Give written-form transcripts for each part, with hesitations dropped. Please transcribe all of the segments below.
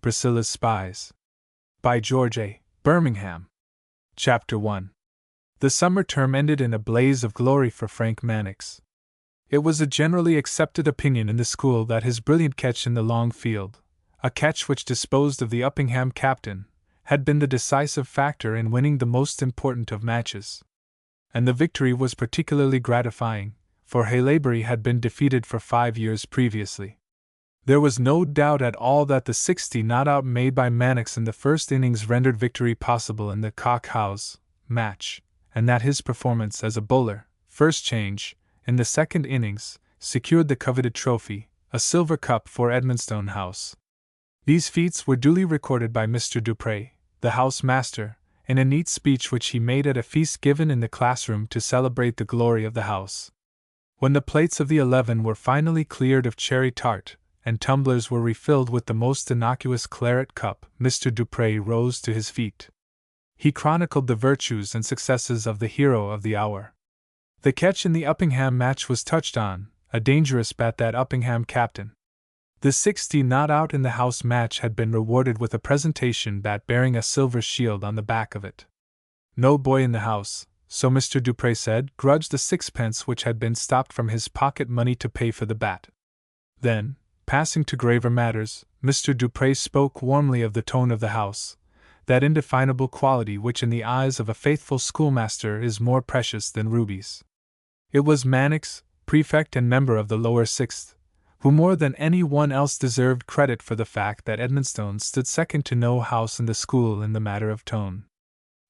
Priscilla's Spies. By George A. Birmingham. Chapter 1. The summer term ended in a blaze of glory for Frank Mannix. It was a generally accepted opinion in the school that his brilliant catch in the long field, a catch which disposed of the Uppingham captain, had been the decisive factor in winning the most important of matches. And the victory was particularly gratifying, for Haileybury had been defeated for 5 years previously. There was no doubt at all that the 60 not-out made by Mannix in the first innings rendered victory possible in the Cock-House match, and that his performance as a bowler, first change, in the second innings, secured the coveted trophy, a silver cup for Edmonstone House. These feats were duly recorded by Mr. Dupre, the house master, in a neat speech which he made at a feast given in the classroom to celebrate the glory of the house. When the plates of the 11 were finally cleared of cherry tart, and tumblers were refilled with the most innocuous claret cup, Mr. Dupre rose to his feet. He chronicled the virtues and successes of the hero of the hour. The catch in the Uppingham match was touched on, a dangerous bat that Uppingham captain. The 60 not out in the house match had been rewarded with a presentation bat bearing a silver shield on the back of it. No boy in the house, so Mr. Dupre said, grudged the sixpence which had been stopped from his pocket money to pay for the bat. Then, passing to graver matters, Mr. Dupre spoke warmly of the tone of the house, that indefinable quality which in the eyes of a faithful schoolmaster is more precious than rubies. It was Mannix, prefect and member of the lower sixth, who more than any one else deserved credit for the fact that Edmonstone stood second to no house in the school in the matter of tone.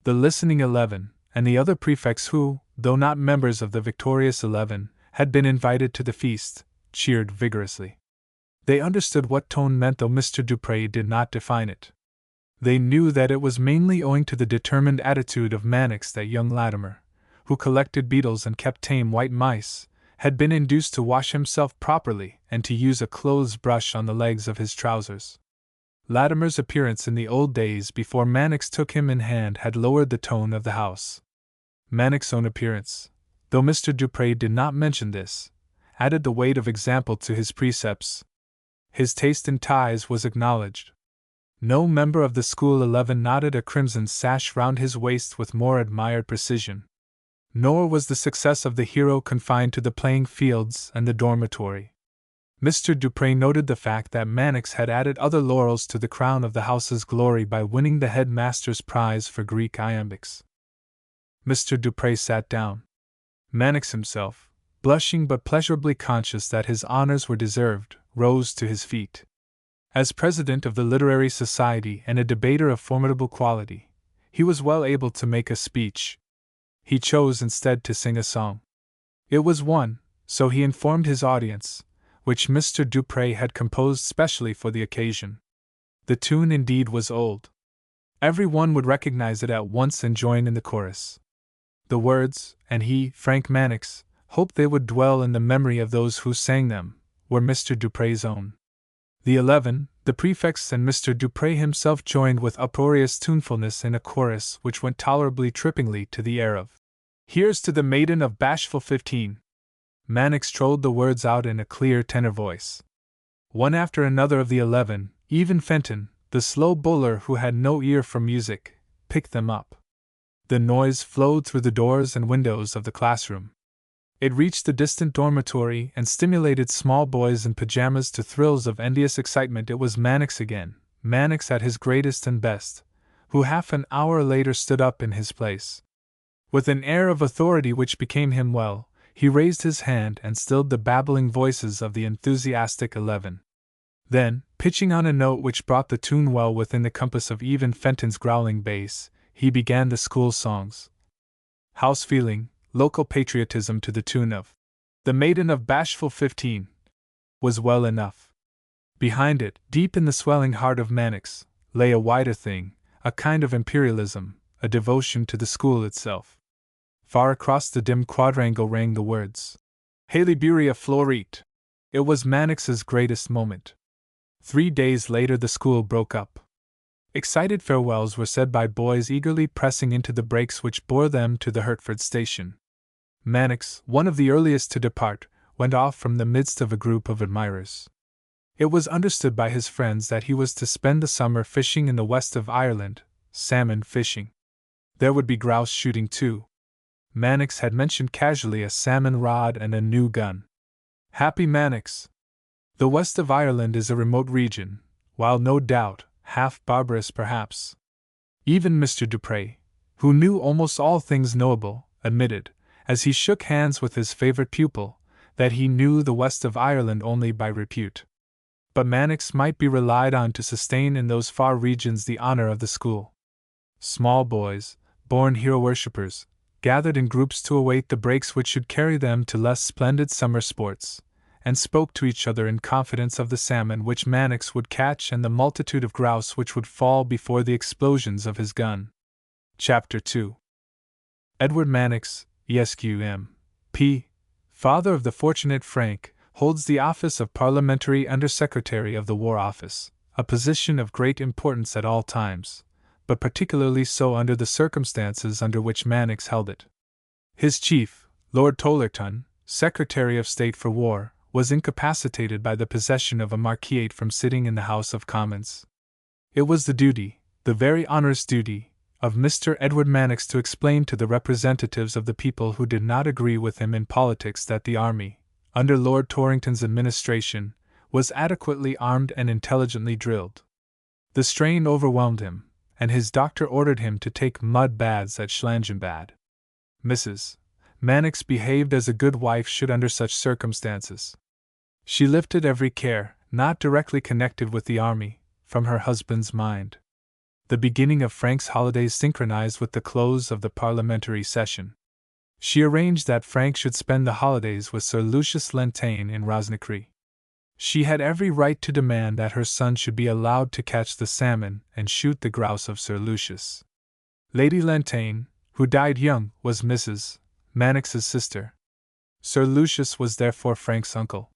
The listening 11, and the other prefects who, though not members of the victorious 11, had been invited to the feast, cheered vigorously. They understood what tone meant, though Mr. Dupre did not define it. They knew that it was mainly owing to the determined attitude of Mannix that young Latimer, who collected beetles and kept tame white mice, had been induced to wash himself properly and to use a clothes brush on the legs of his trousers. Latimer's appearance in the old days before Mannix took him in hand had lowered the tone of the house. Mannix's own appearance, though Mr. Dupre did not mention this, added the weight of example to his precepts. His taste in ties was acknowledged. No member of the school 11 knotted a crimson sash round his waist with more admired precision. Nor was the success of the hero confined to the playing fields and the dormitory. Mr. Dupre noted the fact that Mannix had added other laurels to the crown of the house's glory by winning the headmaster's prize for Greek iambics. Mr. Dupre sat down. Mannix himself, blushing but pleasurably conscious that his honors were deserved, rose to his feet. As president of the Literary Society and a debater of formidable quality, he was well able to make a speech. He chose instead to sing a song. It was one, so he informed his audience, which Mr. Dupre had composed specially for the occasion. The tune indeed was old. Every one would recognize it at once and join in the chorus. The words, and he, Frank Mannix, hoped they would dwell in the memory of those who sang them, were Mr. Dupre's own. The 11, the prefects and Mr. Dupre himself joined with uproarious tunefulness in a chorus which went tolerably trippingly to the air of "Here's to the maiden of bashful 15." Mannix trolled the words out in a clear tenor voice. One after another of the 11, even Fenton, the slow bowler who had no ear for music, picked them up. The noise flowed through the doors and windows of the classroom. It reached the distant dormitory and stimulated small boys in pajamas to thrills of envious excitement. It was Mannix again, Mannix at his greatest and best, who half an hour later stood up in his place. With an air of authority which became him well, he raised his hand and stilled the babbling voices of the enthusiastic 11. Then, pitching on a note which brought the tune well within the compass of even Fenton's growling bass, he began the school songs. House feeling, local patriotism to the tune of "The Maiden of Bashful 15" was well enough. Behind it, deep in the swelling heart of Mannix, lay a wider thing, a kind of imperialism, a devotion to the school itself. Far across the dim quadrangle rang the words, "Haileybury Floreat." It was Mannix's greatest moment. 3 days later the school broke up. Excited farewells were said by boys eagerly pressing into the brakes which bore them to the Hertford station. Mannix, one of the earliest to depart, went off from the midst of a group of admirers. It was understood by his friends that he was to spend the summer fishing in the west of Ireland, salmon fishing. There would be grouse shooting too. Mannix had mentioned casually a salmon rod and a new gun. Happy Mannix! The west of Ireland is a remote region, while no doubt, half barbarous perhaps. Even Mr. Dupre, who knew almost all things knowable, admitted, as he shook hands with his favorite pupil, that he knew the west of Ireland only by repute. But Mannix might be relied on to sustain in those far regions the honor of the school. Small boys, born hero worshippers, gathered in groups to await the breaks which should carry them to less splendid summer sports, and spoke to each other in confidence of the salmon which Mannix would catch and the multitude of grouse which would fall before the explosions of his gun. Chapter 2. Edward Mannix, Esq.M.P., father of the fortunate Frank, holds the office of Parliamentary Under-Secretary of the War Office, a position of great importance at all times, but particularly so under the circumstances under which Mannix held it. His chief, Lord Tollerton, Secretary of State for War, was incapacitated by the possession of a marquisate from sitting in the House of Commons. It was the duty, the very onerous duty, of Mr. Edward Mannix to explain to the representatives of the people who did not agree with him in politics that the army, under Lord Torrington's administration, was adequately armed and intelligently drilled. The strain overwhelmed him, and his doctor ordered him to take mud baths at Schlangenbad. Mrs. Mannix behaved as a good wife should under such circumstances. She lifted every care, not directly connected with the army, from her husband's mind. The beginning of Frank's holidays synchronized with the close of the parliamentary session. She arranged that Frank should spend the holidays with Sir Lucius Lentaigne in Rosnicree. She had every right to demand that her son should be allowed to catch the salmon and shoot the grouse of Sir Lucius. Lady Lentaigne, who died young, was Mrs. Mannix's sister. Sir Lucius was therefore Frank's uncle.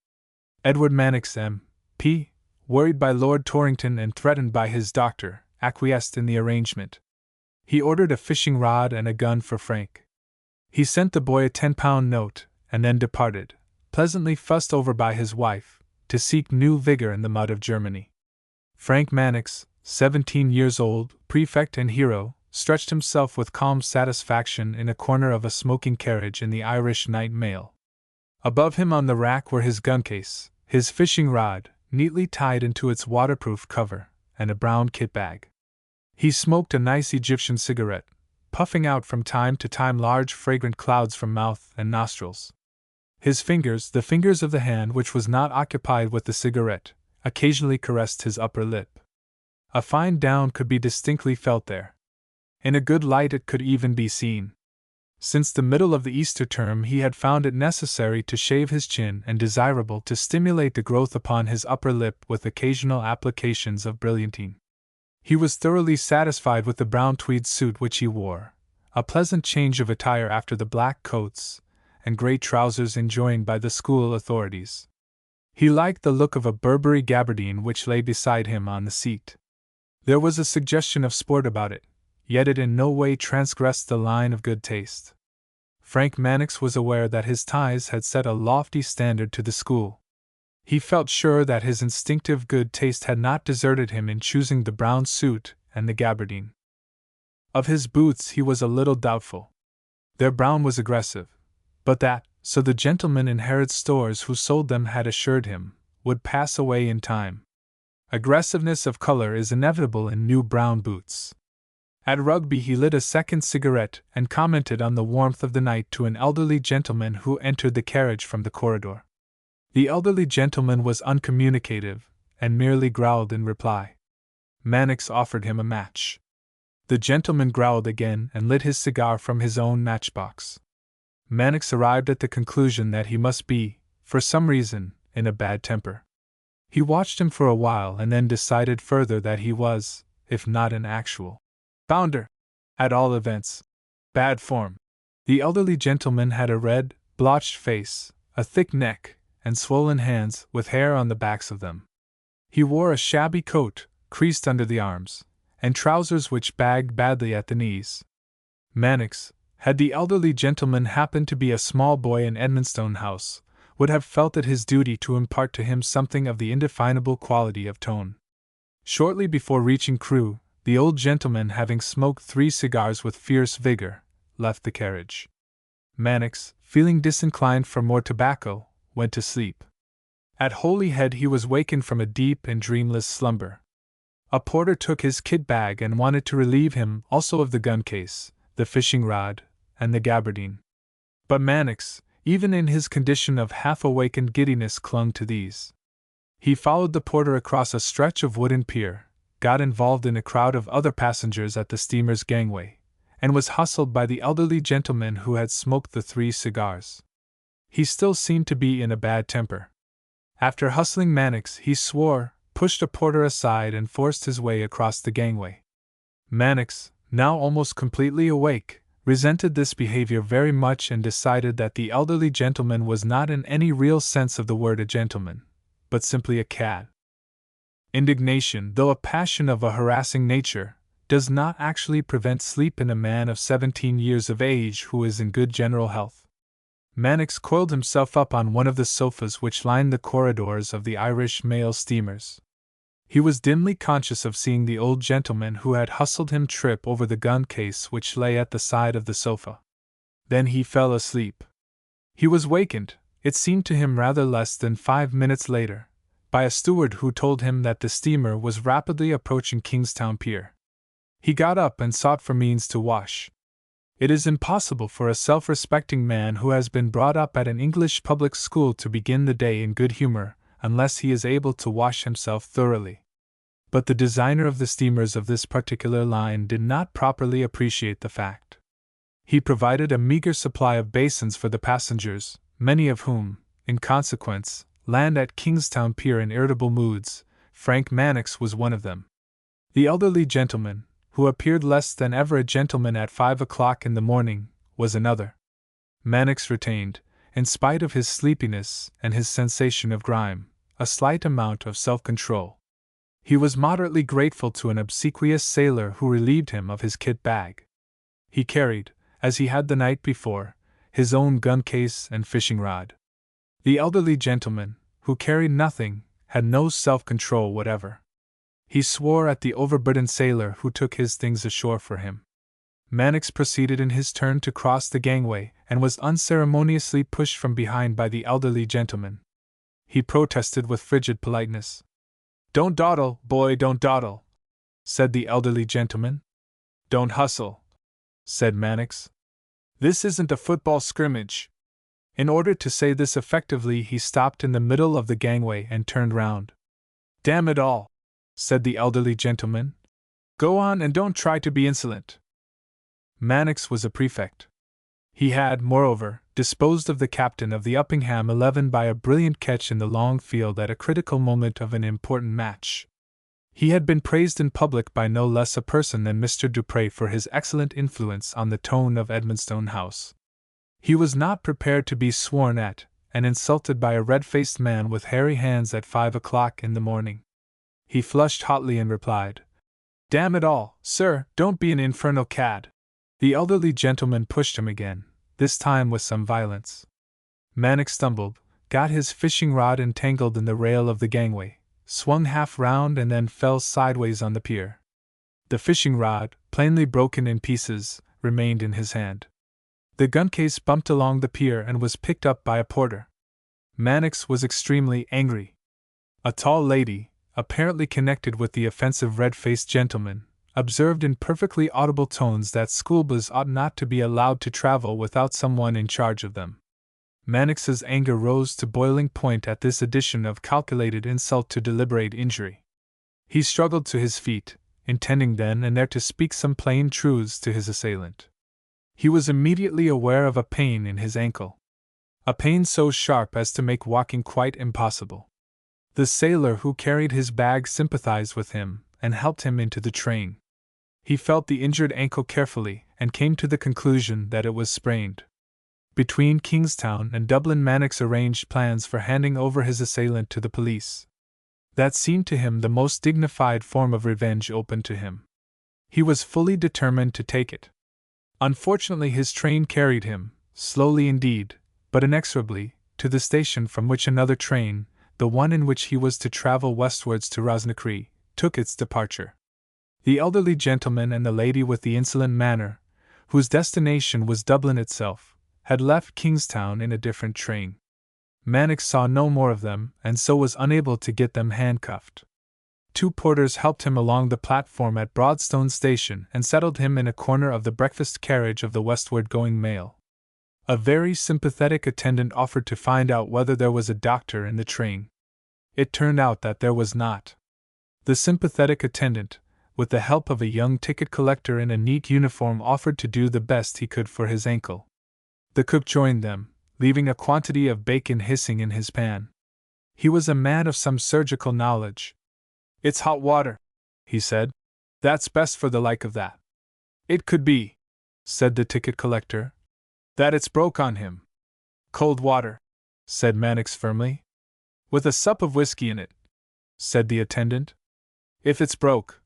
Edward Mannix M.P., worried by Lord Torrington and threatened by his doctor, acquiesced in the arrangement. He ordered a fishing rod and a gun for Frank. He sent the boy a £10 note, and then departed, pleasantly fussed over by his wife, to seek new vigor in the mud of Germany. Frank Mannix, 17 years old, prefect and hero, stretched himself with calm satisfaction in a corner of a smoking carriage in the Irish Night Mail. Above him on the rack were his gun case, his fishing rod, neatly tied into its waterproof cover, and a brown kit bag. He smoked a nice Egyptian cigarette, puffing out from time to time large fragrant clouds from mouth and nostrils. His fingers, the fingers of the hand which was not occupied with the cigarette, occasionally caressed his upper lip. A fine down could be distinctly felt there. In a good light it could even be seen. Since the middle of the Easter term he had found it necessary to shave his chin and desirable to stimulate the growth upon his upper lip with occasional applications of brilliantine. He was thoroughly satisfied with the brown tweed suit which he wore, a pleasant change of attire after the black coats and grey trousers enjoined by the school authorities. He liked the look of a Burberry gabardine which lay beside him on the seat. There was a suggestion of sport about it, yet it in no way transgressed the line of good taste. Frank Mannix was aware that his ties had set a lofty standard to the school. He felt sure that his instinctive good taste had not deserted him in choosing the brown suit and the gabardine. Of his boots he was a little doubtful. Their brown was aggressive, but that, so the gentleman in Harrod's stores who sold them had assured him, would pass away in time. Aggressiveness of color is inevitable in new brown boots. At Rugby he lit a second cigarette and commented on the warmth of the night to an elderly gentleman who entered the carriage from the corridor. The elderly gentleman was uncommunicative, and merely growled in reply. Mannix offered him a match. The gentleman growled again and lit his cigar from his own matchbox. Mannix arrived at the conclusion that he must be, for some reason, in a bad temper. He watched him for a while and then decided further that he was, if not an actual bounder, at all events, bad form. The elderly gentleman had a red, blotched face, a thick neck, and swollen hands with hair on the backs of them. He wore a shabby coat, creased under the arms, and trousers which bagged badly at the knees. Mannix, had the elderly gentleman happened to be a small boy in Edmonstone House, would have felt it his duty to impart to him something of the indefinable quality of tone. Shortly before reaching Crewe, the old gentleman, having smoked 3 cigars with fierce vigor, left the carriage. Mannix, feeling disinclined for more tobacco, went to sleep. At Holyhead he was wakened from a deep and dreamless slumber. A porter took his kit bag and wanted to relieve him also of the gun case, the fishing rod, and the gabardine. But Mannix, even in his condition of half-awakened giddiness, clung to these. He followed the porter across a stretch of wooden pier, got involved in a crowd of other passengers at the steamer's gangway, and was hustled by the elderly gentleman who had smoked the 3 cigars. He still seemed to be in a bad temper. After hustling Mannix, he swore, pushed a porter aside, and forced his way across the gangway. Mannix, now almost completely awake, resented this behavior very much and decided that the elderly gentleman was not in any real sense of the word a gentleman, but simply a cad. Indignation, though a passion of a harassing nature, does not actually prevent sleep in a man of 17 years of age who is in good general health. Mannix coiled himself up on one of the sofas which lined the corridors of the Irish mail steamers. He was dimly conscious of seeing the old gentleman who had hustled him trip over the gun case which lay at the side of the sofa. Then he fell asleep. He was wakened, it seemed to him rather less than 5 minutes later, by a steward who told him that the steamer was rapidly approaching Kingstown Pier. He got up and sought for means to wash. It is impossible for a self-respecting man who has been brought up at an English public school to begin the day in good humor, unless he is able to wash himself thoroughly. But the designer of the steamers of this particular line did not properly appreciate the fact. He provided a meager supply of basins for the passengers, many of whom, in consequence, land at Kingstown Pier in irritable moods. Frank Mannix was one of them. The elderly gentleman, who appeared less than ever a gentleman at 5 o'clock in the morning, was another. Mannix retained, in spite of his sleepiness and his sensation of grime, a slight amount of self-control. He was moderately grateful to an obsequious sailor who relieved him of his kit bag. He carried, as he had the night before, his own gun case and fishing rod. The elderly gentleman, who carried nothing, had no self-control whatever. He swore at the overburdened sailor who took his things ashore for him. Mannix proceeded in his turn to cross the gangway and was unceremoniously pushed from behind by the elderly gentleman. He protested with frigid politeness. "Don't dawdle, boy, don't dawdle," said the elderly gentleman. "Don't hustle," said Mannix. "This isn't a football scrimmage." In order to say this effectively, he stopped in the middle of the gangway and turned round. "Damn it all," said the elderly gentleman. "Go on and don't try to be insolent." Mannix was a prefect. He had, moreover, disposed of the captain of the Uppingham 11 by a brilliant catch in the long field at a critical moment of an important match. He had been praised in public by no less a person than Mr. Dupre for his excellent influence on the tone of Edmonstone House. He was not prepared to be sworn at and insulted by a red-faced man with hairy hands at 5 o'clock in the morning. He flushed hotly and replied, "Damn it all, sir, don't be an infernal cad." The elderly gentleman pushed him again, this time with some violence. Mannix stumbled, got his fishing rod entangled in the rail of the gangway, swung half round and then fell sideways on the pier. The fishing rod, plainly broken in pieces, remained in his hand. The gun case bumped along the pier and was picked up by a porter. Mannix was extremely angry. A tall lady, apparently connected with the offensive red-faced gentleman, observed in perfectly audible tones that schoolboys ought not to be allowed to travel without someone in charge of them. Mannix's anger rose to boiling point at this addition of calculated insult to deliberate injury. He struggled to his feet, intending then and there to speak some plain truths to his assailant. He was immediately aware of a pain in his ankle. A pain so sharp as to make walking quite impossible. The sailor who carried his bag sympathized with him and helped him into the train. He felt the injured ankle carefully and came to the conclusion that it was sprained. Between Kingstown and Dublin, Mannix arranged plans for handing over his assailant to the police. That seemed to him the most dignified form of revenge open to him. He was fully determined to take it. Unfortunately, his train carried him, slowly indeed, but inexorably, to the station from which another train, the one in which he was to travel westwards to Roznakri, took its departure. The elderly gentleman and the lady with the insolent manner, whose destination was Dublin itself, had left Kingstown in a different train. Mannix saw no more of them, and so was unable to get them handcuffed. 2 porters helped him along the platform at Broadstone Station and settled him in a corner of the breakfast carriage of the westward-going mail. A very sympathetic attendant offered to find out whether there was a doctor in the train. It turned out that there was not. The sympathetic attendant, with the help of a young ticket collector in a neat uniform, offered to do the best he could for his ankle. The cook joined them, leaving a quantity of bacon hissing in his pan. He was a man of some surgical knowledge. "It's hot water," he said. "That's best for the like of that." "It could be," said the ticket collector, "that it's broke on him." "Cold water," said Mannix firmly. "With a sup of whiskey in it," said the attendant. "If it's broke,"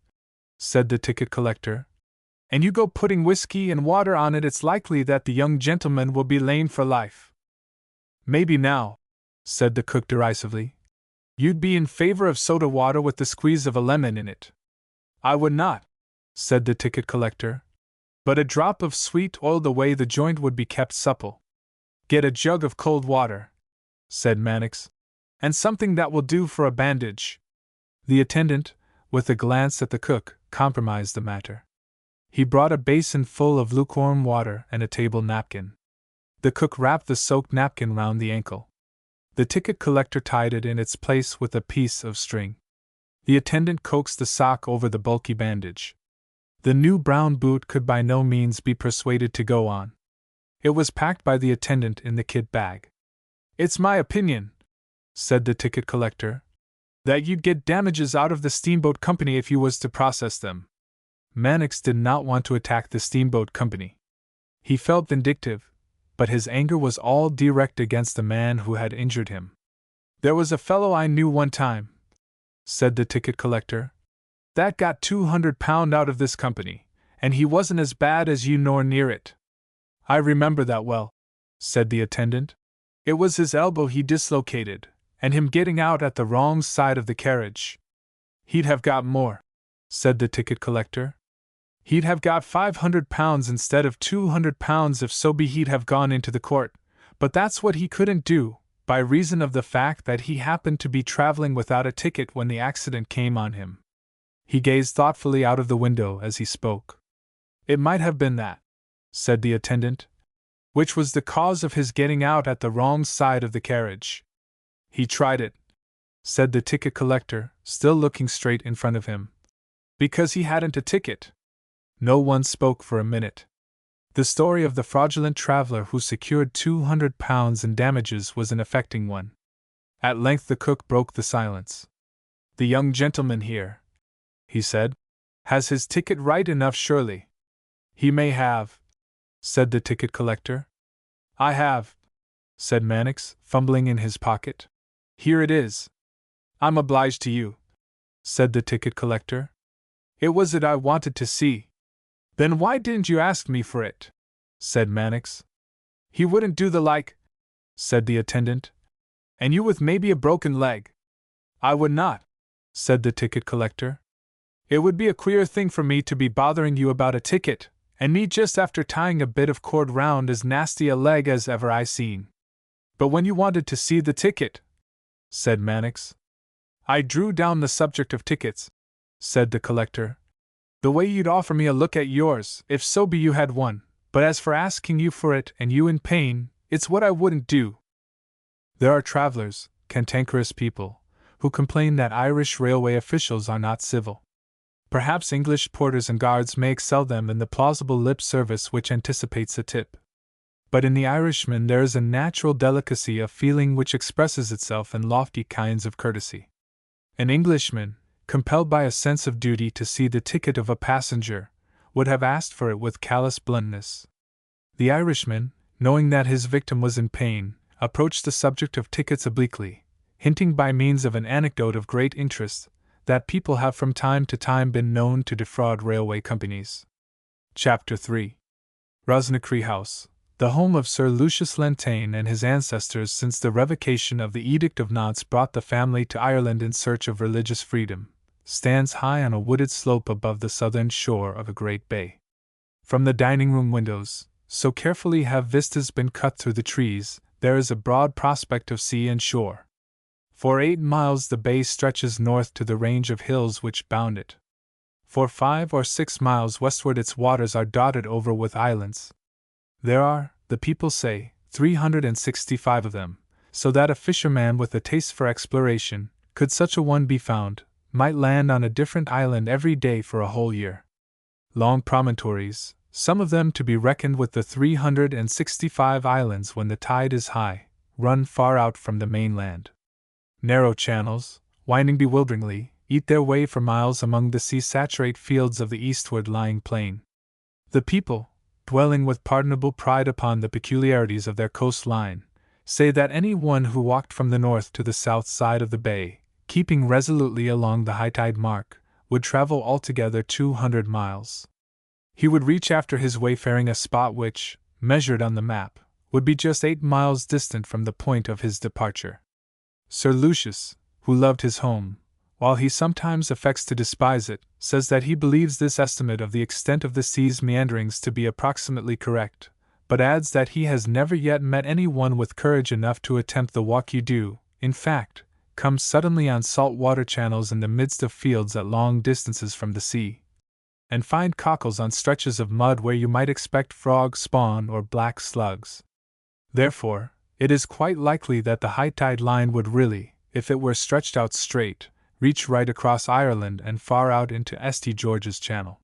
said the ticket collector, "and you go putting whiskey and water on it, it's likely that the young gentleman will be lame for life." "Maybe now," said the cook derisively, "you'd be in favor of soda water with the squeeze of a lemon in it." "I would not," said the ticket collector, "but a drop of sweet oil the way the joint would be kept supple." "Get a jug of cold water," said Mannix, "and something that will do for a bandage." The attendant, with a glance at the cook, compromised the matter. He brought a basin full of lukewarm water and a table napkin. The cook wrapped the soaked napkin round the ankle. The ticket collector tied it in its place with a piece of string. The attendant coaxed the sock over the bulky bandage. The new brown boot could by no means be persuaded to go on. It was packed by the attendant in the kit bag. "It's my opinion," said the ticket collector, "that you'd get damages out of the steamboat company if you was to process them." Mannix did not want to attack the steamboat company. He felt vindictive, but his anger was all direct against the man who had injured him. "There was a fellow I knew one time," said the ticket collector, "that got £200 out of this company, and he wasn't as bad as you nor near it." "I remember that well," said the attendant. "It was his elbow he dislocated, and him getting out at the wrong side of the carriage." "He'd have got more," said the ticket collector. "He'd have got £500 instead of £200 if so be he'd have gone into the court, but that's what he couldn't do, by reason of the fact that he happened to be traveling without a ticket when the accident came on him." He gazed thoughtfully out of the window as he spoke. "It might have been that," said the attendant, "which was the cause of his getting out at the wrong side of the carriage." "He tried it," said the ticket collector, still looking straight in front of him, "because he hadn't a ticket." No one spoke for a minute. The story of the fraudulent traveler who secured £200 in damages was an affecting one. At length the cook broke the silence. "The young gentleman here," he said, "has his ticket right enough surely." "He may have," said the ticket collector. "I have," said Mannix, fumbling in his pocket. "Here it is." "I'm obliged to you," said the ticket collector. "It was it I wanted to see." "Then why didn't you ask me for it?" said Mannix. "He wouldn't do the like," said the attendant. "And you with maybe a broken leg." "I would not," said the ticket collector. "It would be a queer thing for me to be bothering you about a ticket, and me just after tying a bit of cord round as nasty a leg as ever I seen." "But when you wanted to see the ticket," said Mannix. "I drew down the subject of tickets," said the collector. "The way you'd offer me a look at yours, if so be you had one, but as for asking you for it and you in pain, it's what I wouldn't do." There are travelers, cantankerous people, who complain that Irish railway officials are not civil. Perhaps English porters and guards may excel them in the plausible lip service which anticipates a tip. But in the Irishman there is a natural delicacy of feeling which expresses itself in lofty kinds of courtesy. An Englishman, compelled by a sense of duty to see the ticket of a passenger, would have asked for it with callous bluntness. The Irishman, knowing that his victim was in pain, approached the subject of tickets obliquely, hinting by means of an anecdote of great interest that people have from time to time been known to defraud railway companies. Chapter 3. Roznakri House, the home of Sir Lucius Lentaigne and his ancestors since the revocation of the Edict of Nantes brought the family to Ireland in search of religious freedom, stands high on a wooded slope above the southern shore of a great bay. From the dining-room windows, so carefully have vistas been cut through the trees, there is a broad prospect of sea and shore. For 8 miles the bay stretches north to the range of hills which bound it. For 5 or 6 miles westward its waters are dotted over with islands. There are, the people say, 365 of them, so that a fisherman with a taste for exploration, could such a one be found, might land on a different island every day for a whole year. Long promontories, some of them to be reckoned with the 365 islands when the tide is high, run far out from the mainland. Narrow channels, winding bewilderingly, eat their way for miles among the sea-saturate fields of the eastward-lying plain. The people, dwelling with pardonable pride upon the peculiarities of their coastline, say that any one who walked from the north to the south side of the bay, keeping resolutely along the high-tide mark, would travel altogether 200 miles. He would reach after his wayfaring a spot which, measured on the map, would be just 8 miles distant from the point of his departure. Sir Lucius, who loved his home, while he sometimes affects to despise it, says that he believes this estimate of the extent of the sea's meanderings to be approximately correct, but adds that he has never yet met any one with courage enough to attempt the walk you do, in fact, come suddenly on salt-water channels in the midst of fields at long distances from the sea, and find cockles on stretches of mud where you might expect frog spawn or black slugs. Therefore, it is quite likely that the high-tide line would really, if it were stretched out straight, reach right across Ireland and far out into St. George's Channel.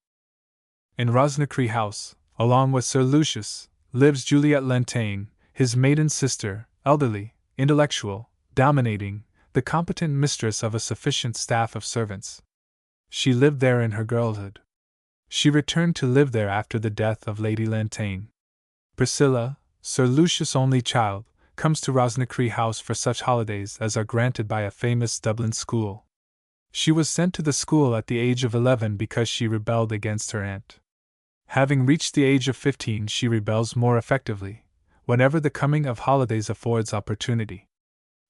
In Rosnacree House, along with Sir Lucius, lives Juliet Lentaigne, his maiden sister, elderly, intellectual, dominating, the competent mistress of a sufficient staff of servants. She lived there in her girlhood. She returned to live there after the death of Lady Lentaigne. Priscilla, Sir Lucius' only child, comes to Rosnacree House for such holidays as are granted by a famous Dublin school. She was sent to the school at the age of 11 because she rebelled against her aunt. Having reached the age of 15, she rebels more effectively, whenever the coming of holidays affords opportunity.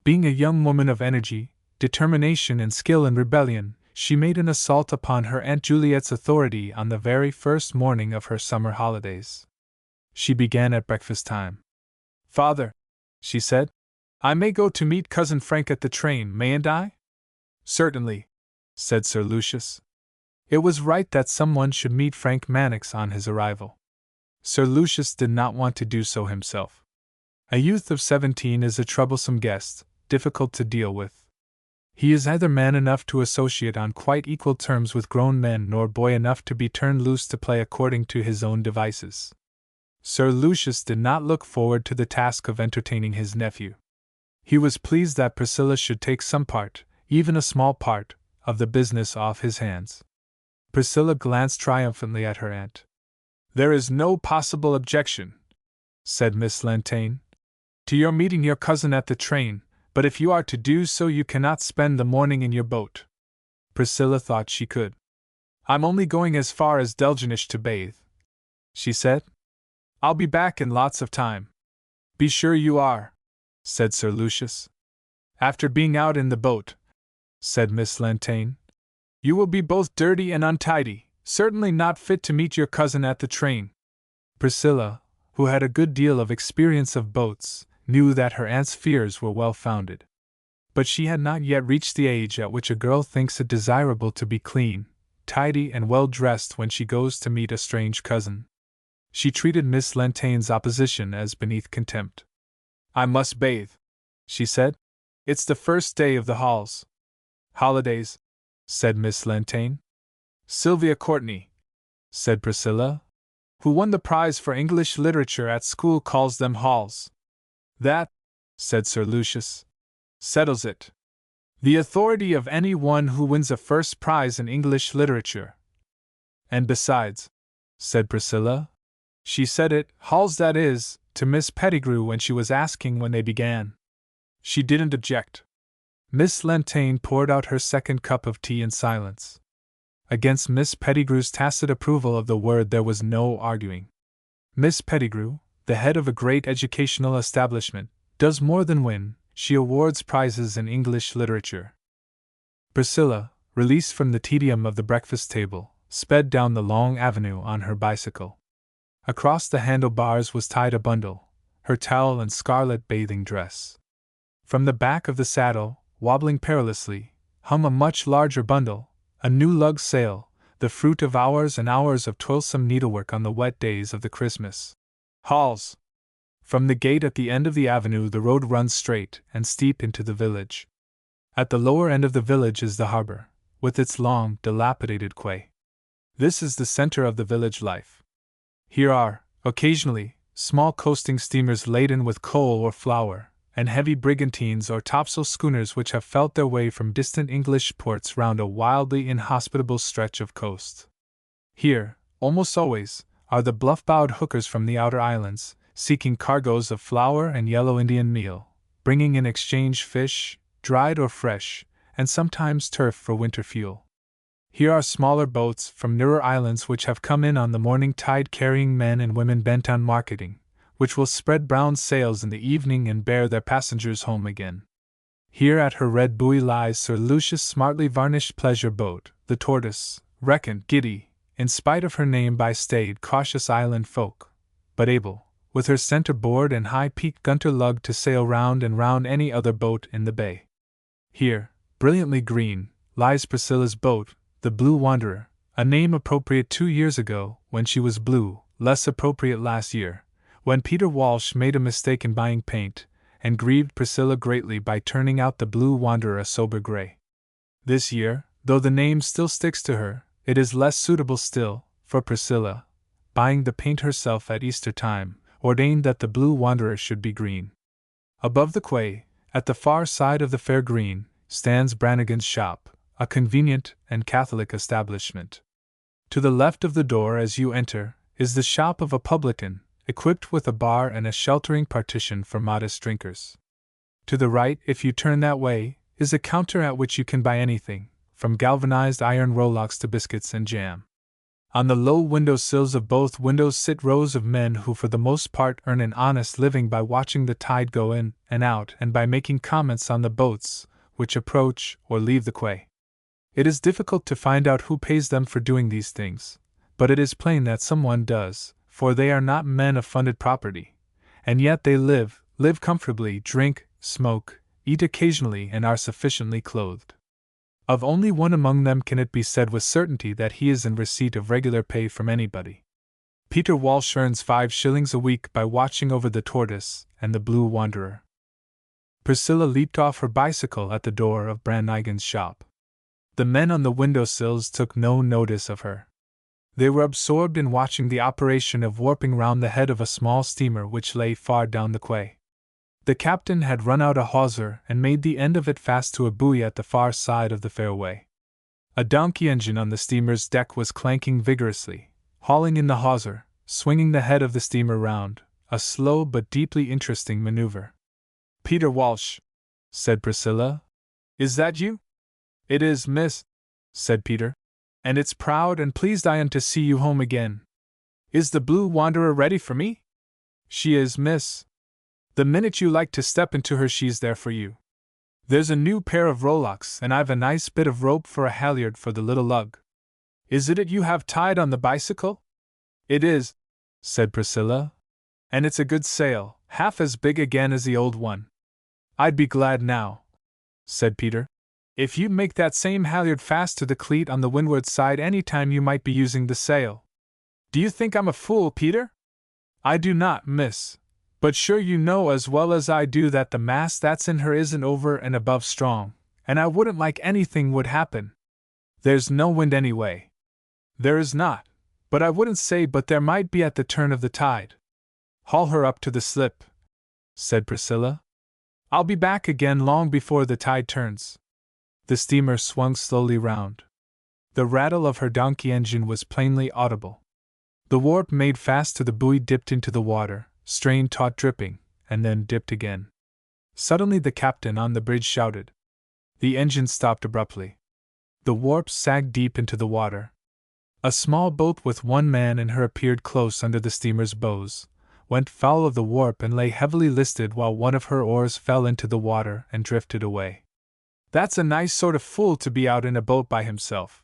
Being a young woman of energy, determination, and skill in rebellion, she made an assault upon her Aunt Juliet's authority on the very first morning of her summer holidays. She began at breakfast time. "Father," she said, "I may go to meet Cousin Frank at the train, mayn't I?" "Certainly," said Sir Lucius. It was right that someone should meet Frank Mannix on his arrival. Sir Lucius did not want to do so himself. A youth of 17 is a troublesome guest, difficult to deal with. He is neither man enough to associate on quite equal terms with grown men nor boy enough to be turned loose to play according to his own devices. Sir Lucius did not look forward to the task of entertaining his nephew. He was pleased that Priscilla should take some part, even a small part, of the business off his hands. Priscilla glanced triumphantly at her aunt. "There is no possible objection," said Miss Lentaigne, "to your meeting your cousin at the train, but if you are to do so you cannot spend the morning in your boat." Priscilla thought she could. "I'm only going as far as Delgenish to bathe," she said. "I'll be back in lots of time." "Be sure you are," said Sir Lucius. "After being out in the boat," said Miss Lentaigne, "you will be both dirty and untidy, certainly not fit to meet your cousin at the train." Priscilla, who had a good deal of experience of boats, knew that her aunt's fears were well founded. But she had not yet reached the age at which a girl thinks it desirable to be clean, tidy, and well dressed when she goes to meet a strange cousin. She treated Miss Lentaigne's opposition as beneath contempt. "I must bathe," she said. "It's the first day of the halls." "Holidays," said Miss Lentaigne. "Sylvia Courtney," said Priscilla, "who won the prize for English literature at school, calls them halls." "That," said Sir Lucius, "settles it. The authority of any one who wins a first prize in English literature. And besides," said Priscilla, "she said it, halls that is, to Miss Pettigrew when she was asking when they began. She didn't object." Miss Lentaigne poured out her second cup of tea in silence. Against Miss Pettigrew's tacit approval of the word there was no arguing. Miss Pettigrew, the head of a great educational establishment, does more than win, she awards prizes in English literature. Priscilla, released from the tedium of the breakfast table, sped down the long avenue on her bicycle. Across the handlebars was tied a bundle, her towel and scarlet bathing dress. From the back of the saddle, wobbling perilously, hung a much larger bundle, a new lug sail, the fruit of hours and hours of toilsome needlework on the wet days of the Christmas halls. From the gate at the end of the avenue the road runs straight and steep into the village. At the lower end of the village is the harbor, with its long, dilapidated quay. This is the center of the village life. Here are, occasionally, small coasting steamers laden with coal or flour, and heavy brigantines or topsail schooners which have felt their way from distant English ports round a wildly inhospitable stretch of coast. Here, almost always, are the bluff-bowed hookers from the outer islands, seeking cargoes of flour and yellow Indian meal, bringing in exchange fish, dried or fresh, and sometimes turf for winter fuel. Here are smaller boats from nearer islands which have come in on the morning tide carrying men and women bent on marketing, which will spread brown sails in the evening and bear their passengers home again. Here at her red buoy lies Sir Lucius' smartly varnished pleasure boat, the Tortoise, reckoned giddy, in spite of her name by staid, cautious island folk, but able, with her center board and high-peaked gunter lug to sail round and round any other boat in the bay. Here, brilliantly green, lies Priscilla's boat, the Blue Wanderer, a name appropriate 2 years ago, when she was blue, less appropriate last year, when Peter Walsh made a mistake in buying paint, and grieved Priscilla greatly by turning out the Blue Wanderer a sober gray. This year, though the name still sticks to her, it is less suitable still, for Priscilla, buying the paint herself at Easter time, ordained that the Blue Wanderer should be green. Above the quay, at the far side of the fair green, stands Brannigan's shop, a convenient and Catholic establishment. To the left of the door as you enter, is the shop of a publican, equipped with a bar and a sheltering partition for modest drinkers. To the right, if you turn that way, is a counter at which you can buy anything, from galvanized iron rowlocks to biscuits and jam. On the low window sills of both windows sit rows of men who for the most part earn an honest living by watching the tide go in and out and by making comments on the boats which approach or leave the quay. It is difficult to find out who pays them for doing these things, but it is plain that someone does, for they are not men of funded property, and yet they live comfortably, drink, smoke, eat occasionally, and are sufficiently clothed. Of only one among them can it be said with certainty that he is in receipt of regular pay from anybody. Peter Walsh earns 5 shillings a week by watching over the Tortoise and the Blue Wanderer. Priscilla leaped off her bicycle at the door of Brannigan's shop. The men on the window-sills took no notice of her. They were absorbed in watching the operation of warping round the head of a small steamer which lay far down the quay. The captain had run out a hawser and made the end of it fast to a buoy at the far side of the fairway. A donkey engine on the steamer's deck was clanking vigorously, hauling in the hawser, swinging the head of the steamer round, a slow but deeply interesting maneuver. "Peter Walsh," said Priscilla. "Is that you?" "It is, miss," said Peter, "and it's proud and pleased I am to see you home again. Is the Blue Wanderer ready for me?" "She is, miss. The minute you like to step into her she's there for you. There's a new pair of rowlocks and I've a nice bit of rope for a halyard for the little lug. Is it you have tied on the bicycle?" "It is," said Priscilla. "And it's a good sail, half as big again as the old one." "I'd be glad now," said Peter, "if you'd make that same halyard fast to the cleat on the windward side any time you might be using the sail." "Do you think I'm a fool, Peter?" "I do not, miss. But sure you know as well as I do that the mast that's in her isn't over and above strong, and I wouldn't like anything would happen. There's no wind anyway." "There is not, but I wouldn't say but there might be at the turn of the tide." "Haul her up to the slip," said Priscilla. "I'll be back again long before the tide turns." The steamer swung slowly round. The rattle of her donkey engine was plainly audible. The warp made fast to the buoy dipped into the water, strained taut dripping, and then dipped again. Suddenly the captain on the bridge shouted. The engine stopped abruptly. The warp sagged deep into the water. A small boat with one man in her appeared close under the steamer's bows, went foul of the warp and lay heavily listed while one of her oars fell into the water and drifted away. "That's a nice sort of fool to be out in a boat by himself,"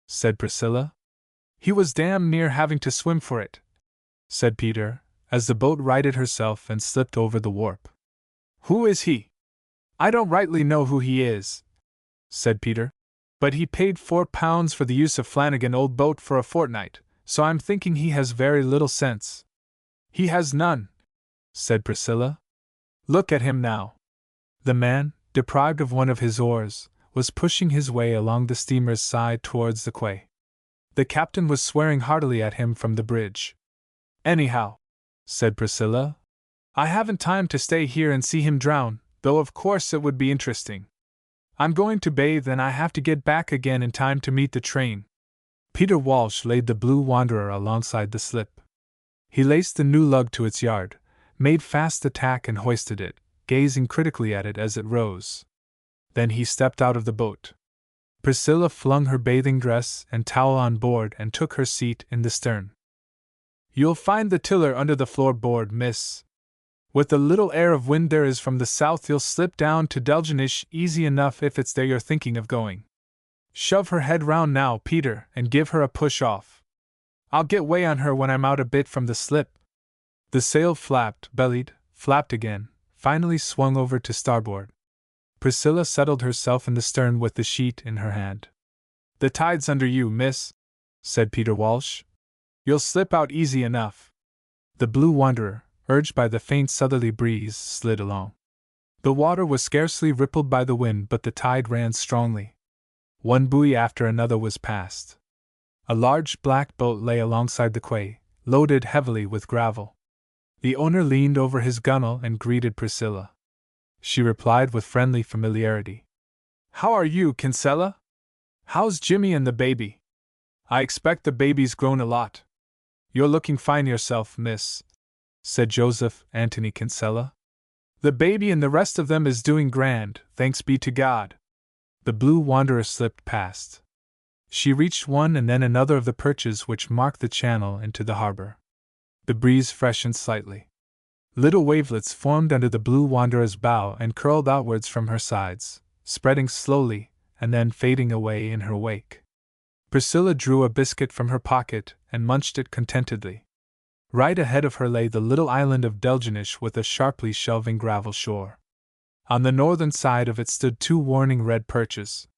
said Priscilla. "He was damn near having to swim for it," said Peter, as the boat righted herself and slipped over the warp. "Who is he?" "I don't rightly know who he is," said Peter, "but he paid £4 for the use of Flanagan old boat for a fortnight, so I'm thinking he has very little sense." "He has none," said Priscilla. "Look at him now." The man, deprived of one of his oars, was pushing his way along the steamer's side towards the quay. The captain was swearing heartily at him from the bridge. "Anyhow," said Priscilla, "I haven't time to stay here and see him drown, though of course it would be interesting. I'm going to bathe and I have to get back again in time to meet the train." Peter Walsh laid the Blue Wanderer alongside the slip. He laced the new lug to its yard, made fast the tack and hoisted it, gazing critically at it as it rose. Then he stepped out of the boat. Priscilla flung her bathing dress and towel on board and took her seat in the stern. "You'll find the tiller under the floorboard, miss. With the little air of wind there is from the south you'll slip down to Delgenish easy enough if it's there you're thinking of going. Shove her head round now, Peter, and give her a push off. I'll get way on her when I'm out a bit from the slip." The sail flapped, bellied, flapped again, finally swung over to starboard. Priscilla settled herself in the stern with the sheet in her hand. "The tide's under you, miss," said Peter Walsh. "You'll slip out easy enough." The Blue Wanderer, urged by the faint southerly breeze, slid along. The water was scarcely rippled by the wind, but the tide ran strongly. One buoy after another was passed. A large black boat lay alongside the quay, loaded heavily with gravel. The owner leaned over his gunwale and greeted Priscilla. She replied with friendly familiarity. "How are you, Kinsella? How's Jimmy and the baby? I expect the baby's grown a lot." "You're looking fine yourself, miss," said Joseph Anthony Kinsella. "The baby and the rest of them is doing grand, thanks be to God." The Blue Wanderer slipped past. She reached one and then another of the perches which marked the channel into the harbor. The breeze freshened slightly. Little wavelets formed under the Blue Wanderer's bow and curled outwards from her sides, spreading slowly, and then fading away in her wake. Priscilla drew a biscuit from her pocket and munched it contentedly. Right ahead of her lay the little island of Delgenish with a sharply shelving gravel shore. On the northern side of it stood two warning red perches.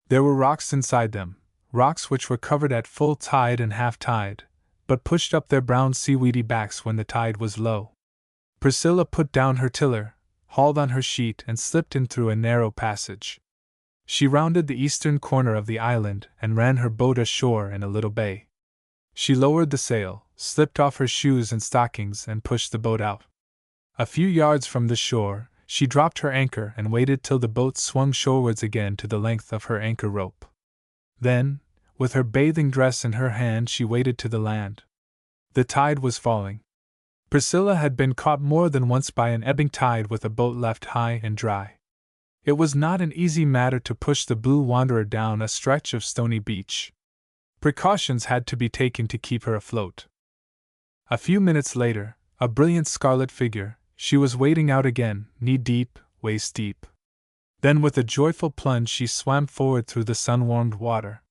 There were rocks inside them, rocks which were covered at full tide and half tide, but pushed up their brown seaweedy backs when the tide was low. Priscilla put down her tiller, hauled on her sheet and slipped in through a narrow passage. She rounded the eastern corner of the island and ran her boat ashore in a little bay. She lowered the sail, slipped off her shoes and stockings and pushed the boat out. A few yards from the shore, she dropped her anchor and waited till the boat swung shorewards again to the length of her anchor rope. Then, with her bathing dress in her hand, she waded to the land. The tide was falling. Priscilla had been caught more than once by an ebbing tide with a boat left high and dry. It was not an easy matter to push the Blue Wanderer down a stretch of stony beach. Precautions had to be taken to keep her afloat. A few minutes later, a brilliant scarlet figure, she was wading out again, knee-deep, waist-deep. Then with a joyful plunge she swam forward through the sun-warmed water.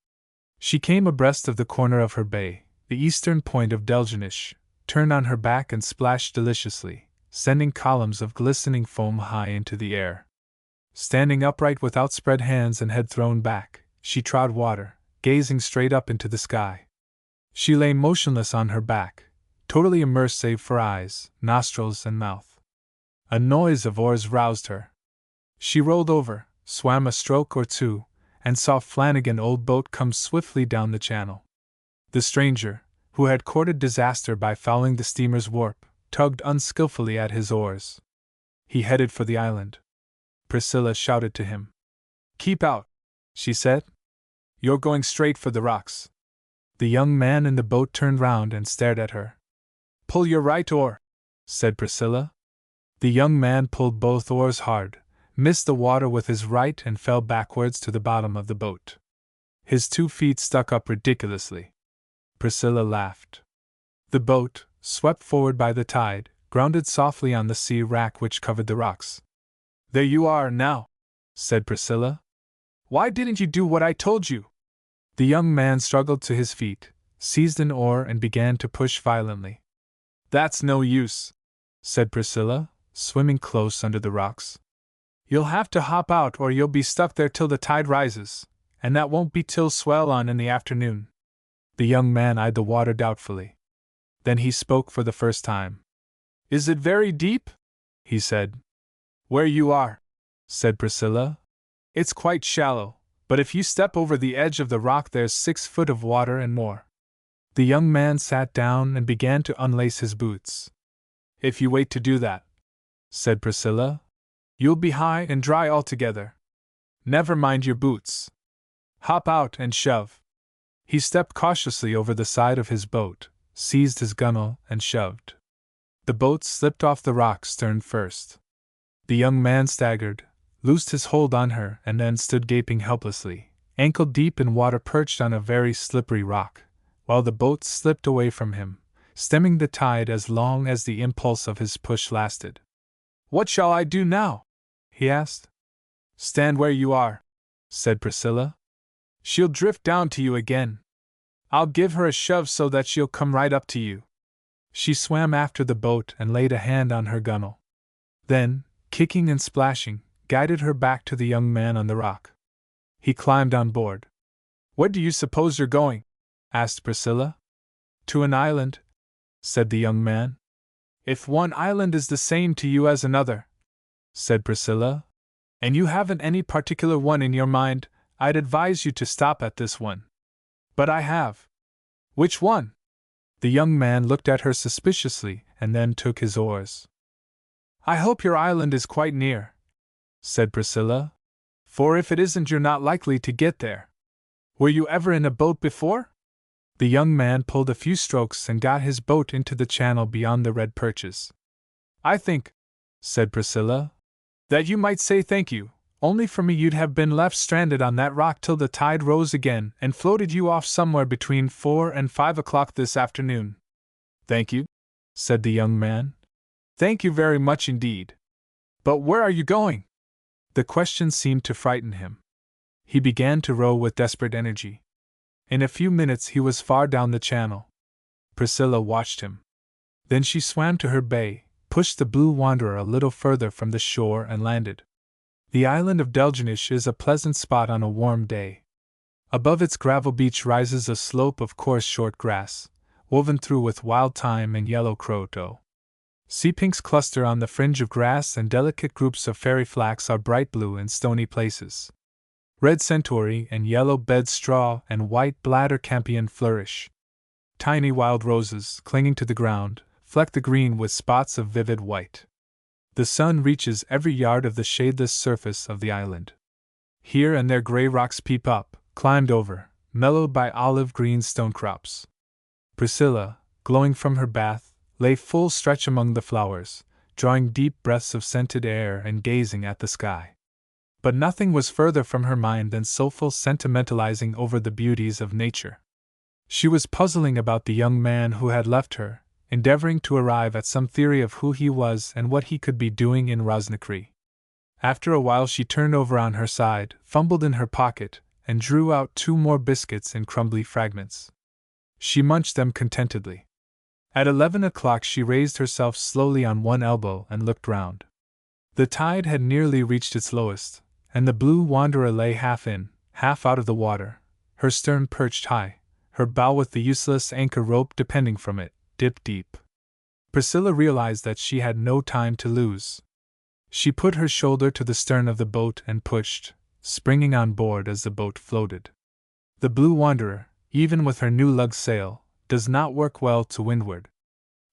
She came abreast of the corner of her bay, the eastern point of Delgenish, turned on her back and splashed deliciously, sending columns of glistening foam high into the air. Standing upright with outspread hands and head thrown back, she trod water, gazing straight up into the sky. She lay motionless on her back, totally immersed save for eyes, nostrils, and mouth. A noise of oars roused her. She rolled over, swam a stroke or two, and saw Flanagan old boat come swiftly down the channel. The stranger, who had courted disaster by fouling the steamer's warp, tugged unskillfully at his oars. He headed for the island. Priscilla shouted to him. "Keep out," she said. "You're going straight for the rocks." The young man in the boat turned round and stared at her. "Pull your right oar," said Priscilla. The young man pulled both oars hard, missed the water with his right and fell backwards to the bottom of the boat. His 2 feet stuck up ridiculously. Priscilla laughed. The boat, swept forward by the tide, grounded softly on the sea wrack which covered the rocks. "There you are now," said Priscilla. "Why didn't you do what I told you?" The young man struggled to his feet, seized an oar, and began to push violently. "That's no use," said Priscilla, swimming close under the rocks. "You'll have to hop out or you'll be stuck there till the tide rises, and that won't be till swell on in the afternoon." The young man eyed the water doubtfully. Then he spoke for the first time. "Is it very deep?" he said. "Where you are," said Priscilla. "It's quite shallow, but if you step over the edge of the rock there's 6 foot of water and more." The young man sat down and began to unlace his boots. "If you wait to do that," said Priscilla, "you'll be high and dry altogether. Never mind your boots. Hop out and shove." He stepped cautiously over the side of his boat, seized his gunwale, and shoved. The boat slipped off the rock stern first. The young man staggered, loosed his hold on her, and then stood gaping helplessly, ankle deep in water, perched on a very slippery rock, while the boat slipped away from him, stemming the tide as long as the impulse of his push lasted. "What shall I do now?" he asked. "Stand where you are," said Priscilla. "She'll drift down to you again. I'll give her a shove so that she'll come right up to you." She swam after the boat and laid a hand on her gunwale. Then, kicking and splashing, guided her back to the young man on the rock. He climbed on board. "Where do you suppose you're going?" asked Priscilla. "To an island," said the young man. "If one island is the same to you as another," said Priscilla, "and you haven't any particular one in your mind, I'd advise you to stop at this one." "But I have." "Which one?" The young man looked at her suspiciously and then took his oars. "I hope your island is quite near," said Priscilla, "for if it isn't you're not likely to get there. Were you ever in a boat before?" The young man pulled a few strokes and got his boat into the channel beyond the red perches. "I think," said Priscilla, "that you might say thank you. Only for me you'd have been left stranded on that rock till the tide rose again and floated you off somewhere between 4 and 5 o'clock this afternoon." "Thank you," said the young man. "Thank you very much indeed. But where are you going?" The question seemed to frighten him. He began to row with desperate energy. In a few minutes he was far down the channel. Priscilla watched him. Then she swam to her bay, pushed the Blue Wanderer a little further from the shore, and landed. The island of Delgenish is a pleasant spot on a warm day. Above its gravel beach rises a slope of coarse short grass, woven through with wild thyme and yellow croto. Sea pinks cluster on the fringe of grass, and delicate groups of fairy flax are bright blue in stony places. Red centaury and yellow bedstraw and white bladder campion flourish. Tiny wild roses, clinging to the ground, fleck the green with spots of vivid white. The sun reaches every yard of the shadeless surface of the island. Here and there gray rocks peep up, climbed over, mellowed by olive-green stone crops. Priscilla, glowing from her bath, lay full stretch among the flowers, drawing deep breaths of scented air and gazing at the sky. But nothing was further from her mind than soulful sentimentalizing over the beauties of nature. She was puzzling about the young man who had left her, endeavoring to arrive at some theory of who he was and what he could be doing in Rosnicree. After a while she turned over on her side, fumbled in her pocket, and drew out 2 more biscuits in crumbly fragments. She munched them contentedly. At 11 o'clock she raised herself slowly on one elbow and looked round. The tide had nearly reached its lowest, and the Blue Wanderer lay half in, half out of the water, her stern perched high, her bow with the useless anchor rope depending from it, dipped deep. Priscilla realized that she had no time to lose. She put her shoulder to the stern of the boat and pushed, springing on board as the boat floated. The Blue Wanderer, even with her new lug sail, does not work well to windward.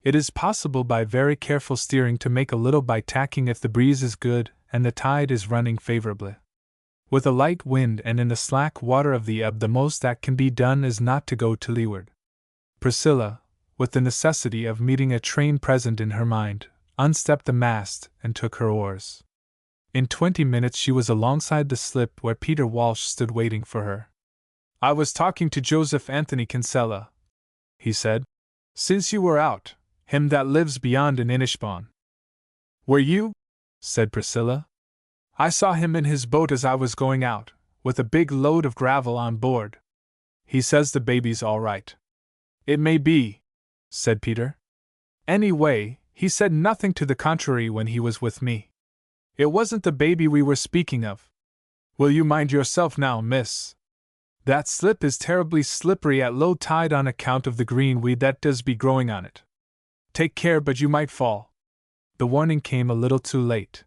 It is possible by very careful steering to make a little by tacking if the breeze is good and the tide is running favorably. With a light wind and in the slack water of the ebb, the most that can be done is not to go to leeward. Priscilla, with the necessity of meeting a train present in her mind, unstepped the mast and took her oars. In 20 minutes she was alongside the slip where Peter Walsh stood waiting for her. "I was talking to Joseph Anthony Kinsella," he said. "Since you were out, Him that lives beyond in Inishbon. Were you? Said Priscilla. I saw him in his boat as I was going out, with a big load of gravel on board. He says the baby's all right. It may be, said Peter. Anyway, he said nothing to the contrary when he was with me. It wasn't the baby we were speaking of. Will you mind yourself now, miss? That slip is terribly slippery at low tide on account of the green weed that does be growing on it. Take care, but you might fall. The warning came a little too late.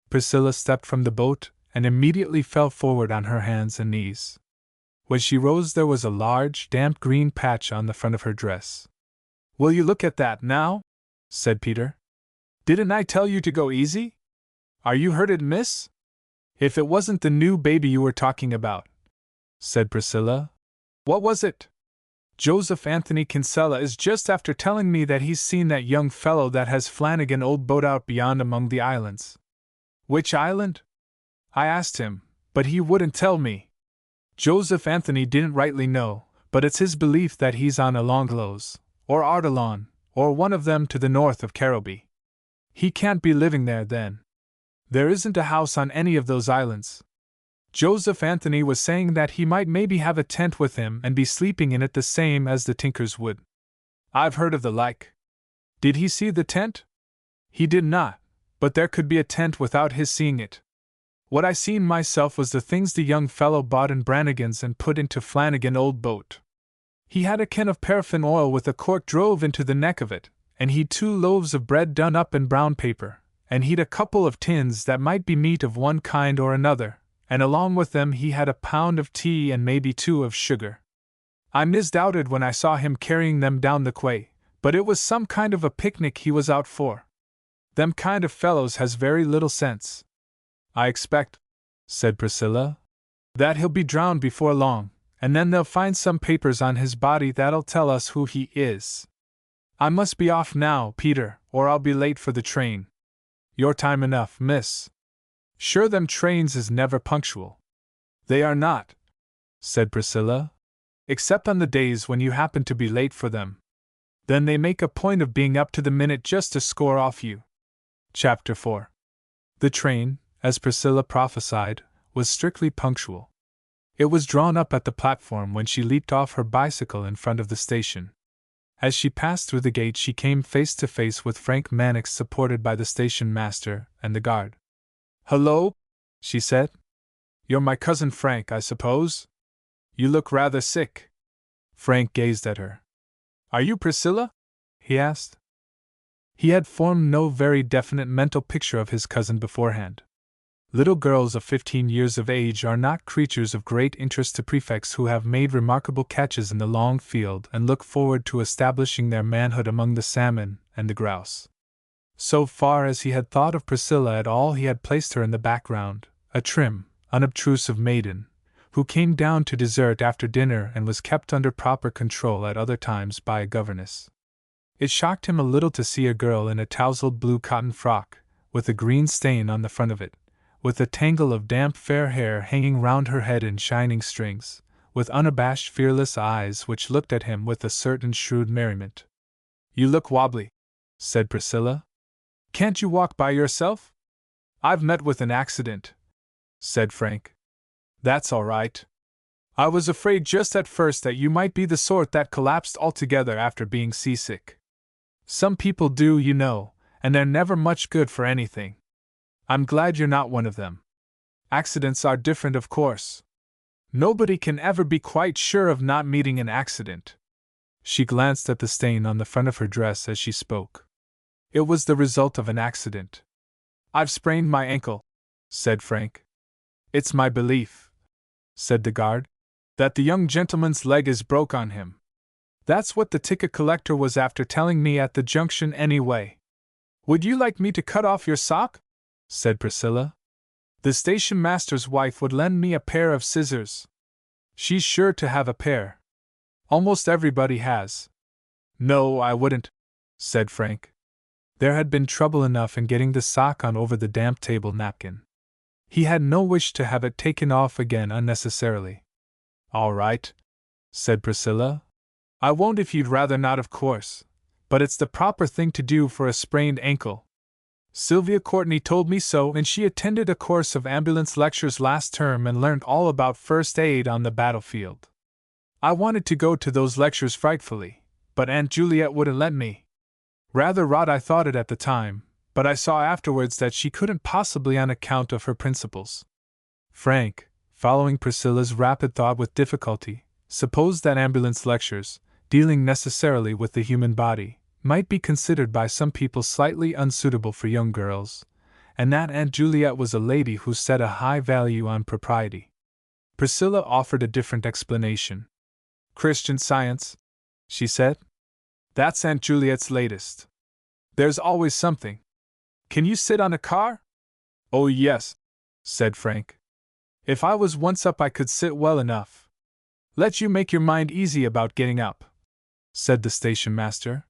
Priscilla stepped from the boat and immediately fell forward on her hands and knees. When she rose, there was a large, damp green patch on the front of her dress. Will you look at that now? Said Peter. Didn't I tell you to go easy? Are you hurted, miss? If it wasn't the new baby you were talking about, said Priscilla. What was it? Joseph Anthony Kinsella is just after telling me that he's seen that young fellow that has Flanagan old boat out beyond among the islands. Which island? I asked him, but he wouldn't tell me. Joseph Anthony didn't rightly know, but it's his belief that he's on Alonglos, or Ardelon, or one of them to the north of Caroby. He can't be living there then. There isn't a house on any of those islands. Joseph Anthony was saying that he might maybe have a tent with him and be sleeping in it the same as the Tinkers would. I've heard of the like. Did he see the tent? He did not, but there could be a tent without his seeing it. What I seen myself was the things the young fellow bought in Brannigan's and put into Flanagan old boat. He had a can of paraffin oil with a cork drove into the neck of it, and he'd 2 loaves of bread done up in brown paper, and he'd a couple of tins that might be meat of one kind or another, and along with them he had a pound of tea and maybe 2 of sugar. I misdoubted when I saw him carrying them down the quay, but it was some kind of a picnic he was out for. Them kind of fellows has very little sense. I expect, said Priscilla, that he'll be drowned before long, and then they'll find some papers on his body that'll tell us who he is. I must be off now, Peter, or I'll be late for the train. Your time enough, miss. Sure them trains is never punctual. They are not, said Priscilla, except on the days when you happen to be late for them. Then they make a point of being up to the minute just to score off you. Chapter 4. The train, as Priscilla prophesied, was strictly punctual. It was drawn up at the platform when she leaped off her bicycle in front of the station. As she passed through the gate, she came face to face with Frank Mannix, supported by the station master and the guard. "Hello," she said. "You're my cousin Frank, I suppose? You look rather sick." Frank gazed at her. "Are you Priscilla?" he asked. He had formed no very definite mental picture of his cousin beforehand. Little girls of 15 years of age are not creatures of great interest to prefects who have made remarkable catches in the long field and look forward to establishing their manhood among the salmon and the grouse. So far as he had thought of Priscilla at all, he had placed her in the background, a trim, unobtrusive maiden, who came down to dessert after dinner and was kept under proper control at other times by a governess. It shocked him a little to see a girl in a tousled blue cotton frock, with a green stain on the front of it, with a tangle of damp fair hair hanging round her head in shining strings, with unabashed fearless eyes which looked at him with a certain shrewd merriment. "You look wobbly," said Priscilla. "Can't you walk by yourself?" "I've met with an accident," said Frank. "That's all right. I was afraid just at first that you might be the sort that collapsed altogether after being seasick. Some people do, you know, and they're never much good for anything. I'm glad you're not one of them. Accidents are different, of course. Nobody can ever be quite sure of not meeting an accident." She glanced at the stain on the front of her dress as she spoke. It was the result of an accident. "I've sprained my ankle," said Frank. "It's my belief," said the guard, "that the young gentleman's leg is broke on him. That's what the ticket collector was after telling me at the junction anyway." "Would you like me to cut off your sock?" said Priscilla. "The station master's wife would lend me a pair of scissors. She's sure to have a pair. Almost everybody has." "No, I wouldn't," said Frank. There had been trouble enough in getting the sock on over the damp table napkin. He had no wish to have it taken off again unnecessarily. "All right," said Priscilla. "I won't if you'd rather not, of course. but it's the proper thing to do for a sprained ankle. Sylvia Courtney told me so, and she attended a course of ambulance lectures last term and learned all about first aid on the battlefield. I wanted to go to those lectures frightfully, but Aunt Juliet wouldn't let me. Rather rot I thought it at the time, but I saw afterwards that she couldn't possibly on account of her principles. Frank, following Priscilla's rapid thought with difficulty, supposed that ambulance lectures, dealing necessarily with the human body, might be considered by some people slightly unsuitable for young girls, and that Aunt Juliet was a lady who set a high value on propriety. Priscilla offered a different explanation. Christian Science, she said. That's Aunt Juliet's latest. There's always something. Can you sit on a car? Oh, yes, said Frank. If I was once up, I could sit well enough. Let you make your mind easy about getting up, said the station master.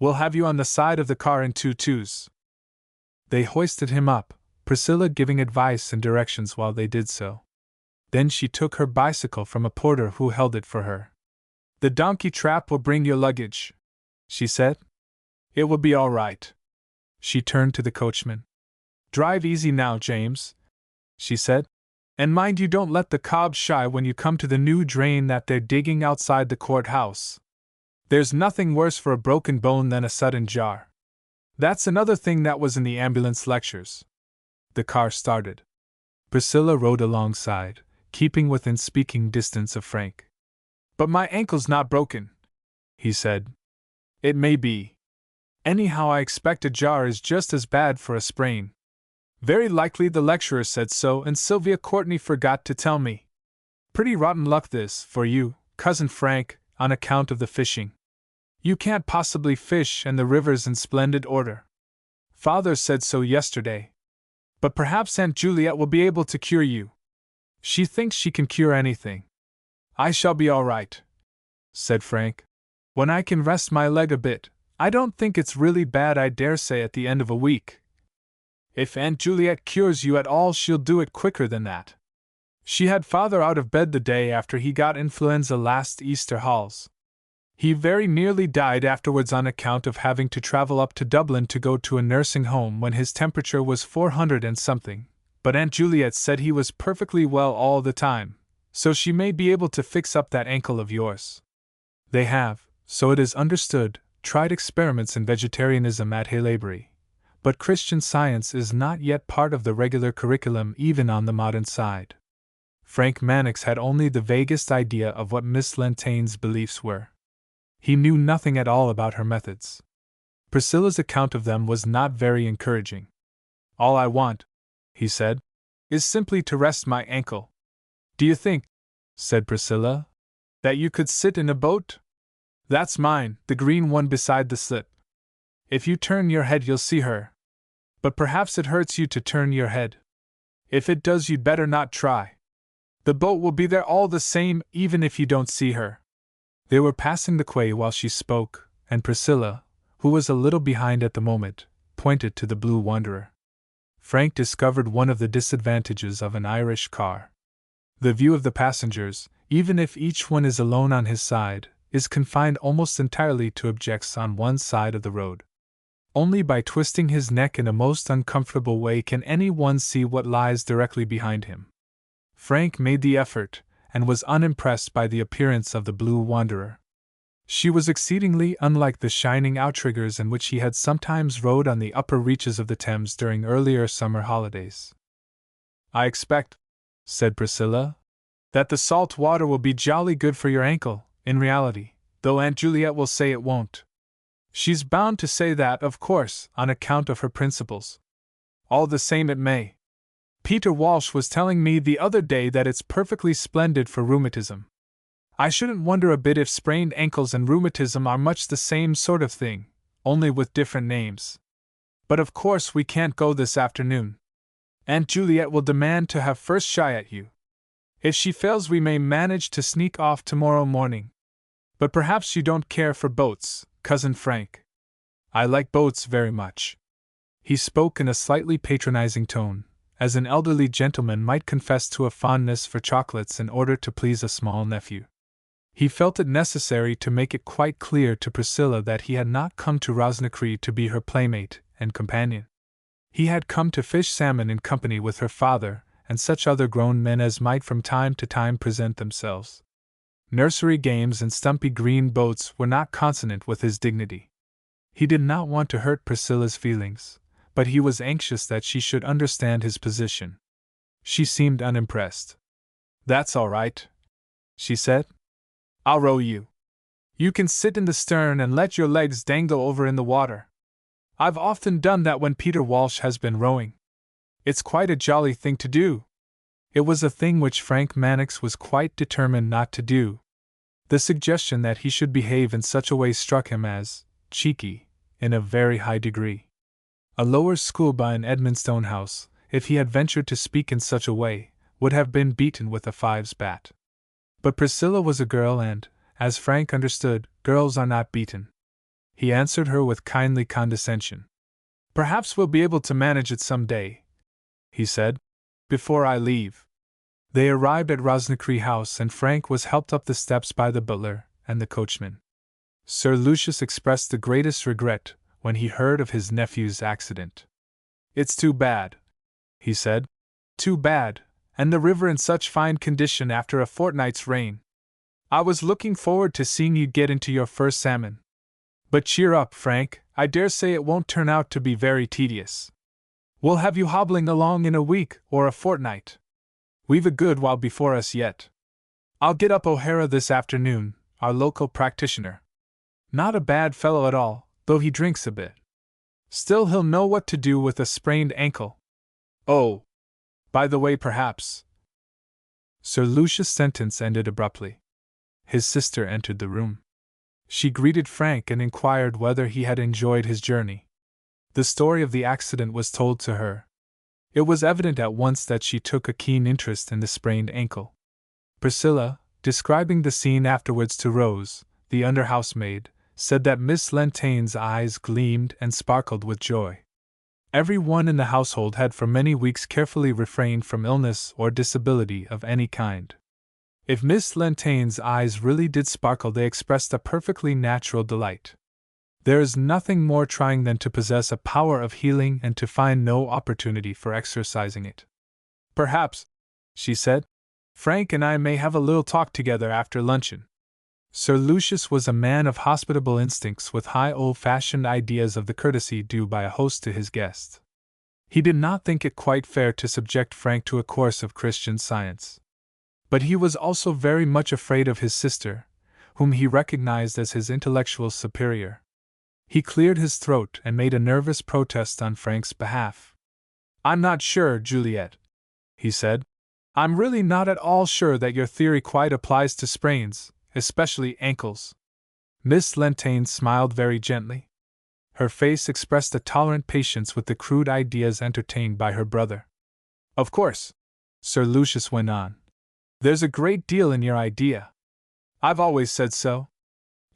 We'll have you on the side of the car in 2-2s. They hoisted him up, Priscilla giving advice and directions while they did so. Then she took her bicycle from a porter who held it for her. The donkey trap will bring your luggage, she said. It will be all right. She turned to the coachman. Drive easy now, James, she said. And mind you don't let the cob shy when you come to the new drain that they're digging outside the courthouse. There's nothing worse for a broken bone than a sudden jar. That's another thing that was in the ambulance lectures. The car started. Priscilla rode alongside, keeping within speaking distance of Frank. But my ankle's not broken, he said. It may be. Anyhow, I expect a jar is just as bad for a sprain. Very likely the lecturer said so, and Sylvia Courtney forgot to tell me. Pretty rotten luck this, for you, Cousin Frank, on account of the fishing. You can't possibly fish, and the river's in splendid order. Father said so yesterday. But perhaps Aunt Juliet will be able to cure you. She thinks she can cure anything. I shall be all right, said Frank. When I can rest my leg a bit. I don't think it's really bad, I dare say, at the end of a week. If Aunt Juliet cures you at all, she'll do it quicker than that. She had Father out of bed the day after he got influenza last Easter halls. He very nearly died afterwards on account of having to travel up to Dublin to go to a nursing home when his temperature was 400 and something, but Aunt Juliet said he was perfectly well all the time, so she may be able to fix up that ankle of yours. They have, so it is understood, tried experiments in vegetarianism at Haileybury, but Christian Science is not yet part of the regular curriculum even on the modern side. Frank Mannix had only the vaguest idea of what Miss Lentaine's beliefs were. He knew nothing at all about her methods. Priscilla's account of them was not very encouraging. All I want, he said, is simply to rest my ankle. Do you think, said Priscilla, that you could sit in a boat? That's mine, the green one beside the slip. If you turn your head you'll see her. But perhaps it hurts you to turn your head. If it does, you'd better not try. The boat will be there all the same, even if you don't see her. They were passing the quay while she spoke, and Priscilla, who was a little behind at the moment, pointed to the Blue Wanderer. Frank discovered one of the disadvantages of an Irish car. The view of the passengers, even if each one is alone on his side, is confined almost entirely to objects on one side of the road. Only by twisting his neck in a most uncomfortable way can any one see what lies directly behind him. Frank made the effort, and was unimpressed by the appearance of the Blue Wanderer. She was exceedingly unlike the shining outriggers in which he had sometimes rowed on the upper reaches of the Thames during earlier summer holidays. I expect, said Priscilla, that the salt water will be jolly good for your ankle, in reality, though Aunt Juliet will say it won't. She's bound to say that, of course, on account of her principles. All the same it may. Peter Walsh was telling me the other day that it's perfectly splendid for rheumatism. I shouldn't wonder a bit if sprained ankles and rheumatism are much the same sort of thing, only with different names. But of course we can't go this afternoon. Aunt Juliet will demand to have first shy at you. If she fails, we may manage to sneak off tomorrow morning. But perhaps you don't care for boats, Cousin Frank. I like boats very much. He spoke in a slightly patronizing tone, as an elderly gentleman might confess to a fondness for chocolates in order to please a small nephew. He felt it necessary to make it quite clear to Priscilla that he had not come to Rosnacree to be her playmate and companion. He had come to fish salmon in company with her father and such other grown men as might from time to time present themselves. Nursery games and stumpy green boats were not consonant with his dignity. He did not want to hurt Priscilla's feelings, but he was anxious that she should understand his position. She seemed unimpressed. "That's all right," she said. "I'll row you. You can sit in the stern and let your legs dangle over in the water. I've often done that when Peter Walsh has been rowing. It's quite a jolly thing to do." It was a thing which Frank Mannix was quite determined not to do. The suggestion that he should behave in such a way struck him as cheeky, in a very high degree. A lower schoolboy in Edmonstone House, if he had ventured to speak in such a way, would have been beaten with a fives bat. But Priscilla was a girl and, as Frank understood, girls are not beaten. He answered her with kindly condescension. "Perhaps we'll be able to manage it some day," he said, "before I leave." They arrived at Rosnacree House and Frank was helped up the steps by the butler and the coachman. Sir Lucius expressed the greatest regret when he heard of his nephew's accident. "It's too bad," he said. "Too bad, and the river in such fine condition after a fortnight's rain. I was looking forward to seeing you get into your first salmon. But cheer up, Frank, I dare say it won't turn out to be very tedious. We'll have you hobbling along in a week or a fortnight. We've a good while before us yet. I'll get up O'Hara this afternoon, our local practitioner. Not a bad fellow at all, though he drinks a bit. Still he'll know what to do with a sprained ankle. Oh, by the way, perhaps—" Sir Lucius' sentence ended abruptly. His sister entered the room. She greeted Frank and inquired whether he had enjoyed his journey. The story of the accident was told to her. It was evident at once that she took a keen interest in the sprained ankle. Priscilla, describing the scene afterwards to Rose, the under-housemaid, said that Miss Lentaine's eyes gleamed and sparkled with joy. Every one in the household had for many weeks carefully refrained from illness or disability of any kind. If Miss Lentaine's eyes really did sparkle, they expressed a perfectly natural delight. There is nothing more trying than to possess a power of healing and to find no opportunity for exercising it. "Perhaps," she said, "Frank and I may have a little talk together after luncheon." Sir Lucius was a man of hospitable instincts with high old-fashioned ideas of the courtesy due by a host to his guest. He did not think it quite fair to subject Frank to a course of Christian Science. But he was also very much afraid of his sister, whom he recognized as his intellectual superior. He cleared his throat and made a nervous protest on Frank's behalf. "I'm not sure, Juliet," he said. "I'm really not at all sure that your theory quite applies to sprains, especially ankles." Miss Lentaine smiled very gently. Her face expressed a tolerant patience with the crude ideas entertained by her brother. "Of course," Sir Lucius went on, "there's a great deal in your idea. I've always said so.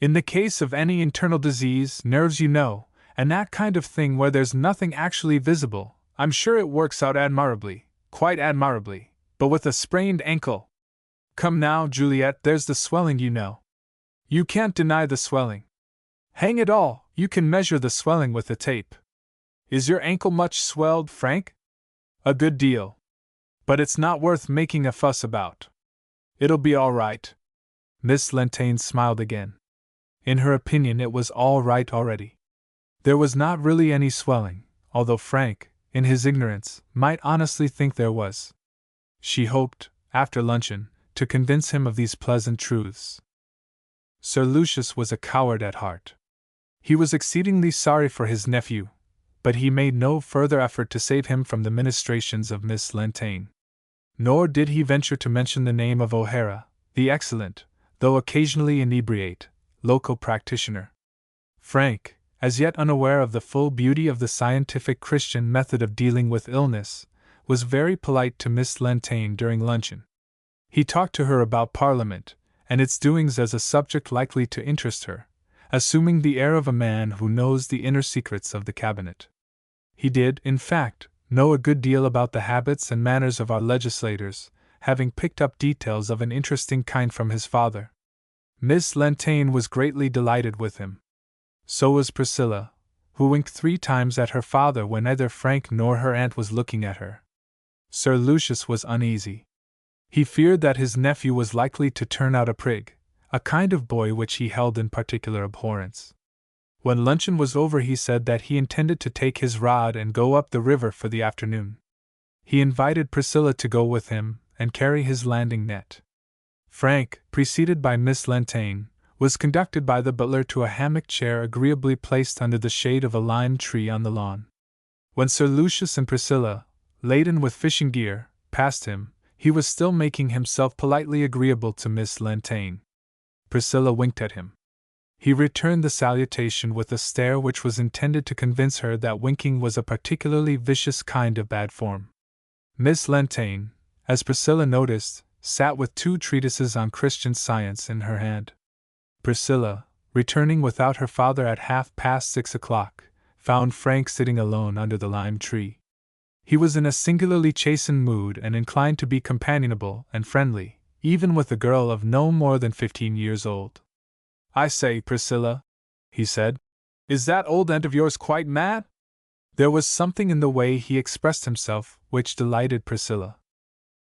In the case of any internal disease, nerves, you know, and that kind of thing where there's nothing actually visible, I'm sure it works out admirably, quite admirably, but with a sprained ankle. Come now, Juliet, there's the swelling, you know. You can't deny the swelling. Hang it all, you can measure the swelling with a tape. Is your ankle much swelled, Frank?" "A good deal. But it's not worth making a fuss about. It'll be all right." Miss Lentaine smiled again. In her opinion, it was all right already. There was not really any swelling, although Frank, in his ignorance, might honestly think there was. She hoped, after luncheon, to convince him of these pleasant truths. Sir Lucius was a coward at heart. He was exceedingly sorry for his nephew, but he made no further effort to save him from the ministrations of Miss Lentaine. Nor did he venture to mention the name of O'Hara, the excellent, though occasionally inebriate, local practitioner. Frank, as yet unaware of the full beauty of the scientific Christian method of dealing with illness, was very polite to Miss Lentaine during luncheon. He talked to her about Parliament and its doings as a subject likely to interest her, assuming the air of a man who knows the inner secrets of the cabinet. He did, in fact, know a good deal about the habits and manners of our legislators, having picked up details of an interesting kind from his father. Miss Lentaigne was greatly delighted with him. So was Priscilla, who winked 3 times at her father when neither Frank nor her aunt was looking at her. Sir Lucius was uneasy. He feared that his nephew was likely to turn out a prig, a kind of boy which he held in particular abhorrence. When luncheon was over, he said that he intended to take his rod and go up the river for the afternoon. He invited Priscilla to go with him and carry his landing net. Frank, preceded by Miss Lentaigne, was conducted by the butler to a hammock chair agreeably placed under the shade of a lime tree on the lawn. When Sir Lucius and Priscilla, laden with fishing gear, passed him, he was still making himself politely agreeable to Miss Lentaigne. Priscilla winked at him. He returned the salutation with a stare which was intended to convince her that winking was a particularly vicious kind of bad form. Miss Lentaigne, as Priscilla noticed, sat with 2 treatises on Christian Science in her hand. Priscilla, returning without her father at 6:30, found Frank sitting alone under the lime tree. He was in a singularly chastened mood and inclined to be companionable and friendly, even with a girl of no more than 15 years old. "I say, Priscilla," he said, "is that old aunt of yours quite mad?" There was something in the way he expressed himself which delighted Priscilla.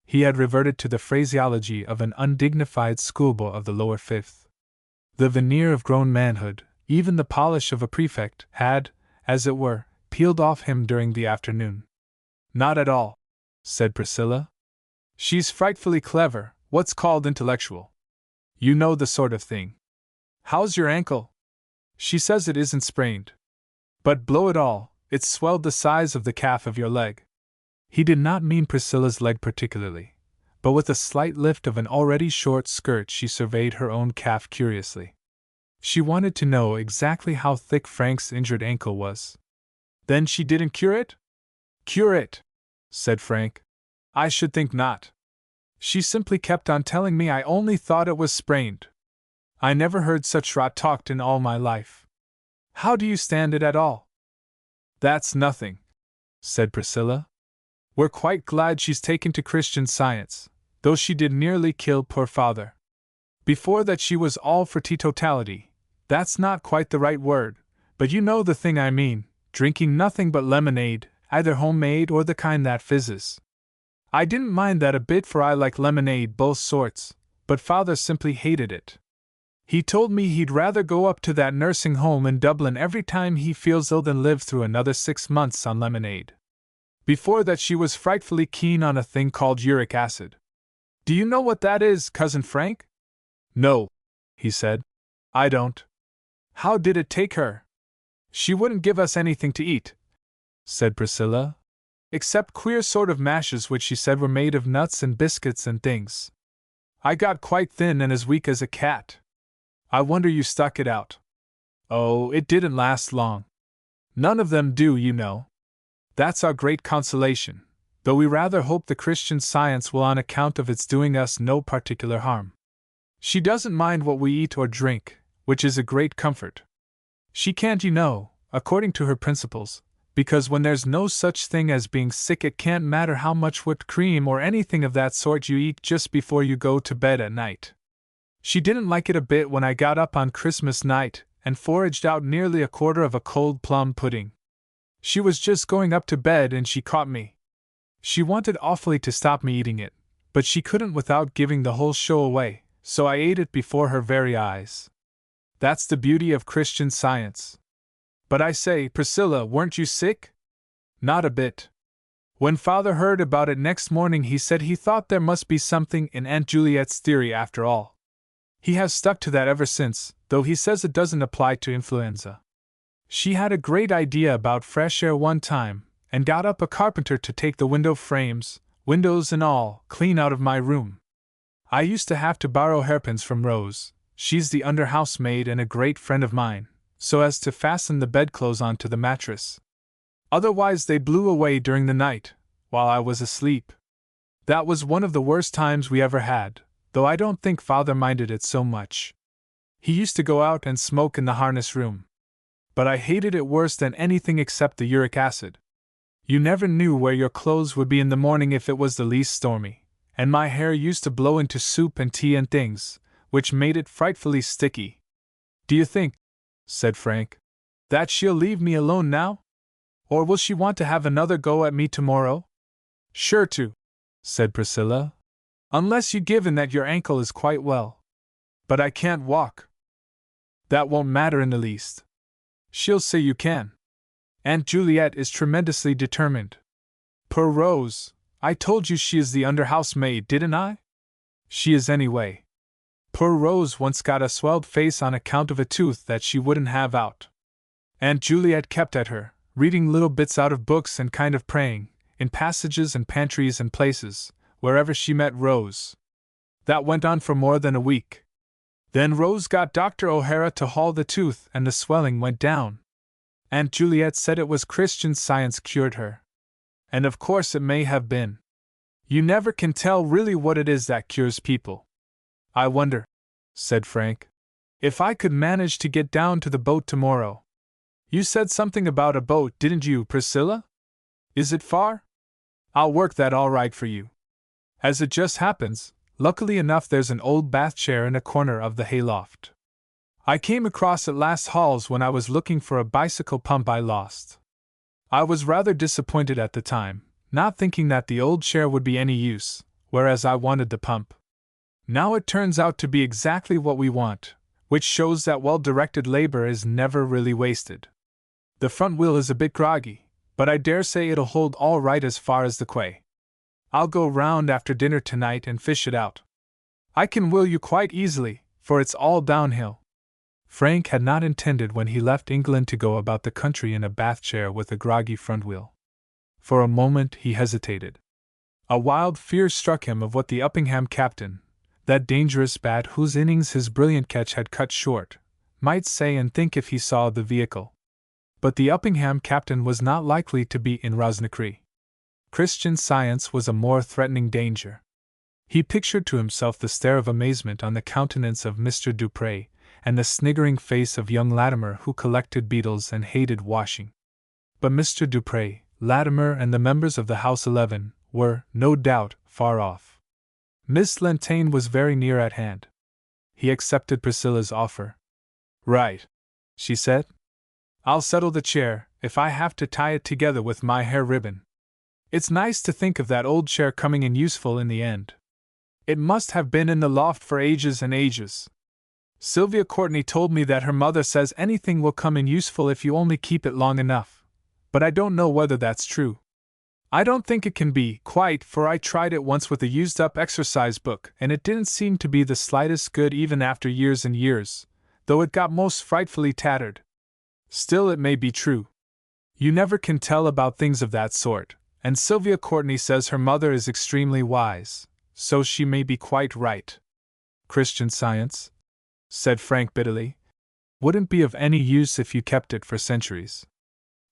He had reverted to the phraseology of an undignified schoolboy of the lower fifth. The veneer of grown manhood, even the polish of a prefect, had, as it were, peeled off him during the afternoon. "Not at all," said Priscilla. "She's frightfully clever, what's called intellectual. You know the sort of thing. How's your ankle? She says it isn't sprained. But blow it all, it's swelled the size of the calf of your leg." He did not mean Priscilla's leg particularly, but with a slight lift of an already short skirt she surveyed her own calf curiously. She wanted to know exactly how thick Frank's injured ankle was. "Then she didn't cure it?" "Cure it?" said Frank. "I should think not. She simply kept on telling me I only thought it was sprained. I never heard such rot talked in all my life. How do you stand it at all?" "That's nothing," said Priscilla. "We're quite glad she's taken to Christian Science, though she did nearly kill poor father. Before that she was all for teetotality. That's not quite the right word, but you know the thing I mean, drinking nothing but lemonade, either homemade or the kind that fizzes. I didn't mind that a bit, for I like lemonade both sorts, but father simply hated it. He told me he'd rather go up to that nursing home in Dublin every time he feels ill than live through another 6 months on lemonade. Before that she was frightfully keen on a thing called uric acid. Do you know what that is, Cousin Frank?" "No," he said. "I don't. How did it take her?" "She wouldn't give us anything to eat," said Priscilla, "except queer sort of mashes which she said were made of nuts and biscuits and things. I got quite thin and as weak as a cat. I wonder you stuck it out." "Oh, it didn't last long. None of them do, you know. That's our great consolation, though we rather hope the Christian Science will on account of its doing us no particular harm. She doesn't mind what we eat or drink, which is a great comfort. She can't, you know, according to her principles, because when there's no such thing as being sick it can't matter how much whipped cream or anything of that sort you eat just before you go to bed at night. She didn't like it a bit when I got up on Christmas night and foraged out nearly a quarter of a cold plum pudding. She was just going up to bed and she caught me. She wanted awfully to stop me eating it, but she couldn't without giving the whole show away, so I ate it before her very eyes. That's the beauty of Christian Science. But I say, Priscilla, weren't you sick?" "Not a bit. When father heard about it next morning he said he thought there must be something in Aunt Juliet's theory after all. He has stuck to that ever since, though he says it doesn't apply to influenza. She had a great idea about fresh air one time, and got up a carpenter to take the window frames, windows and all, clean out of my room. I used to have to borrow hairpins from Rose, she's the under housemaid and a great friend of mine, so as to fasten the bedclothes onto the mattress. Otherwise they blew away during the night, while I was asleep. That was one of the worst times we ever had, though I don't think father minded it so much. He used to go out and smoke in the harness room. But I hated it worse than anything except the uric acid. You never knew where your clothes would be in the morning if it was the least stormy, and my hair used to blow into soup and tea and things, which made it frightfully sticky. "Do you think," said Frank, "that she'll leave me alone now? Or will she want to have another go at me tomorrow?" "Sure to," said Priscilla. "Unless you give in that your ankle is quite well." "But I can't walk." "That won't matter in the least. She'll say you can. Aunt Juliet is tremendously determined. Poor Rose, I told you she is the under-housemaid, didn't I? She is anyway. Poor Rose once got a swelled face on account of a tooth that she wouldn't have out. Aunt Juliet kept at her, reading little bits out of books and kind of praying, in passages and pantries and places, wherever she met Rose. That went on for more than a week. Then Rose got Dr. O'Hara to haul the tooth and the swelling went down. Aunt Juliet said it was Christian Science cured her. And of course it may have been. You never can tell really what it is that cures people. "I wonder," said Frank, "if I could manage to get down to the boat tomorrow. You said something about a boat, didn't you, Priscilla? Is it far? I'll work that all right for you. As it just happens, luckily enough there's an old bath chair in a corner of the hayloft. I came across it last hauls when I was looking for a bicycle pump I lost. I was rather disappointed at the time, not thinking that the old chair would be any use, whereas I wanted the pump. Now it turns out to be exactly what we want, which shows that well-directed labor is never really wasted. The front wheel is a bit groggy, but I dare say it'll hold all right as far as the quay. I'll go round after dinner tonight and fish it out. I can wheel you quite easily, for it's all downhill." Frank had not intended when he left England to go about the country in a bath chair with a groggy front wheel. For a moment he hesitated. A wild fear struck him of what the Uppingham captain, that dangerous bat whose innings his brilliant catch had cut short, might say and think if he saw the vehicle. But the Uppingham captain was not likely to be in Rosnacree. Christian Science was a more threatening danger. He pictured to himself the stare of amazement on the countenance of Mr. Dupre, and the sniggering face of young Latimer who collected beetles and hated washing. But Mr. Dupre, Latimer, and the members of the House 11 were, no doubt, far off. Miss Lentaigne was very near at hand. He accepted Priscilla's offer. "Right," she said. "I'll settle the chair, if I have to tie it together with my hair ribbon. It's nice to think of that old chair coming in useful in the end. It must have been in the loft for ages and ages. Sylvia Courtney told me that her mother says anything will come in useful if you only keep it long enough, but I don't know whether that's true. I don't think it can be, quite, for I tried it once with a used-up exercise book and it didn't seem to be the slightest good even after years and years, though it got most frightfully tattered. Still, it may be true. You never can tell about things of that sort, and Sylvia Courtney says her mother is extremely wise, so she may be quite right." "Christian Science," said Frank bitterly, "wouldn't be of any use if you kept it for centuries.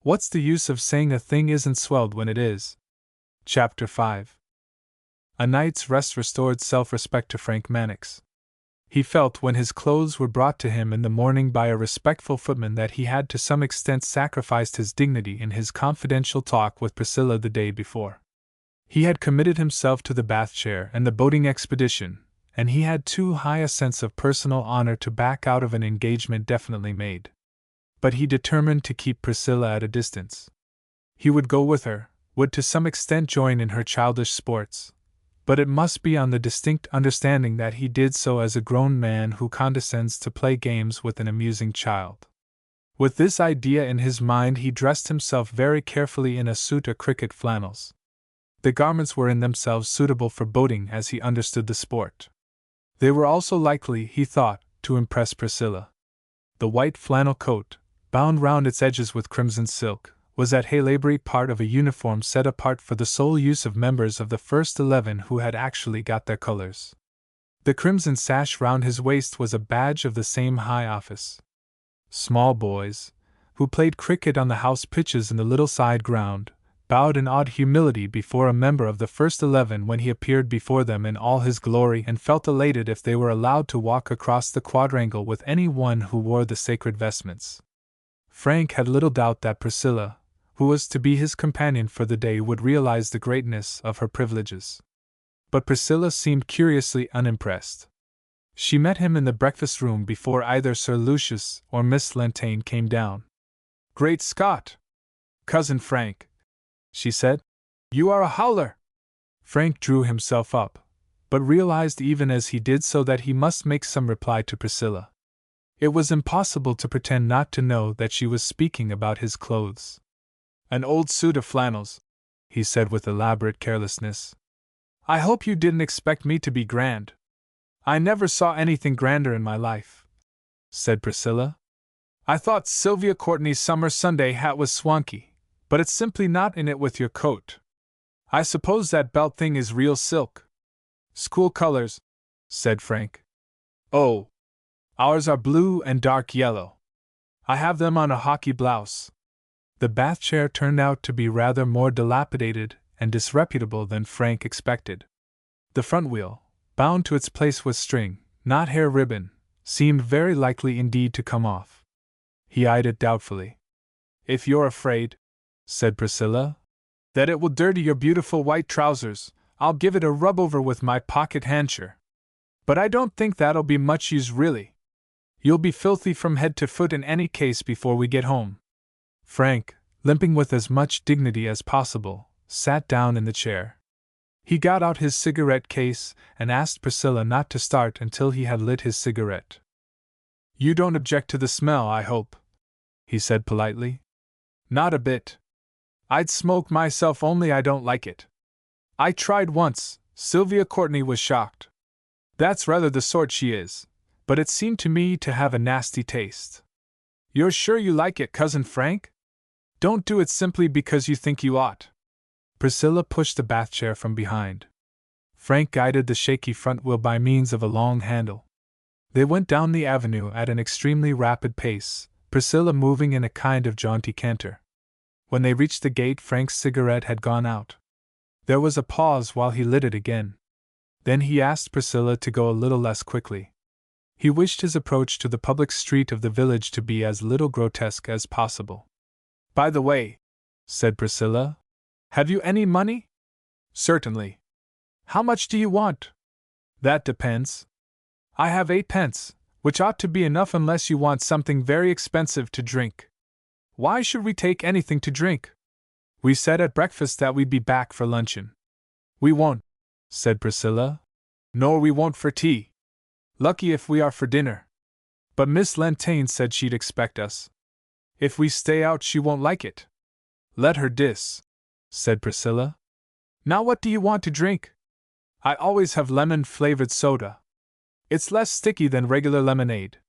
What's the use of saying a thing isn't swelled when it is?" Chapter 5. A night's rest restored self-respect to Frank Mannix. He felt when his clothes were brought to him in the morning by a respectful footman that he had to some extent sacrificed his dignity in his confidential talk with Priscilla the day before. He had committed himself to the bath chair and the boating expedition, and he had too high a sense of personal honor to back out of an engagement definitely made. But he determined to keep Priscilla at a distance. He would go with her, would to some extent join in her childish sports, but it must be on the distinct understanding that he did so as a grown man who condescends to play games with an amusing child. With this idea in his mind he dressed himself very carefully in a suit of cricket flannels. The garments were in themselves suitable for boating as he understood the sport. They were also likely, he thought, to impress Priscilla. The white flannel coat, bound round its edges with crimson silk, was at Haileybury part of a uniform set apart for the sole use of members of the first 11 who had actually got their colors. The crimson sash round his waist was a badge of the same high office. Small boys, who played cricket on the house pitches in the little side ground, bowed in awed humility before a member of the first 11 when he appeared before them in all his glory and felt elated if they were allowed to walk across the quadrangle with any one who wore the sacred vestments. Frank had little doubt that Priscilla, who was to be his companion for the day, would realize the greatness of her privileges. But Priscilla seemed curiously unimpressed. She met him in the breakfast room before either Sir Lucius or Miss Lentaine came down. "Great Scott! Cousin Frank," she said. "You are a howler!" Frank drew himself up, but realized even as he did so that he must make some reply to Priscilla. It was impossible to pretend not to know that she was speaking about his clothes. "An old suit of flannels," he said with elaborate carelessness. "I hope you didn't expect me to be grand." "I never saw anything grander in my life," said Priscilla. "I thought Sylvia Courtney's summer Sunday hat was swanky, but it's simply not in it with your coat. I suppose that belt thing is real silk." "School colors," said Frank. "Oh, ours are blue and dark yellow. I have them on a hockey blouse." The bath chair turned out to be rather more dilapidated and disreputable than Frank expected. The front wheel, bound to its place with string, not hair ribbon, seemed very likely indeed to come off. He eyed it doubtfully. "If you're afraid," said Priscilla, "that it will dirty your beautiful white trousers, I'll give it a rub over with my pocket handkerchief. But I don't think that'll be much use really. You'll be filthy from head to foot in any case before we get home." Frank, limping with as much dignity as possible, sat down in the chair. He got out his cigarette case and asked Priscilla not to start until he had lit his cigarette. "You don't object to the smell, I hope?" he said politely. "Not a bit. I'd smoke myself, only I don't like it. I tried once. Sylvia Courtney was shocked. That's rather the sort she is, but it seemed to me to have a nasty taste. You're sure you like it, Cousin Frank? Don't do it simply because you think you ought." Priscilla pushed the bath chair from behind. Frank guided the shaky front wheel by means of a long handle. They went down the avenue at an extremely rapid pace, Priscilla moving in a kind of jaunty canter. When they reached the gate, Frank's cigarette had gone out. There was a pause while he lit it again. Then he asked Priscilla to go a little less quickly. He wished his approach to the public street of the village to be as little grotesque as possible. "By the way," said Priscilla, "have you any money?" "Certainly." "How much do you want?" "That depends. I have 8 pence, which ought to be enough unless you want something very expensive to drink." "Why should we take anything to drink? We said at breakfast that we'd be back for luncheon." "We won't," said Priscilla. "Nor we won't for tea. Lucky if we are for dinner. But Miss Lentaine said she'd expect us. If we stay out, she won't like it." "Let her said Priscilla. "Now what do you want to drink?" "I always have lemon-flavored soda. It's less sticky than regular lemonade.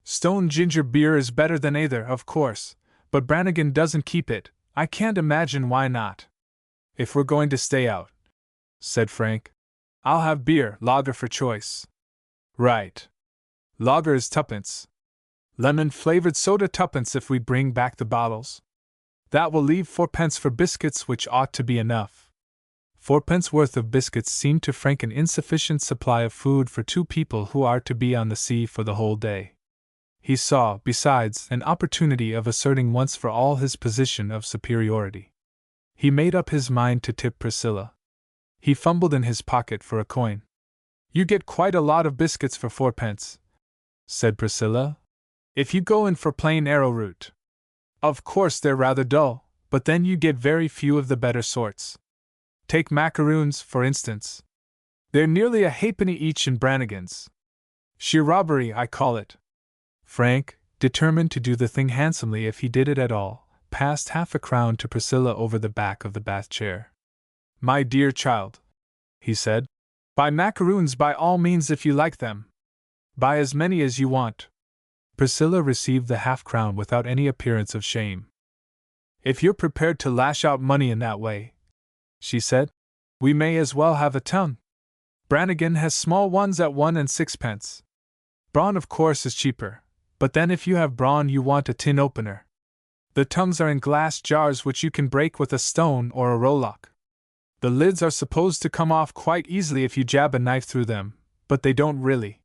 Stone ginger beer is better than either, of course, but Brannigan doesn't keep it. I can't imagine why not." "If we're going to stay out," said Frank, "I'll have beer, lager for choice." "Right. Lager is 2 pence. Lemon-flavored soda 2 pence if we bring back the bottles. That will leave 4 pence for biscuits, which ought to be enough." 4 pence worth of biscuits seemed to Frank an insufficient supply of food for 2 people who are to be on the sea for the whole day. He saw, besides, an opportunity of asserting once for all his position of superiority. He made up his mind to tip Priscilla. He fumbled in his pocket for a coin. "You get quite a lot of biscuits for 4 pence," said Priscilla, "if you go in for plain arrowroot. Of course they're rather dull, but then you get very few of the better sorts. Take macaroons, for instance. They're nearly a halfpenny each in Brannigan's. Sheer robbery, I call it." Frank, determined to do the thing handsomely if he did it at all, passed half-a-crown to Priscilla over the back of the bath chair. "My dear child," he said, "buy macaroons by all means if you like them. Buy as many as you want." Priscilla received the half-crown without any appearance of shame. "If you're prepared to lash out money in that way," she said, "we may as well have a tongue. Brannigan has small ones at 1 and 6 pence. Brawn, of course, is cheaper, but then if you have brawn you want a tin opener. The tongues are in glass jars which you can break with a stone or a rowlock. The lids are supposed to come off quite easily if you jab a knife through them, but they don't really.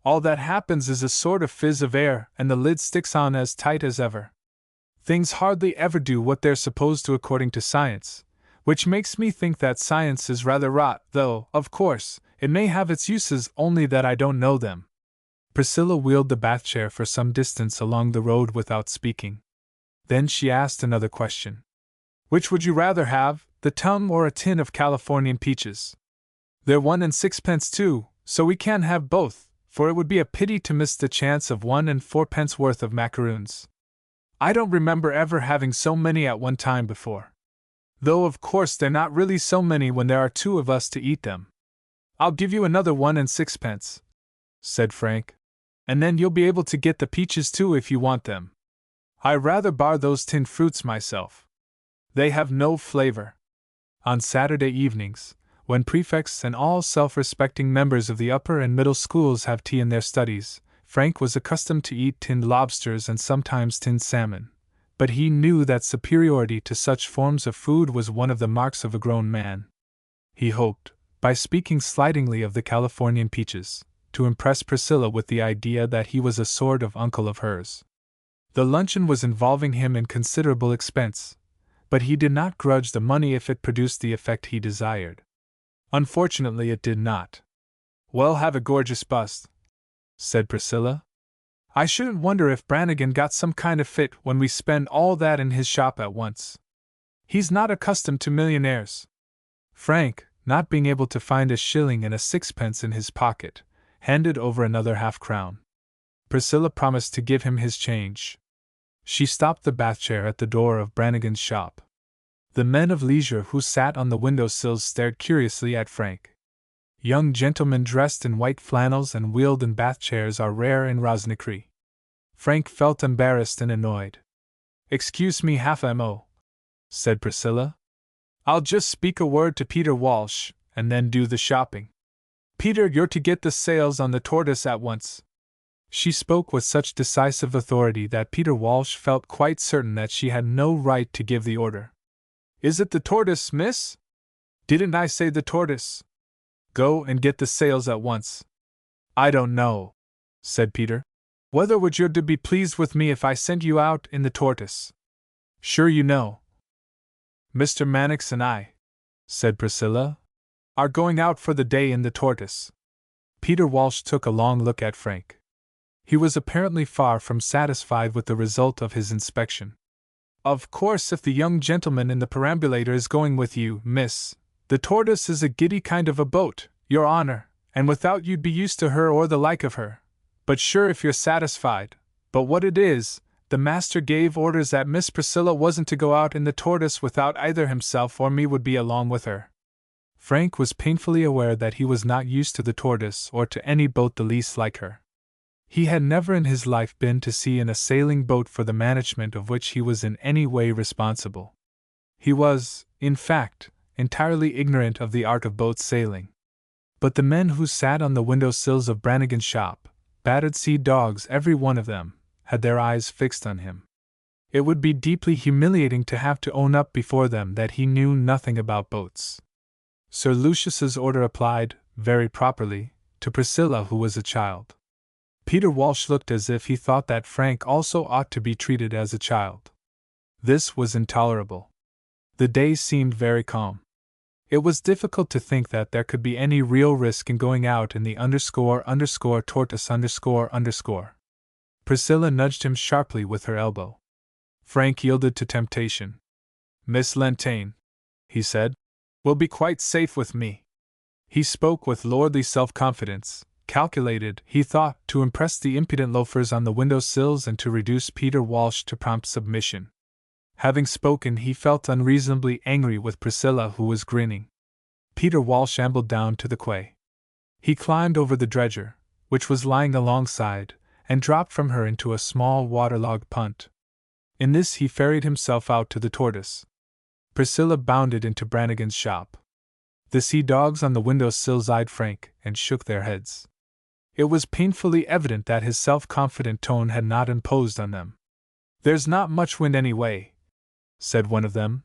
All that happens is a sort of fizz of air, and the lid sticks on as tight as ever. Things hardly ever do what they're supposed to according to science, which makes me think that science is rather rot, though, of course, It may have its uses, only that I don't know them. Priscilla wheeled the bath chair for some distance along the road without speaking. Then she asked another question. Which would you rather have, the tongue or a tin of Californian peaches? They're 1 and 6 too, so we can't have both, for it would be a pity to miss the chance of 1 and 4 worth of macaroons. I don't remember ever having so many at one time before. Though of course they're not really so many when there are 2 of us to eat them. I'll give you another 1 and 6, said Frank. And then you'll be able to get the peaches too if you want them. I rather bar those tinned fruits myself. They have no flavor. On Saturday evenings, when prefects and all self-respecting members of the upper and middle schools have tea in their studies, Frank was accustomed to eat tinned lobsters and sometimes tinned salmon, but he knew that superiority to such forms of food was one of the marks of a grown man. He hoped, by speaking slightingly of the Californian peaches, to impress Priscilla with the idea that he was a sort of uncle of hers. The luncheon was involving him in considerable expense, but he did not grudge the money if it produced the effect he desired. Unfortunately, it did not. Well, have a gorgeous bust, said Priscilla. I shouldn't wonder if Brannigan got some kind of fit when we spend all that in his shop at once. He's not accustomed to millionaires. Frank, not being able to find a shilling and a 6 in his pocket, handed over another half-crown. Priscilla promised to give him his change. She stopped the bath chair at the door of Brannigan's shop. The men of leisure who sat on the window-sills stared curiously at Frank. Young gentlemen dressed in white flannels and wheeled in bath chairs are rare in Rosnicree. Frank felt embarrassed and annoyed. Excuse me, half-mo, said Priscilla. I'll just speak a word to Peter Walsh, and then do the shopping. Peter, you're to get the sails on the Tortoise at once. She spoke with such decisive authority that Peter Walsh felt quite certain that she had no right to give the order. Is it the Tortoise, miss? Didn't I say the Tortoise? Go and get the sails at once. I don't know, said Peter. Whether would you be pleased with me if I sent you out in the Tortoise? Sure you know. Mr. Mannix and I, said Priscilla, are going out for the day in the Tortoise. Peter Walsh took a long look at Frank. He was apparently far from satisfied with the result of his inspection. Of course, if the young gentleman in the perambulator is going with you, miss, the Tortoise is a giddy kind of a boat, your honor, and without you'd be used to her or the like of her. But sure, if you're satisfied. But what it is, the master gave orders that Miss Priscilla wasn't to go out in the Tortoise without either himself or me would be along with her. Frank was painfully aware that he was not used to the Tortoise or to any boat the least like her. He had never in his life been to sea in a sailing boat for the management of which he was in any way responsible. He was, in fact, entirely ignorant of the art of boat sailing. But the men who sat on the window-sills of Brannigan's shop, battered sea dogs every one of them, had their eyes fixed on him. It would be deeply humiliating to have to own up before them that he knew nothing about boats. Sir Lucius's order applied, very properly, to Priscilla, who was a child. Peter Walsh looked as if he thought that Frank also ought to be treated as a child. This was intolerable. The day seemed very calm. It was difficult to think that there could be any real risk in going out in the __Tortoise__. Priscilla nudged him sharply with her elbow. Frank yielded to temptation. Miss Lentaine, he said, will be quite safe with me. He spoke with lordly self-confidence, calculated, he thought, to impress the impudent loafers on the window-sills and to reduce Peter Walsh to prompt submission. Having spoken, he felt unreasonably angry with Priscilla, who was grinning. Peter Walsh ambled down to the quay. He climbed over the dredger, which was lying alongside, and dropped from her into a small waterlogged punt. In this he ferried himself out to the Tortoise. Priscilla bounded into Brannigan's shop. The sea dogs on the window-sills eyed Frank and shook their heads. It was painfully evident that his self-confident tone had not imposed on them. There's not much wind anyway, said one of them,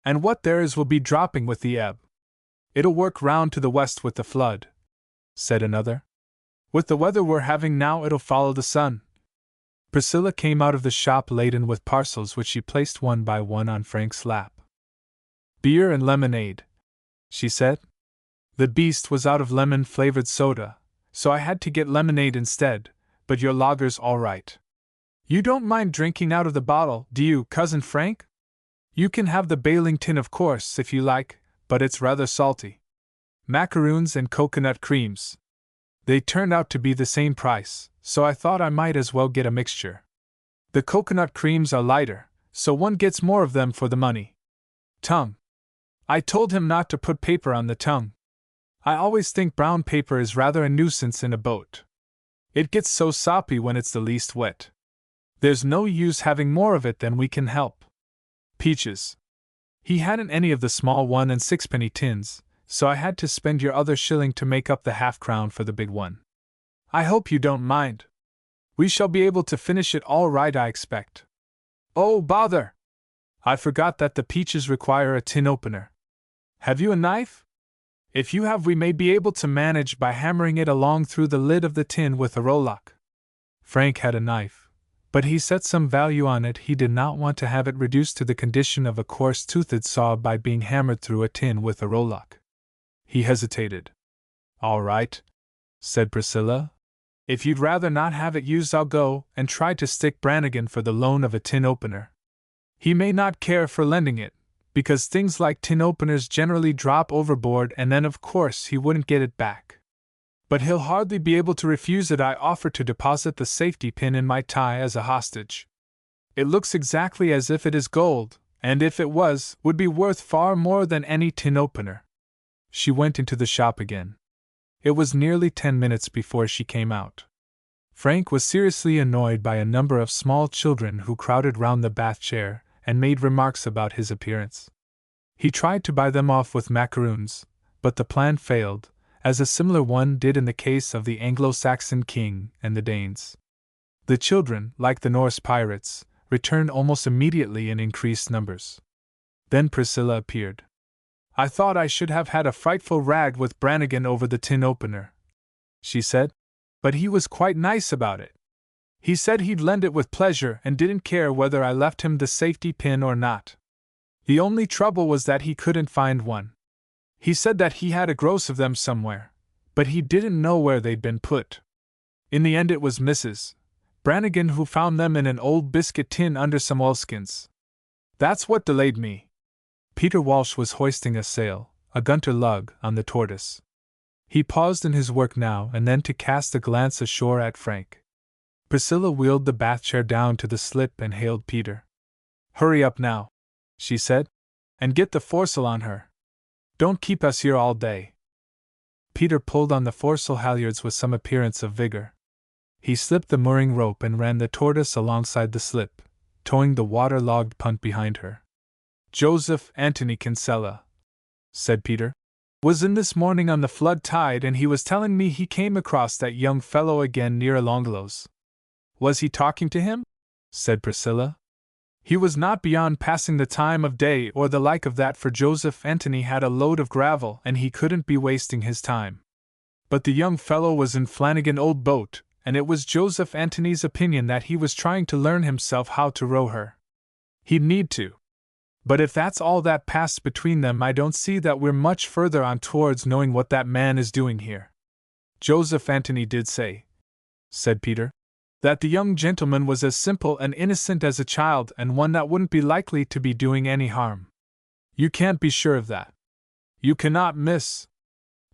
and what there is will be dropping with the ebb. It'll work round to the west with the flood, said another. With the weather we're having now, it'll follow the sun. Priscilla came out of the shop laden with parcels which she placed one by one on Frank's lap. Beer and lemonade, she said. The beast was out of lemon-flavored soda, so I had to get lemonade instead, but your lager's all right. You don't mind drinking out of the bottle, do you, Cousin Frank? You can have the bailing tin, of course, if you like, but it's rather salty. Macaroons and coconut creams. They turned out to be the same price, so I thought I might as well get a mixture. The coconut creams are lighter, so one gets more of them for the money. Tongue. I told him not to put paper on the tongue. I always think brown paper is rather a nuisance in a boat. It gets so soppy when it's the least wet. There's no use having more of it than we can help. Peaches. He hadn't any of the small 1 and 6-penny tins, so I had to spend your other shilling to make up the half-crown for the big one. I hope you don't mind. We shall be able to finish it all right, I expect. Oh, bother! I forgot that the peaches require a tin opener. Have you a knife? If you have, we may be able to manage by hammering it along through the lid of the tin with a rowlock. Frank had a knife, but he set some value on it. He did not want to have it reduced to the condition of a coarse-toothed saw by being hammered through a tin with a rowlock. He hesitated. All right, said Priscilla. If you'd rather not have it used, I'll go and try to stick Brannigan for the loan of a tin opener. He may not care for lending it, because things like tin openers generally drop overboard and then of course he wouldn't get it back. But he'll hardly be able to refuse it. I offer to deposit the safety pin in my tie as a hostage. It looks exactly as if it is gold, and if it was, would be worth far more than any tin opener. She went into the shop again. It was nearly 10 minutes before she came out. Frank was seriously annoyed by a number of small children who crowded round the bath chair and made remarks about his appearance. He tried to buy them off with macaroons, but the plan failed, as a similar one did in the case of the Anglo-Saxon king and the Danes. The children, like the Norse pirates, returned almost immediately in increased numbers. Then Priscilla appeared. I thought I should have had a frightful rag with Brannigan over the tin opener, she said, but he was quite nice about it. He said he'd lend it with pleasure and didn't care whether I left him the safety pin or not. The only trouble was that he couldn't find one. He said that he had a gross of them somewhere, but he didn't know where they'd been put. In the end it was Mrs. Brannigan who found them in an old biscuit tin under some oilskins. That's what delayed me. Peter Walsh was hoisting a sail, a gunter lug, on the Tortoise. He paused in his work now and then to cast a glance ashore at Frank. Priscilla wheeled the bath chair down to the slip and hailed Peter. Hurry up now, she said, and get the foresail on her. Don't keep us here all day. Peter pulled on the foresail halyards with some appearance of vigor. He slipped the mooring rope and ran the Tortoise alongside the slip, towing the water-logged punt behind her. Joseph Anthony Kinsella, said Peter, was in this morning on the flood tide, and he was telling me he came across that young fellow again near Longlows. Was he talking to him? Said Priscilla. He was not beyond passing the time of day or the like of that, for Joseph Anthony had a load of gravel and he couldn't be wasting his time. But the young fellow was in Flanagan old boat, and it was Joseph Anthony's opinion that he was trying to learn himself how to row her. He'd need to. But if that's all that passed between them, I don't see that we're much further on towards knowing what that man is doing here. Joseph Anthony did say, said Peter, that the young gentleman was as simple and innocent as a child, and one that wouldn't be likely to be doing any harm. You can't be sure of that. You cannot, miss.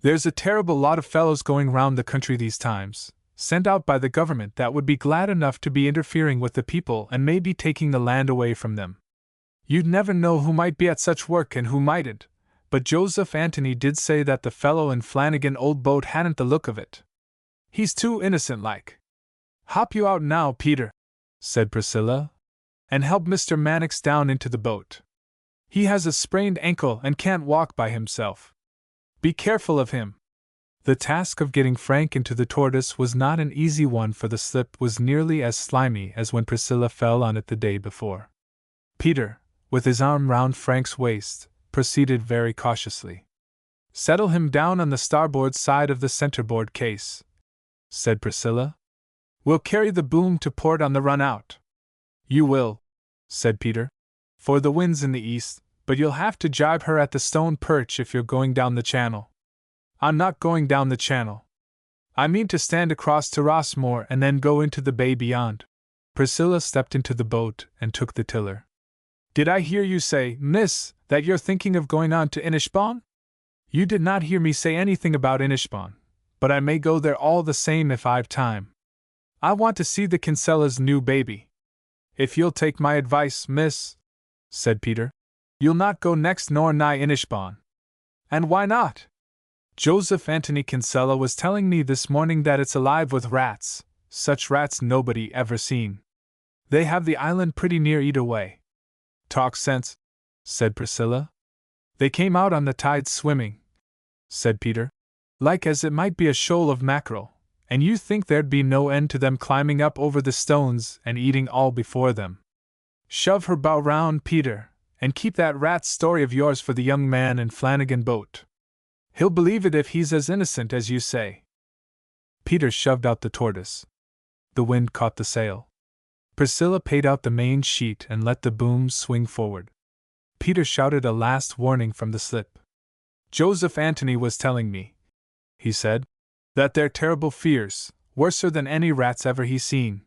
There's a terrible lot of fellows going round the country these times, sent out by the government, that would be glad enough to be interfering with the people and maybe taking the land away from them. You'd never know who might be at such work and who mightn't, but Joseph Anthony did say that the fellow in Flanagan old boat hadn't the look of it. He's too innocent-like. Hop you out now, Peter, said Priscilla, and help Mr. Mannix down into the boat. He has a sprained ankle and can't walk by himself. Be careful of him. The task of getting Frank into the Tortoise was not an easy one, for the slip was nearly as slimy as when Priscilla fell on it the day before. Peter, with his arm round Frank's waist, proceeded very cautiously. Settle him down on the starboard side of the centerboard case, said Priscilla. We'll carry the boom to port on the run out. You will, said Peter, for the wind's in the east, but you'll have to jibe her at the stone perch if you're going down the channel. I'm not going down the channel. I mean to stand across to Rossmore and then go into the bay beyond. Priscilla stepped into the boat and took the tiller. Did I hear you say, miss, that you're thinking of going on to Inishbofn? You did not hear me say anything about Inishbofn, but I may go there all the same if I've time. I want to see the Kinsella's new baby. If you'll take my advice, miss, said Peter, you'll not go next nor nigh Inishbofn. And why not? Joseph Anthony Kinsella was telling me this morning that it's alive with rats, such rats nobody ever seen. They have the island pretty near either way. Talk sense, said Priscilla. They came out on the tide swimming, said Peter, like as it might be a shoal of mackerel, and you think there'd be no end to them climbing up over the stones and eating all before them. Shove her bow round, Peter, and keep that rat story of yours for the young man in Flanagan boat. He'll believe it if he's as innocent as you say. Peter shoved out the tortoise. The wind caught the sail. Priscilla paid out the main sheet and let the boom swing forward. Peter shouted a last warning from the slip. Joseph Anthony was telling me, he said, that they're terrible fierce, worser than any rats ever he seen.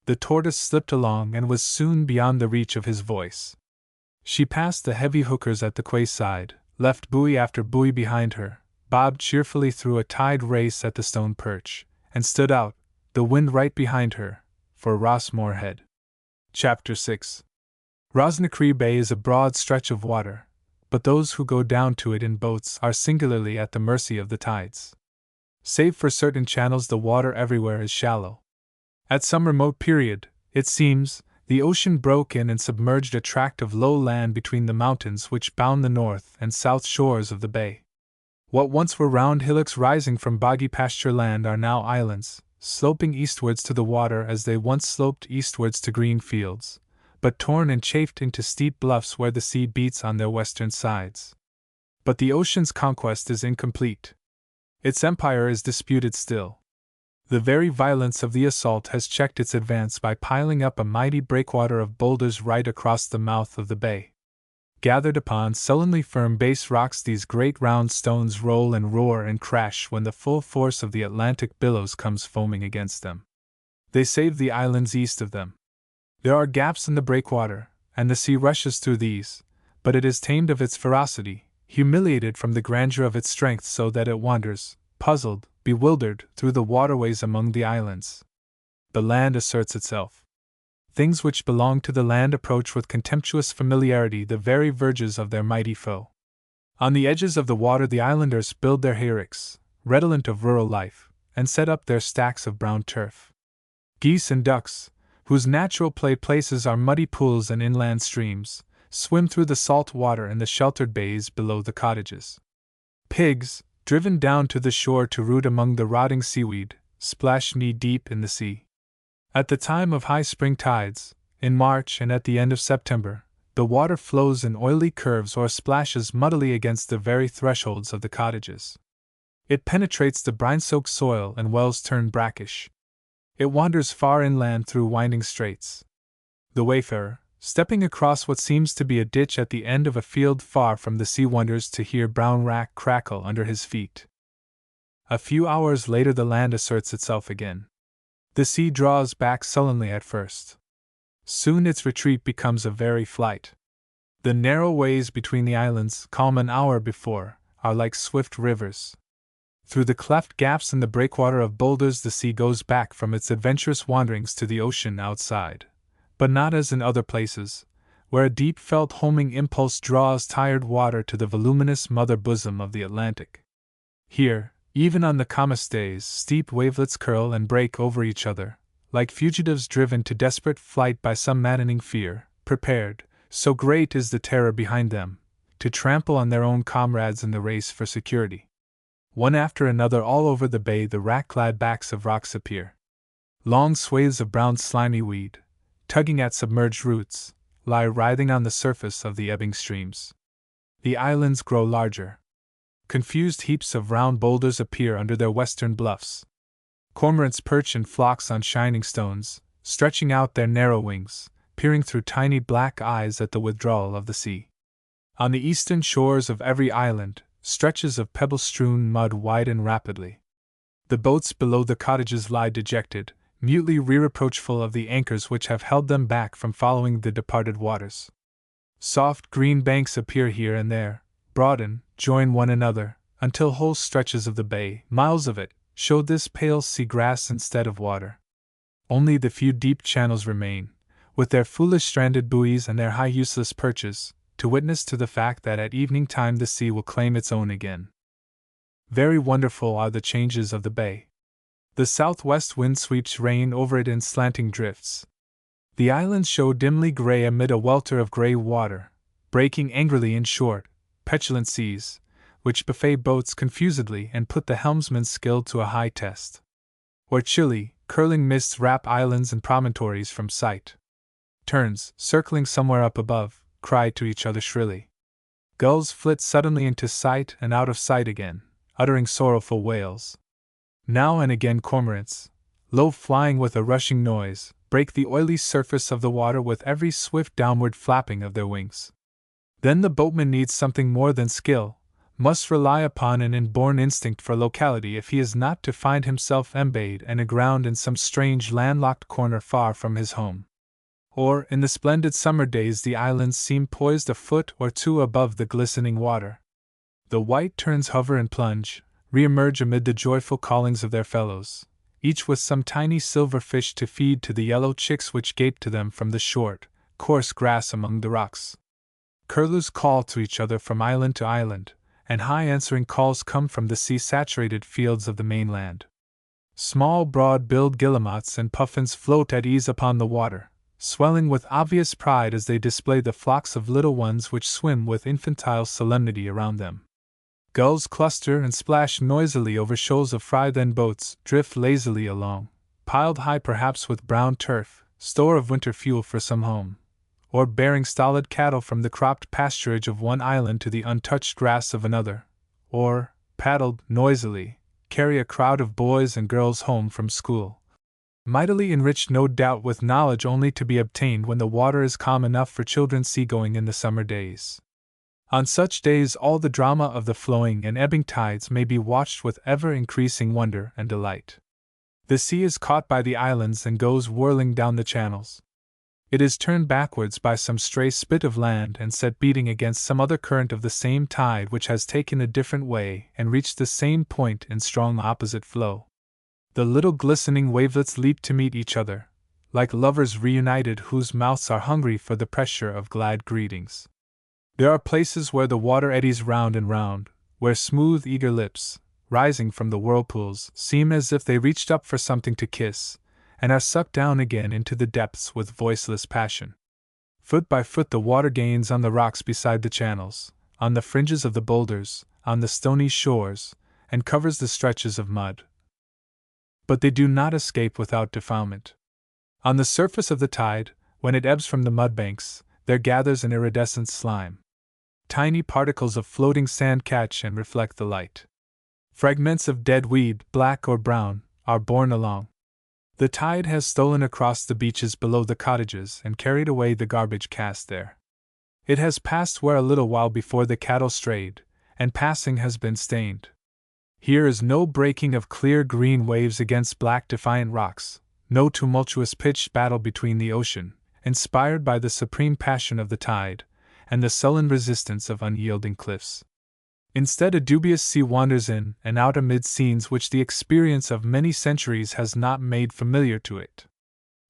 The tortoise slipped along and was soon beyond the reach of his voice. She passed the heavy hookers at the quay side, left buoy after buoy behind her, bobbed cheerfully through a tide race at the stone perch, and stood out, the wind right behind her, for Rossmore Head. Chapter 6. Rosnacree Bay is a broad stretch of water, but those who go down to it in boats are singularly at the mercy of the tides. Save for certain channels, the water everywhere is shallow. At some remote period, it seems, the ocean broke in and submerged a tract of low land between the mountains which bound the north and south shores of the bay. What once were round hillocks rising from boggy pasture land are now islands, sloping eastwards to the water as they once sloped eastwards to green fields, but torn and chafed into steep bluffs where the sea beats on their western sides. But the ocean's conquest is incomplete. Its empire is disputed still. The very violence of the assault has checked its advance by piling up a mighty breakwater of boulders right across the mouth of the bay. Gathered upon sullenly firm base rocks, these great round stones roll and roar and crash when the full force of the Atlantic billows comes foaming against them. They save the islands east of them. There are gaps in the breakwater, and the sea rushes through these, but it is tamed of its ferocity, humiliated from the grandeur of its strength, so that it wanders, puzzled, bewildered, through the waterways among the islands. The land asserts itself. Things which belong to the land approach with contemptuous familiarity the very verges of their mighty foe. On the edges of the water the islanders build their hayricks, redolent of rural life, and set up their stacks of brown turf. Geese and ducks, whose natural play places are muddy pools and inland streams, swim through the salt water in the sheltered bays below the cottages. Pigs, driven down to the shore to root among the rotting seaweed, splash knee-deep in the sea. At the time of high spring tides, in March and at the end of September, the water flows in oily curves or splashes muddily against the very thresholds of the cottages. It penetrates the brine-soaked soil and wells turn brackish. It wanders far inland through winding straits. The wayfarer, stepping across what seems to be a ditch at the end of a field far from the sea, wonders to hear brown wrack crackle under his feet. A few hours later the land asserts itself again. The sea draws back sullenly at first. Soon its retreat becomes a very flight. The narrow ways between the islands, calm an hour before, are like swift rivers. Through the cleft gaps in the breakwater of boulders the sea goes back from its adventurous wanderings to the ocean outside, but not as in other places, where a deep-felt homing impulse draws tired water to the voluminous mother bosom of the Atlantic. Here, even on the calmest days, steep wavelets curl and break over each other, like fugitives driven to desperate flight by some maddening fear, prepared, so great is the terror behind them, to trample on their own comrades in the race for security. One after another all over the bay the wrack-clad backs of rocks appear. Long swathes of brown slimy weed, tugging at submerged roots, lie writhing on the surface of the ebbing streams. The islands grow larger. Confused heaps of round boulders appear under their western bluffs. Cormorants perch in flocks on shining stones, stretching out their narrow wings, peering through tiny black eyes at the withdrawal of the sea. On the eastern shores of every island, stretches of pebble-strewn mud widen rapidly. The boats below the cottages lie dejected, mutely reproachful of the anchors which have held them back from following the departed waters. Soft green banks appear here and there, broaden, join one another, until whole stretches of the bay, miles of it, show this pale sea grass instead of water. Only the few deep channels remain, with their foolish stranded buoys and their high useless perches, to witness to the fact that at evening time the sea will claim its own again. Very wonderful are the changes of the bay. The southwest wind sweeps rain over it in slanting drifts. The islands show dimly gray amid a welter of gray water, breaking angrily in short, petulant seas, which buffet boats confusedly and put the helmsman's skill to a high test. Or chilly, curling mists wrap islands and promontories from sight. Terns, circling somewhere up above, cry to each other shrilly. Gulls flit suddenly into sight and out of sight again, uttering sorrowful wails. Now and again cormorants, low flying with a rushing noise, break the oily surface of the water with every swift downward flapping of their wings. Then the boatman needs something more than skill, must rely upon an inborn instinct for locality if he is not to find himself embayed and aground in some strange landlocked corner far from his home. Or, in the splendid summer days, the islands seem poised a foot or two above the glistening water. The white terns hover and plunge, re-emerge amid the joyful callings of their fellows, each with some tiny silver fish to feed to the yellow chicks which gape to them from the short, coarse grass among the rocks. Curlews call to each other from island to island, and high answering calls come from the sea-saturated fields of the mainland. Small broad-billed guillemots and puffins float at ease upon the water, swelling with obvious pride as they display the flocks of little ones which swim with infantile solemnity around them. Gulls cluster and splash noisily over shoals of fry, then boats drift lazily along, piled high perhaps with brown turf, store of winter fuel for some home, or bearing stolid cattle from the cropped pasturage of one island to the untouched grass of another, or, paddled noisily, carry a crowd of boys and girls home from school. Mightily enriched no doubt with knowledge only to be obtained when the water is calm enough for children's seagoing in the summer days. On such days all the drama of the flowing and ebbing tides may be watched with ever-increasing wonder and delight. The sea is caught by the islands and goes whirling down the channels. It is turned backwards by some stray spit of land and set beating against some other current of the same tide which has taken a different way and reached the same point in strong opposite flow. The little glistening wavelets leap to meet each other, like lovers reunited whose mouths are hungry for the pressure of glad greetings. There are places where the water eddies round and round, where smooth, eager lips, rising from the whirlpools, seem as if they reached up for something to kiss, and are sucked down again into the depths with voiceless passion. Foot by foot the water gains on the rocks beside the channels, on the fringes of the boulders, on the stony shores, and covers the stretches of mud. But they do not escape without defilement. On the surface of the tide, when it ebbs from the mudbanks, there gathers an iridescent slime. Tiny particles of floating sand catch and reflect the light. Fragments of dead weed, black or brown, are borne along. The tide has stolen across the beaches below the cottages and carried away the garbage cast there. It has passed where a little while before the cattle strayed, and passing has been stained. Here is no breaking of clear green waves against black defiant rocks, no tumultuous pitched battle between the ocean, inspired by the supreme passion of the tide, and the sullen resistance of unyielding cliffs. Instead, a dubious sea wanders in and out amid scenes which the experience of many centuries has not made familiar to it.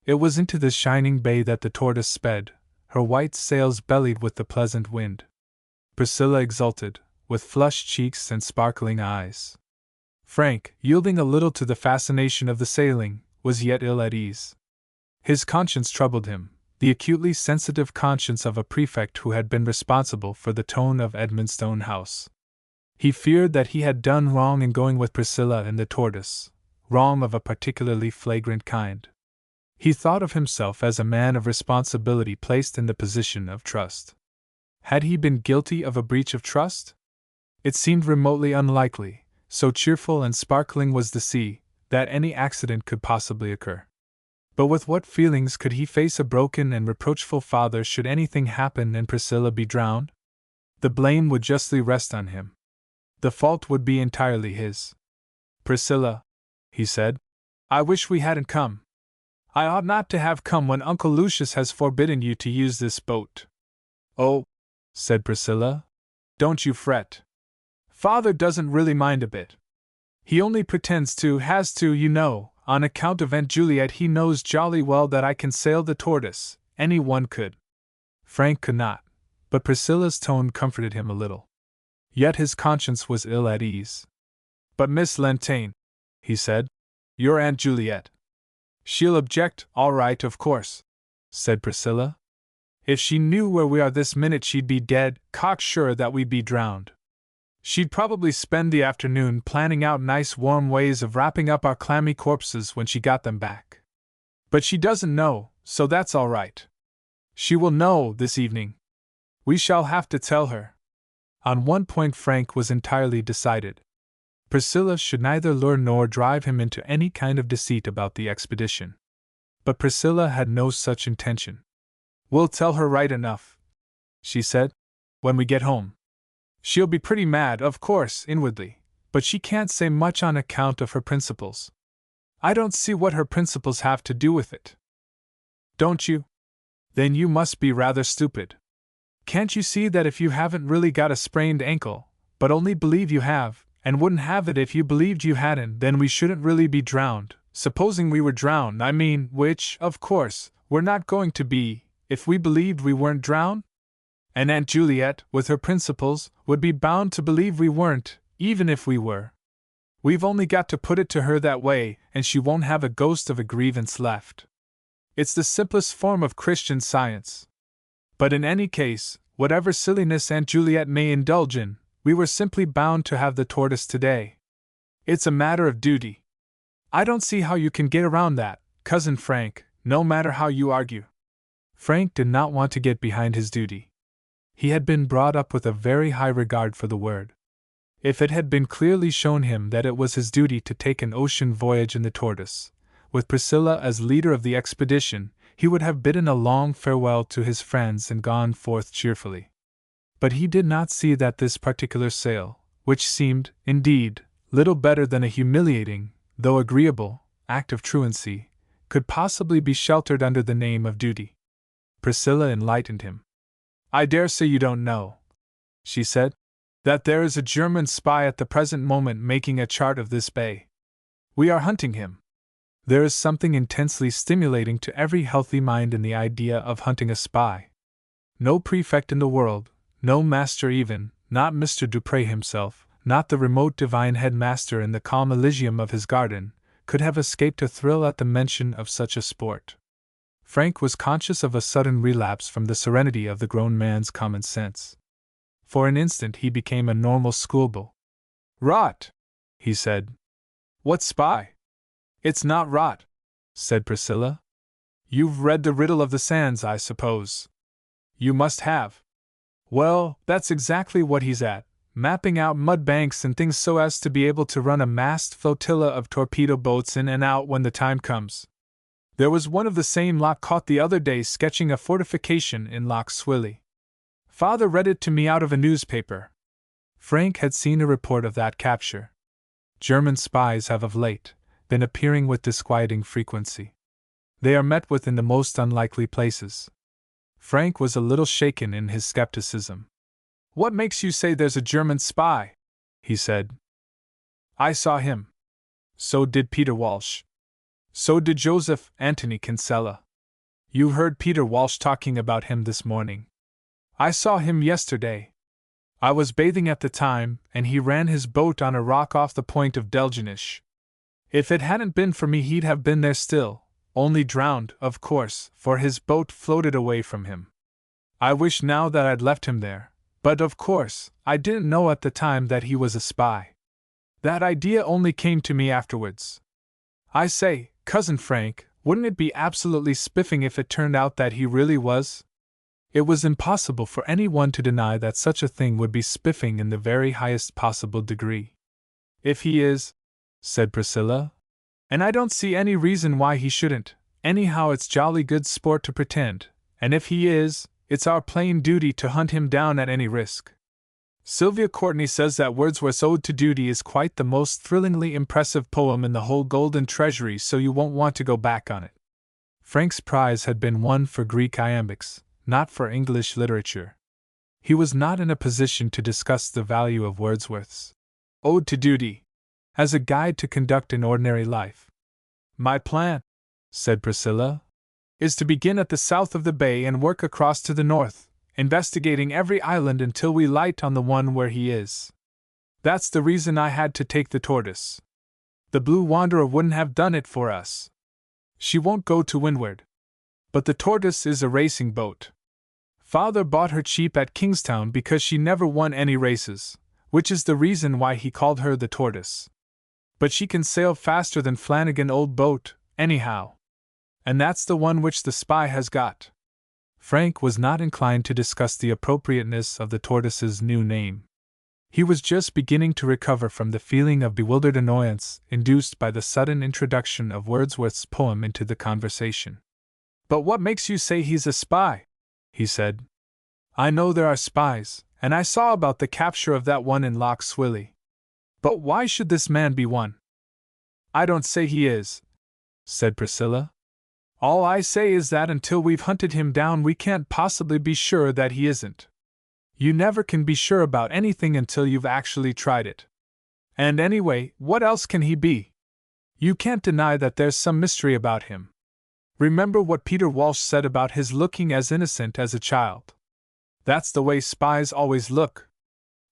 It was into this shining bay that the tortoise sped, her white sails bellied with the pleasant wind. Priscilla exulted, with flushed cheeks and sparkling eyes. Frank, yielding a little to the fascination of the sailing, was yet ill at ease. His conscience troubled him, the acutely sensitive conscience of a prefect who had been responsible for the tone of Edmonstone House. He feared that he had done wrong in going with Priscilla and the tortoise, wrong of a particularly flagrant kind. He thought of himself as a man of responsibility placed in the position of trust. Had he been guilty of a breach of trust? It seemed remotely unlikely, so cheerful and sparkling was the sea, that any accident could possibly occur. But with what feelings could he face a broken and reproachful father should anything happen and Priscilla be drowned? The blame would justly rest on him. The fault would be entirely his. Priscilla, he said, I wish we hadn't come. I ought not to have come when Uncle Lucius has forbidden you to use this boat. Oh, said Priscilla, don't you fret. Father doesn't really mind a bit. He only pretends to, has to, you know, on account of Aunt Juliet. He knows jolly well that I can sail the Tortoise, any one could. Frank could not, but Priscilla's tone comforted him a little. Yet his conscience was ill at ease. But Miss Lentane, he said, your Aunt Juliet. She'll object, all right, of course, said Priscilla. If she knew where we are this minute, she'd be dead, cocksure that we'd be drowned. She'd probably spend the afternoon planning out nice warm ways of wrapping up our clammy corpses when she got them back. But she doesn't know, so that's all right. She will know this evening. We shall have to tell her. On one point Frank was entirely decided. Priscilla should neither lure nor drive him into any kind of deceit about the expedition. But Priscilla had no such intention. We'll tell her right enough, she said, when we get home. She'll be pretty mad, of course, inwardly, but she can't say much on account of her principles. I don't see what her principles have to do with it. Don't you? Then you must be rather stupid. Can't you see that if you haven't really got a sprained ankle, but only believe you have, and wouldn't have it if you believed you hadn't, then we shouldn't really be drowned, supposing we were drowned, I mean, which, of course, we're not going to be, if we believed we weren't drowned? And Aunt Juliet, with her principles, would be bound to believe we weren't, even if we were. We've only got to put it to her that way, and she won't have a ghost of a grievance left. It's the simplest form of Christian Science. But in any case, whatever silliness Aunt Juliet may indulge in, we were simply bound to have the Tortoise today. It's a matter of duty. I don't see how you can get around that, Cousin Frank, no matter how you argue. Frank did not want to get behind his duty. He had been brought up with a very high regard for the word. If it had been clearly shown him that it was his duty to take an ocean voyage in the Tortoise, with Priscilla as leader of the expedition, he would have bidden a long farewell to his friends and gone forth cheerfully. But he did not see that this particular sail, which seemed, indeed, little better than a humiliating, though agreeable, act of truancy, could possibly be sheltered under the name of duty. Priscilla enlightened him. I dare say you don't know, she said, that there is a German spy at the present moment making a chart of this bay. We are hunting him. There is something intensely stimulating to every healthy mind in the idea of hunting a spy. No prefect in the world, no master even, not Mr. Dupré himself, not the remote divine headmaster in the calm Elysium of his garden, could have escaped a thrill at the mention of such a sport. Frank was conscious of a sudden relapse from the serenity of the grown man's common sense. For an instant he became a normal schoolboy. Rot, he said. What spy? It's not rot, said Priscilla. You've read The Riddle of the Sands, I suppose. You must have. Well, that's exactly what he's at, mapping out mud banks and things so as to be able to run a massed flotilla of torpedo boats in and out when the time comes. There was one of the same lot caught the other day sketching a fortification in Loch Swilly. Father read it to me out of a newspaper. Frank had seen a report of that capture. German spies have of late been appearing with disquieting frequency. They are met with in the most unlikely places. Frank was a little shaken in his skepticism. What makes you say there's a German spy? He said. I saw him. So did Peter Walsh. So did Joseph Anthony Kinsella. You heard Peter Walsh talking about him this morning. I saw him yesterday. I was bathing at the time, and he ran his boat on a rock off the point of Delgenish. If it hadn't been for me, he'd have been there still, only drowned, of course, for his boat floated away from him. I wish now that I'd left him there, but of course, I didn't know at the time that he was a spy. That idea only came to me afterwards. I say, Cousin Frank, wouldn't it be absolutely spiffing if it turned out that he really was? It was impossible for anyone to deny that such a thing would be spiffing in the very highest possible degree. If he is, said Priscilla, and I don't see any reason why he shouldn't, anyhow it's jolly good sport to pretend, and if he is, it's our plain duty to hunt him down at any risk. Sylvia Courtney says that Wordsworth's Ode to Duty is quite the most thrillingly impressive poem in the whole Golden Treasury, so you won't want to go back on it. Frank's prize had been won for Greek iambics, not for English literature. He was not in a position to discuss the value of Wordsworth's Ode to Duty as a guide to conduct an ordinary life. My plan, said Priscilla, is to begin at the south of the bay and work across to the north, investigating every island until we light on the one where he is. That's the reason I had to take the tortoise. The Blue Wanderer wouldn't have done it for us. She won't go to windward. But the tortoise is a racing boat. Father bought her cheap at Kingstown because she never won any races, which is the reason why he called her the tortoise. But she can sail faster than Flanagan old boat, anyhow. And that's the one which the spy has got. Frank was not inclined to discuss the appropriateness of the tortoise's new name. He was just beginning to recover from the feeling of bewildered annoyance induced by the sudden introduction of Wordsworth's poem into the conversation. But what makes you say he's a spy? He said. I know there are spies, and I saw about the capture of that one in Loch Swilly. But why should this man be one? I don't say he is, said Priscilla. All I say is that until we've hunted him down we can't possibly be sure that he isn't. You never can be sure about anything until you've actually tried it. And anyway, what else can he be? You can't deny that there's some mystery about him. Remember what Peter Walsh said about his looking as innocent as a child. That's the way spies always look.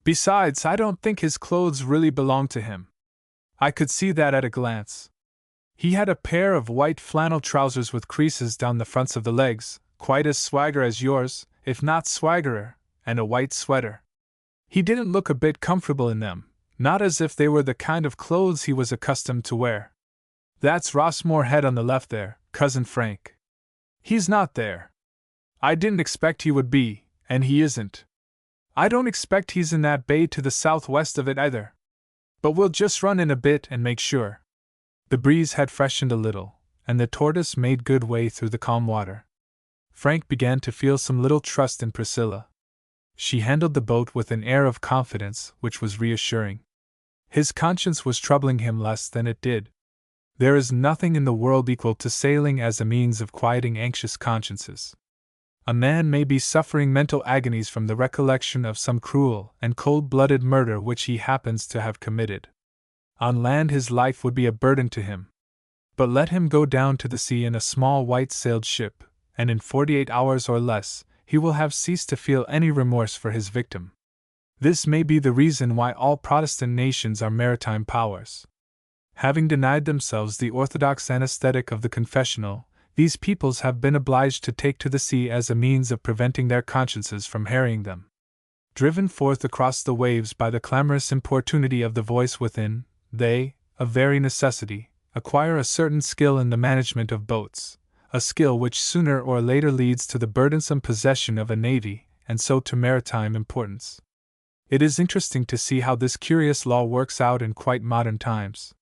Besides, I don't think his clothes really belong to him. I could see that at a glance. He had a pair of white flannel trousers with creases down the fronts of the legs, quite as swagger as yours, if not swaggerer, and a white sweater. He didn't look a bit comfortable in them, not as if they were the kind of clothes he was accustomed to wear. That's Rossmore Head on the left there, Cousin Frank. He's not there. I didn't expect he would be, and he isn't. I don't expect he's in that bay to the southwest of it either. But we'll just run in a bit and make sure. The breeze had freshened a little, and the tortoise made good way through the calm water. Frank began to feel some little trust in Priscilla. She handled the boat with an air of confidence which was reassuring. His conscience was troubling him less than it did. There is nothing in the world equal to sailing as a means of quieting anxious consciences. A man may be suffering mental agonies from the recollection of some cruel and cold-blooded murder which he happens to have committed. On land his life would be a burden to him. But let him go down to the sea in a small white-sailed ship, and in 48 hours or less, he will have ceased to feel any remorse for his victim. This may be the reason why all Protestant nations are maritime powers. Having denied themselves the orthodox anesthetic of the confessional, these peoples have been obliged to take to the sea as a means of preventing their consciences from harrying them. Driven forth across the waves by the clamorous importunity of the voice within, they, of very necessity, acquire a certain skill in the management of boats, a skill which sooner or later leads to the burdensome possession of a navy, and so to maritime importance. It is interesting to see how this curious law works out in quite modern times.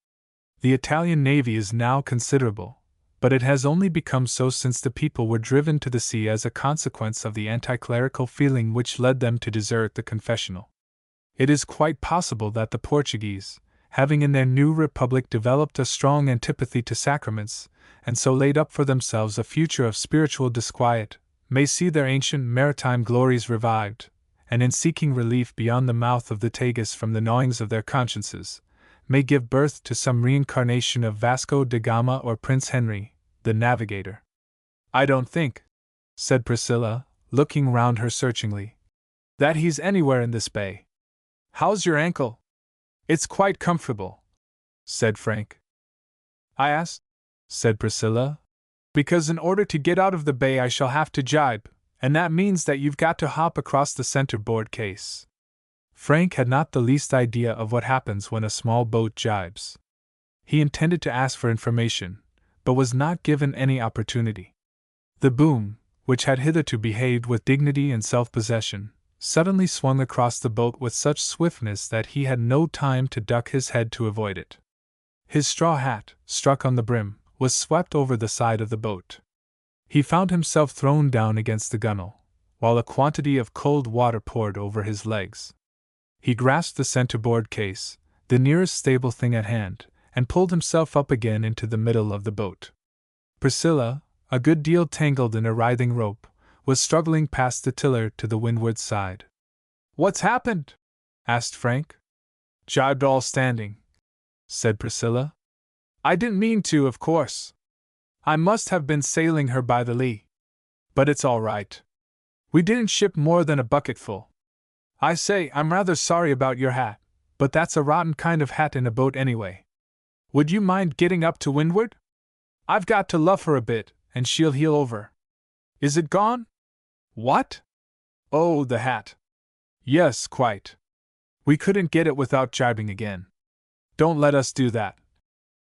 The Italian navy is now considerable, but it has only become so since the people were driven to the sea as a consequence of the anti-clerical feeling which led them to desert the confessional. It is quite possible that the Portuguese, having in their new republic developed a strong antipathy to sacraments, and so laid up for themselves a future of spiritual disquiet, may see their ancient maritime glories revived, and in seeking relief beyond the mouth of the Tagus from the gnawings of their consciences, may give birth to some reincarnation of Vasco da Gama or Prince Henry, the navigator. I don't think, said Priscilla, looking round her searchingly, that he's anywhere in this bay. How's your ankle? It's quite comfortable, said Frank. I asked, said Priscilla, because in order to get out of the bay I shall have to jibe, and that means that you've got to hop across the centerboard case. Frank had not the least idea of what happens when a small boat jibes. He intended to ask for information, but was not given any opportunity. The boom, which had hitherto behaved with dignity and self-possession, suddenly swung across the boat with such swiftness that he had no time to duck his head to avoid it. His straw hat, struck on the brim, was swept over the side of the boat. He found himself thrown down against the gunwale, while a quantity of cold water poured over his legs. He grasped the centerboard case, the nearest stable thing at hand, and pulled himself up again into the middle of the boat. Priscilla, a good deal tangled in a writhing rope, was struggling past the tiller to the windward side. "What's happened?" asked Frank. "Jibed all standing," said Priscilla. "I didn't mean to, of course. I must have been sailing her by the lee. But it's all right. We didn't ship more than a bucketful. I say, I'm rather sorry about your hat, but that's a rotten kind of hat in a boat anyway. Would you mind getting up to windward? I've got to luff her a bit, and she'll heel over. Is it gone?" "What?" "Oh, the hat." "Yes, quite. We couldn't get it without jibing again." "Don't let us do that,"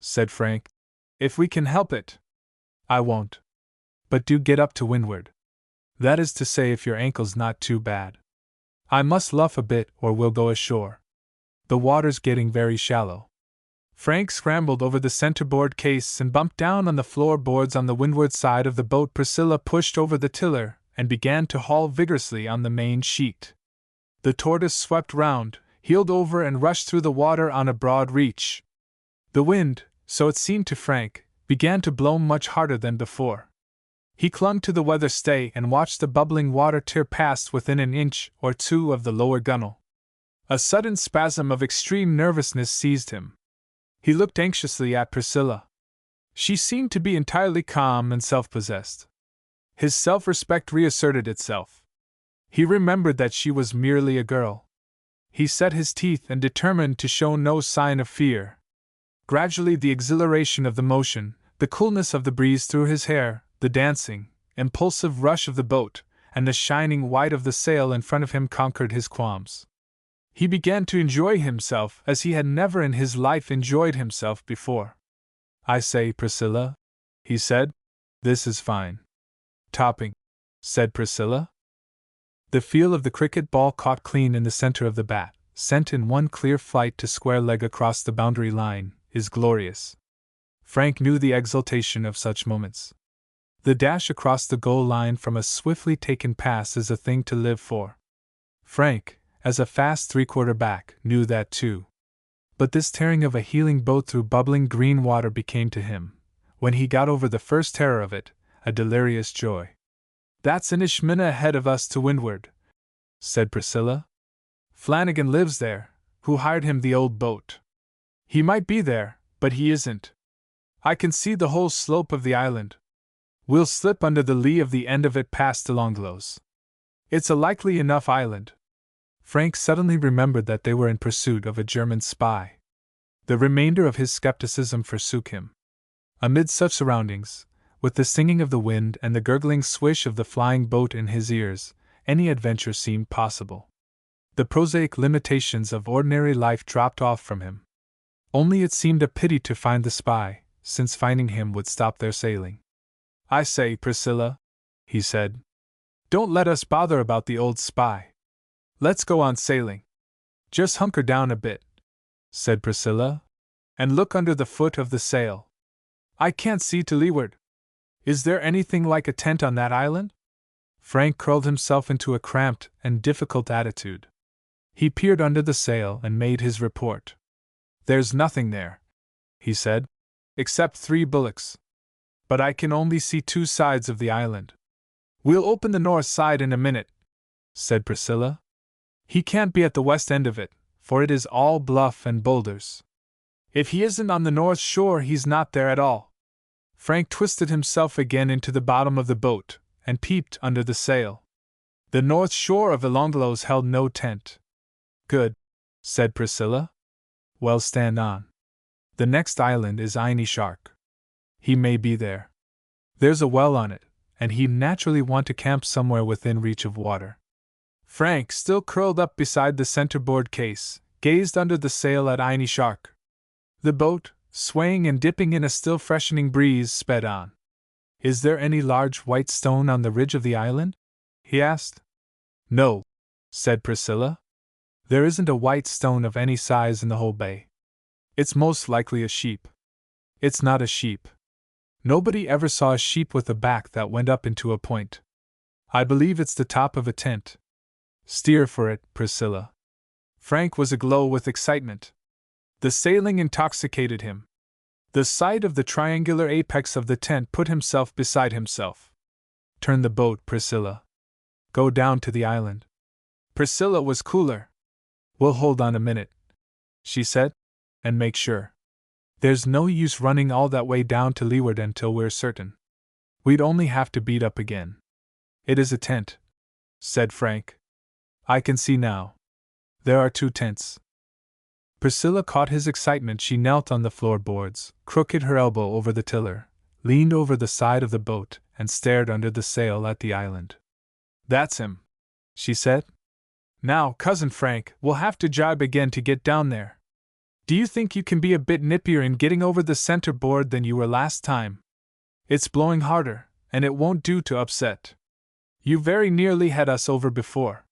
said Frank. "If we can help it." "I won't. But do get up to windward. That is to say, if your ankle's not too bad. I must luff a bit or we'll go ashore. The water's getting very shallow." Frank scrambled over the centerboard case and bumped down on the floorboards on the windward side of the boat. Priscilla pushed over the tiller and began to haul vigorously on the main sheet. The tortoise swept round, heeled over, and rushed through the water on a broad reach. The wind, so it seemed to Frank, began to blow much harder than before. He clung to the weather stay and watched the bubbling water tear past within an inch or two of the lower gunwale. A sudden spasm of extreme nervousness seized him. He looked anxiously at Priscilla. She seemed to be entirely calm and self-possessed. His self-respect reasserted itself. He remembered that she was merely a girl. He set his teeth and determined to show no sign of fear. Gradually the exhilaration of the motion, the coolness of the breeze through his hair, the dancing, impulsive rush of the boat, and the shining white of the sail in front of him conquered his qualms. He began to enjoy himself as he had never in his life enjoyed himself before. "I say, Priscilla," he said, "this is fine." "Topping," said Priscilla. The feel of the cricket ball caught clean in the center of the bat, sent in one clear flight to square leg across the boundary line, is glorious. Frank knew the exultation of such moments. The dash across the goal line from a swiftly taken pass is a thing to live for. Frank, as a fast three-quarter back, knew that too. But this tearing of a heeling boat through bubbling green water became to him, when he got over the first terror of it, a delirious joy. "That's an Ishmina ahead of us to windward," said Priscilla. "Flanagan lives there, who hired him the old boat. He might be there, but he isn't. I can see the whole slope of the island. We'll slip under the lee of the end of it past the Longlows. It's a likely enough island." Frank suddenly remembered that they were in pursuit of a German spy. The remainder of his skepticism forsook him. Amid such surroundings, with the singing of the wind and the gurgling swish of the flying boat in his ears, any adventure seemed possible. The prosaic limitations of ordinary life dropped off from him. Only it seemed a pity to find the spy, since finding him would stop their sailing. "I say, Priscilla," he said, "don't let us bother about the old spy. Let's go on sailing." "Just hunker down a bit," said Priscilla, "and look under the foot of the sail. I can't see to leeward. Is there anything like a tent on that island?" Frank curled himself into a cramped and difficult attitude. He peered under the sail and made his report. "There's nothing there," he said, "except 3 bullocks. But I can only see 2 sides of the island." "We'll open the north side in a minute," said Priscilla. "He can't be at the west end of it, for it is all bluff and boulders. If he isn't on the north shore, he's not there at all." Frank twisted himself again into the bottom of the boat, and peeped under the sail. The north shore of the Longlows held no tent. "Good," said Priscilla. "Well, stand on. The next island is Inishark. He may be there. There's a well on it, and he'd naturally want to camp somewhere within reach of water." Frank, still curled up beside the centerboard case, gazed under the sail at Inishark. The boat, swaying and dipping in a still freshening breeze, sped on. "Is there any large white stone on the ridge of the island?" he asked. "No," said Priscilla. "There isn't a white stone of any size in the whole bay. It's most likely a sheep." "It's not a sheep. Nobody ever saw a sheep with a back that went up into a point. I believe it's the top of a tent. Steer for it, Priscilla." Frank was aglow with excitement. The sailing intoxicated him. The sight of the triangular apex of the tent put himself beside himself. Turn the boat, Priscilla. Go down to the island. Priscilla was cooler. We'll hold on a minute, she said, and make sure. There's no use running all that way down to leeward until we're certain. We'd only have to beat up again. It is a tent, said Frank. I can see now. There are 2 tents. Priscilla caught his excitement. She knelt on the floorboards, crooked her elbow over the tiller, leaned over the side of the boat, and stared under the sail at the island. That's him, she said. Now, Cousin Frank, we'll have to jibe again to get down there. Do you think you can be a bit nippier in getting over the center board than you were last time? It's blowing harder, and it won't do to upset. You very nearly had us over before.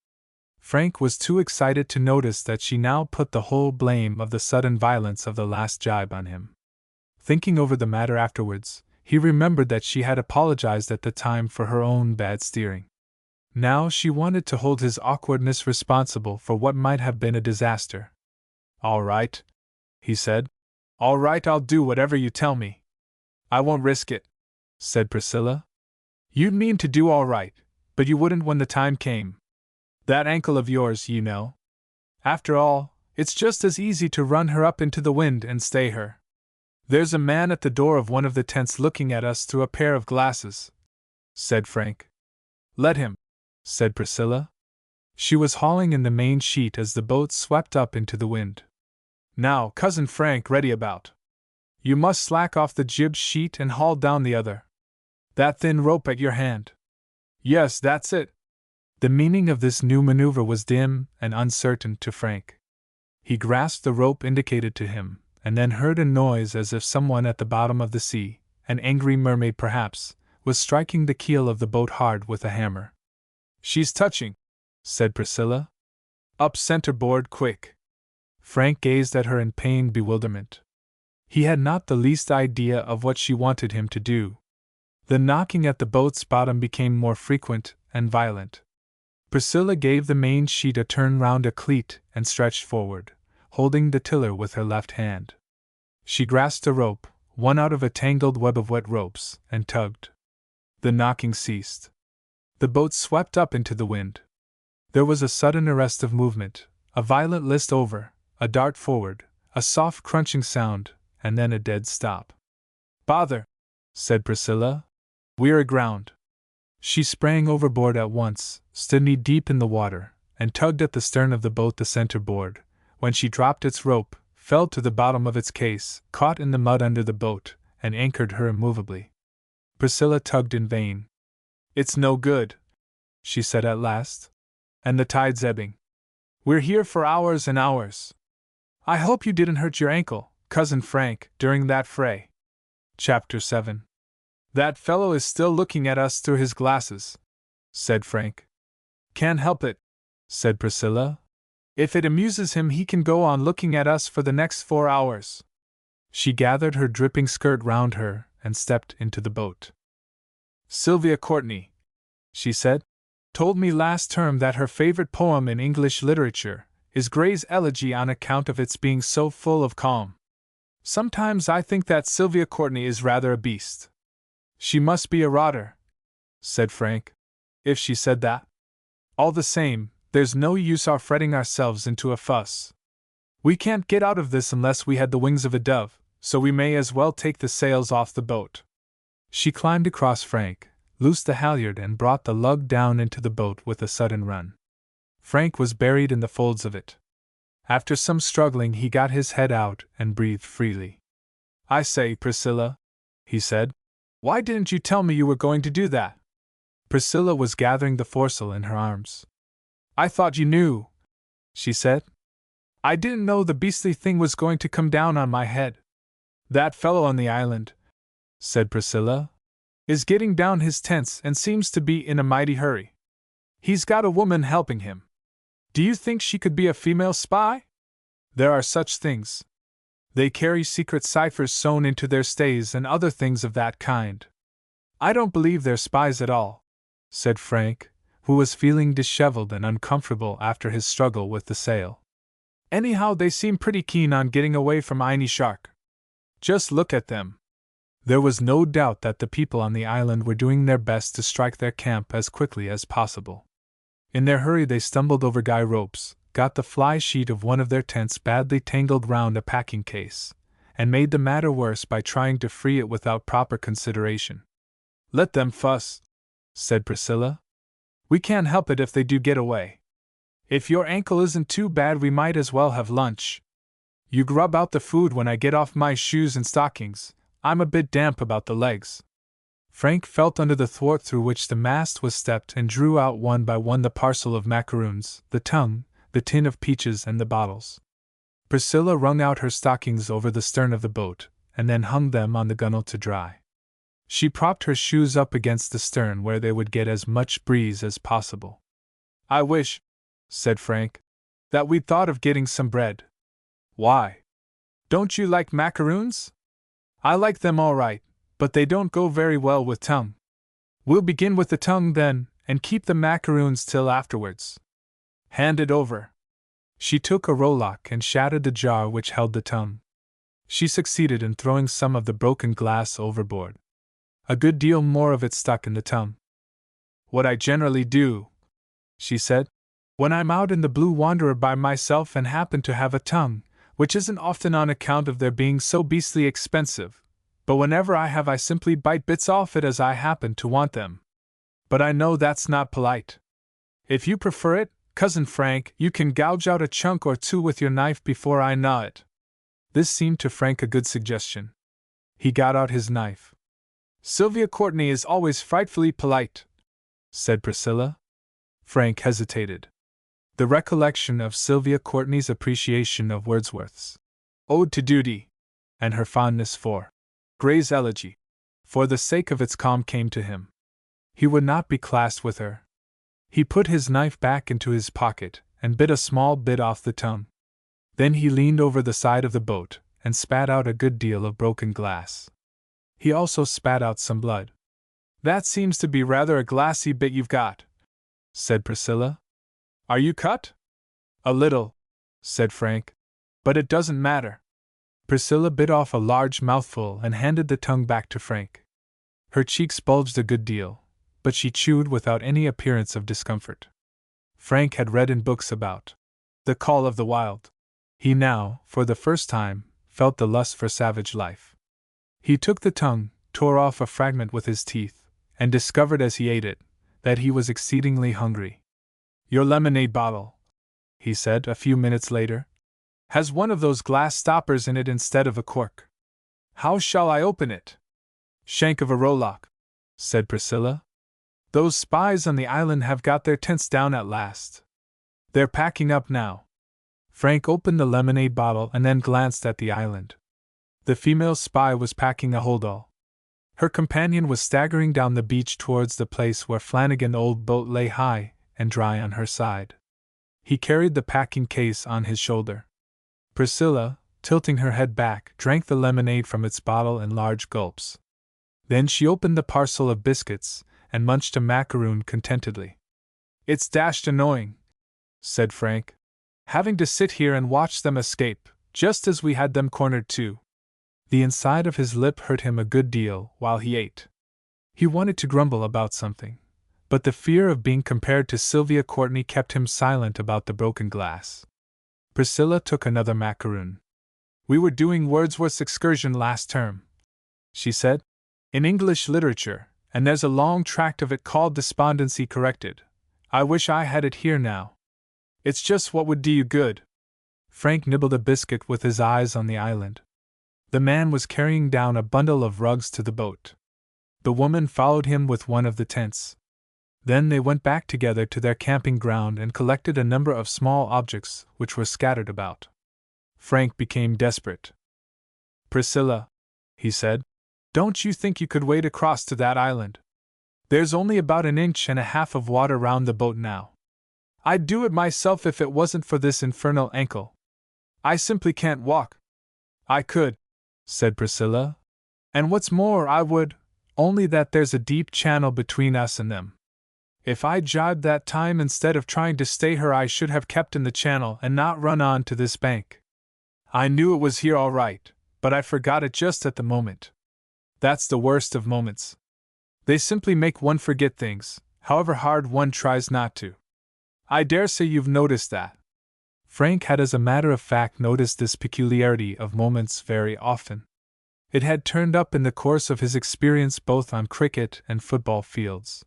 Frank was too excited to notice that she now put the whole blame of the sudden violence of the last jibe on him. Thinking over the matter afterwards, he remembered that she had apologized at the time for her own bad steering. Now she wanted to hold his awkwardness responsible for what might have been a disaster. All right, he said. All right, I'll do whatever you tell me. I won't risk it, said Priscilla. You'd mean to do all right, but you wouldn't when the time came. That ankle of yours, you know. After all, it's just as easy to run her up into the wind and stay her. There's a man at the door of one of the tents looking at us through a pair of glasses, said Frank. Let him, said Priscilla. She was hauling in the main sheet as the boat swept up into the wind. Now, Cousin Frank, ready about. You must slack off the jib sheet and haul down the other. That thin rope at your hand. Yes, that's it. The meaning of this new maneuver was dim and uncertain to Frank. He grasped the rope indicated to him, and then heard a noise as if someone at the bottom of the sea, an angry mermaid perhaps, was striking the keel of the boat hard with a hammer. She's touching, said Priscilla. Up centerboard, quick. Frank gazed at her in pained bewilderment. He had not the least idea of what she wanted him to do. The knocking at the boat's bottom became more frequent and violent. Priscilla gave the main sheet a turn round a cleat and stretched forward, holding the tiller with her left hand. She grasped a rope, one out of a tangled web of wet ropes, and tugged. The knocking ceased. The boat swept up into the wind. There was a sudden arrest of movement, a violent list over, a dart forward, a soft crunching sound, and then a dead stop. Bother, said Priscilla. We're aground. She sprang overboard at once, stood knee-deep in the water, and tugged at the stern of the boat. The center board, when she dropped its rope, fell to the bottom of its case, caught in the mud under the boat, and anchored her immovably. Priscilla tugged in vain. It's no good, she said at last. And the tide's ebbing. We're here for hours and hours. I hope you didn't hurt your ankle, Cousin Frank, during that fray. Chapter 7. That fellow is still looking at us through his glasses, said Frank. Can't help it, said Priscilla. If it amuses him, he can go on looking at us for the next 4 hours. She gathered her dripping skirt round her and stepped into the boat. Sylvia Courtney, she said, told me last term that her favorite poem in English literature is Gray's Elegy on account of its being so full of calm. Sometimes I think that Sylvia Courtney is rather a beast. She must be a rotter, said Frank, if she said that. All the same, there's no use our fretting ourselves into a fuss. We can't get out of this unless we had the wings of a dove, so we may as well take the sails off the boat. She climbed across Frank, loosed the halyard, and brought the lug down into the boat with a sudden run. Frank was buried in the folds of it. After some struggling, he got his head out and breathed freely. I say, Priscilla, he said, why didn't you tell me you were going to do that? Priscilla was gathering the foresail in her arms. I thought you knew, she said. I didn't know the beastly thing was going to come down on my head. That fellow on the island, said Priscilla, is getting down his tents and seems to be in a mighty hurry. He's got a woman helping him. Do you think she could be a female spy? There are such things. They carry secret ciphers sewn into their stays and other things of that kind. I don't believe they're spies at all, said Frank, who was feeling disheveled and uncomfortable after his struggle with the sail. Anyhow, they seem pretty keen on getting away from Ini Shark. Just look at them. There was no doubt that the people on the island were doing their best to strike their camp as quickly as possible. In their hurry, they stumbled over guy ropes, got the fly sheet of one of their tents badly tangled round a packing case, and made the matter worse by trying to free it without proper consideration. Let them fuss, said Priscilla. We can't help it if they do get away. If your ankle isn't too bad, we might as well have lunch. You grub out the food when I get off my shoes and stockings. I'm a bit damp about the legs. Frank felt under the thwart through which the mast was stepped and drew out one by one the parcel of macaroons, the tongue, the tin of peaches, and the bottles. Priscilla wrung out her stockings over the stern of the boat, and then hung them on the gunwale to dry. She propped her shoes up against the stern where they would get as much breeze as possible. I wish, said Frank, that we'd thought of getting some bread. Why? Don't you like macaroons? I like them all right, but they don't go very well with tongue. We'll begin with the tongue then, and keep the macaroons till afterwards. Hand it over. She took a rowlock and shattered the jar which held the tongue. She succeeded in throwing some of the broken glass overboard. A good deal more of it stuck in the tongue. What I generally do, she said, when I'm out in the Blue Wanderer by myself and happen to have a tongue, which isn't often on account of their being so beastly expensive, but whenever I have I simply bite bits off it as I happen to want them. But I know that's not polite. If you prefer it, Cousin Frank, you can gouge out a chunk or two with your knife before I gnaw it. This seemed to Frank a good suggestion. He got out his knife. Sylvia Courtney is always frightfully polite, said Priscilla. Frank hesitated. The recollection of Sylvia Courtney's appreciation of Wordsworth's Ode to Duty, and her fondness for Gray's Elegy, for the sake of its calm, came to him. He would not be classed with her. He put his knife back into his pocket and bit a small bit off the tongue. Then he leaned over the side of the boat and spat out a good deal of broken glass. He also spat out some blood. That seems to be rather a glassy bit you've got, said Priscilla. Are you cut? A little, said Frank. But it doesn't matter. Priscilla bit off a large mouthful and handed the tongue back to Frank. Her cheeks bulged a good deal, but she chewed without any appearance of discomfort. Frank had read in books about the call of the wild. He now, for the first time, felt the lust for savage life. He took the tongue, tore off a fragment with his teeth, and discovered as he ate it that he was exceedingly hungry. Your lemonade bottle, he said a few minutes later, has one of those glass stoppers in it instead of a cork. How shall I open it? Shank of a rowlock, said Priscilla. Those spies on the island have got their tents down at last. They're packing up now. Frank opened the lemonade bottle and then glanced at the island. The female spy was packing a holdall. Her companion was staggering down the beach towards the place where Flanagan's old boat lay high and dry on her side. He carried the packing case on his shoulder. Priscilla, tilting her head back, drank the lemonade from its bottle in large gulps. Then she opened the parcel of biscuits and munched a macaroon contentedly. It's dashed annoying, said Frank, having to sit here and watch them escape, just as we had them cornered too. The inside of his lip hurt him a good deal while he ate. He wanted to grumble about something, but the fear of being compared to Sylvia Courtney kept him silent about the broken glass. Priscilla took another macaroon. We were doing Wordsworth's Excursion last term, she said, in English literature, and there's a long tract of it called Despondency Corrected. I wish I had it here now. It's just what would do you good. Frank nibbled a biscuit with his eyes on the island. The man was carrying down a bundle of rugs to the boat. The woman followed him with one of the tents. Then they went back together to their camping ground and collected a number of small objects which were scattered about. Frank became desperate. Priscilla, he said, don't you think you could wade across to that island? There's only about 1.5 inches of water round the boat now. I'd do it myself if it wasn't for this infernal ankle. I simply can't walk. I could, said Priscilla. And what's more, I would, only that there's a deep channel between us and them. If I jibed that time instead of trying to stay her, I should have kept in the channel and not run on to this bank. I knew it was here all right, but I forgot it just at the moment. That's the worst of moments. They simply make one forget things, however hard one tries not to. I dare say you've noticed that. Frank had, as a matter of fact, noticed this peculiarity of moments very often. It had turned up in the course of his experience both on cricket and football fields.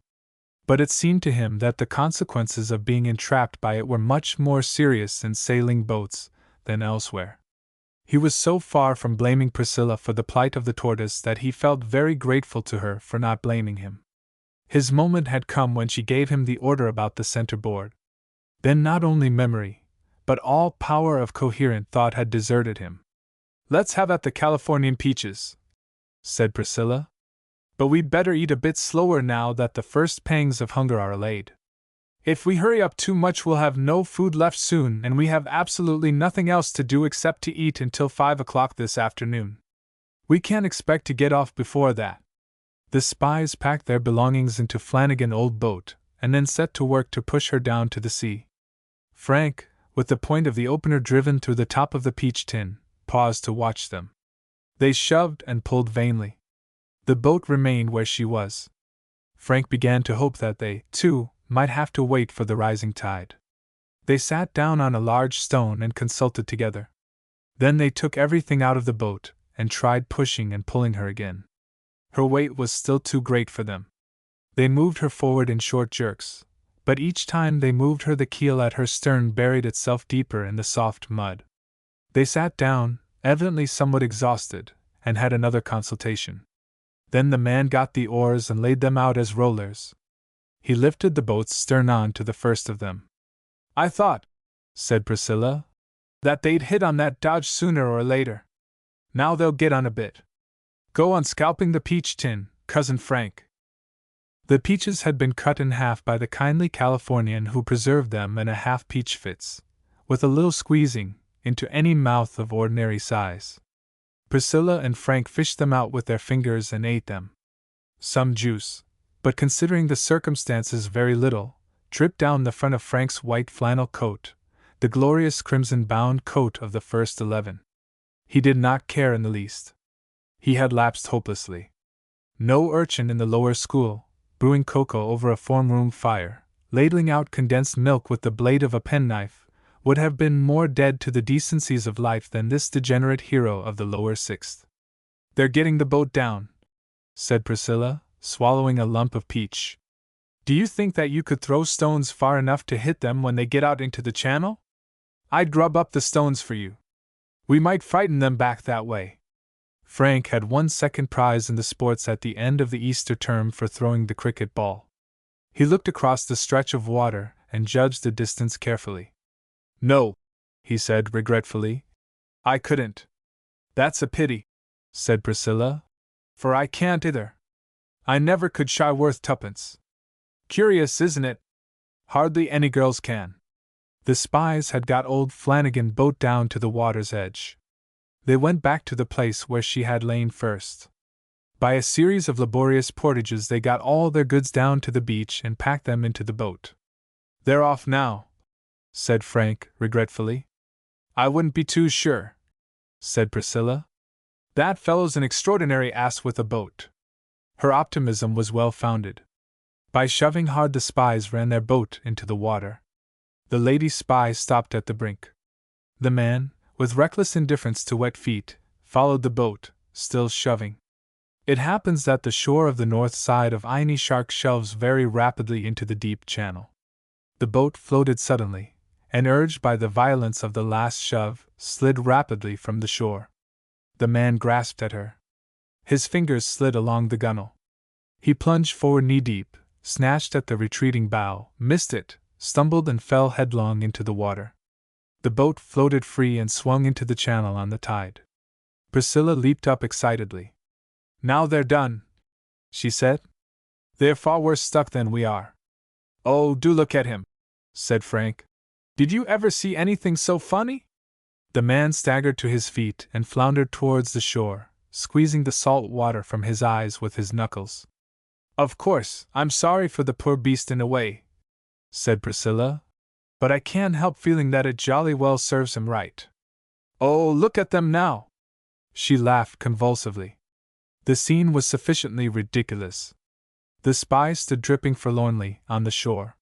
But it seemed to him that the consequences of being entrapped by it were much more serious in sailing boats than elsewhere. He was so far from blaming Priscilla for the plight of the tortoise that he felt very grateful to her for not blaming him. His moment had come when she gave him the order about the center board. Then not only memory, but all power of coherent thought had deserted him. "Let's have at the Californian peaches," said Priscilla. "But we'd better eat a bit slower now that the first pangs of hunger are allayed. If we hurry up too much, we'll have no food left soon, and we have absolutely nothing else to do except to eat until 5 o'clock this afternoon. We can't expect to get off before that." The Spies packed their belongings into Flanagan's old boat, and then set to work to push her down to the sea. Frank, with the point of the opener driven through the top of the peach tin, paused to watch them. They shoved and pulled vainly. The boat remained where she was. Frank began to hope that they, too, might have to wait for the rising tide. They sat down on a large stone and consulted together. Then they took everything out of the boat, and tried pushing and pulling her again. Her weight was still too great for them. They moved her forward in short jerks, but each time they moved her the keel at her stern buried itself deeper in the soft mud. They sat down, evidently somewhat exhausted, and had another consultation. Then the man got the oars and laid them out as rollers. He lifted the boat's stern on to the first of them. "I thought," said Priscilla, "that they'd hit on that dodge sooner or later. Now they'll get on a bit. Go on scalping the peach tin, Cousin Frank." The peaches had been cut in half by the kindly Californian who preserved them, and a half peach fits, with a little squeezing, into any mouth of ordinary size. Priscilla and Frank fished them out with their fingers and ate them. Some juice, but considering the circumstances very little, dripped down the front of Frank's white flannel coat, the glorious crimson-bound coat of the first 11. He did not care in the least. He had lapsed hopelessly. No urchin in the lower school, brewing cocoa over a form-room fire, ladling out condensed milk with the blade of a penknife, would have been more dead to the decencies of life than this degenerate hero of the lower sixth. "They're getting the boat down," said Priscilla, swallowing a lump of peach. "Do you think that you could throw stones far enough to hit them when they get out into the channel? I'd grub up the stones for you. We might frighten them back that way." Frank had won second prize in the sports at the end of the Easter term for throwing the cricket ball. He looked across the stretch of water and judged the distance carefully. "No," he said regretfully, "I couldn't." "That's a pity," said Priscilla, "for I can't either. I never could shy worth tuppence. Curious, isn't it? Hardly any girls can." The Spies had got old Flanagan's boat down to the water's edge. They went back to the place where she had lain first. By a series of laborious portages they got all their goods down to the beach and packed them into the boat. "They're off now," said Frank, regretfully. "I wouldn't be too sure," said Priscilla. "That fellow's an extraordinary ass with a boat." Her optimism was well founded. By shoving hard the Spies ran their boat into the water. The lady spy stopped at the brink. The man, with reckless indifference to wet feet, followed the boat, still shoving. It happens that the shore of the north side of Inishark shelves very rapidly into the deep channel. The boat floated suddenly, and urged by the violence of the last shove, slid rapidly from the shore. The man grasped at her. His fingers slid along the gunwale. He plunged forward knee-deep, snatched at the retreating bow, missed it, stumbled and fell headlong into the water. The boat floated free and swung into the channel on the tide. Priscilla leaped up excitedly. "Now they're done," she said. "They're far worse stuck than we are." "Oh, do look at him," said Frank. "Did you ever see anything so funny?" The man staggered to his feet and floundered towards the shore, squeezing the salt water from his eyes with his knuckles. Of course, I'm sorry for the poor beast in a way, said Priscilla, but I can't help feeling that it jolly well serves him right. Oh, look at them now! She laughed convulsively. The scene was sufficiently ridiculous. The spy stood dripping forlornly on the shore.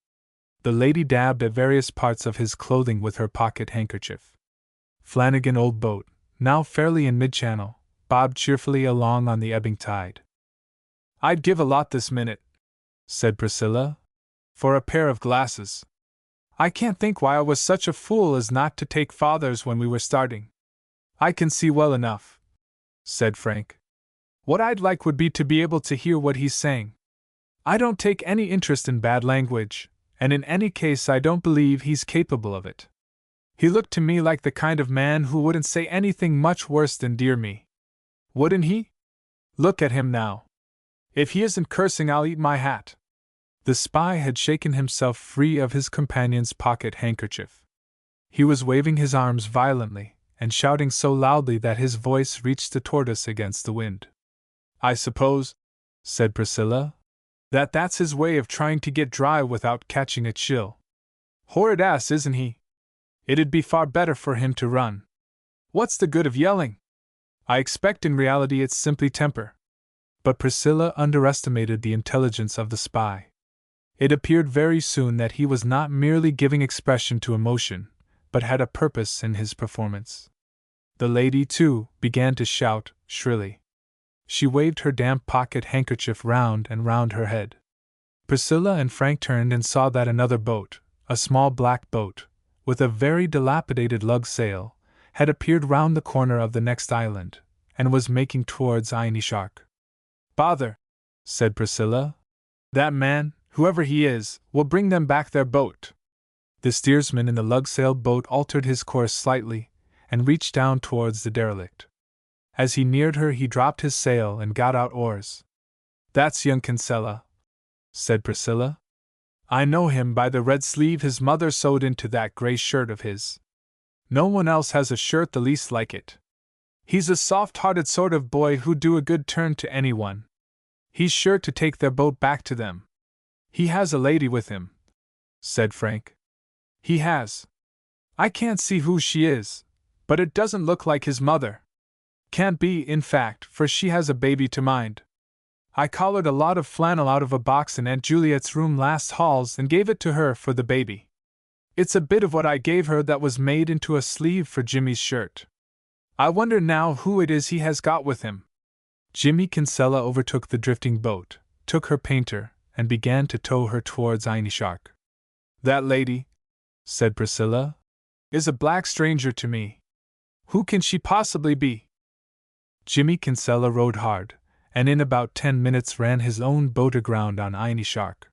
The lady dabbed at various parts of his clothing with her pocket handkerchief. Flanagan old boat, now fairly in mid-channel, bobbed cheerfully along on the ebbing tide. I'd give a lot this minute, said Priscilla, for a pair of glasses. I can't think why I was such a fool as not to take father's when we were starting. I can see well enough, said Frank. What I'd like would be to be able to hear what he's saying. I don't take any interest in bad language, and in any case I don't believe he's capable of it. He looked to me like the kind of man who wouldn't say anything much worse than dear me. Wouldn't he? Look at him now. If he isn't cursing, I'll eat my hat. The spy had shaken himself free of his companion's pocket handkerchief. He was waving his arms violently, and shouting so loudly that his voice reached the tortoise against the wind. I suppose, said Priscilla, that's his way of trying to get dry without catching a chill. Horrid ass, isn't he? It'd be far better for him to run. What's the good of yelling? I expect in reality it's simply temper. But Priscilla underestimated the intelligence of the spy. It appeared very soon that he was not merely giving expression to emotion, but had a purpose in his performance. The lady, too, began to shout shrilly. She waved her damp pocket handkerchief round and round her head. Priscilla and Frank turned and saw that another boat, a small black boat, with a very dilapidated lug sail, had appeared round the corner of the next island, and was making towards Inishark. Bother, said Priscilla. That man, whoever he is, will bring them back their boat. The steersman in the lug-sailed boat altered his course slightly, and reached down towards the derelict. As he neared her, he dropped his sail and got out oars. That's young Kinsella, said Priscilla. I know him by the red sleeve his mother sewed into that gray shirt of his. No one else has a shirt the least like it. He's a soft-hearted sort of boy who'd do a good turn to anyone. He's sure to take their boat back to them. He has a lady with him, said Frank. He has. I can't see who she is, but it doesn't look like his mother. Can't be, in fact, for she has a baby to mind. I collared a lot of flannel out of a box in Aunt Juliet's room last halls and gave it to her for the baby. It's a bit of what I gave her that was made into a sleeve for Jimmy's shirt. I wonder now who it is he has got with him. Jimmy Kinsella overtook the drifting boat, took her painter, and began to tow her towards Inishark. That lady, said Priscilla, is a black stranger to me. Who can she possibly be? Jimmy Kinsella rowed hard, and in about 10 minutes ran his own boat aground on Inishark.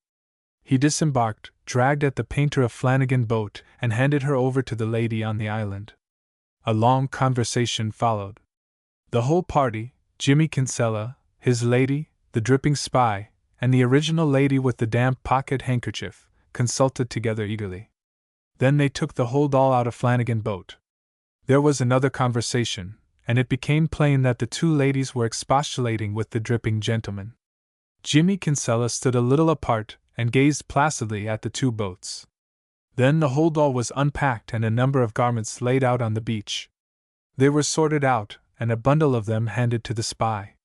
He disembarked, dragged at the painter of Flanagan boat, and handed her over to the lady on the island. A long conversation followed. The whole party, Jimmy Kinsella, his lady, the dripping spy, and the original lady with the damp pocket handkerchief, consulted together eagerly. Then they took the hold all out of Flanagan boat. There was another conversation, and it became plain that the two ladies were expostulating with the dripping gentleman. Jimmy Kinsella stood a little apart and gazed placidly at the two boats. Then the hold all was unpacked and a number of garments laid out on the beach. They were sorted out, and a bundle of them handed to the spy.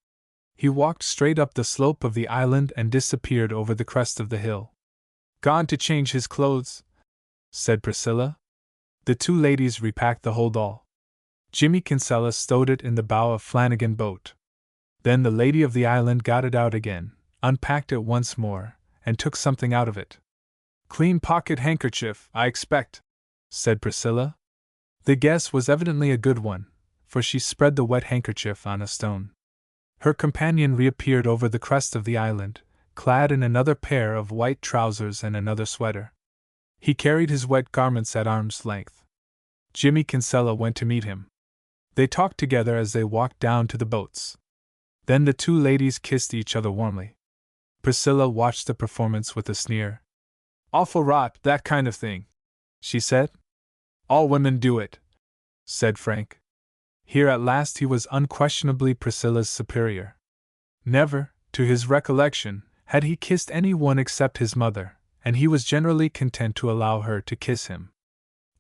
He walked straight up the slope of the island and disappeared over the crest of the hill. Gone to change his clothes, said Priscilla. The two ladies repacked the hold all. Jimmy Kinsella stowed it in the bow of Flanagan boat. Then the lady of the island got it out again, unpacked it once more, and took something out of it. Clean pocket handkerchief, I expect, said Priscilla. The guess was evidently a good one, for she spread the wet handkerchief on a stone. Her companion reappeared over the crest of the island, clad in another pair of white trousers and another sweater. He carried his wet garments at arm's length. Jimmy Kinsella went to meet him. They talked together as they walked down to the boats. Then the two ladies kissed each other warmly. Priscilla watched the performance with a sneer. Awful rot, that kind of thing, she said. All women do it, said Frank. Here at last he was unquestionably Priscilla's superior. Never, to his recollection, had he kissed any one except his mother, and he was generally content to allow her to kiss him.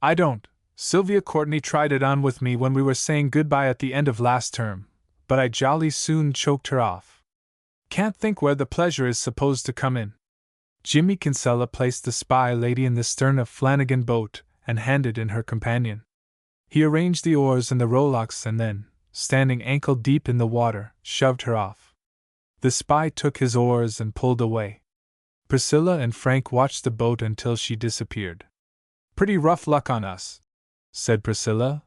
I don't. Sylvia Courtney tried it on with me when we were saying goodbye at the end of last term, but I jolly soon choked her off. Can't think where the pleasure is supposed to come in. Jimmy Kinsella placed the spy lady in the stern of Flanagan boat and handed in her companion. He arranged the oars and the rowlocks and then, standing ankle deep in the water, shoved her off. The spy took his oars and pulled away. Priscilla and Frank watched the boat until she disappeared. Pretty rough luck on us, said Priscilla.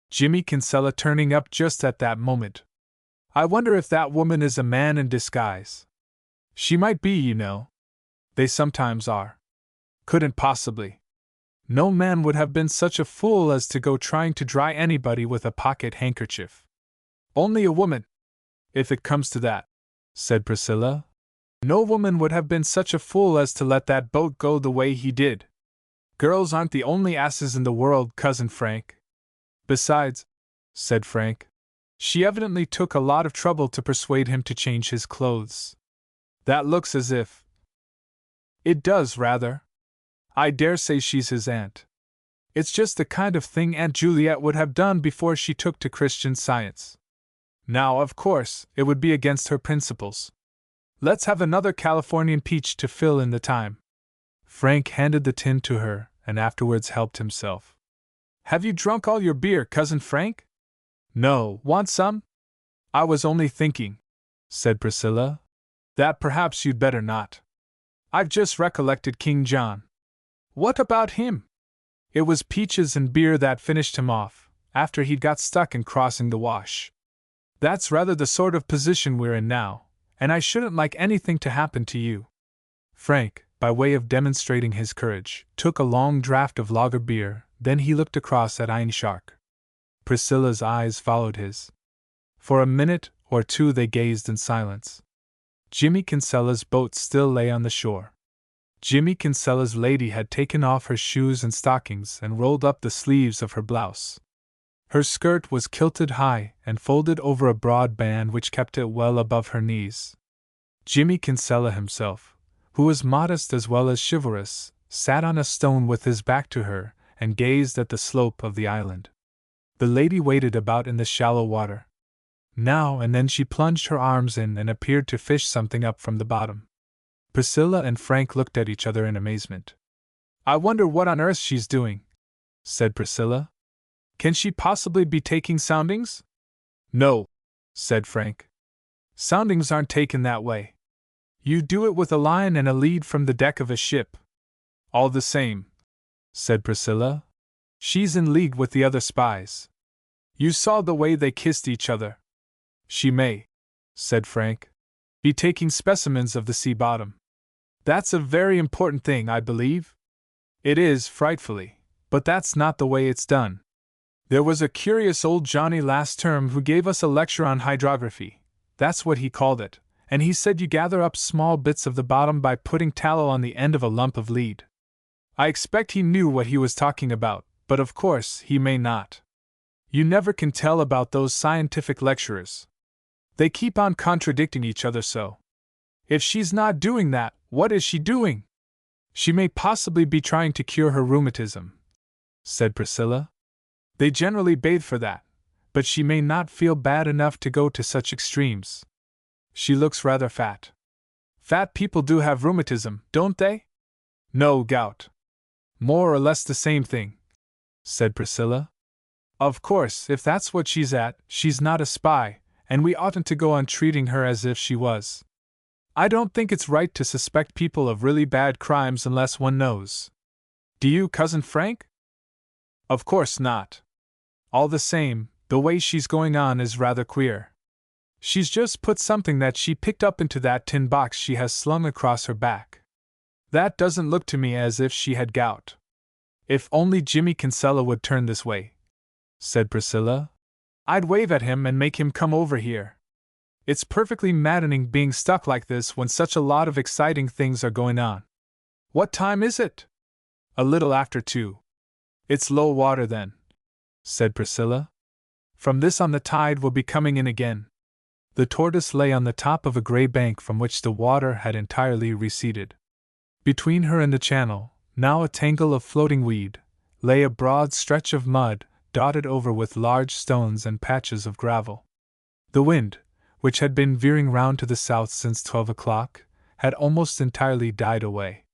Jimmy Kinsella turning up just at that moment. I wonder if that woman is a man in disguise. She might be, you know. They sometimes are. Couldn't possibly. No man would have been such a fool as to go trying to dry anybody with a pocket handkerchief. Only a woman. If it comes to that, said Priscilla. No woman would have been such a fool as to let that boat go the way he did. Girls aren't the only asses in the world, Cousin Frank. Besides, said Frank, she evidently took a lot of trouble to persuade him to change his clothes. That looks as if. It does, rather. I dare say she's his aunt. It's just the kind of thing Aunt Juliet would have done before she took to Christian Science. Now, of course, it would be against her principles. Let's have another Californian peach to fill in the time. Frank handed the tin to her, and afterwards helped himself. Have you drunk all your beer, Cousin Frank? No, want some? I was only thinking, said Priscilla, that perhaps you'd better not. I've just recollected King John. What about him? It was peaches and beer that finished him off, after he'd got stuck in crossing the Wash. That's rather the sort of position we're in now, and I shouldn't like anything to happen to you. Frank, by way of demonstrating his courage, took a long draught of lager beer, then he looked across at Einshark. Priscilla's eyes followed his. For a minute or two they gazed in silence. Jimmy Kinsella's boat still lay on the shore. Jimmy Kinsella's lady had taken off her shoes and stockings and rolled up the sleeves of her blouse. Her skirt was kilted high and folded over a broad band which kept it well above her knees. Jimmy Kinsella himself, who was modest as well as chivalrous, sat on a stone with his back to her and gazed at the slope of the island. The lady waded about in the shallow water. Now and then she plunged her arms in and appeared to fish something up from the bottom. Priscilla and Frank looked at each other in amazement. I wonder what on earth she's doing, said Priscilla. Can she possibly be taking soundings? No, said Frank. Soundings aren't taken that way. You do it with a line and a lead from the deck of a ship. All the same, said Priscilla, she's in league with the other spies. You saw the way they kissed each other. She may, said Frank, be taking specimens of the sea bottom. That's a very important thing, I believe. It is, frightfully, but that's not the way it's done. There was a curious old Johnny last term who gave us a lecture on hydrography, that's what he called it, and he said you gather up small bits of the bottom by putting tallow on the end of a lump of lead. I expect he knew what he was talking about, but of course he may not. You never can tell about those scientific lecturers. They keep on contradicting each other so. If she's not doing that, what is she doing? She may possibly be trying to cure her rheumatism, said Priscilla. They generally bathe for that, but she may not feel bad enough to go to such extremes. She looks rather fat. Fat people do have rheumatism, don't they? No, gout. More or less the same thing, said Priscilla. Of course, if that's what she's at, she's not a spy, and we oughtn't to go on treating her as if she was. I don't think it's right to suspect people of really bad crimes unless one knows. Do you, Cousin Frank? Of course not. All the same, the way she's going on is rather queer. She's just put something that she picked up into that tin box she has slung across her back. That doesn't look to me as if she had gout. If only Jimmy Kinsella would turn this way, said Priscilla. I'd wave at him and make him come over here. It's perfectly maddening being stuck like this when such a lot of exciting things are going on. What time is it? A little after 2. It's low water then, said Priscilla. From this on the tide will be coming in again. The tortoise lay on the top of a gray bank from which the water had entirely receded. Between her and the channel, now a tangle of floating weed, lay a broad stretch of mud, dotted over with large stones and patches of gravel. The wind, which had been veering round to the south since 12 o'clock, had almost entirely died away.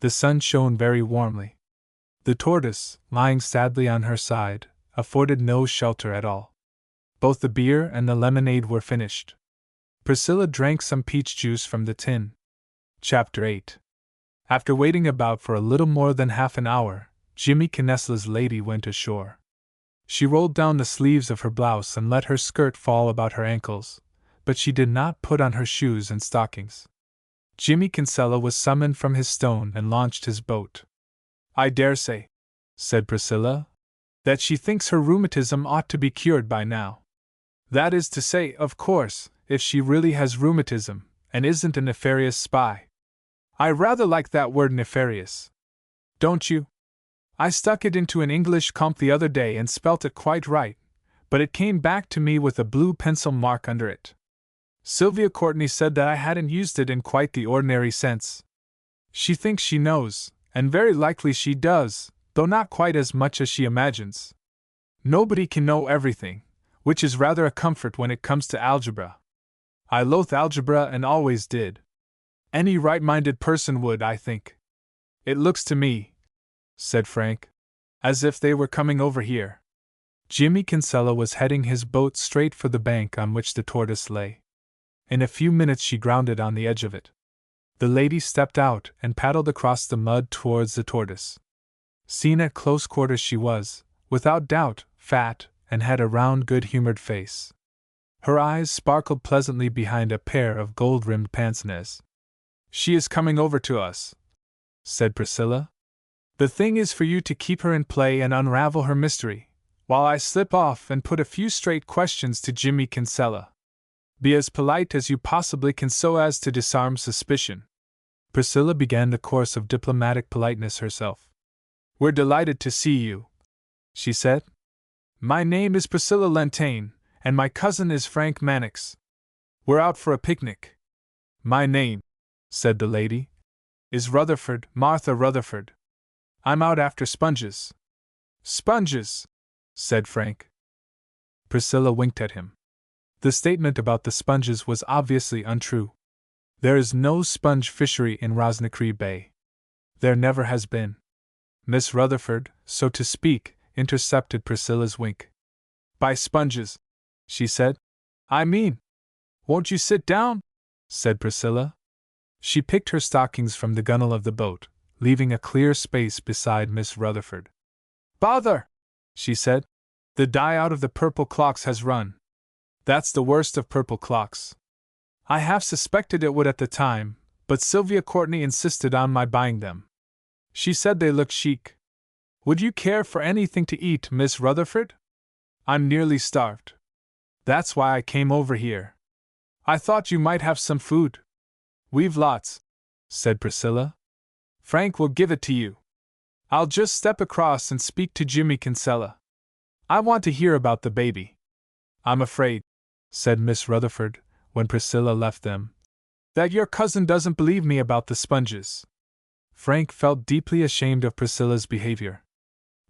The sun shone very warmly. The tortoise, lying sadly on her side, afforded no shelter at all. Both the beer and the lemonade were finished. Priscilla drank some peach juice from the tin. Chapter 8. After waiting about for a little more than half an hour, Jimmy Kinnesla's lady went ashore. She rolled down the sleeves of her blouse and let her skirt fall about her ankles, but she did not put on her shoes and stockings. Jimmy Kinsella was summoned from his stone and launched his boat. "I dare say," said Priscilla, "that she thinks her rheumatism ought to be cured by now. That is to say, of course, if she really has rheumatism, and isn't a nefarious spy. I rather like that word nefarious. Don't you? I stuck it into an English comp the other day and spelt it quite right, but it came back to me with a blue pencil mark under it. Sylvia Courtney said that I hadn't used it in quite the ordinary sense. She thinks she knows, and very likely she does, though not quite as much as she imagines. Nobody can know everything, which is rather a comfort when it comes to algebra. I loathe algebra and always did. Any right-minded person would, I think. It looks to me," said Frank, "as if they were coming over here." Jimmy Kinsella was heading his boat straight for the bank on which the tortoise lay. In a few minutes she grounded on the edge of it. The lady stepped out and paddled across the mud towards the tortoise. Seen at close quarters she was, without doubt, fat, and had a round, good-humored face. Her eyes sparkled pleasantly behind a pair of gold-rimmed pince-nez. "She is coming over to us," said Priscilla. "The thing is for you to keep her in play and unravel her mystery, while I slip off and put a few straight questions to Jimmy Kinsella. Be as polite as you possibly can so as to disarm suspicion." Priscilla began the course of diplomatic politeness herself. "We're delighted to see you," she said. "My name is Priscilla Lentane, and my cousin is Frank Mannix. We're out for a picnic." "My name," said the lady, "is Rutherford, Martha Rutherford. I'm out after sponges." "Sponges," said Frank. Priscilla winked at him. The statement about the sponges was obviously untrue. There is no sponge fishery in Rosnicree Bay. There never has been. Miss Rutherford, so to speak, intercepted Priscilla's wink. "By sponges," she said, "I mean—" "Won't you sit down?" said Priscilla. She picked her stockings from the gunwale of the boat, leaving a clear space beside Miss Rutherford. "Bother!" she said. "The dye out of the purple clocks has run. That's the worst of purple clocks. I half suspected it would at the time, but Sylvia Courtney insisted on my buying them. She said they looked chic. Would you care for anything to eat, Miss Rutherford? I'm nearly starved. That's why I came over here. I thought you might have some food." "We've lots," said Priscilla. "Frank will give it to you. I'll just step across and speak to Jimmy Kinsella. I want to hear about the baby." "I'm afraid," said Miss Rutherford, when Priscilla left them, "that your cousin doesn't believe me about the sponges." Frank felt deeply ashamed of Priscilla's behavior.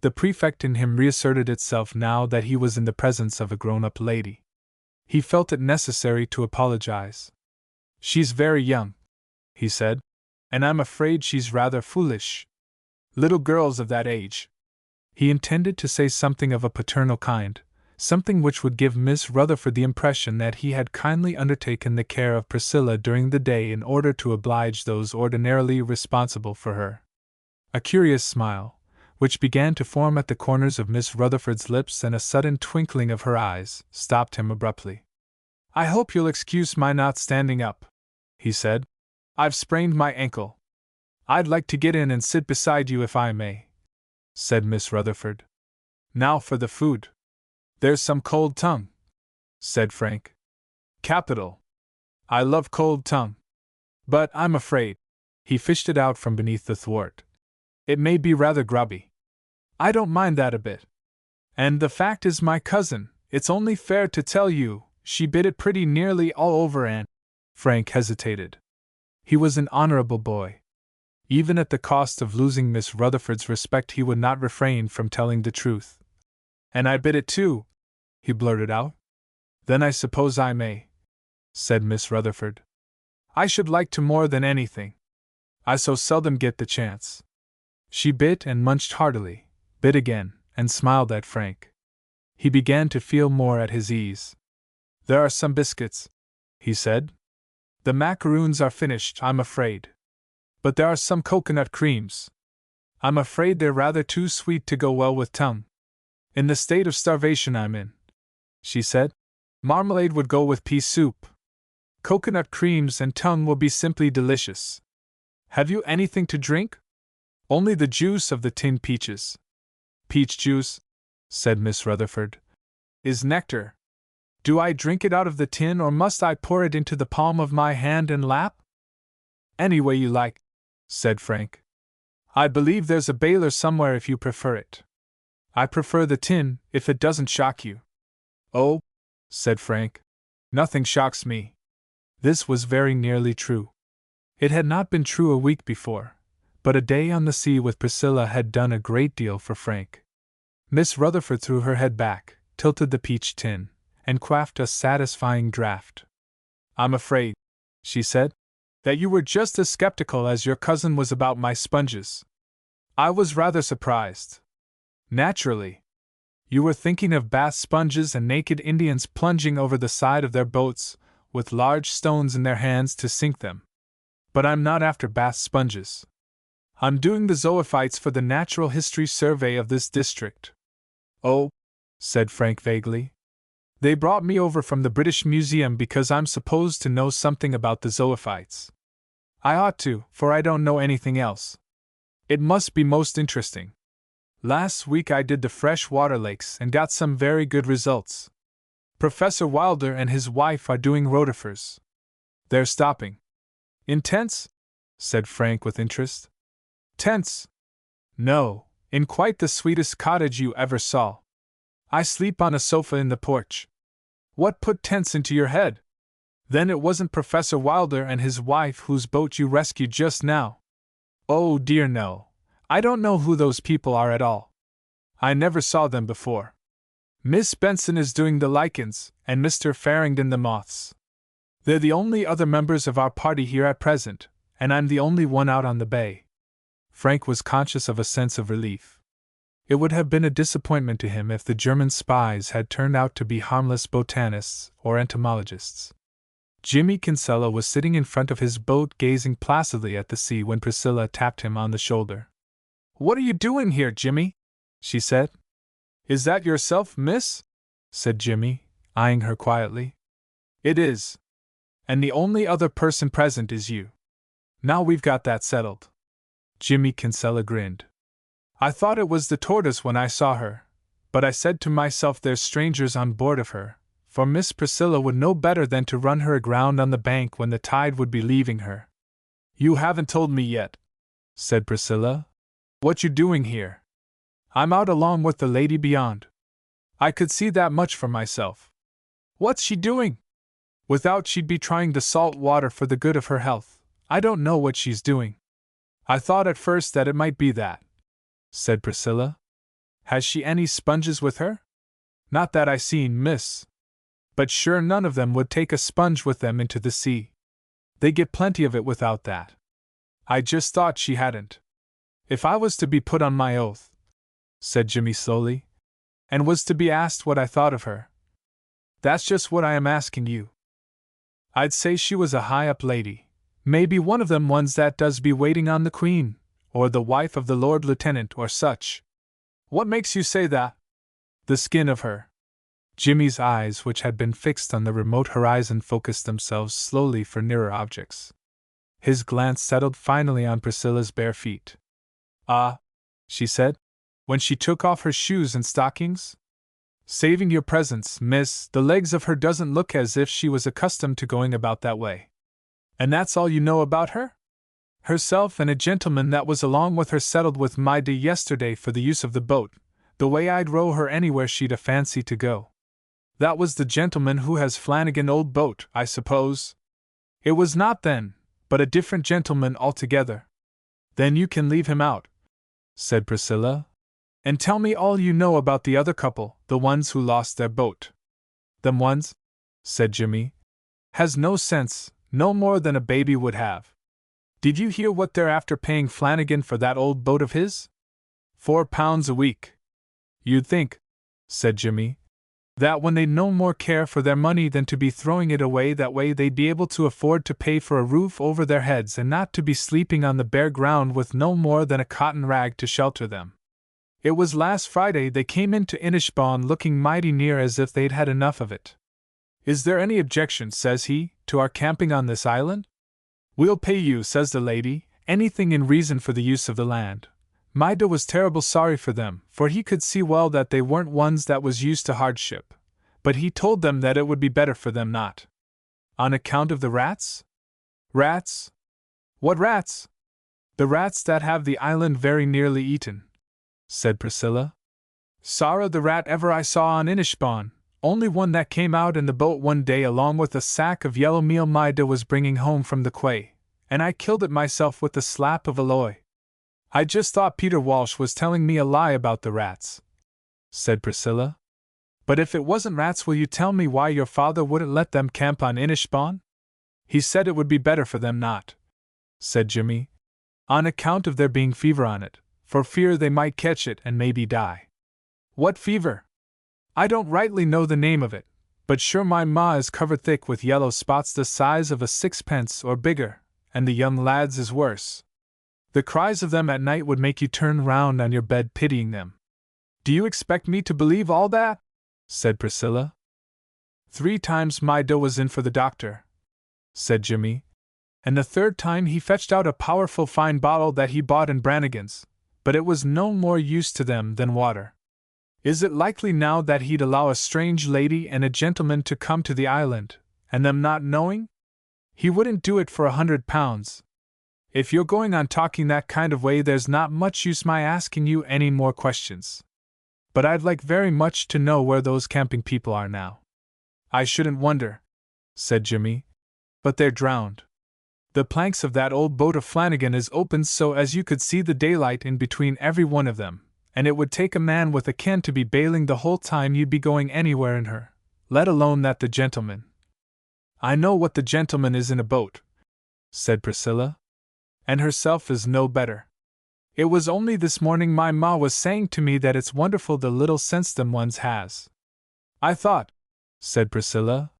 The prefect in him reasserted itself now that he was in the presence of a grown-up lady. He felt it necessary to apologize. "She's very young," he said, "and I'm afraid she's rather foolish. Little girls of that age—" He intended to say something of a paternal kind, something which would give Miss Rutherford the impression that he had kindly undertaken the care of Priscilla during the day in order to oblige those ordinarily responsible for her. A curious smile, which began to form at the corners of Miss Rutherford's lips and a sudden twinkling of her eyes, stopped him abruptly. "I hope you'll excuse my not standing up," he said. "I've sprained my ankle." "I'd like to get in and sit beside you if I may," said Miss Rutherford. "Now for the food. There's some cold tongue," said Frank. "Capital. I love cold tongue. But I'm afraid—" He fished it out from beneath the thwart. "It may be rather grubby." "I don't mind that a bit. And the fact is, my cousin, it's only fair to tell you, she bit it pretty nearly all over and. Frank hesitated. He was an honorable boy. Even at the cost of losing Miss Rutherford's respect, he would not refrain from telling the truth. And I bit it too, he blurted out. Then I suppose I may, said Miss Rutherford. I should like to more than anything. I so seldom get the chance. She bit and munched heartily, bit again, and smiled at Frank. He began to feel more at his ease. There are some biscuits, he said. The macaroons are finished, I'm afraid. But there are some coconut creams. I'm afraid they're rather too sweet to go well with tongue. In the state of starvation I'm in, she said, marmalade would go with pea soup. Coconut creams and tongue will be simply delicious. Have you anything to drink? Only the juice of the tinned peaches. Peach juice, said Miss Rutherford, is nectar. Do I drink it out of the tin or must I pour it into the palm of my hand and lap? Any way you like, said Frank. I believe there's a baler somewhere if you prefer it. I prefer the tin, if it doesn't shock you. Oh, said Frank, nothing shocks me. This was very nearly true. It had not been true a week before, but a day on the sea with Priscilla had done a great deal for Frank. Miss Rutherford threw her head back, tilted the peach tin, and quaffed a satisfying draught. I'm afraid, she said, that you were just as skeptical as your cousin was about my sponges. I was rather surprised. Naturally. You were thinking of bath sponges and naked Indians plunging over the side of their boats, with large stones in their hands to sink them. But I'm not after bath sponges. I'm doing the zoophytes for the Natural History Survey of this district. Oh, said Frank vaguely. They brought me over from the British Museum because I'm supposed to know something about the zoophytes. I ought to, for I don't know anything else. It must be most interesting. Last week I did the fresh water lakes and got some very good results. Professor Wilder and his wife are doing rotifers. They're stopping. In tents? Said Frank with interest. Tents? No, in quite the sweetest cottage you ever saw. I sleep on a sofa in the porch. What put tents into your head? Then it wasn't Professor Wilder and his wife whose boat you rescued just now. Oh dear no, I don't know who those people are at all. I never saw them before. Miss Benson is doing the lichens, and Mr. Farrington the moths. They're the only other members of our party here at present, and I'm the only one out on the bay. Frank was conscious of a sense of relief. It would have been a disappointment to him if the German spies had turned out to be harmless botanists or entomologists. Jimmy Kinsella was sitting in front of his boat gazing placidly at the sea when Priscilla tapped him on the shoulder. What are you doing here, Jimmy? She said. Is that yourself, miss? Said Jimmy, eyeing her quietly. It is. And the only other person present is you. Now we've got that settled. Jimmy Kinsella grinned. I thought it was the tortoise when I saw her, but I said to myself there's strangers on board of her, for Miss Priscilla would know better than to run her aground on the bank when the tide would be leaving her. You haven't told me yet, said Priscilla. What you doing here? I'm out along with the lady beyond. I could see that much for myself. What's she doing? Without she'd be trying the salt water for the good of her health. I don't know what she's doing. I thought at first that it might be that, said Priscilla. Has she any sponges with her? Not that I seen, miss. But sure none of them would take a sponge with them into the sea. They get plenty of it without that. I just thought she hadn't. If I was to be put on my oath, said Jimmy slowly, and was to be asked what I thought of her. That's just what I am asking you. I'd say she was a high-up lady, maybe one of them ones that does be waiting on the Queen, or the wife of the Lord Lieutenant or such. What makes you say that? The skin of her. Jimmy's eyes, which had been fixed on the remote horizon, focused themselves slowly for nearer objects. His glance settled finally on Priscilla's bare feet. Ah, she said, when she took off her shoes and stockings? Saving your presence, miss, the legs of her doesn't look as if she was accustomed to going about that way. And that's all you know about her? Herself and a gentleman that was along with her settled with my day yesterday for the use of the boat, the way I'd row her anywhere she'd a fancy to go. That was the gentleman who has Flanagan old boat, I suppose? It was not then, but a different gentleman altogether. Then you can leave him out, said Priscilla, and tell me all you know about the other couple, the ones who lost their boat. Them ones, said Jimmy, has no sense, no more than a baby would have. Did you hear what they're after paying Flanagan for that old boat of his? £4 a week. You'd think, said Jimmy, that when they'd no more care for their money than to be throwing it away that way they'd be able to afford to pay for a roof over their heads and not to be sleeping on the bare ground with no more than a cotton rag to shelter them. It was last Friday they came into Inishbofn looking mighty near as if they'd had enough of it. Is there any objection, says he, to our camping on this island? We'll pay you, says the lady, anything in reason for the use of the land. Mida was terrible sorry for them, for he could see well that they weren't ones that was used to hardship, but he told them that it would be better for them not. On account of the rats? Rats? What rats? The rats that have the island very nearly eaten, said Priscilla. Sorra the rat ever I saw on Inishbofn, only one that came out in the boat one day along with a sack of yellow meal Mida was bringing home from the quay, and I killed it myself with the slap of a loy. I just thought Peter Walsh was telling me a lie about the rats, said Priscilla. But if it wasn't rats, will you tell me why your father wouldn't let them camp on Inishbofn? He said it would be better for them not, said Jimmy, on account of there being fever on it, for fear they might catch it and maybe die. What fever? I don't rightly know the name of it, but sure my ma is covered thick with yellow spots the size of a sixpence or bigger, and the young lads is worse. The cries of them at night would make you turn round on your bed pitying them. Do you expect me to believe all that? Said Priscilla. 3 times Mida was in for the doctor, said Jimmy, and the 3rd time he fetched out a powerful fine bottle that he bought in Brannigan's, but it was no more use to them than water. Is it likely now that he'd allow a strange lady and a gentleman to come to the island, and them not knowing? He wouldn't do it for £100. If you're going on talking that kind of way, there's not much use my asking you any more questions. But I'd like very much to know where those camping people are now. I shouldn't wonder, said Jimmy, but they're drowned. The planks of that old boat of Flanagan is opened so as you could see the daylight in between every one of them, and it would take a man with a can to be bailing the whole time you'd be going anywhere in her, let alone that the gentleman. I know what the gentleman is in a boat, said Priscilla, and herself is no better. It was only this morning my ma was saying to me that it's wonderful the little sense them ones has. I thought, said Priscilla,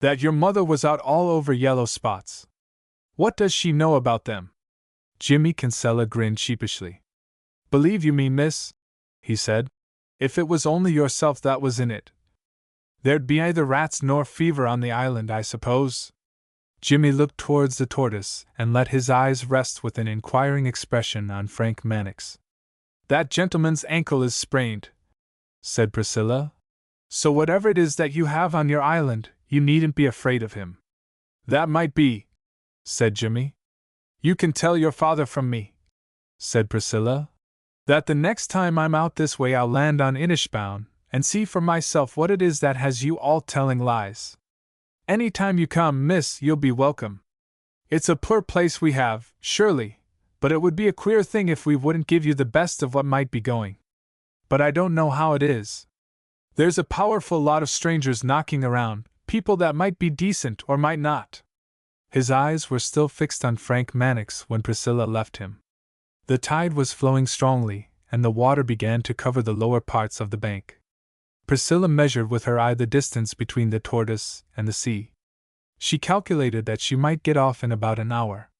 that your mother was out all over yellow spots. What does she know about them? Jimmy Kinsella grinned sheepishly. Believe you me, miss, he said, if it was only yourself that was in it. There'd be either rats nor fever on the island, I suppose. Jimmy looked towards the tortoise and let his eyes rest with an inquiring expression on Frank Mannix. That gentleman's ankle is sprained, said Priscilla, so whatever it is that you have on your island, you needn't be afraid of him. That might be, said Jimmy. You can tell your father from me, said Priscilla, that the next time I'm out this way I'll land on Inishbofn and see for myself what it is that has you all telling lies. Any time you come, miss, you'll be welcome. It's a poor place we have, surely, but it would be a queer thing if we wouldn't give you the best of what might be going. But I don't know how it is. There's a powerful lot of strangers knocking around, people that might be decent or might not. His eyes were still fixed on Frank Mannix when Priscilla left him. The tide was flowing strongly, and the water began to cover the lower parts of the bank. Priscilla measured with her eye the distance between the tortoise and the sea. She calculated that she might get off in about an hour.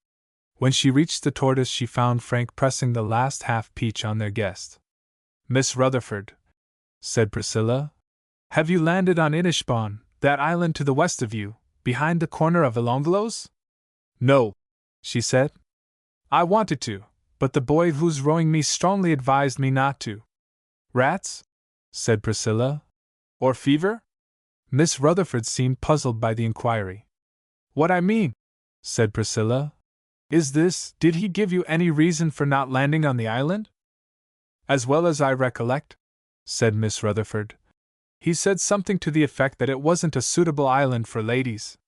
When she reached the tortoise, she found Frank pressing the last half-peach on their guest. Miss Rutherford, said Priscilla, have you landed on Inishbofn, that island to the west of you, behind the corner of Elonglos? No, she said. I wanted to, but the boy who's rowing me strongly advised me not to. Rats? Said Priscilla. Or fever? Miss Rutherford seemed puzzled by the inquiry. What I mean, said Priscilla, is this: did he give you any reason for not landing on the island? As well as I recollect, said Miss Rutherford, He said something to the effect that it wasn't a suitable island for ladies.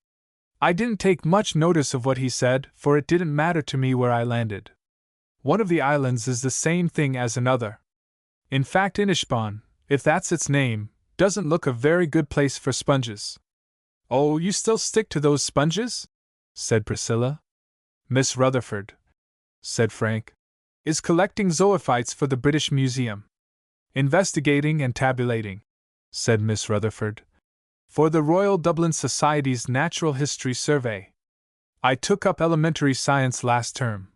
I didn't take much notice of what he said, for it didn't matter to me where I landed. One of the islands is the same thing as another. In fact, Inishbon, if that's its name, doesn't look a very good place for sponges. Oh, you still stick to those sponges? Said Priscilla. Miss Rutherford, said Frank, is collecting zoophytes for the British Museum. Investigating and tabulating, said Miss Rutherford, for the Royal Dublin Society's Natural History Survey. I took up elementary science last term,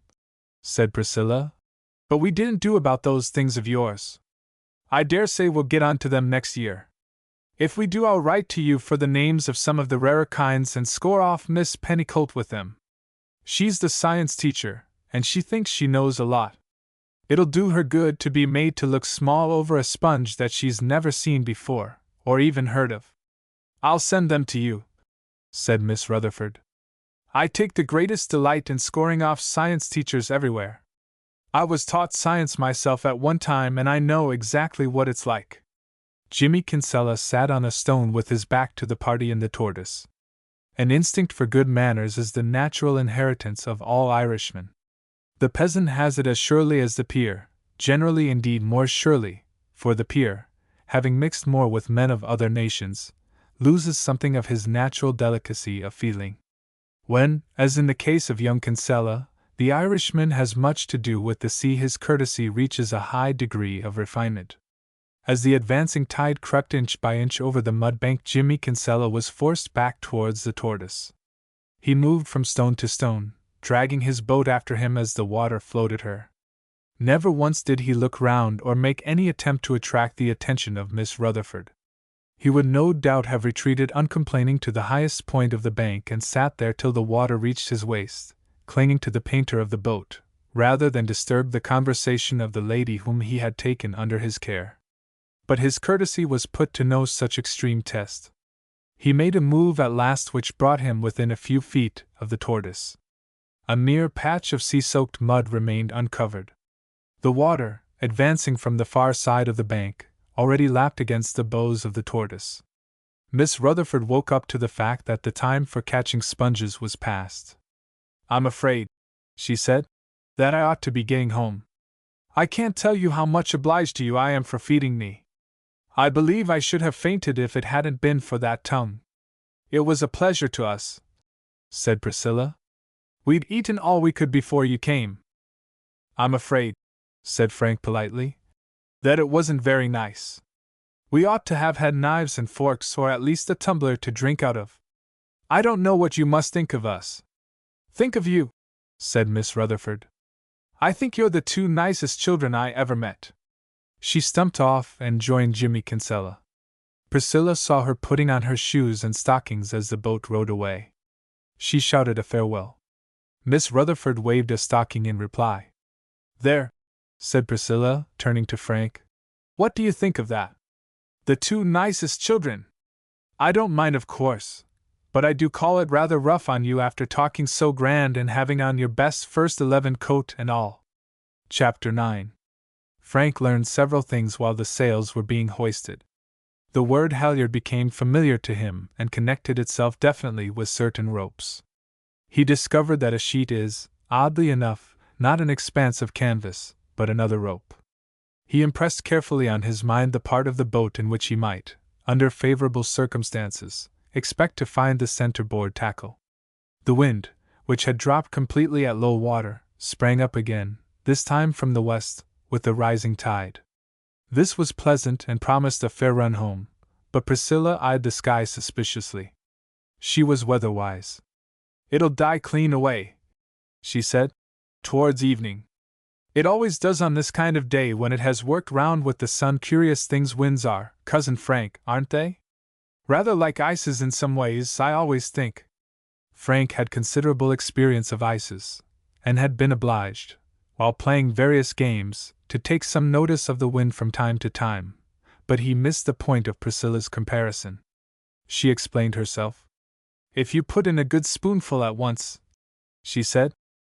said Priscilla, but we didn't do about those things of yours. I dare say we'll get on to them next year. If we do, I'll write to you for the names of some of the rarer kinds and score off Miss Pennycolt with them. She's the science teacher, and she thinks she knows a lot. It'll do her good to be made to look small over a sponge that she's never seen before, or even heard of. I'll send them to you, said Miss Rutherford. I take the greatest delight in scoring off science teachers everywhere. I was taught science myself at one time, and I know exactly what it's like. Jimmy Kinsella sat on a stone with his back to the party in the Tortoise. An instinct for good manners is the natural inheritance of all Irishmen. The peasant has it as surely as the peer, generally indeed more surely, for the peer, having mixed more with men of other nations, loses something of his natural delicacy of feeling. When, as in the case of young Kinsella, the Irishman has much to do with the sea, his courtesy reaches a high degree of refinement. As the advancing tide crept inch by inch over the mud bank, Jimmy Kinsella was forced back towards the Tortoise. He moved from stone to stone, dragging his boat after him as the water floated her. Never once did he look round or make any attempt to attract the attention of Miss Rutherford. He would no doubt have retreated uncomplaining to the highest point of the bank and sat there till the water reached his waist, clinging to the painter of the boat, rather than disturb the conversation of the lady whom he had taken under his care. But his courtesy was put to no such extreme test. He made a move at last which brought him within a few feet of the Tortoise. A mere patch of sea-soaked mud remained uncovered. The water, advancing from the far side of the bank, already lapped against the bows of the Tortoise. Miss Rutherford woke up to the fact that the time for catching sponges was past. I'm afraid, she said, that I ought to be getting home. I can't tell you how much obliged to you I am for feeding me. I believe I should have fainted if it hadn't been for that tongue. It was a pleasure to us, said Priscilla. We'd eaten all we could before you came. I'm afraid, said Frank politely, that it wasn't very nice. We ought to have had knives and forks, or at least a tumbler to drink out of. I don't know what you must think of us. Think of you, said Miss Rutherford. I think you're the two nicest children I ever met. She stumped off and joined Jimmy Kinsella. Priscilla saw her putting on her shoes and stockings as the boat rowed away. She shouted a farewell. Miss Rutherford waved a stocking in reply. There, said Priscilla, turning to Frank. What do you think of that? The two nicest children! I don't mind, of course, but I do call it rather rough on you after talking so grand and having on your best first 11 coat and all. Chapter 9. Frank learned several things while the sails were being hoisted. The word halyard became familiar to him and connected itself definitely with certain ropes. He discovered that a sheet is, oddly enough, not an expanse of canvas, but another rope. He impressed carefully on his mind the part of the boat in which he might, under favorable circumstances, expect to find the centerboard tackle. The wind, which had dropped completely at low water, sprang up again, this time from the west, with the rising tide. This was pleasant and promised a fair run home, but Priscilla eyed the sky suspiciously. She was weather-wise. It'll die clean away, she said, towards evening. It always does on this kind of day when it has worked round with the sun. Curious things winds are, Cousin Frank, aren't they? Rather like ices in some ways, I always think. Frank had considerable experience of ices, and had been obliged, while playing various games, to take some notice of the wind from time to time, but he missed the point of Priscilla's comparison. She explained herself. If you put in a good spoonful at once, she said,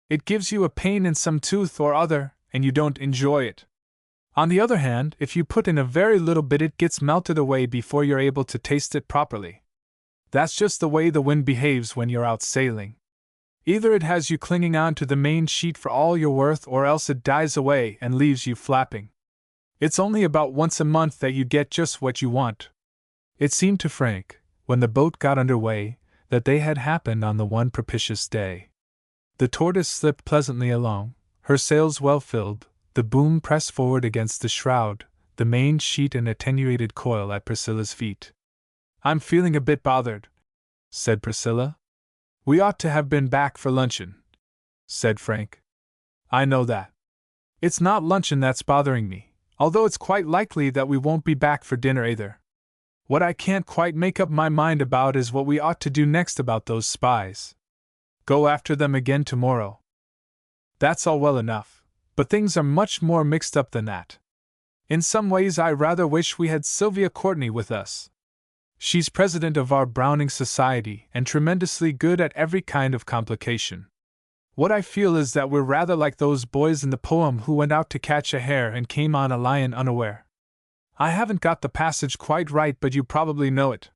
it gives you a pain in some tooth or other, and you don't enjoy it. On the other hand, if you put in a very little bit, it gets melted away before you're able to taste it properly. That's just the way the wind behaves when you're out sailing. Either it has you clinging on to the main sheet for all you're worth, or else it dies away and leaves you flapping. It's only about once a month that you get just what you want. It seemed to Frank, when the boat got under way, that they had happened on the one propitious day. The Tortoise slipped pleasantly along, her sails well filled, the boom pressed forward against the shroud, the main sheet an attenuated coil at Priscilla's feet. "I'm feeling a bit bothered," said Priscilla. "We ought to have been back for luncheon," said Frank. "I know that. It's not luncheon that's bothering me, although it's quite likely that we won't be back for dinner either. What I can't quite make up my mind about is what we ought to do next about those spies. Go after them again tomorrow. That's all well enough, but things are much more mixed up than that. In some ways I rather wish we had Sylvia Courtney with us. She's president of our Browning Society and tremendously good at every kind of complication. What I feel is that we're rather like those boys in the poem who went out to catch a hare and came on a lion unaware. I haven't got the passage quite right, but you probably know it."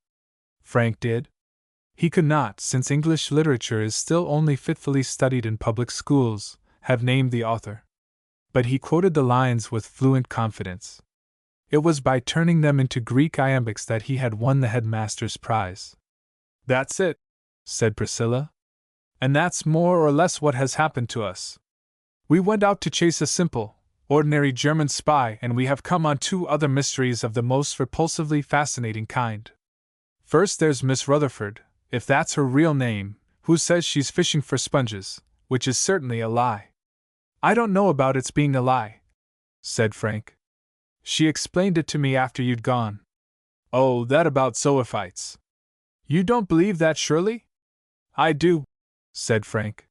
Frank did. He could not, since English literature is still only fitfully studied in public schools, have named the author. But he quoted the lines with fluent confidence. It was by turning them into Greek iambics that he had won the headmaster's prize. "That's it," said Priscilla. "And that's more or less what has happened to us. We went out to chase a simple, ordinary German spy, and we have come on two other mysteries of the most repulsively fascinating kind. First, there's Miss Rutherford, if that's her real name, who says she's fishing for sponges, which is certainly a lie." "I don't know about its being a lie," said Frank. "She explained it to me after you'd gone." "Oh, that about zoophytes. You don't believe that, surely?" "I do," said Frank.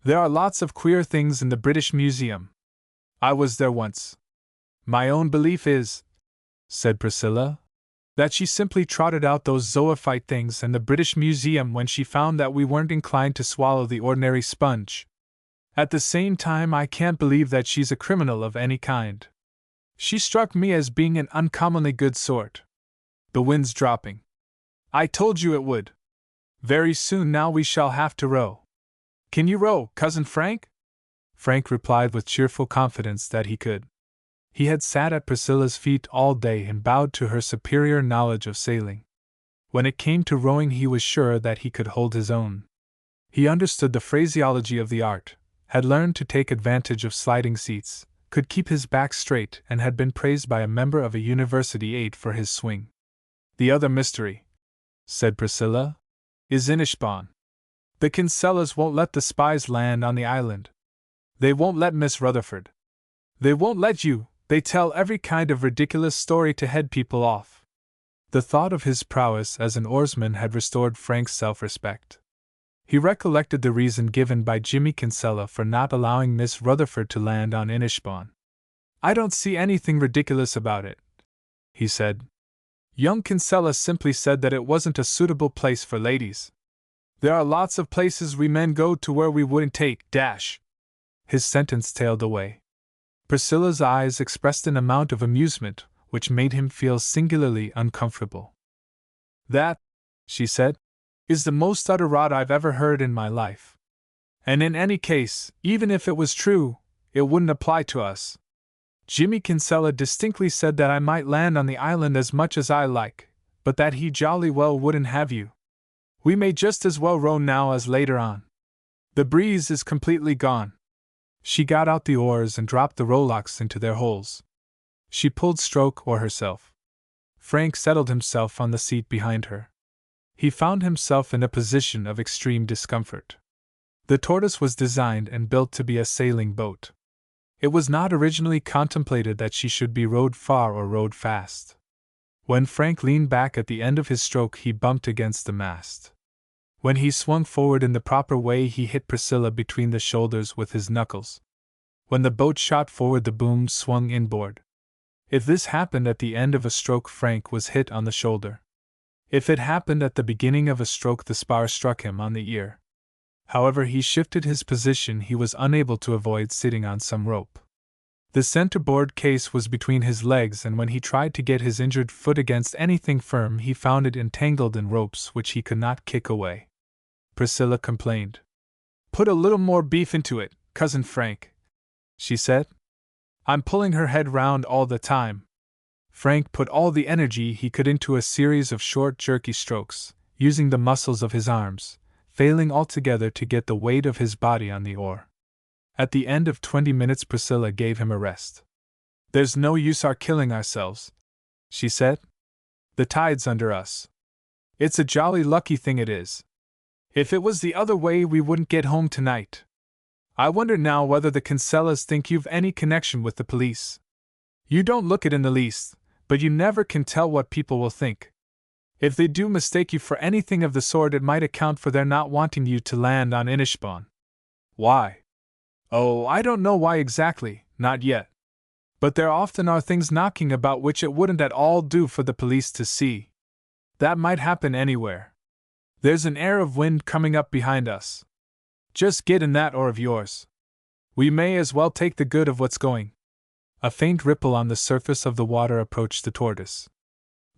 "There are lots of queer things in the British Museum. I was there once. My own belief is," said Priscilla, "that she simply trotted out those zoophyte things in the British Museum when she found that we weren't inclined to swallow the ordinary sponge. At the same time, I can't believe that she's a criminal of any kind. She struck me as being an uncommonly good sort. The wind's dropping. I told you it would. Very soon now we shall have to row. Can you row, Cousin Frank?" Frank replied with cheerful confidence that he could. He had sat at Priscilla's feet all day and bowed to her superior knowledge of sailing. When it came to rowing, he was sure that he could hold his own. He understood the phraseology of the art, had learned to take advantage of sliding seats, could keep his back straight, and had been praised by a member of a university aid for his swing. "The other mystery," said Priscilla, "is Inishbon. The Kinsellas won't let the spies land on the island. They won't let Miss Rutherford. They won't let you. They tell every kind of ridiculous story to head people off." The thought of his prowess as an oarsman had restored Frank's self-respect. He recollected the reason given by Jimmy Kinsella for not allowing Miss Rutherford to land on Inishbon. "I don't see anything ridiculous about it," he said. "Young Kinsella simply said that it wasn't a suitable place for ladies. There are lots of places we men go to where we wouldn't take dash." His sentence tailed away. Priscilla's eyes expressed an amount of amusement which made him feel singularly uncomfortable. "That," she said, "is the most utter rot I've ever heard in my life. And in any case, even if it was true, it wouldn't apply to us. Jimmy Kinsella distinctly said that I might land on the island as much as I like, but that he jolly well wouldn't have you. We may just as well row now as later on. The breeze is completely gone." She got out the oars and dropped the rowlocks into their holes. She pulled stroke oar herself. Frank settled himself on the seat behind her. He found himself in a position of extreme discomfort. The Tortoise was designed and built to be a sailing boat. It was not originally contemplated that she should be rowed far or rowed fast. When Frank leaned back at the end of his stroke, he bumped against the mast. When he swung forward in the proper way, he hit Priscilla between the shoulders with his knuckles. When the boat shot forward, the boom swung inboard. If this happened at the end of a stroke, Frank was hit on the shoulder. If it happened at the beginning of a stroke, the spar struck him on the ear. However he shifted his position, he was unable to avoid sitting on some rope. The centerboard case was between his legs, and when he tried to get his injured foot against anything firm, he found it entangled in ropes which he could not kick away. Priscilla complained. "Put a little more beef into it, Cousin Frank," she said. "I'm pulling her head round all the time." Frank put all the energy he could into a series of short, jerky strokes, using the muscles of his arms, failing altogether to get the weight of his body on the oar. At the end of 20 minutes, Priscilla gave him a rest. "There's no use our killing ourselves," she said. "The tide's under us. It's a jolly lucky thing it is. If it was the other way, we wouldn't get home tonight. I wonder now whether the Kinsellas think you've any connection with the police. You don't look it in the least, but you never can tell what people will think. If they do mistake you for anything of the sort, it might account for their not wanting you to land on Inishbon." "Why?" "Oh, I don't know why exactly, not yet. But there often are things knocking about which it wouldn't at all do for the police to see. That might happen anywhere. There's an air of wind coming up behind us. Just get in that oar of yours. We may as well take the good of what's going." A faint ripple on the surface of the water approached the tortoise.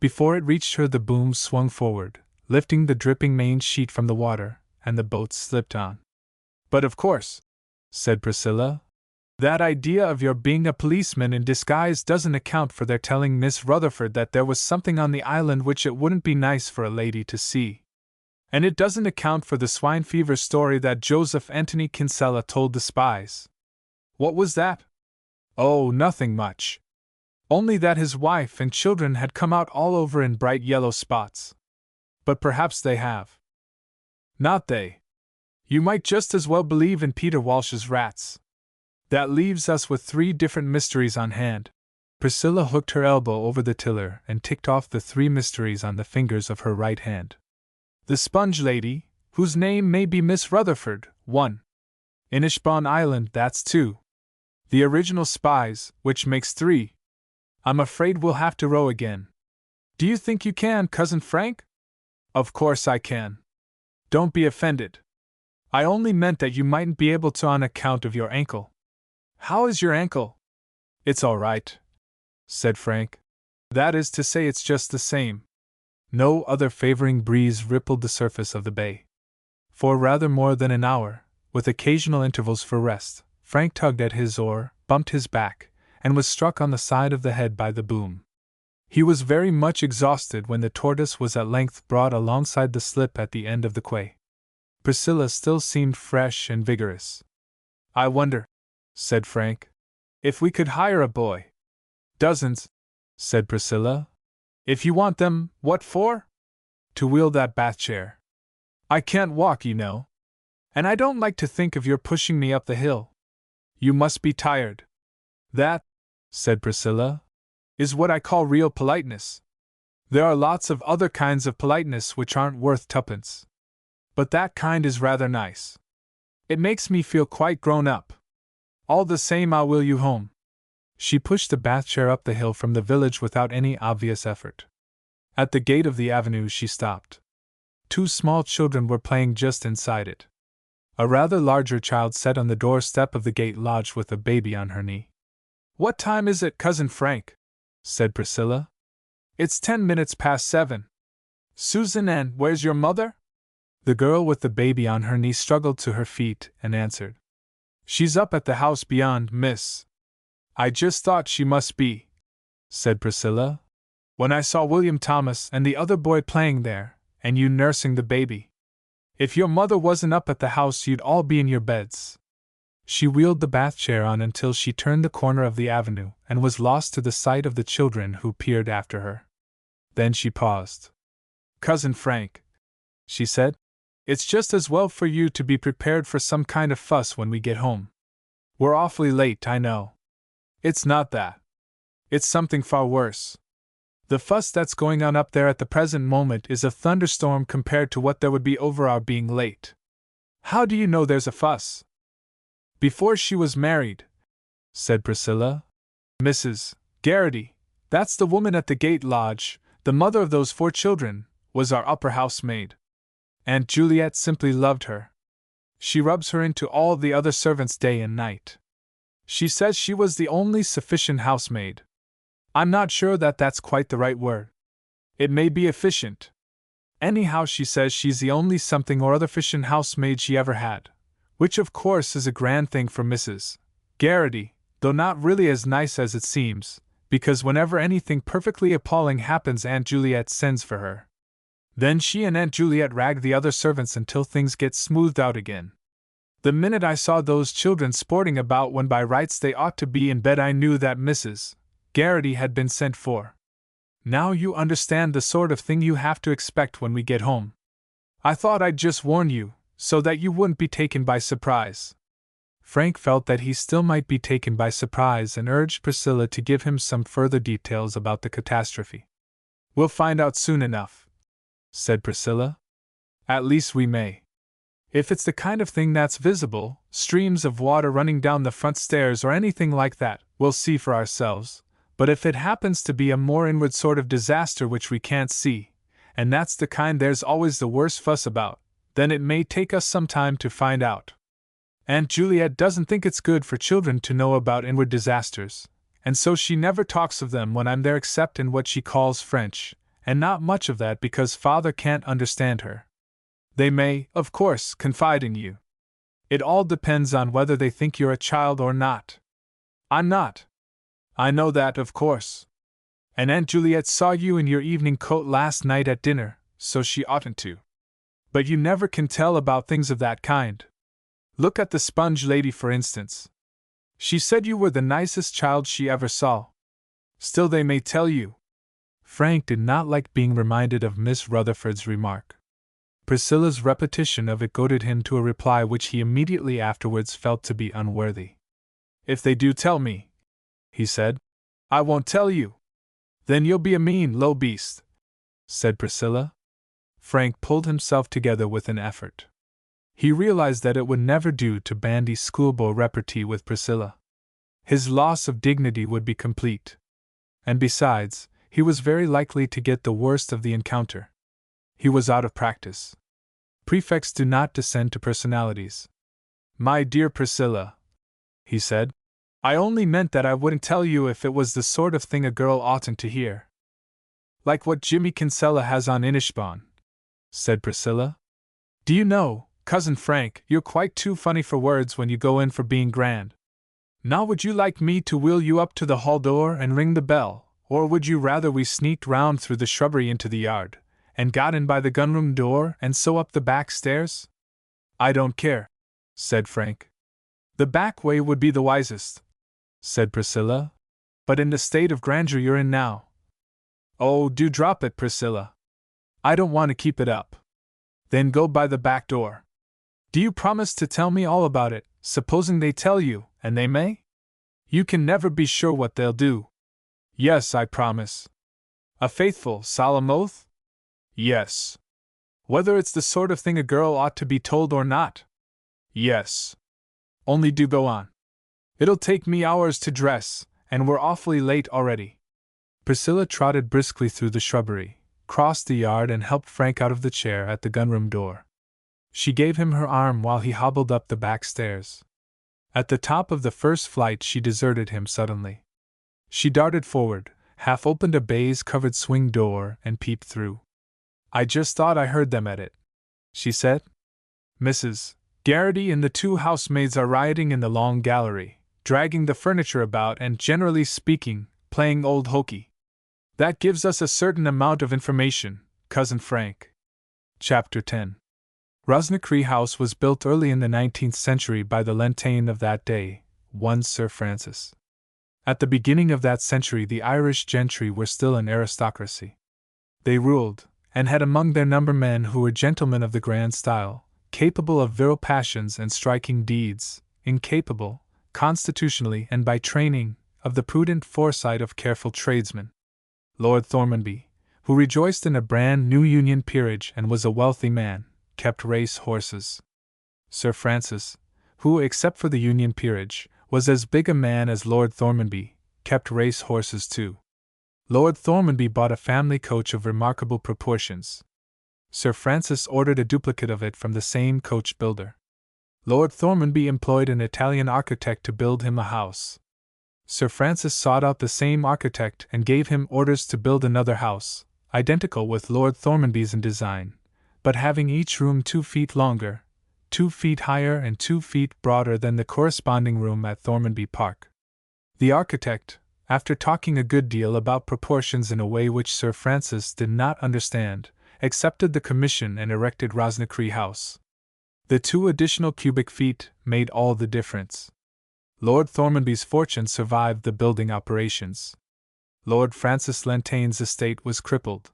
Before it reached her, the boom swung forward, lifting the dripping main sheet from the water, and the boat slipped on. "But of course," said Priscilla, "that idea of your being a policeman in disguise doesn't account for their telling Miss Rutherford that there was something on the island which it wouldn't be nice for a lady to see. And it doesn't account for the swine fever story that Joseph Anthony Kinsella told the Spies." "What was that?" "Oh, nothing much. Only that his wife and children had come out all over in bright yellow spots. But perhaps they have." "Not they. You might just as well believe in Peter Walsh's rats. That leaves us with 3 different mysteries on hand." Priscilla hooked her elbow over the tiller and ticked off the 3 mysteries on the fingers of her right hand. "The Sponge Lady, whose name may be Miss Rutherford, 1. Inishbon Island, that's 2. The original Spies, which makes 3. I'm afraid we'll have to row again." "Do you think you can, Cousin Frank?" "Of course I can. Don't be offended. I only meant that you mightn't be able to on account of your ankle." "How is your ankle?" "It's all right," said Frank. "That is to say, it's just the same." No other favoring breeze rippled the surface of the bay. For rather more than an hour, with occasional intervals for rest, Frank tugged at his oar, bumped his back, and was struck on the side of the head by the boom. He was very much exhausted when the tortoise was at length brought alongside the slip at the end of the quay. Priscilla still seemed fresh and vigorous. "I wonder," said Frank, "if we could hire a boy." "Dozens," said Priscilla. "If you want them, what for?" "To wheel that bath chair. I can't walk, you know. And I don't like to think of your pushing me up the hill. You must be tired." "That," said Priscilla, "is what I call real politeness. There are lots of other kinds of politeness which aren't worth 2pence. But that kind is rather nice. It makes me feel quite grown up. All the same, I'll wheel you home." She pushed the bath chair up the hill from the village without any obvious effort. At the gate of the avenue she stopped. 2 small children were playing just inside it. A rather larger child sat on the doorstep of the gate lodge with a baby on her knee. "What time is it, Cousin Frank?" said Priscilla. "It's 10 minutes past 7. Susan, and where's your mother?" The girl with the baby on her knee struggled to her feet and answered. "She's up at the house beyond, miss." "I just thought she must be," said Priscilla, "when I saw William Thomas and the other boy playing there, and you nursing the baby. If your mother wasn't up at the house, you'd all be in your beds." She wheeled the bath chair on until she turned the corner of the avenue and was lost to the sight of the children who peered after her. Then she paused. "Cousin Frank," she said, "it's just as well for you to be prepared for some kind of fuss when we get home. We're awfully late, I know. It's not that. It's something far worse. The fuss that's going on up there at the present moment is a thunderstorm compared to what there would be over our being late." "How do you know there's a fuss?" "Before she was married," said Priscilla, "Mrs. Garrity, that's the woman at the gate lodge, the mother of those 4 children, was our upper housemaid. Aunt Juliet simply loved her. She rubs her into all the other servants day and night. She says she was the only sufficient housemaid. I'm not sure that that's quite the right word. It may be efficient. Anyhow, she says she's the only something or other efficient housemaid she ever had, which of course is a grand thing for Mrs. Garrity, though not really as nice as it seems, because whenever anything perfectly appalling happens, Aunt Juliet sends for her. Then she and Aunt Juliet rag the other servants until things get smoothed out again. The minute I saw those children sporting about when by rights they ought to be in bed, I knew that Mrs. Garrity had been sent for. Now you understand the sort of thing you have to expect when we get home. I thought I'd just warn you, so that you wouldn't be taken by surprise. Frank felt that he still might be taken by surprise and urged Priscilla to give him some further details about the catastrophe. We'll find out soon enough, said Priscilla. At least we may. If it's the kind of thing that's visible, streams of water running down the front stairs or anything like that, we'll see for ourselves. But if it happens to be a more inward sort of disaster which we can't see, and that's the kind there's always the worst fuss about, then it may take us some time to find out. Aunt Juliet doesn't think it's good for children to know about inward disasters, and so she never talks of them when I'm there except in what she calls French, and not much of that because Father can't understand her. They may, of course, confide in you. It all depends on whether they think you're a child or not. I'm not. I know that, of course. And Aunt Juliet saw you in your evening coat last night at dinner, so she oughtn't to. But you never can tell about things of that kind. Look at the sponge lady, for instance. She said you were the nicest child she ever saw. Still, they may tell you. Frank did not like being reminded of Miss Rutherford's remark. Priscilla's repetition of it goaded him to a reply which he immediately afterwards felt to be unworthy. If they do tell me, he said, I won't tell you. Then you'll be a mean, low beast, said Priscilla. Frank pulled himself together with an effort. He realized that it would never do to bandy schoolboy repartee with Priscilla. His loss of dignity would be complete. And besides, he was very likely to get the worst of the encounter. He was out of practice. Prefects do not descend to personalities. My dear Priscilla, he said, I only meant that I wouldn't tell you if it was the sort of thing a girl oughtn't to hear. Like what Jimmy Kinsella has on Inishbon, said Priscilla. Do you know, Cousin Frank, you're quite too funny for words when you go in for being grand. Now would you like me to wheel you up to the hall door and ring the bell, or would you rather we sneaked round through the shrubbery into the yard, and got in by the gunroom door and so up the back stairs? I don't care, said Frank. The back way would be the wisest, said Priscilla. But in the state of grandeur you're in now. Oh, do drop it, Priscilla. I don't want to keep it up. Then go by the back door. Do you promise to tell me all about it, supposing they tell you, and they may? You can never be sure what they'll do. Yes, I promise. A faithful, solemn oath? Yes. Whether it's the sort of thing a girl ought to be told or not? Yes. Only do go on. It'll take me hours to dress, and we're awfully late already. Priscilla trotted briskly through the shrubbery, crossed the yard, and helped Frank out of the chair at the gunroom door. She gave him her arm while he hobbled up the back stairs. At the top of the first flight she deserted him suddenly. She darted forward, half opened a baize-covered swing door, and peeped through. I just thought I heard them at it, she said. Mrs. Garrity and the two housemaids are rioting in the long gallery, dragging the furniture about and, generally speaking, playing old hokey. That gives us a certain amount of information, Cousin Frank. Chapter 10. Rosnicree House was built early in the 19th century by the Lentaine of that day, one Sir Francis. At the beginning of that century the Irish gentry were still an aristocracy. They ruled, and had among their number men who were gentlemen of the grand style, capable of virile passions and striking deeds, incapable, constitutionally and by training, of the prudent foresight of careful tradesmen. Lord Thormanby, who rejoiced in a brand new Union peerage and was a wealthy man, kept race horses. Sir Francis, who, except for the Union peerage, was as big a man as Lord Thormanby, kept race horses too. Lord Thormanby bought a family coach of remarkable proportions. Sir Francis ordered a duplicate of it from the same coach builder. Lord Thormanby employed an Italian architect to build him a house. Sir Francis sought out the same architect and gave him orders to build another house, identical with Lord Thormanby's in design, but having each room 2 feet longer, 2 feet higher and 2 feet broader than the corresponding room at Thormanby Park. The architect, after talking a good deal about proportions in a way which Sir Francis did not understand, accepted the commission and erected Rosnacree House. The 2 additional cubic feet made all the difference. Lord Thormanby's fortune survived the building operations. Lord Francis Lentaine's estate was crippled.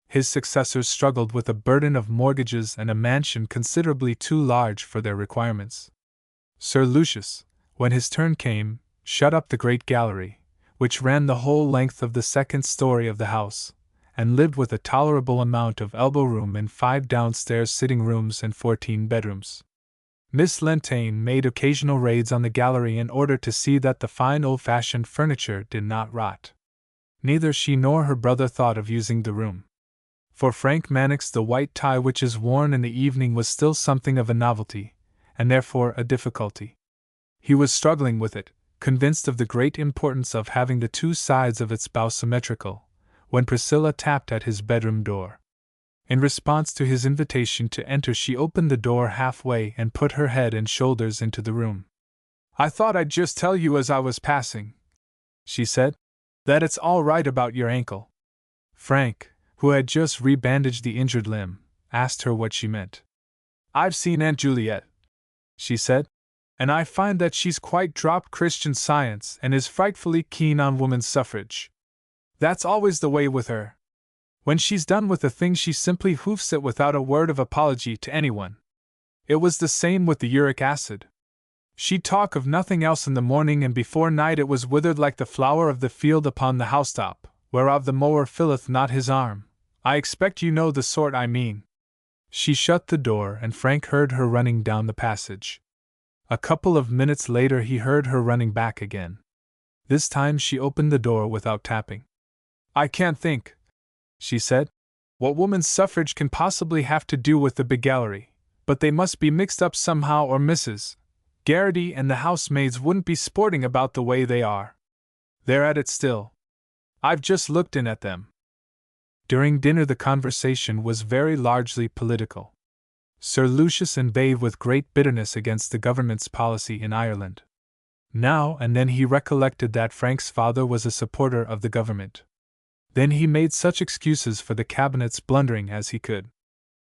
His successors struggled with a burden of mortgages and a mansion considerably too large for their requirements. Sir Lucius, when his turn came, shut up the great gallery, which ran the whole length of the 2nd story of the house, and lived with a tolerable amount of elbow room in 5 downstairs sitting rooms and 14 bedrooms. Miss Lentaine made occasional raids on the gallery in order to see that the fine old-fashioned furniture did not rot. Neither she nor her brother thought of using the room. For Frank Mannix, the white tie which is worn in the evening was still something of a novelty, and therefore a difficulty. He was struggling with it, convinced of the great importance of having the 2 sides of its bow symmetrical, when Priscilla tapped at his bedroom door. In response to his invitation to enter, she opened the door halfway and put her head and shoulders into the room. "I thought I'd just tell you as I was passing," she said, "that it's all right about your ankle." Frank, who had just rebandaged the injured limb, asked her what she meant. "I've seen Aunt Juliet," she said, "and I find that she's quite dropped Christian Science and is frightfully keen on women's suffrage. That's always the way with her. When she's done with a thing she simply hoofs it without a word of apology to anyone. It was the same with the uric acid. She'd talk of nothing else in the morning, and before night it was withered like the flower of the field upon the housetop, whereof the mower filleth not his arm. I expect you know the sort I mean." She shut the door, and Frank heard her running down the passage. A couple of minutes later he heard her running back again. This time she opened the door without tapping. "I can't think," she said, "what woman's suffrage can possibly have to do with the big gallery, but they must be mixed up somehow, or Mrs. Garrity and the housemaids wouldn't be sporting about the way they are. They're at it still. I've just looked in at them." During dinner the conversation was very largely political. Sir Lucius inveighed with great bitterness against the government's policy in Ireland. Now and then he recollected that Frank's father was a supporter of the government. Then he made such excuses for the cabinet's blundering as he could.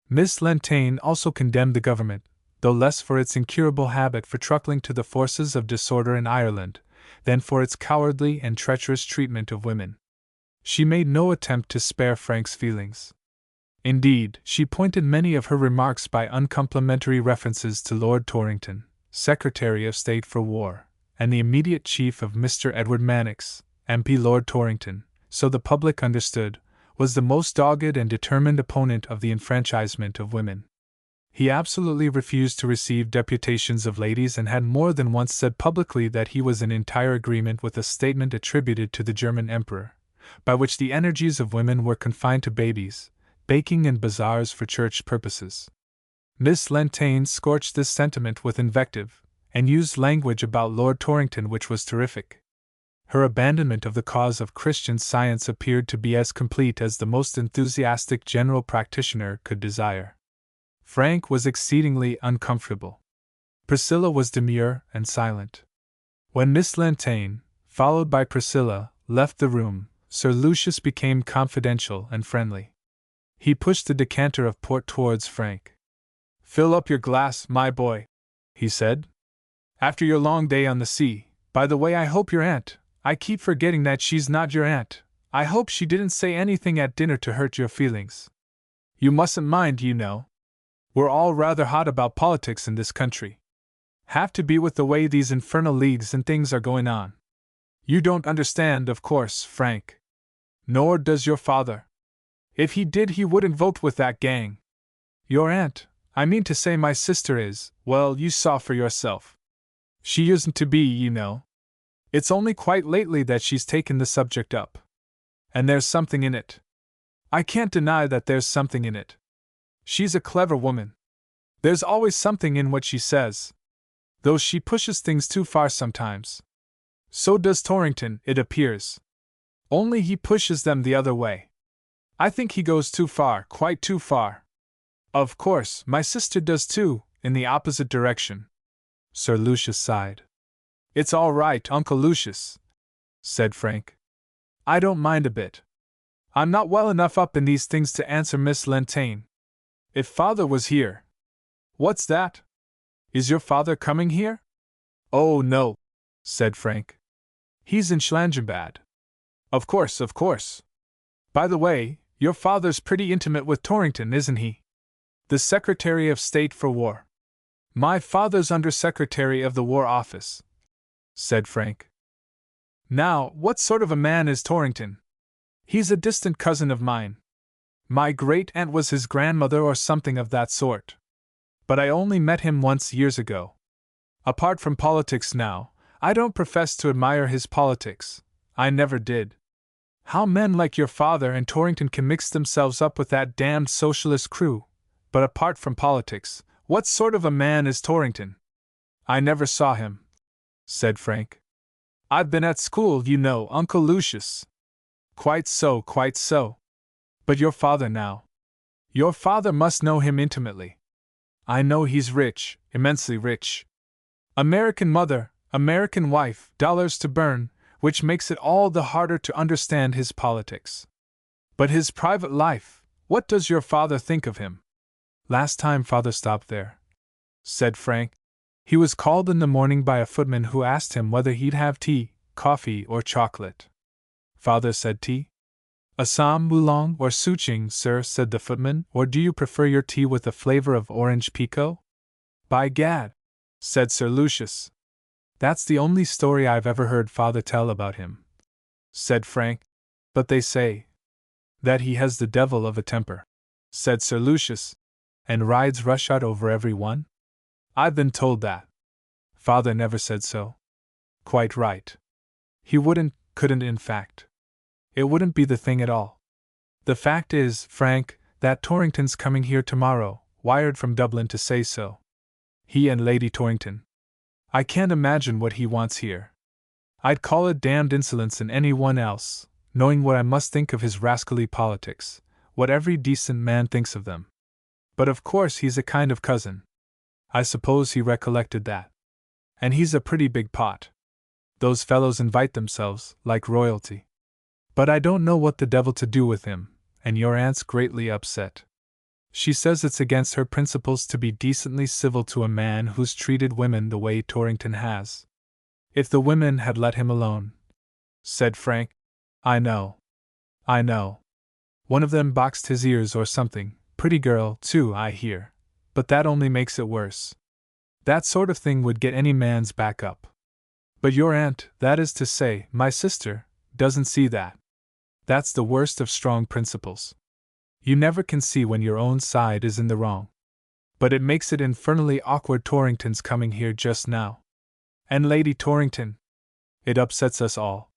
Miss Lentaine also condemned the government, though less for its incurable habit for truckling to the forces of disorder in Ireland, than for its cowardly and treacherous treatment of women. She made no attempt to spare Frank's feelings. Indeed, she pointed many of her remarks by uncomplimentary references to Lord Torrington, Secretary of State for War, and the immediate chief of Mr. Edward Mannix, MP. Lord Torrington, so the public understood, was the most dogged and determined opponent of the enfranchisement of women. He absolutely refused to receive deputations of ladies, and had more than once said publicly that he was in entire agreement with a statement attributed to the German Emperor, by which the energies of women were confined to babies, baking, and bazaars for church purposes. Miss Lentaine scorched this sentiment with invective, and used language about Lord Torrington which was terrific. Her abandonment of the cause of Christian Science appeared to be as complete as the most enthusiastic general practitioner could desire. Frank was exceedingly uncomfortable. Priscilla was demure and silent. When Miss Lentaine, followed by Priscilla, left the room, Sir Lucius became confidential and friendly. He pushed the decanter of port towards Frank. "Fill up your glass, my boy," he said. "After your long day on the sea. By the way, I hope your aunt— I keep forgetting that she's not your aunt— I hope she didn't say anything at dinner to hurt your feelings. You mustn't mind, you know. We're all rather hot about politics in this country. Have to be with the way these infernal leagues and things are going on. You don't understand, of course, Frank. Nor does your father. If he did, he wouldn't vote with that gang. Your aunt— I mean to say my sister is— well, you saw for yourself. She isn't to be, you know. It's only quite lately that she's taken the subject up. And there's something in it. I can't deny that there's something in it. She's a clever woman. There's always something in what she says, though she pushes things too far sometimes. So does Torrington, it appears. Only he pushes them the other way. I think he goes too far, quite too far. Of course, my sister does too, in the opposite direction. Sir Lucius sighed. It's all right, Uncle Lucius, said Frank. I don't mind a bit. I'm not well enough up in these things to answer Miss Lentane. If Father was here. What's that? Is your father coming here? Oh, no, said Frank. He's in Schlangenbad. Of course, of course. By the way, your father's pretty intimate with Torrington, isn't he? The Secretary of State for War. My father's Under-Secretary of the War Office, said Frank. Now, what sort of a man is Torrington? He's a distant cousin of mine. My great-aunt was his grandmother or something of that sort. But I only met him once years ago. Apart from politics now, I don't profess to admire his politics. I never did. How men like your father and Torrington can mix themselves up with that damned socialist crew. But apart from politics, what sort of a man is Torrington? I never saw him, said Frank. I've been at school, you know, Uncle Lucius. Quite so, quite so. But your father now. Your father must know him intimately. I know he's rich, immensely rich. American mother, American wife, dollars to burn, which makes it all the harder to understand his politics. But his private life, what does your father think of him? Last time Father stopped there, said Frank, he was called in the morning by a footman who asked him whether he'd have tea, coffee, or chocolate. Father said tea. Assam oolong or souching, sir, said the footman, or do you prefer your tea with a flavor of orange pekoe? By gad, said Sir Lucius. That's the only story I've ever heard Father tell about him, said Frank. But they say that he has the devil of a temper, said Sir Lucius, and rides roughshod over every one? I've been told that. Father never said so. Quite right. He couldn't in fact. It wouldn't be the thing at all. The fact is, Frank, that Torrington's coming here tomorrow, wired from Dublin to say so. He and Lady Torrington. I can't imagine what he wants here. I'd call it damned insolence in anyone else, knowing what I must think of his rascally politics, what every decent man thinks of them. But of course he's a kind of cousin. I suppose he recollected that. And he's a pretty big pot. Those fellows invite themselves, like royalty. But I don't know what the devil to do with him, and your aunt's greatly upset. She says it's against her principles to be decently civil to a man who's treated women the way Torrington has. If the women had let him alone, said Frank. I know. One of them boxed his ears or something, pretty girl, too, I hear, but that only makes it worse. That sort of thing would get any man's back up. But your aunt, that is to say, my sister, doesn't see that. That's the worst of strong principles. You never can see when your own side is in the wrong. But it makes it infernally awkward Torrington's coming here just now. And Lady Torrington. It upsets us all.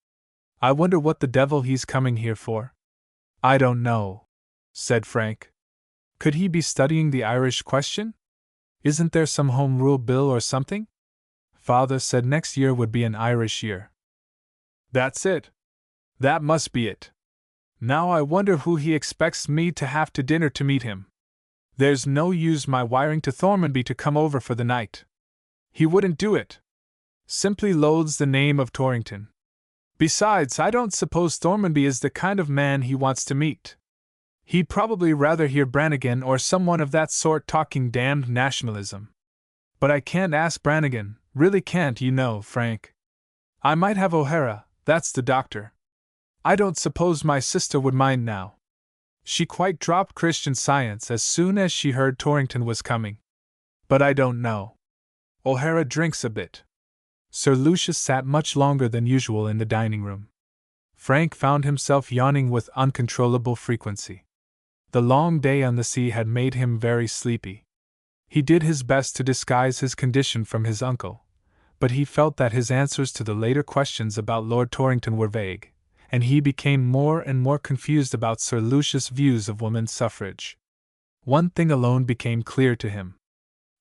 I wonder what the devil he's coming here for. I don't know, said Frank. Could he be studying the Irish question? Isn't there some Home Rule bill or something? Father said next year would be an Irish year. That's it. That must be it. Now I wonder who he expects me to have to dinner to meet him. There's no use my wiring to Thormanby to come over for the night. He wouldn't do it. Simply loathes the name of Torrington. Besides, I don't suppose Thormanby is the kind of man he wants to meet. He'd probably rather hear Brannigan or someone of that sort talking damned nationalism. But I can't ask Brannigan, really can't, you know, Frank. I might have O'Hara, that's the doctor. I don't suppose my sister would mind now. She quite dropped Christian Science as soon as she heard Torrington was coming. But I don't know. O'Hara drinks a bit. Sir Lucius sat much longer than usual in the dining room. Frank found himself yawning with uncontrollable frequency. The long day on the sea had made him very sleepy. He did his best to disguise his condition from his uncle, but he felt that his answers to the later questions about Lord Torrington were vague, and he became more and more confused about Sir Lucius' views of women's suffrage. One thing alone became clear to him.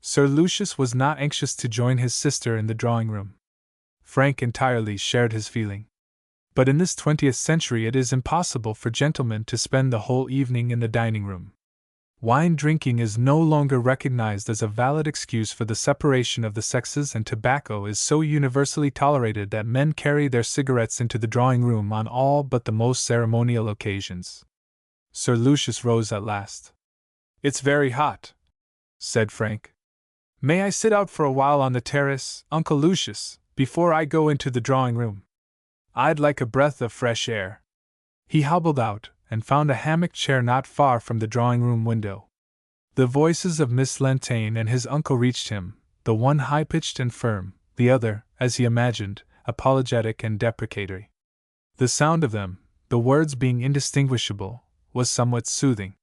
Sir Lucius was not anxious to join his sister in the drawing-room. Frank entirely shared his feeling. But in this 20th century it is impossible for gentlemen to spend the whole evening in the dining-room. Wine drinking is no longer recognized as a valid excuse for the separation of the sexes, and tobacco is so universally tolerated that men carry their cigarettes into the drawing-room on all but the most ceremonial occasions. Sir Lucius rose at last. "It's very hot," said Frank. "May I sit out for a while on the terrace, Uncle Lucius, before I go into the drawing-room? I'd like a breath of fresh air." He hobbled out, and found a hammock chair not far from the drawing-room window. The voices of Miss Lantane and his uncle reached him, the one high-pitched and firm, the other, as he imagined, apologetic and deprecatory. The sound of them, the words being indistinguishable, was somewhat soothing.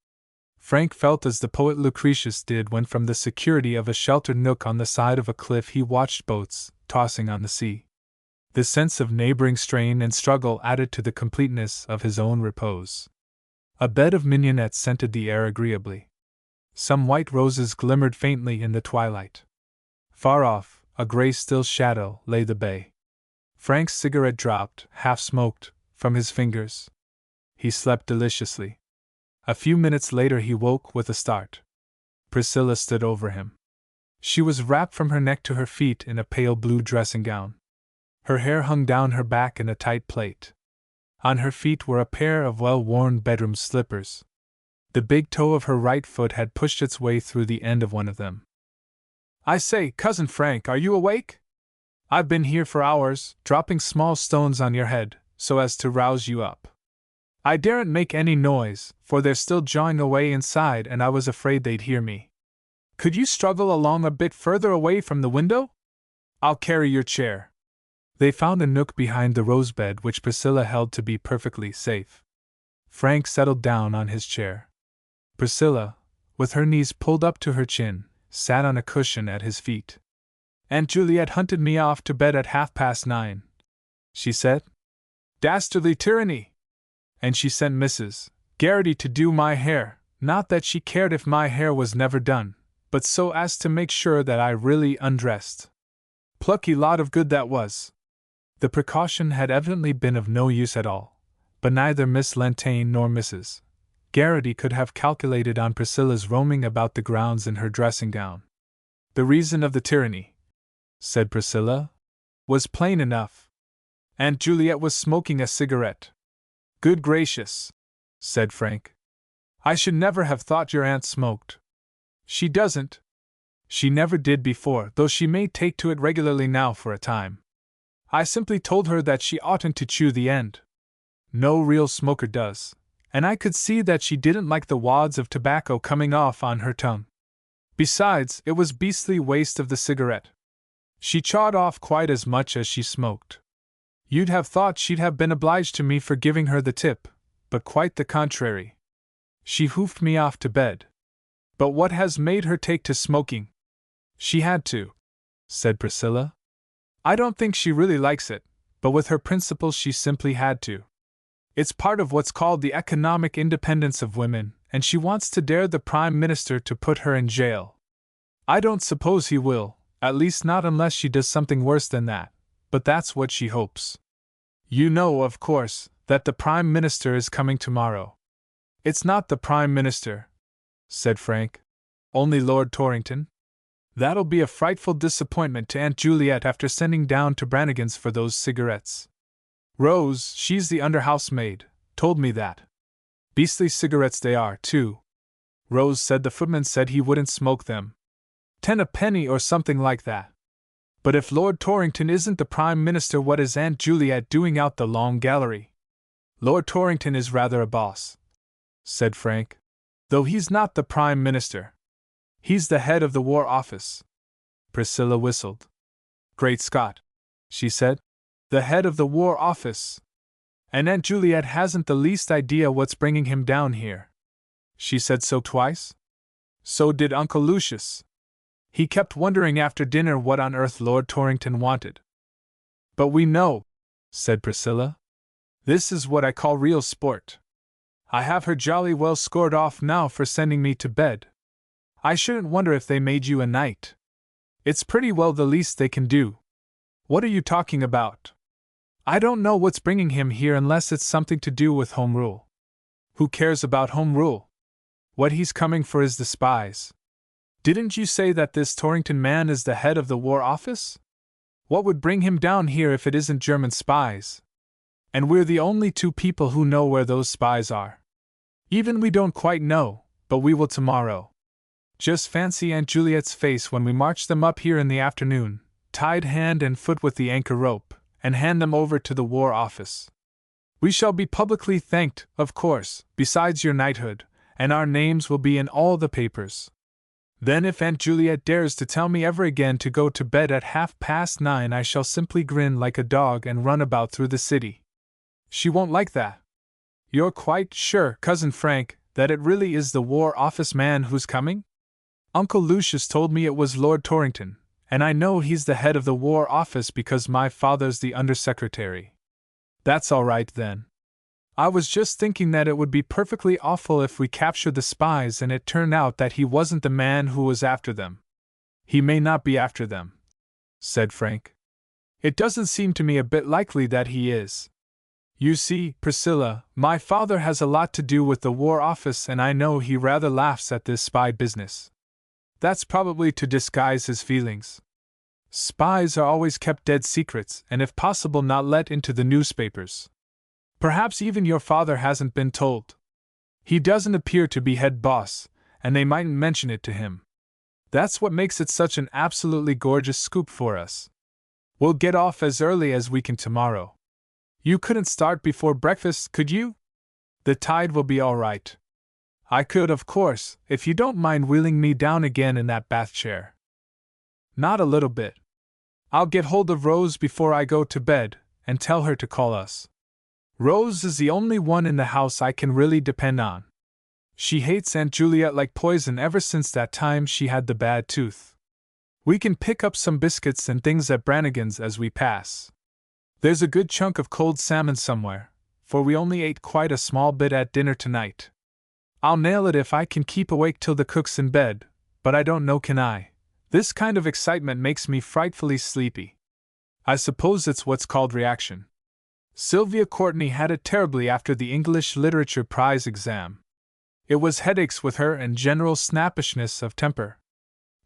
Frank felt as the poet Lucretius did when from the security of a sheltered nook on the side of a cliff he watched boats tossing on the sea. The sense of neighboring strain and struggle added to the completeness of his own repose. A bed of mignonette scented the air agreeably. Some white roses glimmered faintly in the twilight. Far off, a gray still shadow lay the bay. Frank's cigarette dropped, half-smoked, from his fingers. He slept deliciously. A few minutes later he woke with a start. Priscilla stood over him. She was wrapped from her neck to her feet in a pale blue dressing gown. Her hair hung down her back in a tight plait. On her feet were a pair of well-worn bedroom slippers. The big toe of her right foot had pushed its way through the end of one of them. "I say, Cousin Frank, are you awake? I've been here for hours, dropping small stones on your head, so as to rouse you up. I daren't make any noise, for they're still jawing away inside and I was afraid they'd hear me. Could you struggle along a bit further away from the window? I'll carry your chair." They found a nook behind the rose-bed which Priscilla held to be perfectly safe. Frank settled down on his chair. Priscilla, with her knees pulled up to her chin, sat on a cushion at his feet. "Aunt Juliet hunted me off to bed at 9:30, she said. "Dastardly tyranny! And she sent Mrs. Garrity to do my hair, not that she cared if my hair was never done, but so as to make sure that I really undressed. Plucky lot of good that was." The precaution had evidently been of no use at all, but neither Miss Lantane nor Mrs. Garrity could have calculated on Priscilla's roaming about the grounds in her dressing gown. "The reason of the tyranny," said Priscilla, "was plain enough. Aunt Juliet was smoking a cigarette." "Good gracious," said Frank. "I should never have thought your aunt smoked." "She doesn't. She never did before, though she may take to it regularly now for a time. I simply told her that she oughtn't to chew the end. No real smoker does, and I could see that she didn't like the wads of tobacco coming off on her tongue. Besides, it was beastly waste of the cigarette. She chawed off quite as much as she smoked. You'd have thought she'd have been obliged to me for giving her the tip, but quite the contrary. She hoofed me off to bed. But what has made her take to smoking?" "She had to," said Priscilla. "I don't think she really likes it, but with her principles she simply had to. It's part of what's called the economic independence of women, and she wants to dare the Prime Minister to put her in jail. I don't suppose he will, at least not unless she does something worse than that, but that's what she hopes. You know, of course, that the Prime Minister is coming tomorrow." "It's not the Prime Minister," said Frank. "Only Lord Torrington. That'll be a frightful disappointment to Aunt Juliet after sending down to Brannigan's for those cigarettes. Rose, she's the under-housemaid, told me that. Beastly cigarettes they are, too. Rose said the footman said he wouldn't smoke them. 10 a penny or something like that. But if Lord Torrington isn't the Prime Minister, what is Aunt Juliet doing out the long gallery?" "Lord Torrington is rather a boss," said Frank, "though he's not the Prime Minister. He's the head of the War Office." Priscilla whistled. "Great Scott," she said. "The head of the War Office! And Aunt Juliet hasn't the least idea what's bringing him down here." "She said so twice?" "So did Uncle Lucius. He kept wondering after dinner what on earth Lord Torrington wanted." "But we know," said Priscilla. "This is what I call real sport. I have her jolly well scored off now for sending me to bed. I shouldn't wonder if they made you a knight. It's pretty well the least they can do. What are you talking about? I don't know what's bringing him here unless it's something to do with Home Rule. Who cares about Home Rule? What he's coming for is the Spies. Didn't you say that this Torrington man is the head of the War Office? What would bring him down here if it isn't German spies? And we're the only two people who know where those spies are. Even we don't quite know, but we will tomorrow. Just fancy Aunt Juliet's face when we march them up here in the afternoon, tied hand and foot with the anchor rope, and hand them over to the War Office. We shall be publicly thanked, of course, besides your knighthood, and our names will be in all the papers. Then if Aunt Juliet dares to tell me ever again to go to bed at 9:30, I shall simply grin like a dog and run about through the city. She won't like that. You're quite sure, Cousin Frank, that it really is the War Office man who's coming? Uncle Lucius told me it was Lord Torrington, and I know he's the head of the War Office because my father's the Undersecretary. That's all right then. I was just thinking that it would be perfectly awful if we captured the spies and it turned out that he wasn't the man who was after them. He may not be after them, said Frank. It doesn't seem to me a bit likely that he is. You see, Priscilla, my father has a lot to do with the War Office and I know he rather laughs at this spy business. That's probably to disguise his feelings. Spies are always kept dead secrets and if possible not let into the newspapers. Perhaps even your father hasn't been told. He doesn't appear to be head boss, and they mightn't mention it to him. That's what makes it such an absolutely gorgeous scoop for us. We'll get off as early as we can tomorrow. You couldn't start before breakfast, could you? The tide will be all right. I could, of course, if you don't mind wheeling me down again in that bath chair. Not a little bit. I'll get hold of Rose before I go to bed, and tell her to call us. Rose is the only one in the house I can really depend on. She hates Aunt Juliet like poison ever since that time she had the bad tooth. We can pick up some biscuits and things at Brannigan's as we pass. There's a good chunk of cold salmon somewhere, for we only ate quite a small bit at dinner tonight. I'll nail it if I can keep awake till the cook's in bed, but I don't know can I. This kind of excitement makes me frightfully sleepy. I suppose it's what's called reaction. Sylvia Courtney had it terribly after the English Literature Prize exam. It was headaches with her and general snappishness of temper.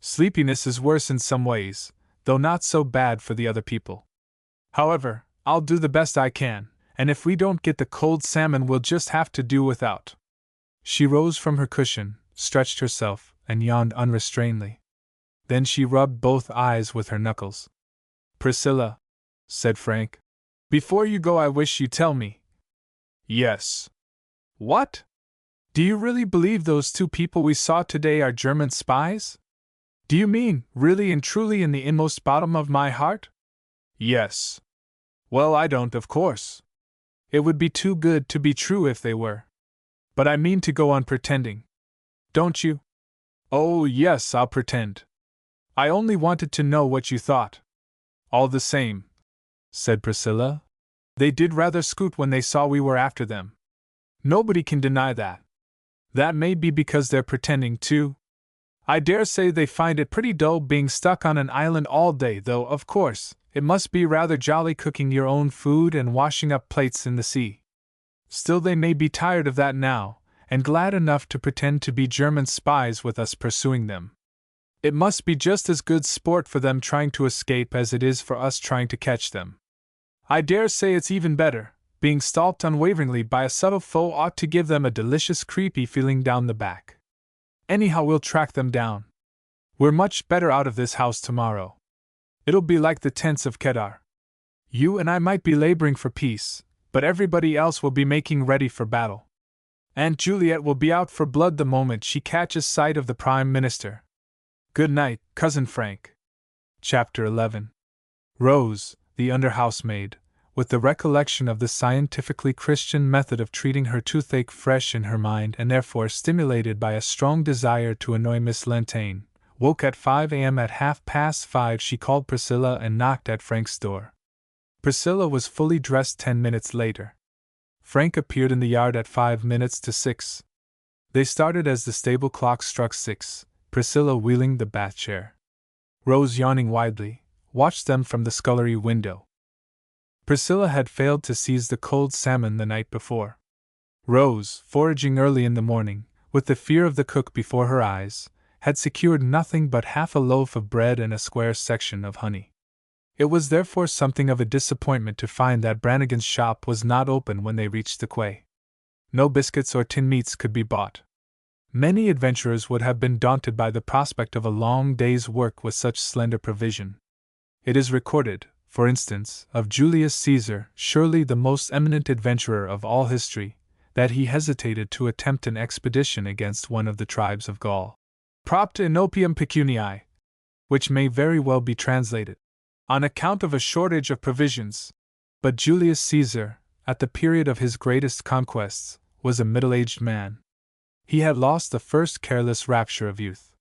Sleepiness is worse in some ways, though not so bad for the other people. However, I'll do the best I can, and if we don't get the cold salmon we'll just have to do without. She rose from her cushion, stretched herself, and yawned unrestrainedly. Then she rubbed both eyes with her knuckles. Priscilla, said Frank, before you go I wish you'd tell me. Yes. What? Do you really believe those two people we saw today are German spies? Do you mean, really and truly in the inmost bottom of my heart? Yes. Well, I don't, of course. It would be too good to be true if they were. But I mean to go on pretending. Don't you? Oh, yes, I'll pretend. I only wanted to know what you thought. All the same, said Priscilla, they did rather scoot when they saw we were after them. Nobody can deny that. That may be because they're pretending too. I dare say they find it pretty dull being stuck on an island all day, though, of course, it must be rather jolly cooking your own food and washing up plates in the sea. Still, they may be tired of that now, and glad enough to pretend to be German spies with us pursuing them. It must be just as good sport for them trying to escape as it is for us trying to catch them. I dare say it's even better. Being stalked unwaveringly by a subtle foe ought to give them a delicious creepy feeling down the back. Anyhow, we'll track them down. We're much better out of this house tomorrow. It'll be like the tents of Kedar. You and I might be laboring for peace, but everybody else will be making ready for battle. Aunt Juliet will be out for blood the moment she catches sight of the Prime Minister. Good night, Cousin Frank. Chapter 11. Rose, the under-housemaid, with the recollection of the scientifically Christian method of treating her toothache fresh in her mind and therefore stimulated by a strong desire to annoy Miss Lentaine, woke at 5 a.m. At 5:30 she called Priscilla and knocked at Frank's door. Priscilla was fully dressed 10 minutes later. Frank appeared in the yard at 5 minutes to 6. They started as the stable clock struck 6. Priscilla wheeling the bath chair. Rose, yawning widely, watched them from the scullery window. Priscilla had failed to seize the cold salmon the night before. Rose, foraging early in the morning, with the fear of the cook before her eyes, had secured nothing but half a loaf of bread and a square section of honey. It was therefore something of a disappointment to find that Brannigan's shop was not open when they reached the quay. No biscuits or tinned meats could be bought. Many adventurers would have been daunted by the prospect of a long day's work with such slender provision. It is recorded, for instance, of Julius Caesar, surely the most eminent adventurer of all history, that he hesitated to attempt an expedition against one of the tribes of Gaul. Propta inopium pecuniae, which may very well be translated, on account of a shortage of provisions. But Julius Caesar, at the period of his greatest conquests, was a middle-aged man. He had lost the first careless rapture of youth.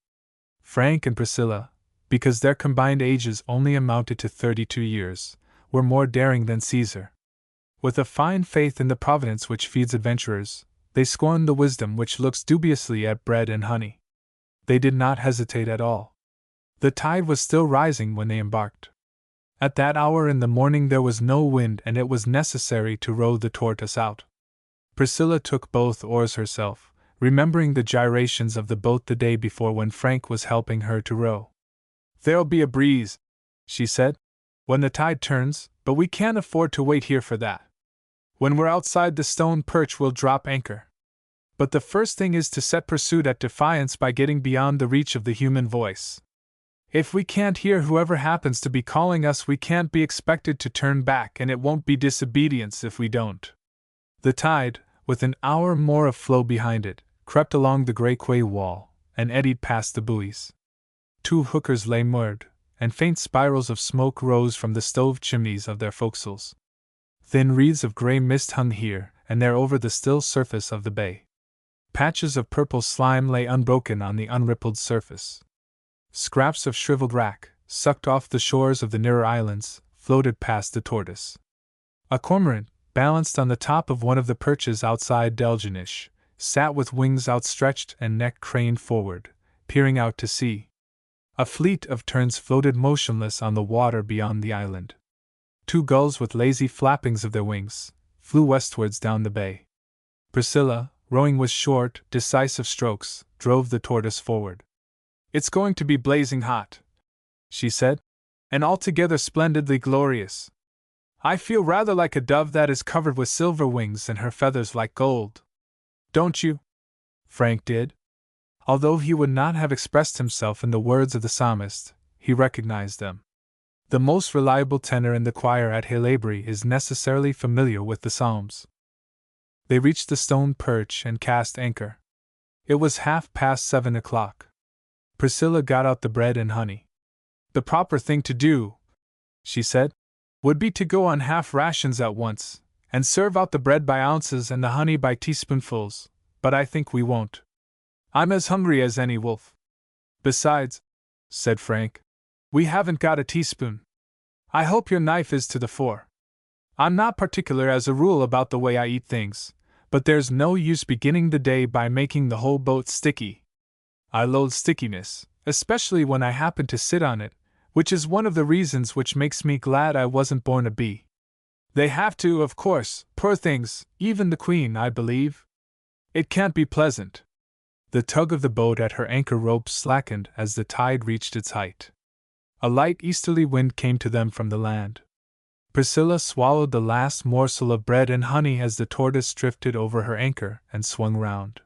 Frank and Priscilla, because their combined ages only amounted to 32 years, were more daring than Caesar. With a fine faith in the providence which feeds adventurers, they scorned the wisdom which looks dubiously at bread and honey. They did not hesitate at all. The tide was still rising when they embarked. At that hour in the morning there was no wind, and it was necessary to row the tortoise out. Priscilla took both oars herself, remembering the gyrations of the boat the day before when Frank was helping her to row. "There'll be a breeze," she said, "when the tide turns, but we can't afford to wait here for that. When we're outside the stone perch we'll drop anchor. But the first thing is to set pursuit at defiance by getting beyond the reach of the human voice. If we can't hear whoever happens to be calling us, we can't be expected to turn back, and it won't be disobedience if we don't." The tide, with an hour more of flow behind it, crept along the grey quay wall, and eddied past the buoys. 2 hookers lay moored, and faint spirals of smoke rose from the stove chimneys of their forecastles. Thin wreaths of grey mist hung here and there over the still surface of the bay. Patches of purple slime lay unbroken on the unrippled surface. Scraps of shriveled wrack, sucked off the shores of the nearer islands, floated past the tortoise. A cormorant, balanced on the top of one of the perches outside Delgenish, sat with wings outstretched and neck craned forward, peering out to sea. A fleet of terns floated motionless on the water beyond the island. 2 gulls with lazy flappings of their wings flew westwards down the bay. Priscilla, rowing with short, decisive strokes, drove the tortoise forward. "It's going to be blazing hot," she said, "and altogether splendidly glorious. I feel rather like a dove that is covered with silver wings and her feathers like gold. Don't you?" Frank did. Although he would not have expressed himself in the words of the psalmist, he recognized them. The most reliable tenor in the choir at Halebury is necessarily familiar with the Psalms. They reached the stone perch and cast anchor. It was 7:30 o'clock. Priscilla got out the bread and honey. "The proper thing to do," she said, "would be to go on half rations at once, and serve out the bread by ounces and the honey by teaspoonfuls, but I think we won't. I'm as hungry as any wolf." "Besides," said Frank, "we haven't got a teaspoon. I hope your knife is to the fore. I'm not particular as a rule about the way I eat things, but there's no use beginning the day by making the whole boat sticky. I loathe stickiness, especially when I happen to sit on it, which is one of the reasons which makes me glad I wasn't born a bee. They have to, of course, poor things, even the Queen, I believe. It can't be pleasant." The tug of the boat at her anchor rope slackened as the tide reached its height. A light easterly wind came to them from the land. Priscilla swallowed the last morsel of bread and honey as the tortoise drifted over her anchor and swung round.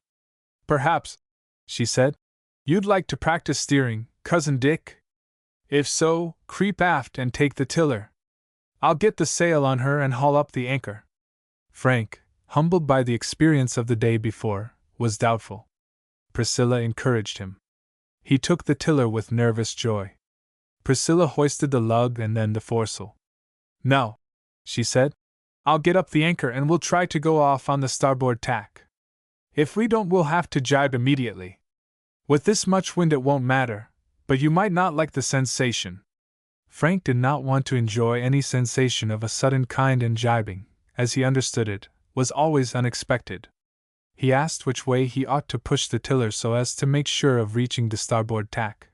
"Perhaps," she said, "you'd like to practice steering, Cousin Dick? If so, creep aft and take the tiller. I'll get the sail on her and haul up the anchor." Frank, humbled by the experience of the day before, was doubtful. Priscilla encouraged him. He took the tiller with nervous joy. Priscilla hoisted the lug and then the foresail. "Now," she said, "I'll get up the anchor and we'll try to go off on the starboard tack. If we don't, we'll have to jibe immediately. With this much wind it won't matter, but you might not like the sensation." Frank did not want to enjoy any sensation of a sudden kind, and jibing, as he understood it, was always unexpected. He asked which way he ought to push the tiller so as to make sure of reaching the starboard tack.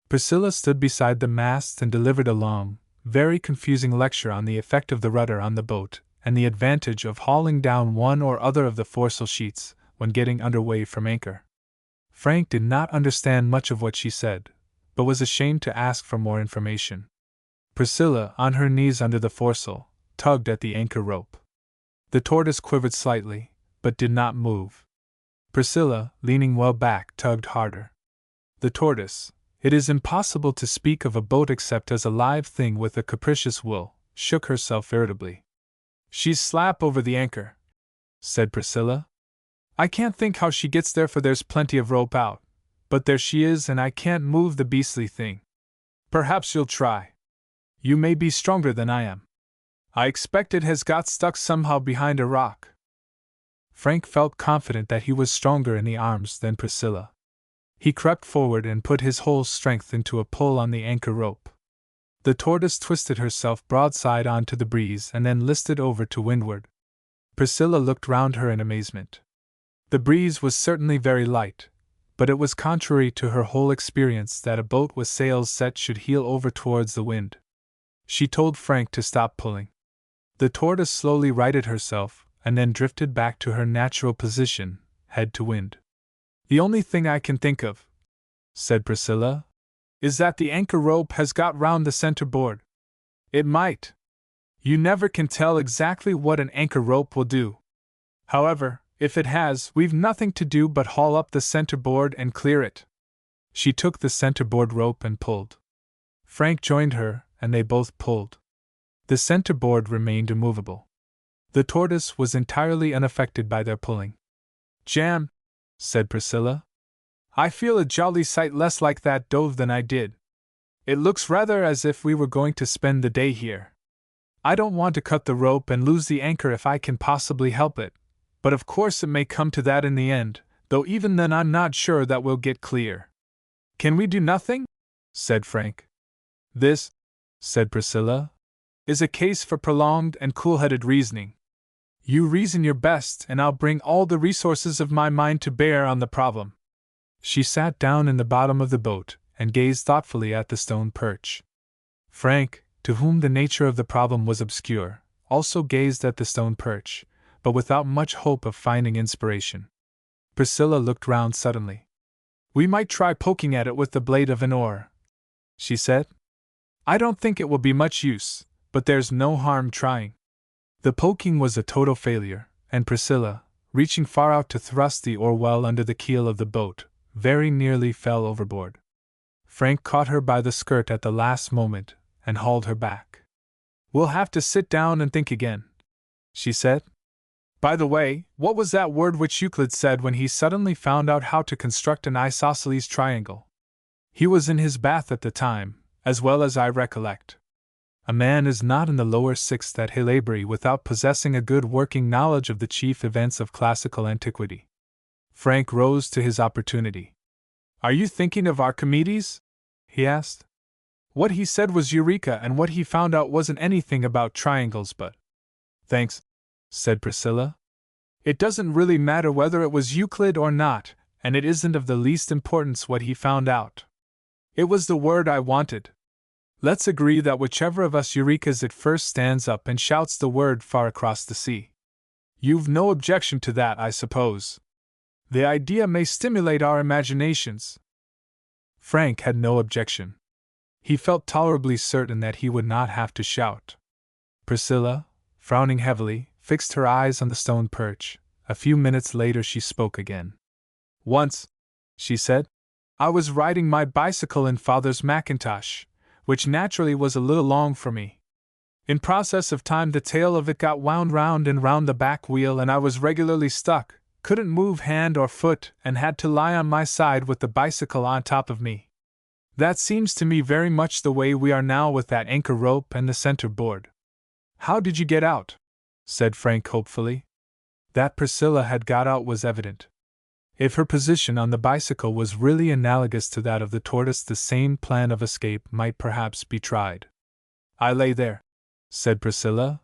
Priscilla stood beside the mast and delivered a long, very confusing lecture on the effect of the rudder on the boat, and the advantage of hauling down one or other of the foresail sheets when getting under way from anchor. Frank did not understand much of what she said, but was ashamed to ask for more information. Priscilla, on her knees under the foresail, tugged at the anchor rope. The tortoise quivered slightly, but did not move. Priscilla, leaning well back, tugged harder. The tortoise, it is impossible to speak of a boat except as a live thing with a capricious will, shook herself irritably. She's slap over the anchor, said Priscilla. I can't think how she gets there, for there's plenty of rope out, but there she is and I can't move the beastly thing. Perhaps you'll try. You may be stronger than I am. I expect it has got stuck somehow behind a rock. Frank felt confident that he was stronger in the arms than Priscilla. He crept forward and put his whole strength into a pull on the anchor rope. The tortoise twisted herself broadside onto the breeze and then listed over to windward. Priscilla looked round her in amazement. The breeze was certainly very light, but it was contrary to her whole experience that a boat with sails set should heel over towards the wind. She told Frank to stop pulling. The tortoise slowly righted herself, and then drifted back to her natural position, head to wind. The only thing I can think of, said Priscilla, is that the anchor rope has got round the center board. It might. You never can tell exactly what an anchor rope will do. However, if it has, we've nothing to do but haul up the center board and clear it. She took the center board rope and pulled. Frank joined her, and they both pulled. The center board remained immovable. The tortoise was entirely unaffected by their pulling. Jam, said Priscilla. I feel a jolly sight less like that dove than I did. It looks rather as if we were going to spend the day here. I don't want to cut the rope and lose the anchor if I can possibly help it, but of course it may come to that in the end, though even then I'm not sure that we'll get clear. Can we do nothing? Said Frank. This, said Priscilla, is a case for prolonged and cool-headed reasoning. You reason your best, and I'll bring all the resources of my mind to bear on the problem. She sat down in the bottom of the boat and gazed thoughtfully at the stone perch. Frank, to whom the nature of the problem was obscure, also gazed at the stone perch, but without much hope of finding inspiration. Priscilla looked round suddenly. We might try poking at it with the blade of an oar, she said. I don't think it will be much use, but there's no harm trying. The poking was a total failure, and Priscilla, reaching far out to thrust the oar well under the keel of the boat, very nearly fell overboard. Frank caught her by the skirt at the last moment and hauled her back. We'll have to sit down and think again, she said. By the way, what was that word which Euclid said when he suddenly found out how to construct an isosceles triangle? He was in his bath at the time, as well as I recollect. A man is not in the lower sixth at Hilabry without possessing a good working knowledge of the chief events of classical antiquity. Frank rose to his opportunity. Are you thinking of Archimedes? He asked. What he said was Eureka, and what he found out wasn't anything about triangles, but... Thanks, said Priscilla. It doesn't really matter whether it was Euclid or not, and it isn't of the least importance what he found out. It was the word I wanted. Let's agree that whichever of us Eurekas it first stands up and shouts the word far across the sea. You've no objection to that, I suppose. The idea may stimulate our imaginations. Frank had no objection. He felt tolerably certain that he would not have to shout. Priscilla, frowning heavily, fixed her eyes on the stone perch. A few minutes later she spoke again. Once, she said, I was riding my bicycle in Father's Macintosh, which naturally was a little long for me. In process of time the tail of it got wound round and round the back wheel, and I was regularly stuck, couldn't move hand or foot, and had to lie on my side with the bicycle on top of me. That seems to me very much the way we are now with that anchor rope and the center board. How did you get out? Said Frank hopefully. That Priscilla had got out was evident. If her position on the bicycle was really analogous to that of the tortoise, the same plan of escape might perhaps be tried. I lay there, said Priscilla,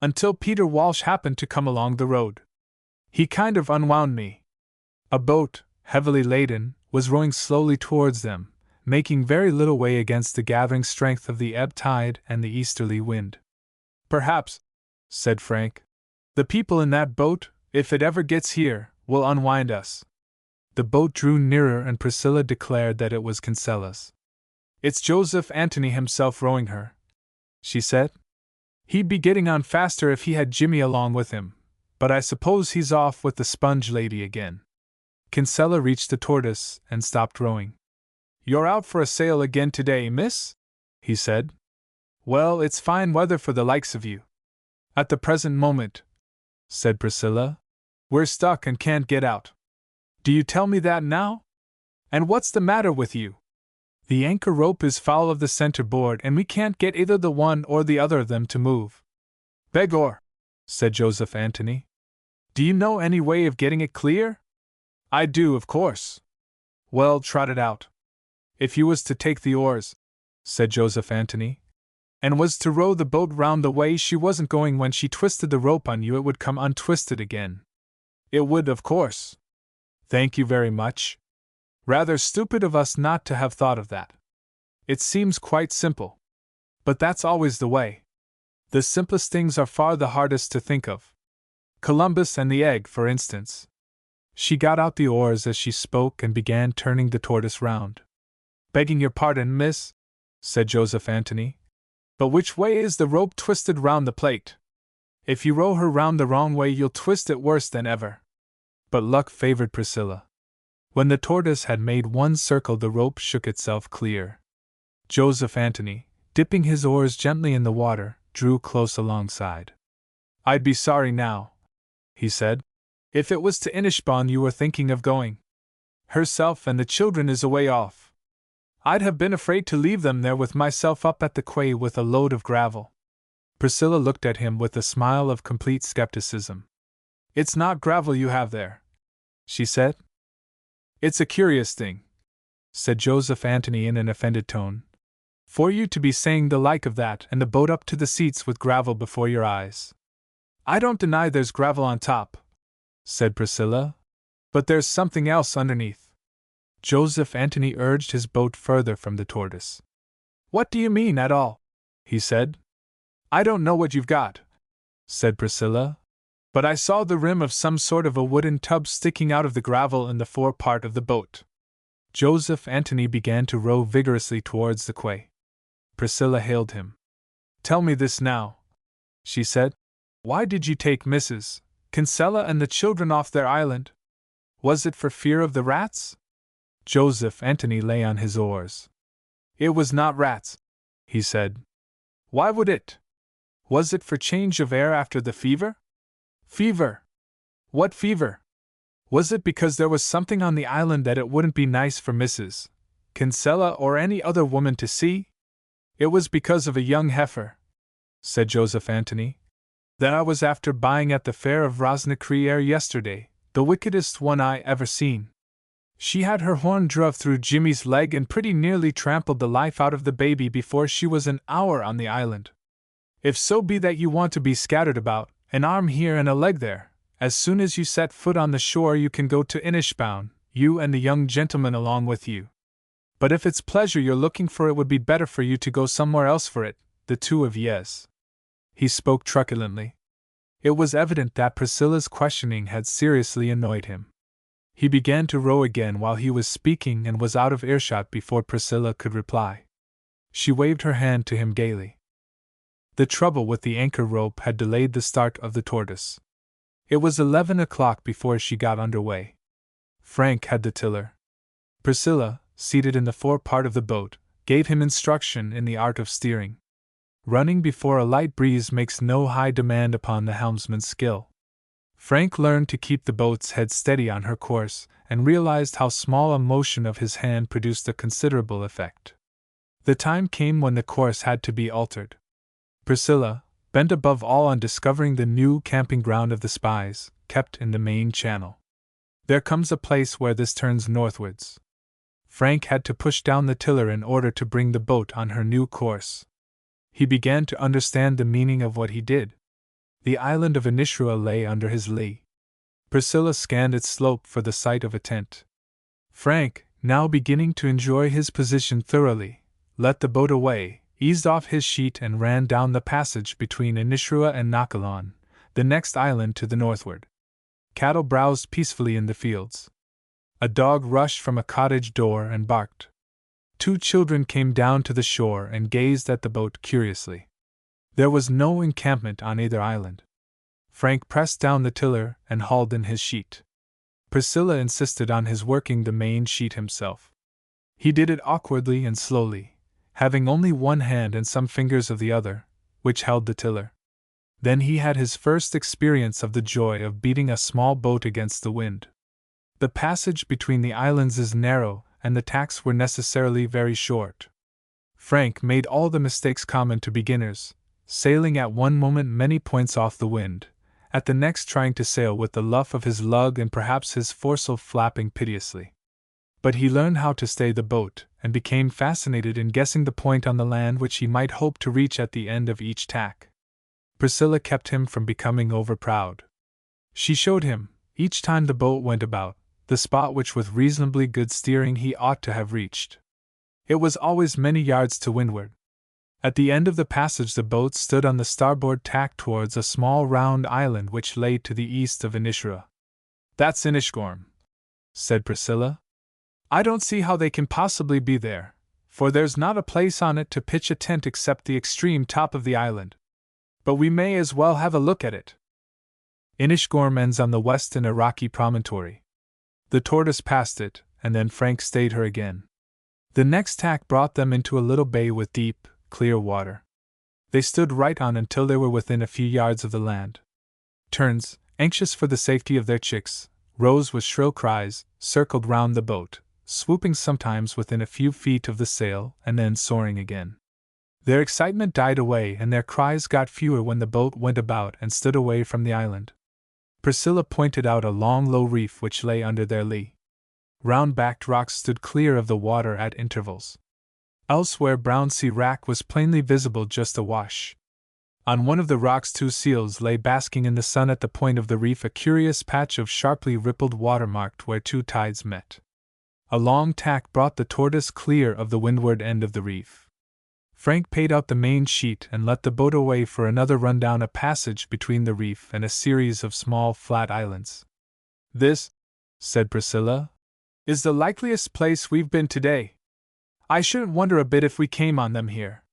until Peter Walsh happened to come along the road. He kind of unwound me. A boat, heavily laden, was rowing slowly towards them, making very little way against the gathering strength of the ebb tide and the easterly wind. Perhaps, said Frank, the people in that boat, if it ever gets here, will unwind us. The boat drew nearer and Priscilla declared that it was Kinsella's. It's Joseph Anthony himself rowing her, she said. He'd be getting on faster if he had Jimmy along with him, but I suppose he's off with the sponge lady again. Kinsella reached the tortoise and stopped rowing. You're out for a sail again today, miss? He said. Well, it's fine weather for the likes of you. At the present moment, said Priscilla, we're stuck and can't get out. Do you tell me that now? And what's the matter with you? The anchor rope is foul of the center board and we can't get either the one or the other of them to move. Begor, said Joseph Anthony. Do you know any way of getting it clear? I do, of course. Well, trot it out. If you was to take the oars, said Joseph Anthony, and was to row the boat round the way she wasn't going when she twisted the rope on you, it would come untwisted again. It would, of course. Thank you very much. Rather stupid of us not to have thought of that. It seems quite simple. But that's always the way. The simplest things are far the hardest to think of. Columbus and the egg, for instance. She got out the oars as she spoke and began turning the tortoise round. Begging your pardon, miss, said Joseph Anthony, but which way is the rope twisted round the plate? If you row her round the wrong way, you'll twist it worse than ever. But luck favored Priscilla. When the tortoise had made one circle, the rope shook itself clear. Joseph Anthony, dipping his oars gently in the water, drew close alongside. I'd be sorry now, he said, if it was to Inishbon you were thinking of going. Herself and the children is away off. I'd have been afraid to leave them there with myself up at the quay with a load of gravel. Priscilla looked at him with a smile of complete skepticism. It's not gravel you have there, she said. It's a curious thing, said Joseph Anthony in an offended tone, for you to be saying the like of that and the boat up to the seats with gravel before your eyes. I don't deny there's gravel on top, said Priscilla, but there's something else underneath. Joseph Anthony urged his boat further from the tortoise. What do you mean at all? He said. I don't know what you've got, said Priscilla, but I saw the rim of some sort of a wooden tub sticking out of the gravel in the fore part of the boat. Joseph Anthony began to row vigorously towards the quay. Priscilla hailed him. Tell me this now, she said. Why did you take Mrs. Kinsella and the children off their island? Was it for fear of the rats? Joseph Anthony lay on his oars. It was not rats, he said. Why would it? Was it for change of air after the fever? Fever? What fever? Was it because there was something on the island that it wouldn't be nice for Mrs. Kinsella or any other woman to see? It was because of a young heifer, said Joseph Anthony, that I was after buying at the fair of Rosnicreer yesterday, the wickedest one I ever seen. She had her horn druv through Jimmy's leg and pretty nearly trampled the life out of the baby before she was an hour on the island. If so be that you want to be scattered about, an arm here and a leg there, as soon as you set foot on the shore you can go to Inishbon, you and the young gentleman along with you. But if it's pleasure you're looking for, it would be better for you to go somewhere else for it, the two of yez. He spoke truculently. It was evident that Priscilla's questioning had seriously annoyed him. He began to row again while he was speaking and was out of earshot before Priscilla could reply. She waved her hand to him gaily. The trouble with the anchor rope had delayed the start of the tortoise. It was 11 o'clock before she got under way. Frank had the tiller. Priscilla, seated in the fore part of the boat, gave him instruction in the art of steering. Running before a light breeze makes no high demand upon the helmsman's skill. Frank learned to keep the boat's head steady on her course, and realized how small a motion of his hand produced a considerable effect. The time came when the course had to be altered. Priscilla, bent above all on discovering the new camping ground of the Spies, kept in the main channel. There comes a place where this turns northwards. Frank had to push down the tiller in order to bring the boat on her new course. He began to understand the meaning of what he did. The island of Inishrua lay under his lee. Priscilla scanned its slope for the sight of a tent. Frank, now beginning to enjoy his position thoroughly, let the boat away, eased off his sheet and ran down the passage between Inishrua and Nakalon, the next island to the northward. Cattle browsed peacefully in the fields. A dog rushed from a cottage door and barked. 2 children came down to the shore and gazed at the boat curiously. There was no encampment on either island. Frank pressed down the tiller and hauled in his sheet. Priscilla insisted on his working the main sheet himself. He did it awkwardly and slowly, having only one hand and some fingers of the other, which held the tiller. Then he had his first experience of the joy of beating a small boat against the wind. The passage between the islands is narrow, and the tacks were necessarily very short. Frank made all the mistakes common to beginners, sailing at one moment many points off the wind, at the next trying to sail with the luff of his lug and perhaps his foresail flapping piteously. But he learned how to stay the boat, and became fascinated in guessing the point on the land which he might hope to reach at the end of each tack. Priscilla kept him from becoming overproud. She showed him, each time the boat went about, the spot which with reasonably good steering he ought to have reached. It was always many yards to windward. At the end of the passage the boat stood on the starboard tack towards a small round island which lay to the east of Inishrua. "That's Inishgorm," said Priscilla. "I don't see how they can possibly be there, for there's not a place on it to pitch a tent except the extreme top of the island. But we may as well have a look at it." Inishgorm ends on the west in a rocky promontory. The tortoise passed it, and then Frank stayed her again. The next tack brought them into a little bay with deep, clear water. They stood right on until they were within a few yards of the land. Terns, anxious for the safety of their chicks, rose with shrill cries, circled round the boat, swooping sometimes within a few feet of the sail and then soaring again. Their excitement died away and their cries got fewer when the boat went about and stood away from the island. Priscilla pointed out a long low reef which lay under their lee. Round-backed rocks stood clear of the water at intervals. Elsewhere brown sea wrack was plainly visible just awash. On one of the rocks 2 seals lay basking in the sun at the point of the reef, a curious patch of sharply rippled water marked where 2 tides met. A long tack brought the tortoise clear of the windward end of the reef. Frank paid out the main sheet and let the boat away for another run down a passage between the reef and a series of small flat islands. "This," said Priscilla, "is the likeliest place we've been today. I shouldn't wonder a bit if we came on them here."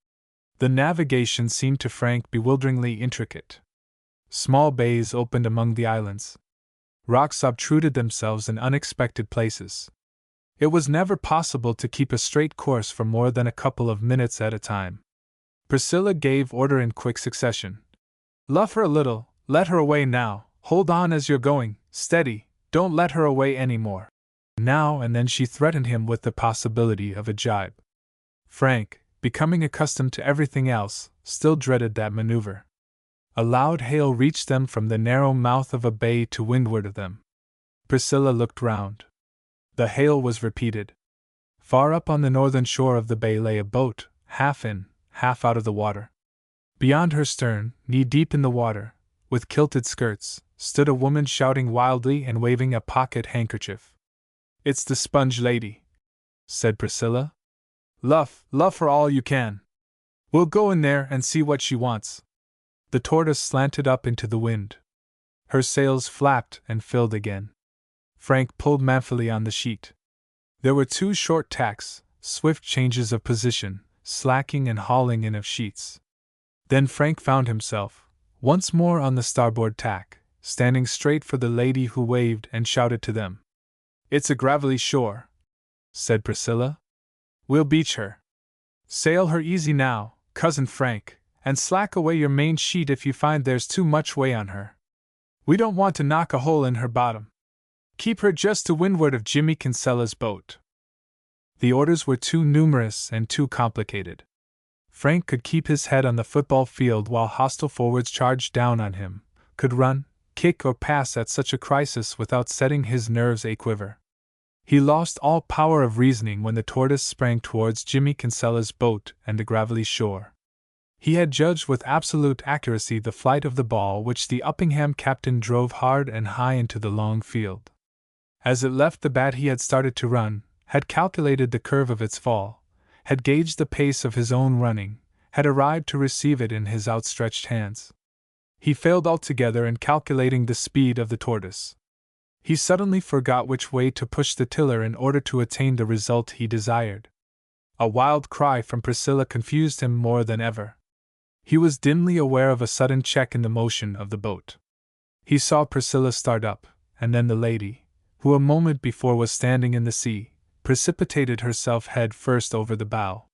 The navigation seemed to Frank bewilderingly intricate. Small bays opened among the islands. Rocks obtruded themselves in unexpected places. It was never possible to keep a straight course for more than a couple of minutes at a time. Priscilla gave order in quick succession. "Luff her a little, let her away now, hold on as you're going, steady, don't let her away any more." Now and then she threatened him with the possibility of a jibe. Frank, becoming accustomed to everything else, still dreaded that maneuver. A loud hail reached them from the narrow mouth of a bay to windward of them. Priscilla looked round. The hail was repeated. Far up on the northern shore of the bay lay a boat, half in, half out of the water. Beyond her stern, knee-deep in the water, with kilted skirts, stood a woman shouting wildly and waving a pocket handkerchief. "It's the Sponge Lady," said Priscilla. Luff her all you can. We'll go in there and see what she wants." The tortoise slanted up into the wind. Her sails flapped and filled again. Frank pulled manfully on the sheet. There were 2 short tacks, swift changes of position, slacking and hauling in of sheets. Then Frank found himself, once more on the starboard tack, standing straight for the lady who waved and shouted to them. "It's a gravelly shore," said Priscilla. "We'll beach her. Sail her easy now, Cousin Frank, and slack away your main sheet if you find there's too much way on her. We don't want to knock a hole in her bottom. Keep her just to windward of Jimmy Kinsella's boat." The orders were too numerous and too complicated. Frank could keep his head on the football field while hostile forwards charged down on him, could run, kick or pass at such a crisis without setting his nerves a-quiver. He lost all power of reasoning when the tortoise sprang towards Jimmy Kinsella's boat and the gravelly shore. He had judged with absolute accuracy the flight of the ball which the Uppingham captain drove hard and high into the long field. As it left the bat he had started to run, had calculated the curve of its fall, had gauged the pace of his own running, had arrived to receive it in his outstretched hands. He failed altogether in calculating the speed of the tortoise. He suddenly forgot which way to push the tiller in order to attain the result he desired. A wild cry from Priscilla confused him more than ever. He was dimly aware of a sudden check in the motion of the boat. He saw Priscilla start up, and then the lady, who a moment before was standing in the sea, precipitated herself head first over the bow.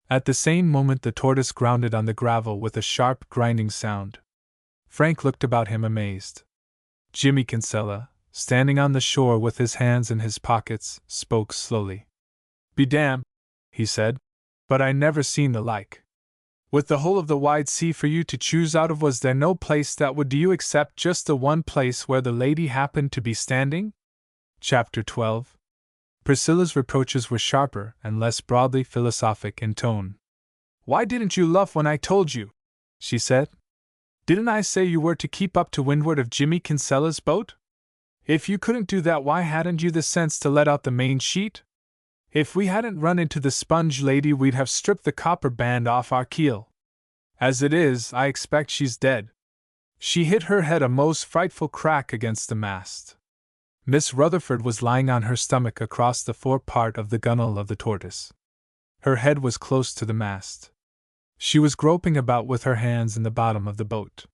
At the same moment the tortoise grounded on the gravel with a sharp, grinding sound. Frank looked about him amazed. Jimmy Kinsella, standing on the shore with his hands in his pockets, spoke slowly. "Be damned," he said, "but I never seen the like. With the whole of the wide sea for you to choose out of, was there no place that would do you except just the one place where the lady happened to be standing?" Chapter 12. Priscilla's reproaches were sharper and less broadly philosophic in tone. "Why didn't you luff when I told you?" she said. "Didn't I say you were to keep up to windward of Jimmy Kinsella's boat? If you couldn't do that, why hadn't you the sense to let out the main sheet? If we hadn't run into the sponge lady, we'd have stripped the copper band off our keel. As it is, I expect she's dead. She hit her head a most frightful crack against the mast." Miss Rutherford was lying on her stomach across the fore part of the gunwale of the Tortoise. Her head was close to the mast. She was groping about with her hands in the bottom of the boat.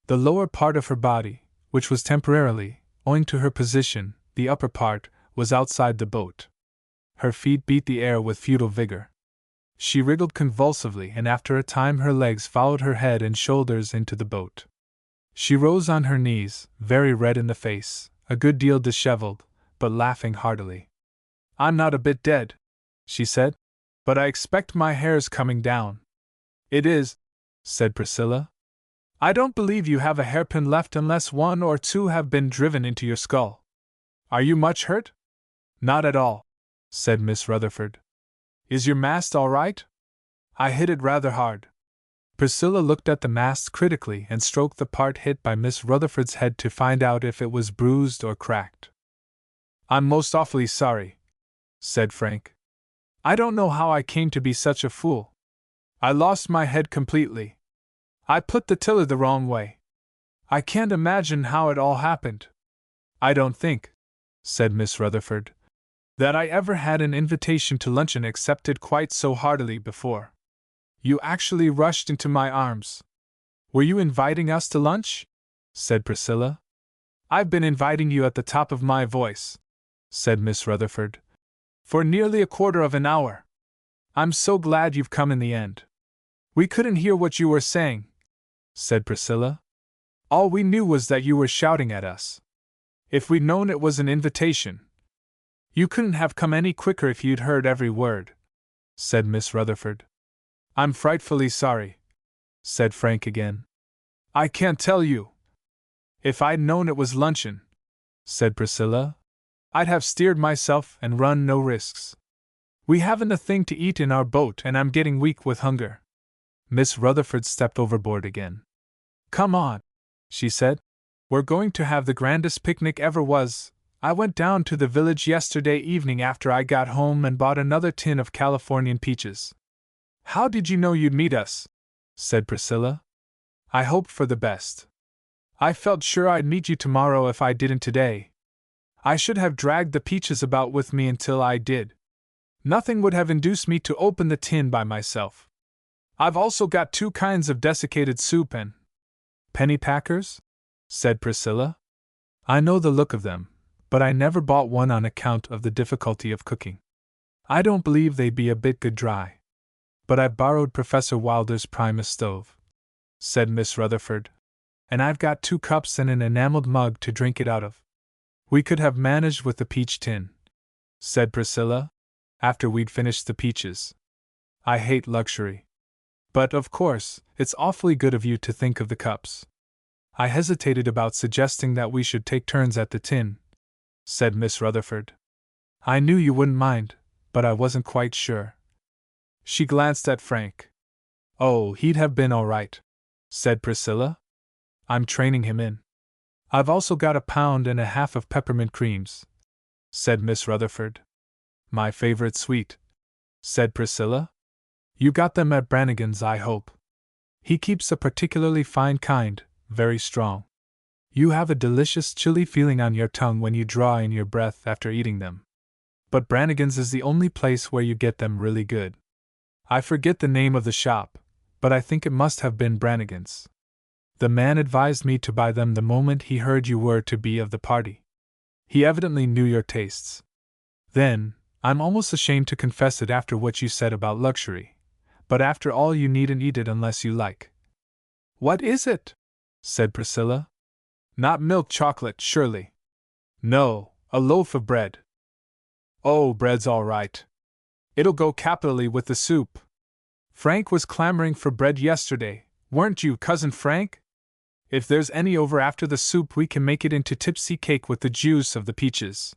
The lower part of her body, which was temporarily, owing to her position, the upper part, was outside the boat. Her feet beat the air with futile vigor. She wriggled convulsively, and after a time her legs followed her head and shoulders into the boat. She rose on her knees, very red in the face, a good deal disheveled, but laughing heartily. "I'm not a bit dead," she said, "but I expect my hair's coming down." "It is," said Priscilla. "I don't believe you have a hairpin left unless one or two have been driven into your skull. Are you much hurt?" "Not at all," said Miss Rutherford. "Is your mast all right?" "I hit it rather hard." Priscilla looked at the mast critically and stroked the part hit by Miss Rutherford's head to find out if it was bruised or cracked. "I'm most awfully sorry," said Frank. "I don't know how I came to be such a fool. I lost my head completely. I put the tiller the wrong way. I can't imagine how it all happened. I don't think," said Miss Rutherford, "that I ever had an invitation to luncheon accepted quite so heartily before. You actually rushed into my arms." "Were you inviting us to lunch?" said Priscilla. "I've been inviting you at the top of my voice," said Miss Rutherford, "for nearly a quarter of an hour. I'm so glad you've come in the end." "We couldn't hear what you were saying," said Priscilla. "All we knew was that you were shouting at us. If we'd known it was an invitation, you couldn't have come any quicker if you'd heard every word," said Miss Rutherford. "I'm frightfully sorry," said Frank again. "I can't tell you. If I'd known it was luncheon," said Priscilla, "I'd have steered myself and run no risks. We haven't a thing to eat in our boat, and I'm getting weak with hunger." Miss Rutherford stepped overboard again. "Come on," she said. "We're going to have the grandest picnic ever was. I went down to the village yesterday evening after I got home and bought another tin of Californian peaches." "How did you know you'd meet us?" said Priscilla. "I hoped for the best. I felt sure I'd meet you tomorrow if I didn't today. I should have dragged the peaches about with me until I did. Nothing would have induced me to open the tin by myself. I've also got 2 kinds of desiccated soup and—" "Pennypackers?" said Priscilla. "I know the look of them, but I never bought one on account of the difficulty of cooking. I don't believe they'd be a bit good dry. But I borrowed Professor Wilder's Primus stove," said Miss Rutherford, "and I've got 2 cups and an enameled mug to drink it out of." "We could have managed with the peach tin," said Priscilla, "after we'd finished the peaches. I hate luxury. But, of course, it's awfully good of you to think of the cups." "I hesitated about suggesting that we should take turns at the tin," said Miss Rutherford. "I knew you wouldn't mind, but I wasn't quite sure." She glanced at Frank. Oh, he'd have been all right, said Priscilla. I'm training him in. I've also got 1.5 pounds of peppermint creams, said Miss Rutherford. My favorite sweet, said Priscilla. You got them at Brannigan's, I hope. He keeps a particularly fine kind, very strong. You have a delicious chilly feeling on your tongue when you draw in your breath after eating them. But Brannigan's is the only place where you get them really good. I forget the name of the shop, but I think it must have been Brannigan's. The man advised me to buy them the moment he heard you were to be of the party. He evidently knew your tastes. Then, I'm almost ashamed to confess it after what you said about luxury, but after all you needn't eat it unless you like. What is it? Said Priscilla. Not milk chocolate, surely. No, a loaf of bread. Oh, bread's all right. It'll go capitally with the soup. Frank was clamoring for bread yesterday, weren't you, Cousin Frank? If there's any over after the soup, we can make it into tipsy cake with the juice of the peaches.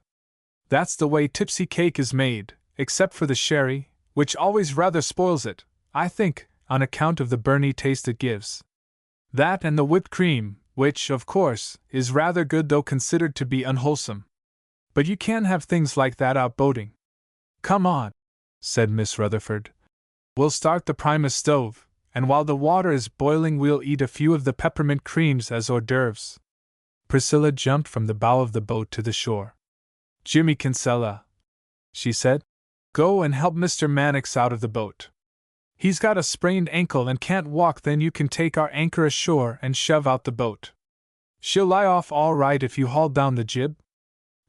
That's the way tipsy cake is made, except for the sherry, which always rather spoils it, I think, on account of the burny taste it gives. That and the whipped cream, which, of course, is rather good though considered to be unwholesome. But you can't have things like that out boating. Come on, said Miss Rutherford. We'll start the Primus stove, and while the water is boiling we'll eat a few of the peppermint creams as hors d'oeuvres. Priscilla jumped from the bow of the boat to the shore. Jimmy Kinsella, she said, go and help Mr. Mannix out of the boat. He's got a sprained ankle and can't walk. Then you can take our anchor ashore and shove out the boat. She'll lie off all right if you haul down the jib.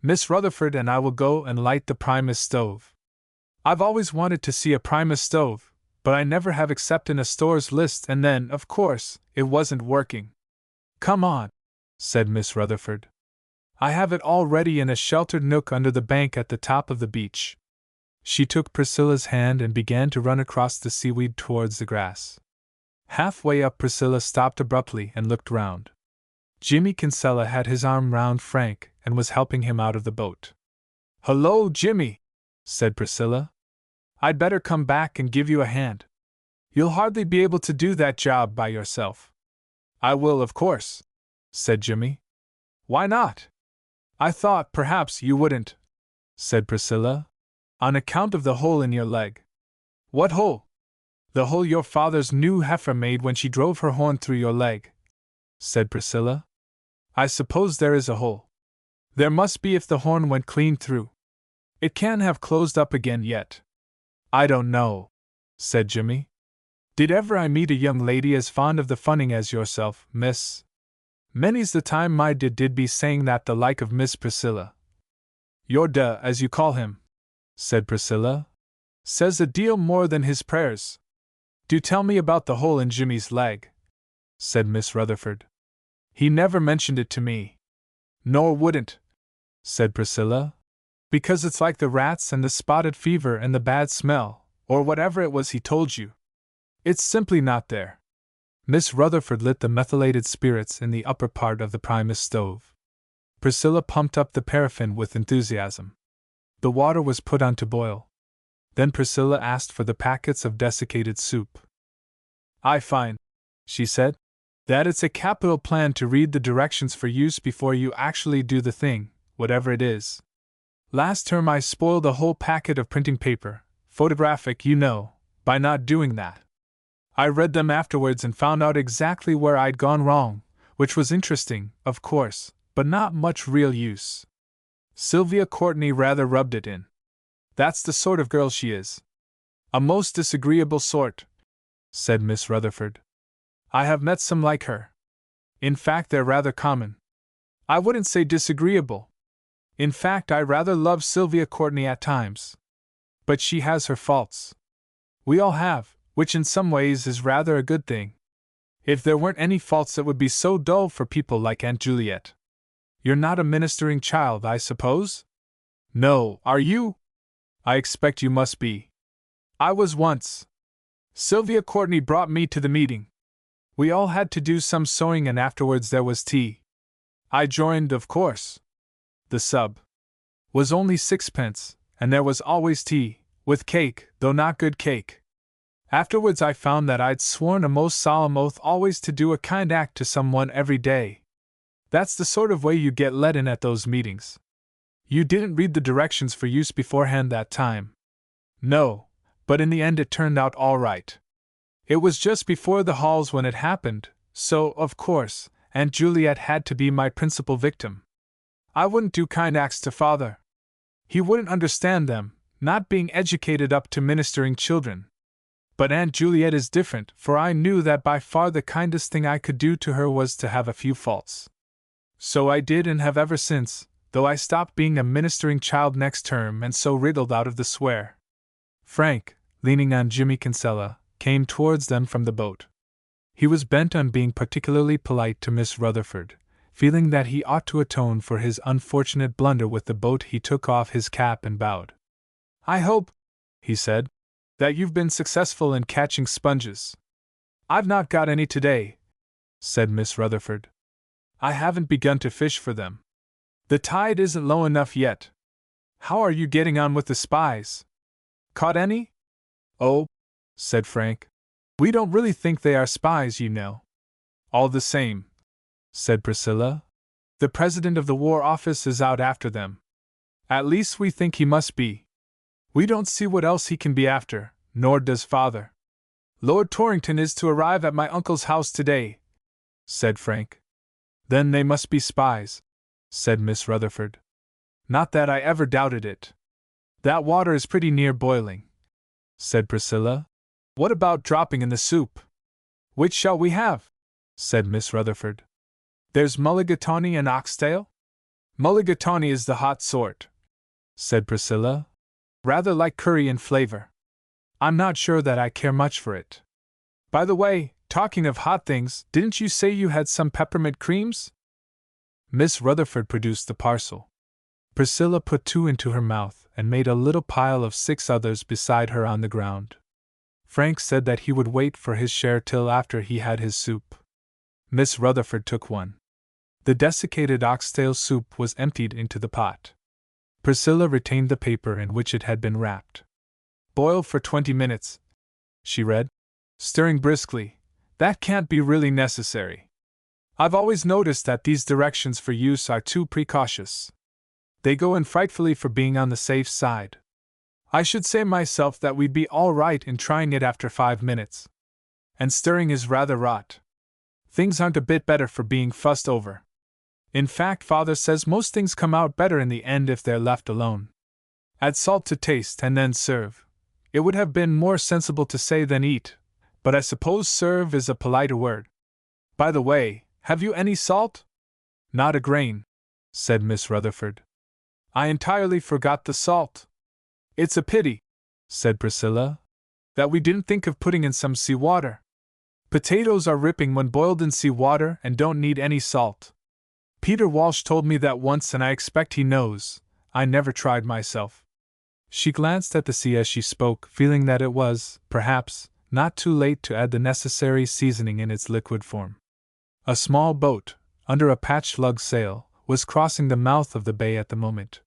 Miss Rutherford and I will go and light the Primus stove. I've always wanted to see a Primus stove, but I never have except in a store's list, and then, of course, it wasn't working. Come on, said Miss Rutherford. I have it all ready in a sheltered nook under the bank at the top of the beach. She took Priscilla's hand and began to run across the seaweed towards the grass. Halfway up, Priscilla stopped abruptly and looked round. Jimmy Kinsella had his arm round Frank and was helping him out of the boat. Hello, Jimmy, said Priscilla. I'd better come back and give you a hand. You'll hardly be able to do that job by yourself. I will, of course, said Jimmy. Why not? I thought perhaps you wouldn't, said Priscilla, on account of the hole in your leg. What hole? The hole your father's new heifer made when she drove her horn through your leg, said Priscilla. I suppose there is a hole. There must be if the horn went clean through. It can't have closed up again yet. I don't know, said Jimmy. Did ever I meet a young lady as fond of the funning as yourself, miss? Many's the time my did be saying that the like of Miss Priscilla. Your as you call him, said Priscilla, says a deal more than his prayers. Do tell me about the hole in Jimmy's leg, said Miss Rutherford. He never mentioned it to me. Nor wouldn't, said Priscilla, because it's like the rats and the spotted fever and the bad smell, or whatever it was he told you. It's simply not there. Miss Rutherford lit the methylated spirits in the upper part of the Primus stove. Priscilla pumped up the paraffin with enthusiasm. The water was put on to boil. Then Priscilla asked for the packets of desiccated soup. I find, she said, that it's a capital plan to read the directions for use before you actually do the thing, whatever it is. Last term I spoiled a whole packet of printing paper, photographic, you know, by not doing that. I read them afterwards and found out exactly where I'd gone wrong, which was interesting, of course, but not much real use. Sylvia Courtney rather rubbed it in. That's the sort of girl she is. A most disagreeable sort, said Miss Rutherford. I have met some like her. In fact, they're rather common. I wouldn't say disagreeable. In fact, I rather love Sylvia Courtney at times. But she has her faults. We all have, which in some ways is rather a good thing. If there weren't any faults, it would be so dull for people like Aunt Juliet. You're not a ministering child, I suppose? No, are you? I expect you must be. I was once. Sylvia Courtney brought me to the meeting. We all had to do some sewing and afterwards there was tea. I joined, of course. The sub was only 6 pence, and there was always tea, with cake, though not good cake. Afterwards I found that I'd sworn a most solemn oath always to do a kind act to someone every day. That's the sort of way you get let in at those meetings. You didn't read the directions for use beforehand that time. No, but in the end it turned out all right. It was just before the halls when it happened, so, of course, Aunt Juliet had to be my principal victim. I wouldn't do kind acts to Father. He wouldn't understand them, not being educated up to ministering children. But Aunt Juliet is different, for I knew that by far the kindest thing I could do to her was to have a few faults. So I did and have ever since, though I stopped being a ministering child next term and so wriggled out of the swear. Frank, leaning on Jimmy Kinsella, came towards them from the boat. He was bent on being particularly polite to Miss Rutherford. Feeling that he ought to atone for his unfortunate blunder with the boat, he took off his cap and bowed. "I hope," he said, "that you've been successful in catching sponges." "I've not got any today," said Miss Rutherford. "I haven't begun to fish for them. The tide isn't low enough yet. How are you getting on with the spies? Caught any?" "Oh," said Frank, "we don't really think they are spies, you know." "All the same," said Priscilla, "the president of the War Office is out after them. At least we think he must be. We don't see what else he can be after, nor does Father." "Lord Torrington is to arrive at my uncle's house today," said Frank. "Then they must be spies," said Miss Rutherford. "Not that I ever doubted it." "That water is pretty near boiling," said Priscilla. "What about dropping in the soup?" "Which shall we have?" said Miss Rutherford. "There's mulligatawny and oxtail?" "Mulligatawny is the hot sort," said Priscilla. "Rather like curry in flavor. I'm not sure that I care much for it. By the way, talking of hot things, didn't you say you had some peppermint creams?" Miss Rutherford produced the parcel. Priscilla put 2 into her mouth and made a little pile of 6 others beside her on the ground. Frank said that he would wait for his share till after he had his soup. Miss Rutherford took one. The desiccated oxtail soup was emptied into the pot. Priscilla retained the paper in which it had been wrapped. "Boil for 20 minutes," she read, stirring briskly. "That can't be really necessary. I've always noticed that these directions for use are too precautious. They go in frightfully for being on the safe side. I should say myself that we'd be all right in trying it after 5 minutes. And stirring is rather rot. Things aren't a bit better for being fussed over. In fact, Father says most things come out better in the end if they're left alone. Add salt to taste and then serve. It would have been more sensible to say than eat, but I suppose serve is a politer word. By the way, have you any salt?" "Not a grain," said Miss Rutherford. "I entirely forgot the salt." "It's a pity," said Priscilla, "that we didn't think of putting in some sea water. Potatoes are ripping when boiled in sea water and don't need any salt. Peter Walsh told me that once and I expect he knows. I never tried myself." She glanced at the sea as she spoke, feeling that it was, perhaps, not too late to add the necessary seasoning in its liquid form. A small boat, under a patched lug sail, was crossing the mouth of the bay at the moment.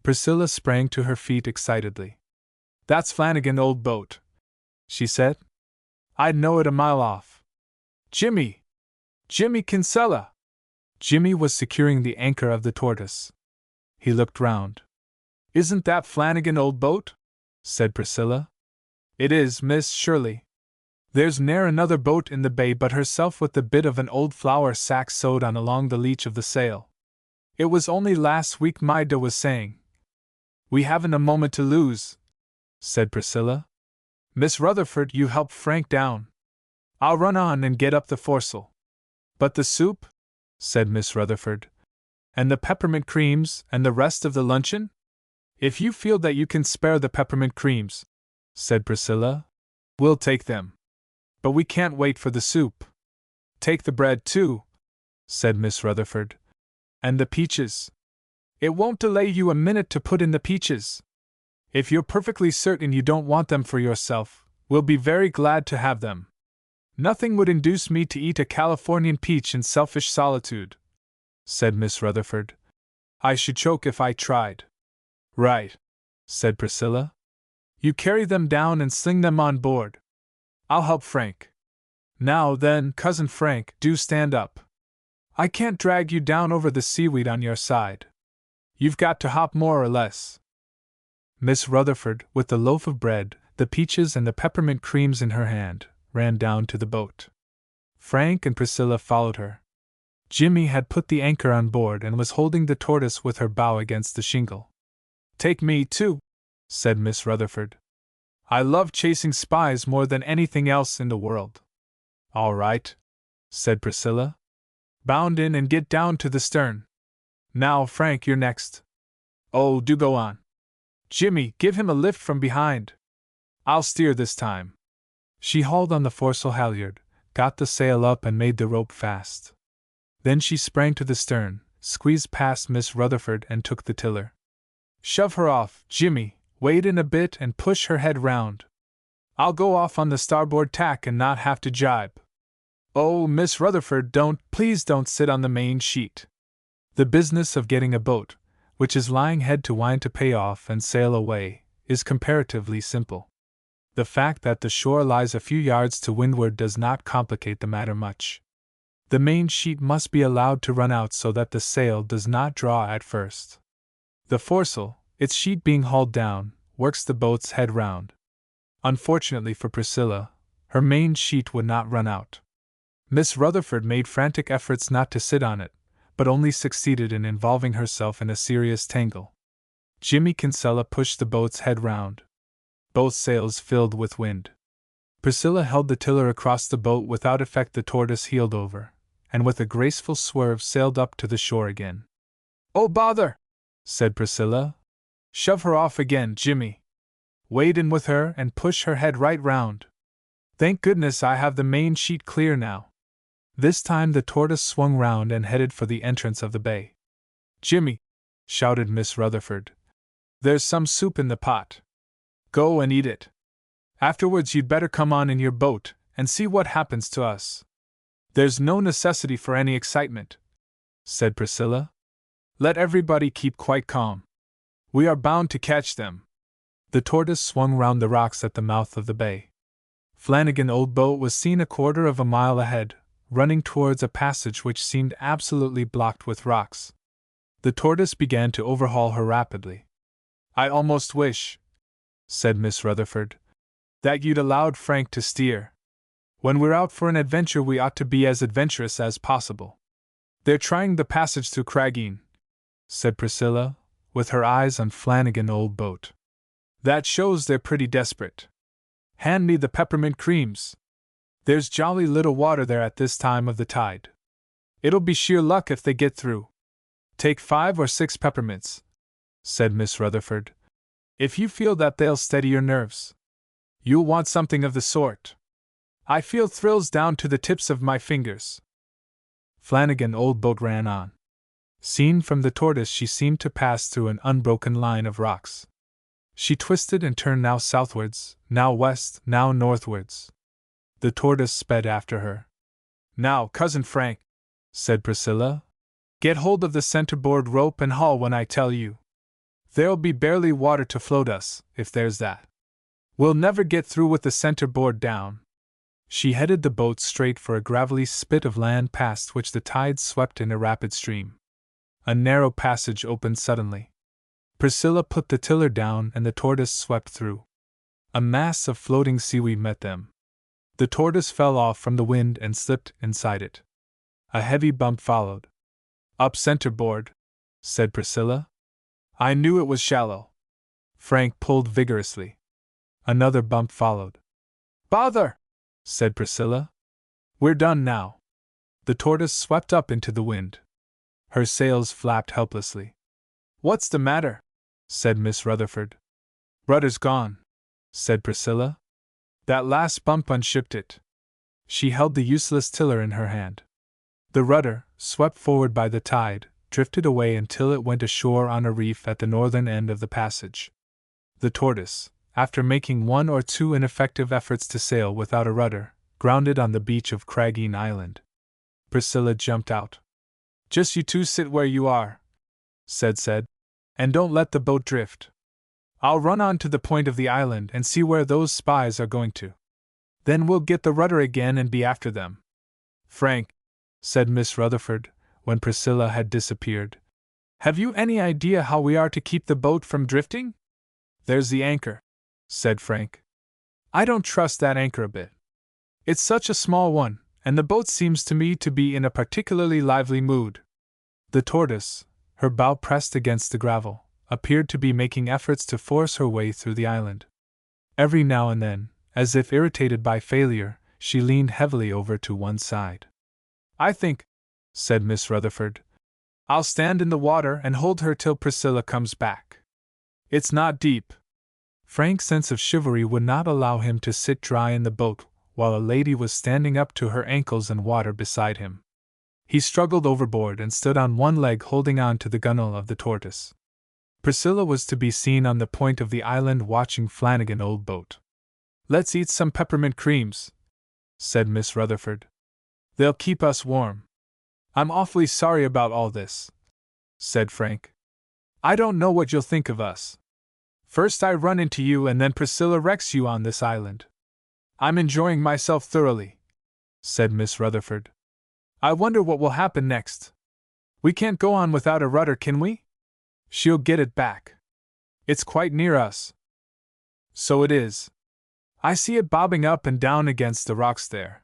Priscilla sprang to her feet excitedly. "That's Flanagan old boat," she said. "I'd know it a mile off. Jimmy! Jimmy Kinsella!" Jimmy was securing the anchor of the Tortoise. He looked round. "Isn't that Flanagan old boat?" said Priscilla. "It is, Miss Shirley. There's ne'er another boat in the bay but herself with the bit of an old flour sack sewed on along the leech of the sail. It was only last week Maida was saying." "We haven't a moment to lose," said Priscilla. "Miss Rutherford, you help Frank down. I'll run on and get up the foresail." "But the soup?" said Miss Rutherford. "And the peppermint creams, and the rest of the luncheon?" "If you feel that you can spare the peppermint creams," said Priscilla, "we'll take them. But we can't wait for the soup." "Take the bread, too," said Miss Rutherford. "And the peaches. It won't delay you a minute to put in the peaches. If you're perfectly certain you don't want them for yourself, we'll be very glad to have them. Nothing would induce me to eat a Californian peach in selfish solitude," said Miss Rutherford. "I should choke if I tried." "Right," said Priscilla. "You carry them down and sling them on board. I'll help Frank. Now then, Cousin Frank, do stand up. I can't drag you down over the seaweed on your side. You've got to hop more or less. Miss Rutherford, with the loaf of bread, the peaches, and the peppermint creams in her hand, ran down to the boat. Frank and Priscilla followed her. Jimmy had put the anchor on board and was holding the tortoise with her bow against the shingle. Take me, too, said Miss Rutherford. I love chasing spies more than anything else in the world. All right, said Priscilla. Bound in and get down to the stern. Now, Frank, you're next. Oh, do go on. Jimmy, give him a lift from behind. I'll steer this time. She hauled on the foresail halyard, got the sail up, and made the rope fast. Then she sprang to the stern, squeezed past Miss Rutherford, and took the tiller. Shove her off, Jimmy, wade in a bit and push her head round. I'll go off on the starboard tack and not have to jibe. Oh, Miss Rutherford, please don't sit on the main sheet. The business of getting a boat, which is lying head to wind to pay off and sail away, is comparatively simple. The fact that the shore lies a few yards to windward does not complicate the matter much. The main sheet must be allowed to run out so that the sail does not draw at first. The foresail, its sheet being hauled down, works the boat's head round. Unfortunately for Priscilla, her main sheet would not run out. Miss Rutherford made frantic efforts not to sit on it, but only succeeded in involving herself in a serious tangle. Jimmy Kinsella pushed the boat's head round. Both sails filled with wind. Priscilla held the tiller across the boat without effect. The tortoise heeled over, and with a graceful swerve sailed up to the shore again. Oh, bother! said Priscilla. Shove her off again, Jimmy. Wade in with her and push her head right round. Thank goodness I have the main sheet clear now. This time the tortoise swung round and headed for the entrance of the bay. Jimmy, shouted Miss Rutherford, there's some soup in the pot. Go and eat it. Afterwards you'd better come on in your boat and see what happens to us. There's no necessity for any excitement, said Priscilla. Let everybody keep quite calm. We are bound to catch them. The tortoise swung round the rocks at the mouth of the bay. Flanagan's old boat was seen 1/4 of a mile ahead, running towards a passage which seemed absolutely blocked with rocks. The tortoise began to overhaul her rapidly. I almost wish, said Miss Rutherford, that you'd allowed Frank to steer. When we're out for an adventure we ought to be as adventurous as possible. They're trying the passage through Craggeen, said Priscilla, with her eyes on Flanagan's old boat. That shows they're pretty desperate. Hand me the peppermint creams. There's jolly little water there at this time of the tide. It'll be sheer luck if they get through. Take 5 or 6 peppermints, said Miss Rutherford, if you feel that they'll steady your nerves. You'll want something of the sort. I feel thrills down to the tips of my fingers. Flanagan's old boat ran on. Seen from the tortoise she seemed to pass through an unbroken line of rocks. She twisted and turned now southwards, now west, now northwards. The tortoise sped after her. Now, Cousin Frank, said Priscilla, get hold of the centerboard rope and haul when I tell you. There'll be barely water to float us, if there's that. We'll never get through with the centerboard down. She headed the boat straight for a gravelly spit of land past which the tide swept in a rapid stream. A narrow passage opened suddenly. Priscilla put the tiller down and the tortoise swept through. A mass of floating seaweed met them. The tortoise fell off from the wind and slipped inside it. A heavy bump followed. Up centerboard, said Priscilla. I knew it was shallow. Frank pulled vigorously. Another bump followed. Bother, said Priscilla. We're done now. The tortoise swept up into the wind. Her sails flapped helplessly. What's the matter? Said Miss Rutherford. Rudder's gone, said Priscilla. That last bump unshipped it. She held the useless tiller in her hand. The rudder, swept forward by the tide, drifted away until it went ashore on a reef at the northern end of the passage. The tortoise, after making 1 or 2 ineffective efforts to sail without a rudder, grounded on the beach of Craggeen Island. Priscilla jumped out. Just you two sit where you are, said, and don't let the boat drift. I'll run on to the point of the island and see where those spies are going to. Then we'll get the rudder again and be after them. Frank, said Miss Rutherford, when Priscilla had disappeared, have you any idea how we are to keep the boat from drifting? There's the anchor, said Frank. I don't trust that anchor a bit. It's such a small one, and the boat seems to me to be in a particularly lively mood. The tortoise, her bow pressed against the gravel, appeared to be making efforts to force her way through the island. Every now and then, as if irritated by failure, she leaned heavily over to one side. I think, said Miss Rutherford, I'll stand in the water and hold her till Priscilla comes back. It's not deep. Frank's sense of chivalry would not allow him to sit dry in the boat while a lady was standing up to her ankles in water beside him. He struggled overboard and stood on one leg holding on to the gunwale of the tortoise. Priscilla was to be seen on the point of the island watching Flanagan Old Boat. Let's eat some peppermint creams, said Miss Rutherford. They'll keep us warm. I'm awfully sorry about all this, said Frank. I don't know what you'll think of us. First I run into you and then Priscilla wrecks you on this island. I'm enjoying myself thoroughly, said Miss Rutherford. I wonder what will happen next. We can't go on without a rudder, can we? She'll get it back. It's quite near us. So it is. I see it bobbing up and down against the rocks there.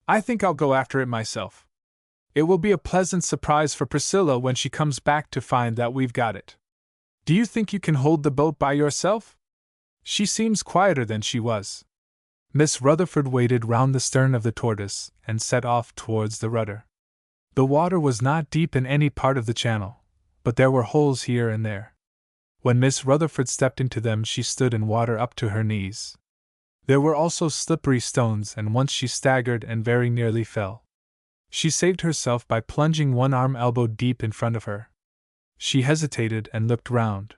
I think I'll go after it myself. It will be a pleasant surprise for Priscilla when she comes back to find that we've got it. Do you think you can hold the boat by yourself? She seems quieter than she was. Miss Rutherford waded round the stern of the tortoise and set off towards the rudder. The water was not deep in any part of the channel, but there were holes here and there. When Miss Rutherford stepped into them, she stood in water up to her knees. There were also slippery stones, and once she staggered and very nearly fell. She saved herself by plunging one arm elbow deep in front of her. She hesitated and looked round.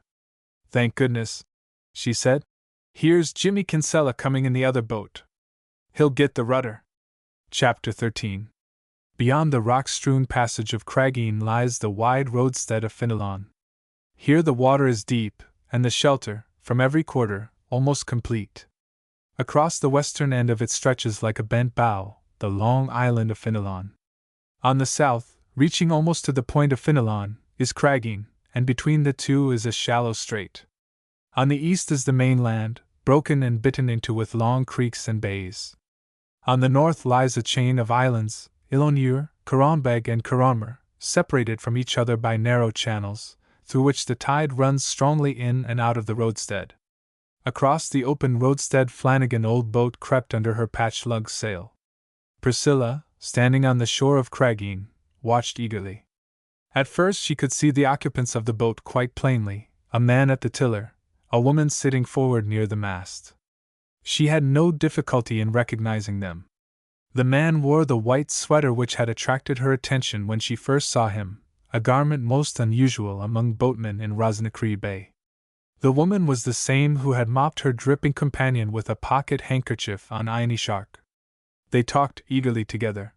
Thank goodness, she said. Here's Jimmy Kinsella coming in the other boat. He'll get the rudder. Chapter 13. Beyond the rock-strewn passage of Craigeen lies the wide roadstead of Fenelon. Here the water is deep, and the shelter, from every quarter, almost complete. Across the western end of it stretches like a bent bow, the long island of Fenelon. On the south, reaching almost to the point of Fenelon, is Craigeen, and between the two is a shallow strait. On the east is the mainland, broken and bitten into with long creeks and bays. On the north lies a chain of islands, Ilonur, Corambeg and Corammer, separated from each other by narrow channels, through which the tide runs strongly in and out of the roadstead. Across the open roadstead Flanagan Old Boat crept under her patched lug sail. Priscilla, standing on the shore of Craigeen, watched eagerly. At first she could see the occupants of the boat quite plainly, a man at the tiller, a woman sitting forward near the mast. She had no difficulty in recognizing them. The man wore the white sweater which had attracted her attention when she first saw him, a garment most unusual among boatmen in Rosnacree Bay. The woman was the same who had mopped her dripping companion with a pocket handkerchief on Inishark. They talked eagerly together.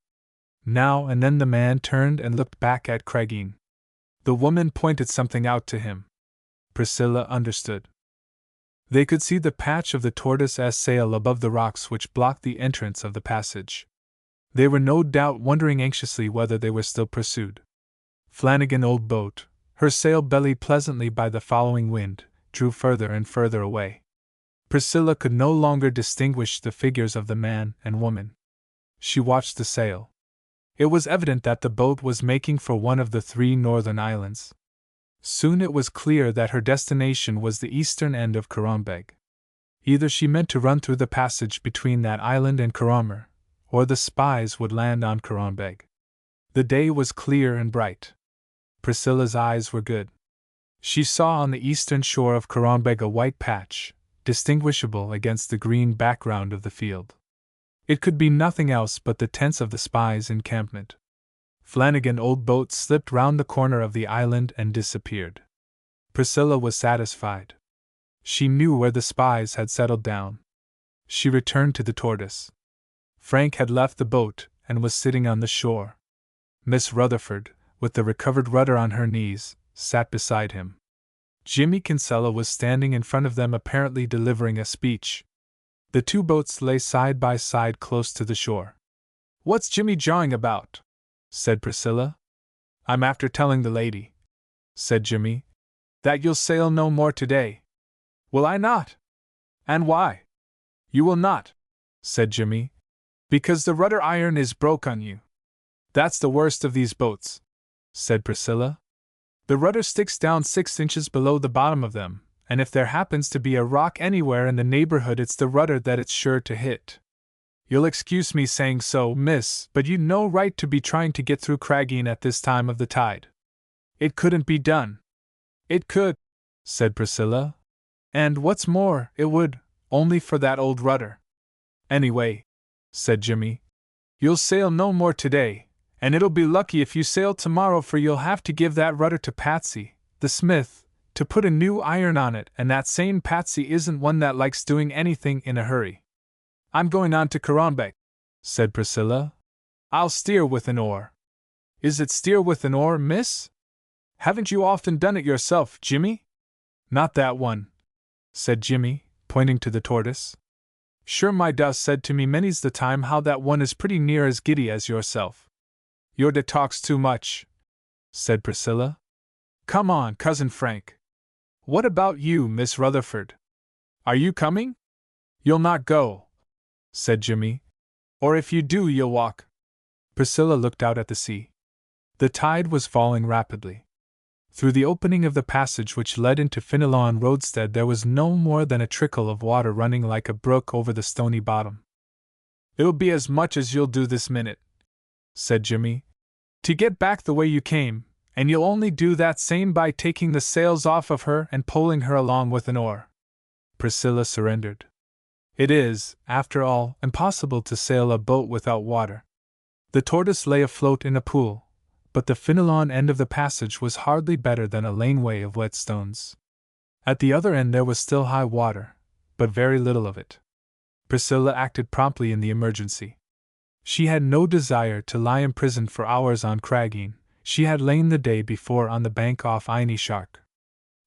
Now and then the man turned and looked back at Craigeen. The woman pointed something out to him. Priscilla understood. They could see the patch of the tortoise sail above the rocks which blocked the entrance of the passage. They were no doubt wondering anxiously whether they were still pursued. Flanagan Old Boat, her sail bellied pleasantly by the following wind, drew further and further away. Priscilla could no longer distinguish the figures of the man and woman. She watched the sail. It was evident that the boat was making for one of the 3 northern islands. Soon it was clear that her destination was the eastern end of Corambeg. Either she meant to run through the passage between that island and Corammer, or the Spies would land on Corambeg. The day was clear and bright. Priscilla's eyes were good. She saw on the eastern shore of Corambeg a white patch, distinguishable against the green background of the field. It could be nothing else but the tents of the Spies' encampment. Flanagan Old Boat slipped round the corner of the island and disappeared. Priscilla was satisfied. She knew where the Spies had settled down. She returned to the tortoise. Frank had left the boat and was sitting on the shore. Miss Rutherford, with the recovered rudder on her knees, sat beside him. Jimmy Kinsella was standing in front of them apparently delivering a speech. The two boats lay side by side close to the shore. "What's Jimmy jawing about?" said Priscilla. "I'm after telling the lady," said Jimmy, "that you'll sail no more today." "Will I not? And why?" "You will not," said Jimmy, "because the rudder iron is broke on you." "That's the worst of these boats," said Priscilla. "The rudder sticks down 6 inches below the bottom of them, and if there happens to be a rock anywhere in the neighborhood, it's the rudder that it's sure to hit. You'll excuse me saying so, miss, but you'd no right to be trying to get through Craggeen at this time of the tide. It couldn't be done." "It could," said Priscilla. "And what's more, it would, only for that old rudder." "Anyway," said Jimmy, "you'll sail no more today, and it'll be lucky if you sail tomorrow, for you'll have to give that rudder to Patsy, the smith, to put a new iron on it, and that same Patsy isn't one that likes doing anything in a hurry." "I'm going on to Caronbeck," said Priscilla. "I'll steer with an oar." "Is it steer with an oar, miss? Haven't you often done it yourself, Jimmy?" "Not that one," said Jimmy, pointing to the tortoise. "Sure my does said to me many's the time how that one is pretty near as giddy as yourself." "Your da talks too much," said Priscilla. "Come on, Cousin Frank. What about you, Miss Rutherford? Are you coming?" "You'll not go," said Jimmy. "Or if you do, you'll walk." Priscilla looked out at the sea. The tide was falling rapidly. Through the opening of the passage which led into Finnellawn roadstead there was no more than a trickle of water running like a brook over the stony bottom. "It'll be as much as you'll do this minute," said Jimmy, "to get back the way you came, and you'll only do that same by taking the sails off of her and poling her along with an oar." Priscilla surrendered. It is, after all, impossible to sail a boat without water. The tortoise lay afloat in a pool, but the Finnellawn end of the passage was hardly better than a laneway of wet stones. At the other end there was still high water, but very little of it. Priscilla acted promptly in the emergency. She had no desire to lie imprisoned for hours on Craggeen. She had lain the day before on the bank off Inishark.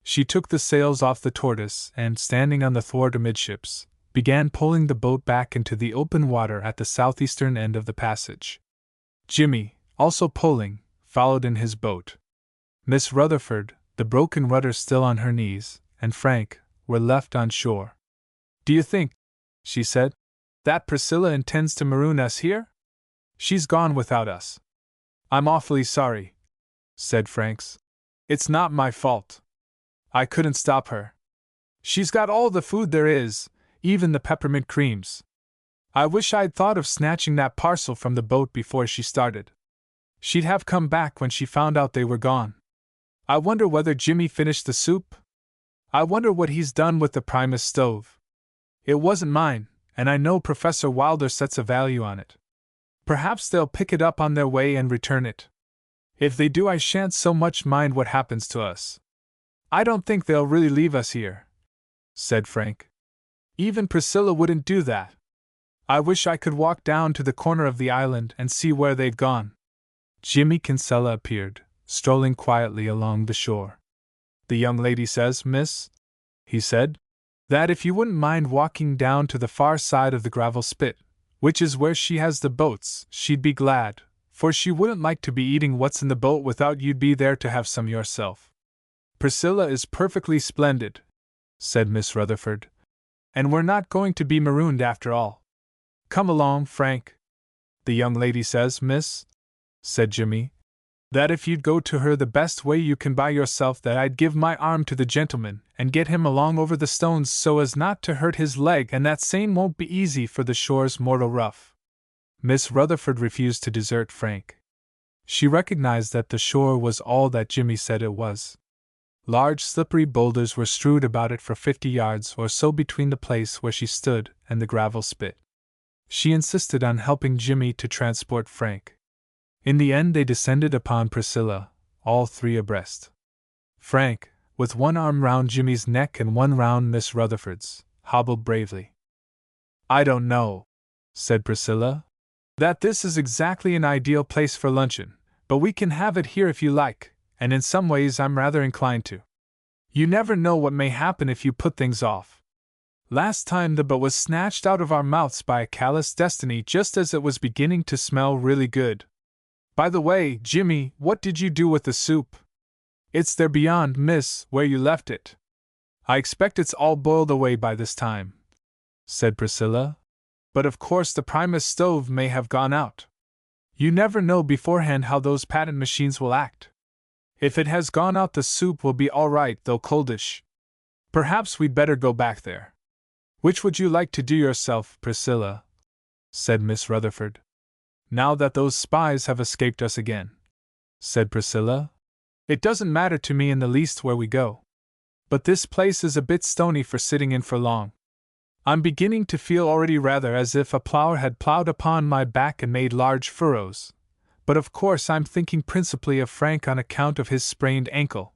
She took the sails off the tortoise and, standing on the thwart amidships, began pulling the boat back into the open water at the southeastern end of the passage. Jimmy, also pulling, followed in his boat. Miss Rutherford, the broken rudder still on her knees, and Frank were left on shore. "Do you think," she said, "that Priscilla intends to maroon us here? She's gone without us." "I'm awfully sorry," said Franks. "It's not my fault. I couldn't stop her. She's got all the food there is, even the peppermint creams. I wish I'd thought of snatching that parcel from the boat before she started. She'd have come back when she found out they were gone. I wonder whether Jimmy finished the soup? I wonder what he's done with the Primus stove. It wasn't mine, and I know Professor Wilder sets a value on it. Perhaps they'll pick it up on their way and return it. If they do, I shan't so much mind what happens to us. I don't think they'll really leave us here," said Frank. "Even Priscilla wouldn't do that. I wish I could walk down to the corner of the island and see where they've gone." Jimmy Kinsella appeared, strolling quietly along the shore. "The young lady says, miss," he said, "that if you wouldn't mind walking down to the far side of the gravel spit, which is where she has the boats, she'd be glad, for she wouldn't like to be eating what's in the boat without you'd be there to have some yourself." "Priscilla is perfectly splendid," said Miss Rutherford, "and we're not going to be marooned after all. Come along, Frank." "The young lady says, miss," said Jimmy, "that if you'd go to her the best way you can by yourself, that I'd give my arm to the gentleman and get him along over the stones so as not to hurt his leg, and that same won't be easy for the shore's mortal rough." Miss Rutherford refused to desert Frank. She recognized that the shore was all that Jimmy said it was. Large slippery boulders were strewed about it for 50 yards or so between the place where she stood and the gravel spit. She insisted on helping Jimmy to transport Frank. In the end they descended upon Priscilla, all three abreast. Frank, with one arm round Jimmy's neck and one round Miss Rutherford's, hobbled bravely. "I don't know," said Priscilla, "that this is exactly an ideal place for luncheon, but we can have it here if you like, and in some ways I'm rather inclined to. You never know what may happen if you put things off. Last time the boat was snatched out of our mouths by a callous destiny just as it was beginning to smell really good. By the way, Jimmy, what did you do with the soup? It's there beyond, miss, where you left it. I expect it's all boiled away by this time, said Priscilla. But of course the Primus stove may have gone out. You never know beforehand how those patent machines will act. If it has gone out, the soup will be all right, though coldish. Perhaps we'd better go back there. Which would you like to do yourself, Priscilla? Said Miss Rutherford. Now that those spies have escaped us again, said Priscilla. It doesn't matter to me in the least where we go. But this place is a bit stony for sitting in for long. I'm beginning to feel already rather as if a plough had ploughed upon my back and made large furrows. But of course I'm thinking principally of Frank on account of his sprained ankle.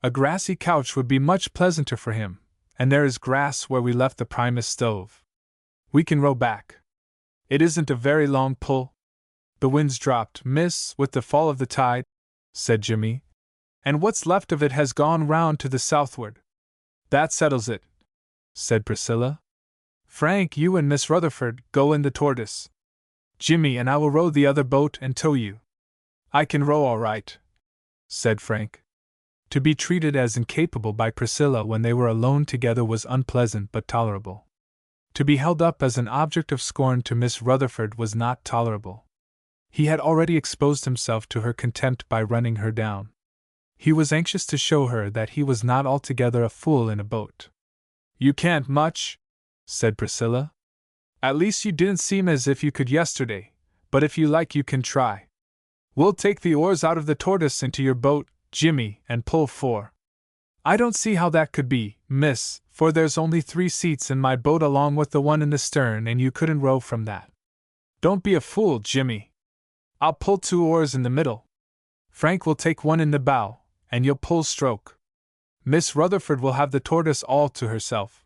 A grassy couch would be much pleasanter for him, and there is grass where we left the Primus stove. We can row back. It isn't a very long pull. The wind's dropped, miss, with the fall of the tide, said Jimmy, and what's left of it has gone round to the southward. That settles it, said Priscilla. Frank, you and Miss Rutherford go in the Tortoise. Jimmy and I will row the other boat and tow you. I can row all right, said Frank. To be treated as incapable by Priscilla when they were alone together was unpleasant but tolerable. To be held up as an object of scorn to Miss Rutherford was not tolerable. He had already exposed himself to her contempt by running her down. He was anxious to show her that he was not altogether a fool in a boat. You can't much, said Priscilla. At least you didn't seem as if you could yesterday, but if you like you can try. We'll take the oars out of the Tortoise into your boat, Jimmy, and pull 4. I don't see how that could be, miss, for there's only 3 seats in my boat along with the one in the stern, and you couldn't row from that. Don't be a fool, Jimmy. I'll pull 2 oars in the middle. Frank will take one in the bow, and you'll pull stroke. Miss Rutherford will have the Tortoise all to herself.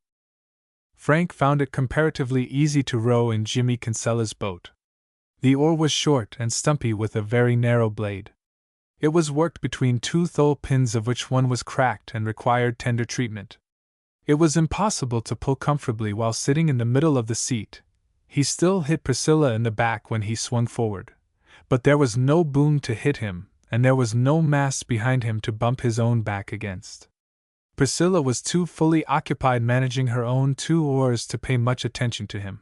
Frank found it comparatively easy to row in Jimmy Kinsella's boat. The oar was short and stumpy with a very narrow blade. It was worked between 2 thole pins, of which one was cracked and required tender treatment. It was impossible to pull comfortably while sitting in the middle of the seat. He still hit Priscilla in the back when he swung forward, but there was no boom to hit him, and there was no mast behind him to bump his own back against. Priscilla was too fully occupied managing her own 2 oars to pay much attention to him.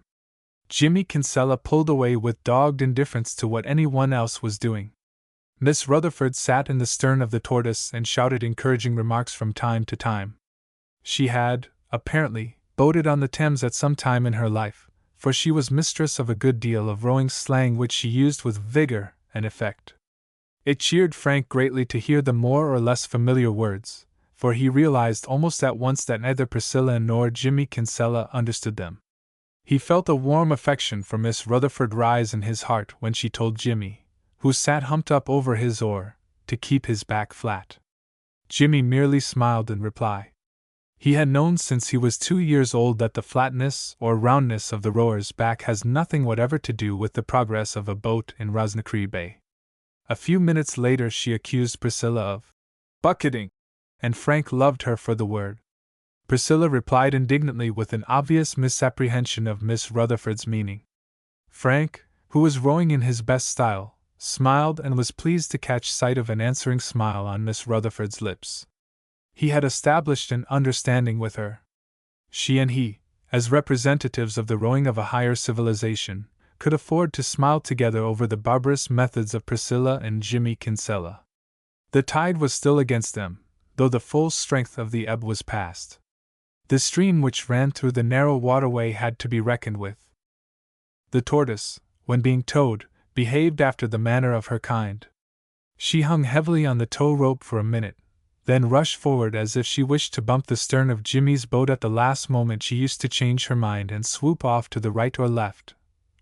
Jimmy Kinsella pulled away with dogged indifference to what anyone else was doing. Miss Rutherford sat in the stern of the Tortoise and shouted encouraging remarks from time to time. She had, apparently, boated on the Thames at some time in her life, for she was mistress of a good deal of rowing slang which she used with vigor and effect. It cheered Frank greatly to hear the more or less familiar words, for he realized almost at once that neither Priscilla nor Jimmy Kinsella understood them. He felt a warm affection for Miss Rutherford rise in his heart when she told Jimmy, who sat humped up over his oar, to keep his back flat. Jimmy merely smiled in reply. He had known since he was 2 years old that the flatness or roundness of the rower's back has nothing whatever to do with the progress of a boat in Rosnacree Bay. A few minutes later she accused Priscilla of bucketing, and Frank loved her for the word. Priscilla replied indignantly with an obvious misapprehension of Miss Rutherford's meaning. Frank, who was rowing in his best style, smiled and was pleased to catch sight of an answering smile on Miss Rutherford's lips. He had established an understanding with her. She and he, as representatives of the rowing of a higher civilization, could afford to smile together over the barbarous methods of Priscilla and Jimmy Kinsella. The tide was still against them, though the full strength of the ebb was past. The stream which ran through the narrow waterway had to be reckoned with. The Tortoise, when being towed, behaved after the manner of her kind. She hung heavily on the tow rope for a minute, then rushed forward as if she wished to bump the stern of Jimmy's boat at the last moment. She used to change her mind and swoop off to the right or left,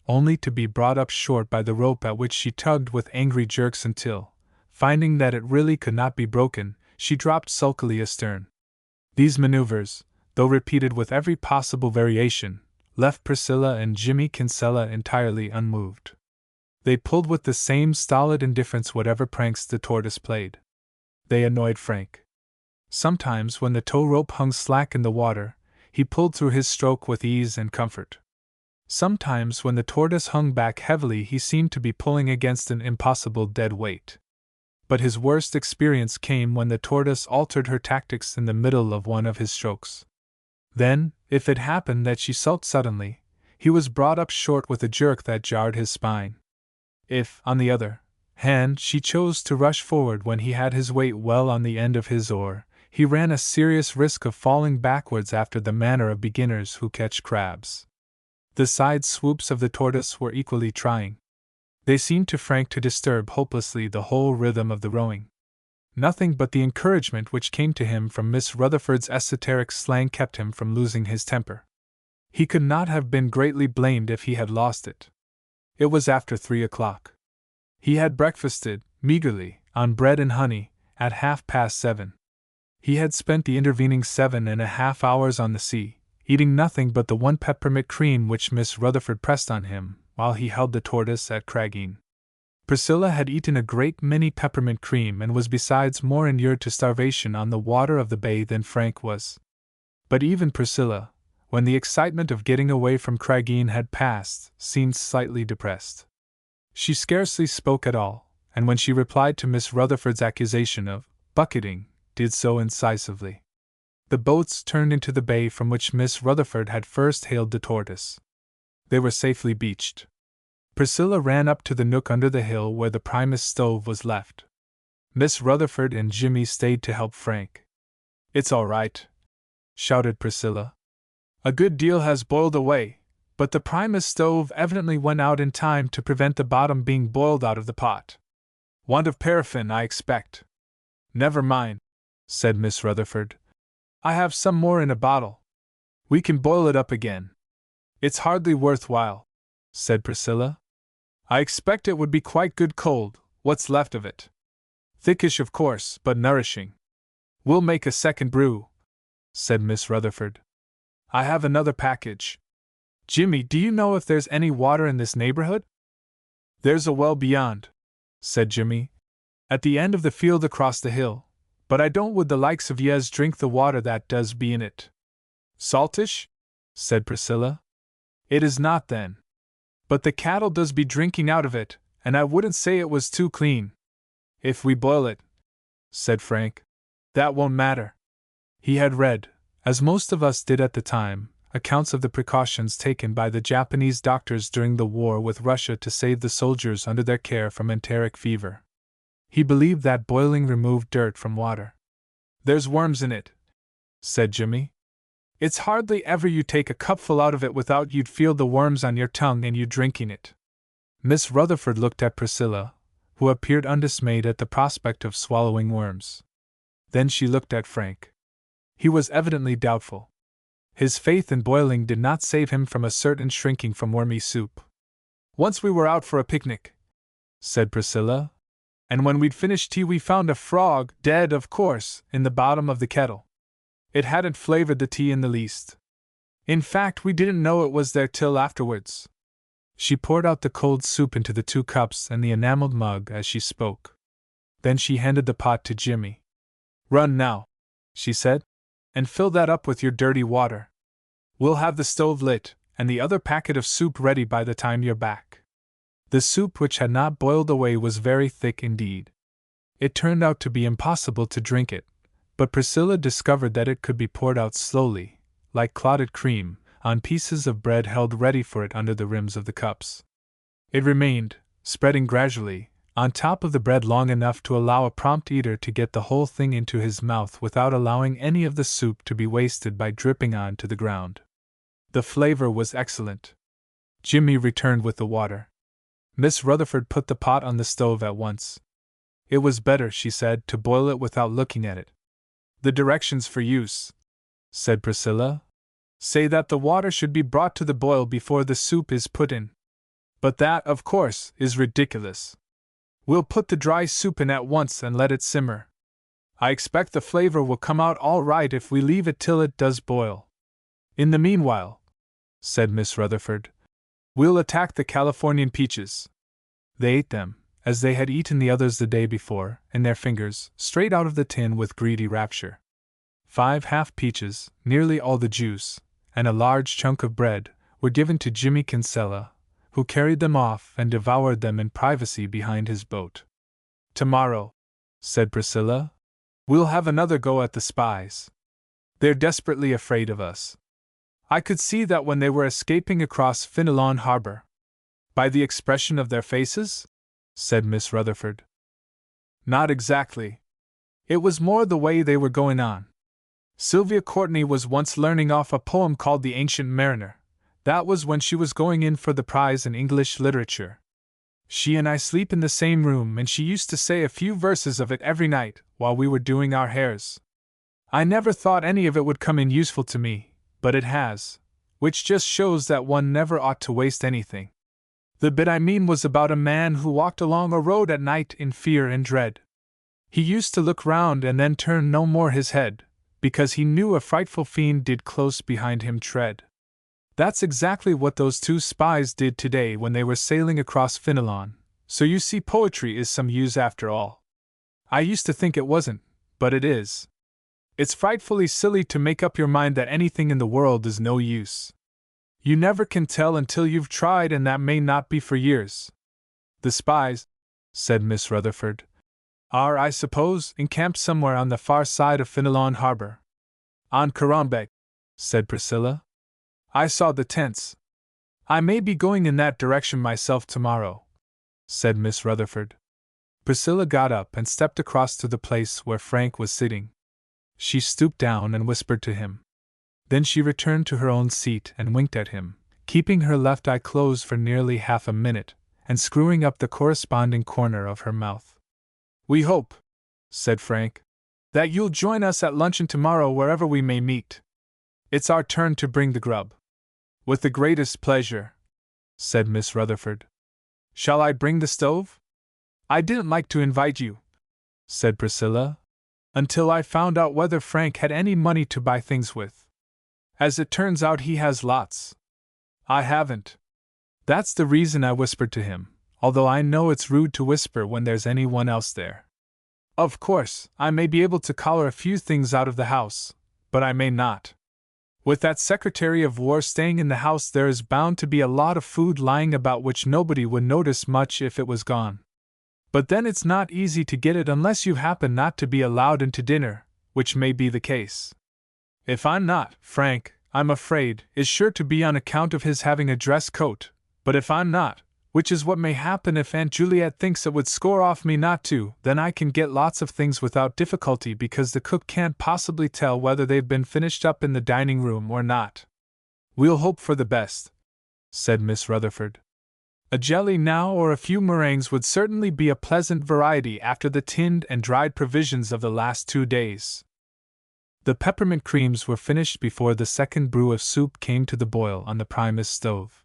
only to be brought up short by the rope at which she tugged with angry jerks until, finding that it really could not be broken, she dropped sulkily astern. These maneuvers, though repeated with every possible variation, left Priscilla and Jimmy Kinsella entirely unmoved. They pulled with the same stolid indifference whatever pranks the Tortoise played. They annoyed Frank. Sometimes when the tow rope hung slack in the water, he pulled through his stroke with ease and comfort. Sometimes when the tortoise hung back heavily he seemed to be pulling against an impossible dead weight. But his worst experience came when the tortoise altered her tactics in the middle of one of his strokes. Then, if it happened that she sulked suddenly, he was brought up short with a jerk that jarred his spine. If, on the other hand, she chose to rush forward when he had his weight well on the end of his oar, he ran a serious risk of falling backwards after the manner of beginners who catch crabs. The side swoops of the tortoise were equally trying. They seemed to Frank to disturb hopelessly the whole rhythm of the rowing. Nothing but the encouragement which came to him from Miss Rutherford's esoteric slang kept him from losing his temper. He could not have been greatly blamed if he had lost it. It was after 3 o'clock. He had breakfasted, meagerly, on bread and honey, at 7:30. He had spent the intervening 7.5 hours on the sea, eating nothing but the one peppermint cream which Miss Rutherford pressed on him, while he held the tortoise at Craigeen. Priscilla had eaten a great many peppermint cream and was besides more inured to starvation on the water of the bay than Frank was. But even Priscilla, when the excitement of getting away from Craigeen had passed, seemed slightly depressed. She scarcely spoke at all, and when she replied to Miss Rutherford's accusation of bucketing, did so incisively. The boats turned into the bay from which Miss Rutherford had first hailed the tortoise. They were safely beached. Priscilla ran up to the nook under the hill where the Primus stove was left. Miss Rutherford and Jimmy stayed to help Frank. "It's all right," shouted Priscilla. "A good deal has boiled away, but the Primus stove evidently went out in time to prevent the bottom being boiled out of the pot. Want of paraffin, I expect." "Never mind," said Miss Rutherford. "I have some more in a bottle. We can boil it up again." "It's hardly worth while," said Priscilla. "I expect it would be quite good cold, what's left of it. Thickish, of course, but nourishing." "We'll make a second brew," said Miss Rutherford. "I have another package. Jimmy, do you know if there's any water in this neighborhood?" "There's a well beyond," said Jimmy, "at the end of the field across the hill, but I don't would the likes of yez drink the water that does be in it." "Saltish?" said Priscilla. "It is not then. But the cattle does be drinking out of it, and I wouldn't say it was too clean." "If we boil it," said Frank, "that won't matter." He had read, as most of us did at the time, accounts of the precautions taken by the Japanese doctors during the war with Russia to save the soldiers under their care from enteric fever. He believed that boiling removed dirt from water. "There's worms in it," said Jimmy. "It's hardly ever you take a cupful out of it without you'd feel the worms on your tongue and you drinking it." Miss Rutherford looked at Priscilla, who appeared undismayed at the prospect of swallowing worms. Then she looked at Frank. He was evidently doubtful. His faith in boiling did not save him from a certain shrinking from wormy soup. "Once we were out for a picnic," said Priscilla, "and when we'd finished tea we found a frog, dead of course, in the bottom of the kettle. It hadn't flavored the tea in the least. In fact, we didn't know it was there till afterwards." She poured out the cold soup into the 2 cups and the enameled mug as she spoke. Then she handed the pot to Jimmy. "Run now," she said, "and fill that up with your dirty water. We'll have the stove lit, and the other packet of soup ready by the time you're back." The soup, which had not boiled away, was very thick indeed. It turned out to be impossible to drink it, but Priscilla discovered that it could be poured out slowly, like clotted cream, on pieces of bread held ready for it under the rims of the cups. It remained, spreading gradually, on top of the bread long enough to allow a prompt eater to get the whole thing into his mouth without allowing any of the soup to be wasted by dripping on to the ground. The flavor was excellent. Jimmy returned with the water. Miss Rutherford put the pot on the stove at once. It was better, she said, to boil it without looking at it. "The directions for use," said Priscilla, "say that the water should be brought to the boil before the soup is put in. But that, of course, is ridiculous. We'll put the dry soup in at once and let it simmer. I expect the flavor will come out all right if we leave it till it does boil. In the meanwhile," said Miss Rutherford, "we'll attack the Californian peaches." They ate them, as they had eaten the others the day before, in their fingers, straight out of the tin with greedy rapture. 5 half peaches, nearly all the juice, and a large chunk of bread were given to Jimmy Kinsella, who carried them off and devoured them in privacy behind his boat. "Tomorrow," said Priscilla, "we'll have another go at the Spies. They're desperately afraid of us. I could see that when they were escaping across Finnellawn Harbor." "By the expression of their faces?" said Miss Rutherford. "Not exactly. It was more the way they were going on. Sylvia Courtney was once learning off a poem called The Ancient Mariner. That was when she was going in for the prize in English literature. She and I sleep in the same room, and she used to say a few verses of it every night while we were doing our hairs. I never thought any of it would come in useful to me, but it has, which just shows that one never ought to waste anything. The bit I mean was about a man who walked along a road at night in fear and dread. He used to look round and then turn no more his head, because he knew a frightful fiend did close behind him tread. That's exactly what those 2 spies did today when they were sailing across Finnellawn, so you see poetry is some use after all. I used to think it wasn't, but it is. It's frightfully silly to make up your mind that anything in the world is no use. You never can tell until you've tried, and that may not be for years." "The Spies," said Miss Rutherford, "are, I suppose, encamped somewhere on the far side of Finnellawn Harbor." "On Currambeg," said Priscilla. "I saw the tents. I may be going in that direction myself tomorrow," said Miss Rutherford. Priscilla got up and stepped across to the place where Frank was sitting. She stooped down and whispered to him. Then she returned to her own seat and winked at him, keeping her left eye closed for nearly half a minute, and screwing up the corresponding corner of her mouth. "We hope," said Frank, "that you'll join us at luncheon tomorrow wherever we may meet. It's our turn to bring the grub." "With the greatest pleasure," said Miss Rutherford. "Shall I bring the stove?" "I didn't like to invite you," said Priscilla, "until I found out whether Frank had any money to buy things with. As it turns out, he has lots. I haven't. That's the reason I whispered to him, although I know it's rude to whisper when there's anyone else there. Of course, I may be able to collar a few things out of the house, but I may not. With that Secretary of War staying in the house, there is bound to be a lot of food lying about which nobody would notice much if it was gone. But then it's not easy to get it unless you happen not to be allowed into dinner, which may be the case. If I'm not, Frank, I'm afraid, is sure to be on account of his having a dress coat, but if I'm not, which is what may happen if Aunt Juliet thinks it would score off me not to, then I can get lots of things without difficulty because the cook can't possibly tell whether they've been finished up in the dining room or not." "We'll hope for the best," said Miss Rutherford. "A jelly now or a few meringues would certainly be a pleasant variety after the tinned and dried provisions of the last 2 days." The peppermint creams were finished before the second brew of soup came to the boil on the Primus stove.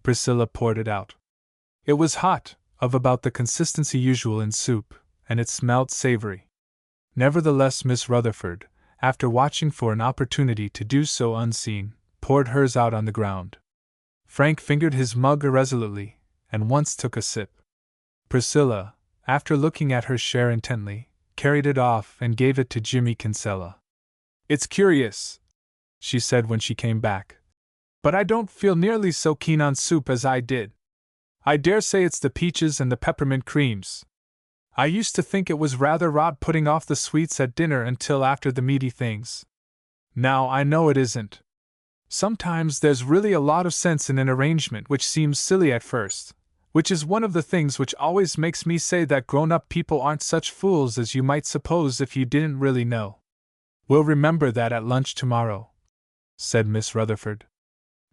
Priscilla poured it out. It was hot, of about the consistency usual in soup, and it smelled savory. Nevertheless, Miss Rutherford, after watching for an opportunity to do so unseen, poured hers out on the ground. Frank fingered his mug irresolutely, and once took a sip. Priscilla, after looking at her share intently, carried it off and gave it to Jimmy Kinsella. "It's curious," she said when she came back, "but I don't feel nearly so keen on soup as I did. I dare say it's the peaches and the peppermint creams. I used to think it was rather rot putting off the sweets at dinner until after the meaty things. Now I know it isn't. Sometimes there's really a lot of sense in an arrangement which seems silly at first, which is one of the things which always makes me say that grown-up people aren't such fools as you might suppose if you didn't really know." "We'll remember that at lunch tomorrow," said Miss Rutherford.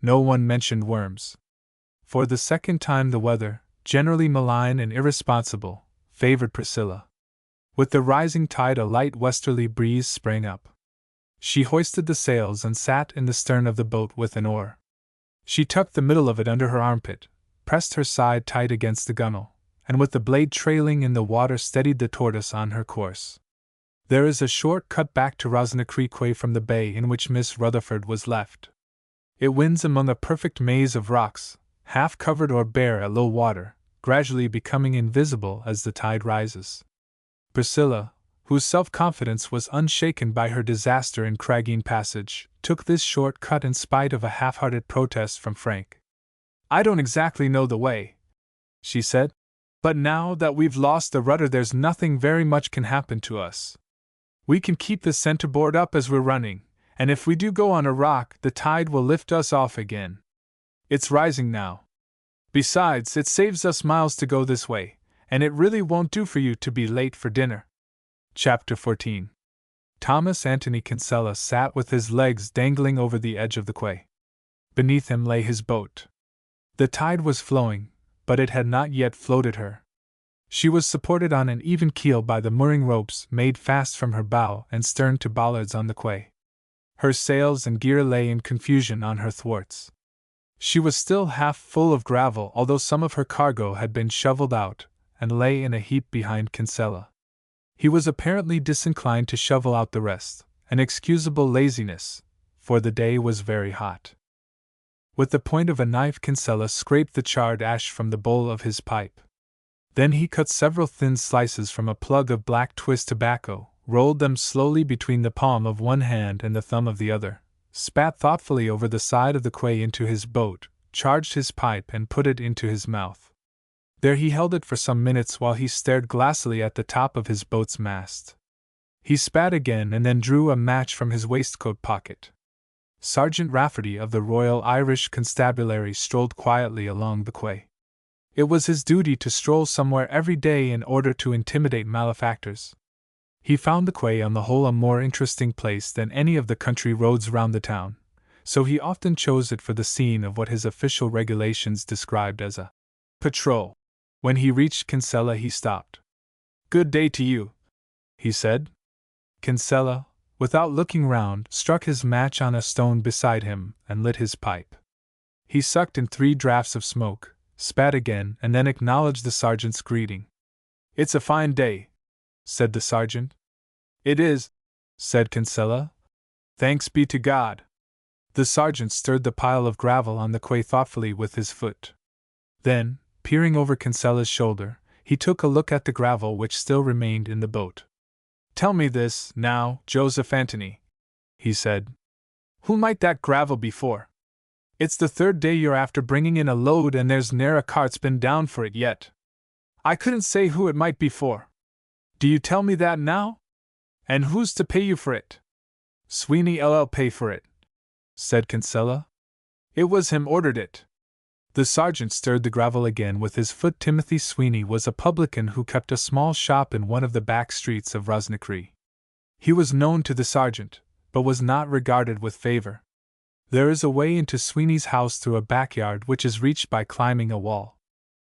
No one mentioned worms. For the second time the weather, generally malign and irresponsible, favored Priscilla. With the rising tide a light westerly breeze sprang up. She hoisted the sails and sat in the stern of the boat with an oar. She tucked the middle of it under her armpit, pressed her side tight against the gunwale, and with the blade trailing in the water steadied the tortoise on her course. There is a short cut back to Rosnacreque from the bay in which Miss Rutherford was left. It winds among a perfect maze of rocks, half covered or bare at low water, gradually becoming invisible as the tide rises. Priscilla, whose self-confidence was unshaken by her disaster in Craggeen Passage, took this short cut in spite of a half-hearted protest from Frank. "I don't exactly know the way," she said, "but now that we've lost the rudder there's nothing very much can happen to us. We can keep the centerboard up as we're running, and if we do go on a rock the tide will lift us off again. It's rising now. Besides, it saves us miles to go this way, and it really won't do for you to be late for dinner." Chapter 14. Thomas Anthony Kinsella sat with his legs dangling over the edge of the quay. Beneath him lay his boat. The tide was flowing, but it had not yet floated her. She was supported on an even keel by the mooring ropes made fast from her bow and stern to bollards on the quay. Her sails and gear lay in confusion on her thwarts. She was still half full of gravel, although some of her cargo had been shoveled out, and lay in a heap behind Kinsella. He was apparently disinclined to shovel out the rest, an excusable laziness, for the day was very hot. With the point of a knife Kinsella scraped the charred ash from the bowl of his pipe. Then he cut several thin slices from a plug of black twist tobacco, rolled them slowly between the palm of one hand and the thumb of the other, spat thoughtfully over the side of the quay into his boat, charged his pipe and put it into his mouth. There he held it for some minutes while he stared glassily at the top of his boat's mast. He spat again and then drew a match from his waistcoat pocket. Sergeant Rafferty of the Royal Irish Constabulary strolled quietly along the quay. It was his duty to stroll somewhere every day in order to intimidate malefactors. He found the quay on the whole a more interesting place than any of the country roads round the town, so he often chose it for the scene of what his official regulations described as a patrol. When he reached Kinsella he stopped. "Good day to you," he said. Kinsella, without looking round, struck his match on a stone beside him and lit his pipe. He sucked in 3 draughts of smoke, spat again, and then acknowledged the sergeant's greeting. "It's a fine day," said the sergeant. "It is," said Kinsella. "Thanks be to God." The sergeant stirred the pile of gravel on the quay thoughtfully with his foot. Then, peering over Kinsella's shoulder, he took a look at the gravel which still remained in the boat. "Tell me this, now, Joseph Anthony," he said. "Who might that gravel be for? It's the 3rd day you're after bringing in a load and there's ne'er a cart's been down for it yet. I couldn't say who it might be for. Do you tell me that now? And who's to pay you for it?" "Sweeney LL pay for it," said Kinsella. "It was him ordered it." The sergeant stirred the gravel again with his foot. Timothy Sweeney was a publican who kept a small shop in one of the back streets of Rosnicree. He was known to the sergeant, but was not regarded with favor. There is a way into Sweeney's house through a backyard which is reached by climbing a wall.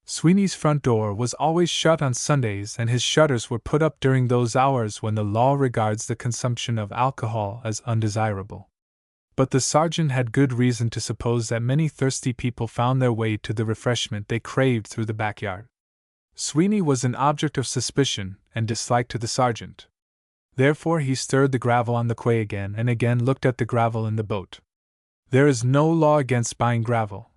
Sweeney's front door was always shut on Sundays and his shutters were put up during those hours when the law regards the consumption of alcohol as undesirable. But the sergeant had good reason to suppose that many thirsty people found their way to the refreshment they craved through the backyard. Sweeney was an object of suspicion and dislike to the sergeant. Therefore he stirred the gravel on the quay again and again looked at the gravel in the boat. There is no law against buying gravel,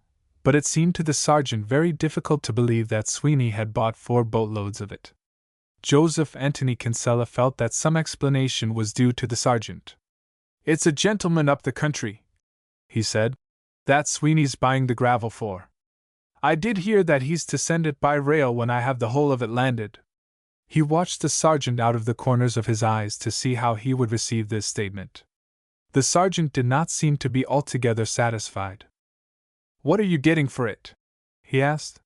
but it seemed to the sergeant very difficult to believe that Sweeney had bought 4 boatloads of it. Joseph Anthony Kinsella felt that some explanation was due to the sergeant. "It's a gentleman up the country," he said, "that Sweeney's buying the gravel for. I did hear that he's to send it by rail when I have the whole of it landed." He watched the sergeant out of the corners of his eyes to see how he would receive this statement. The sergeant did not seem to be altogether satisfied. "What are you getting for it?" he asked.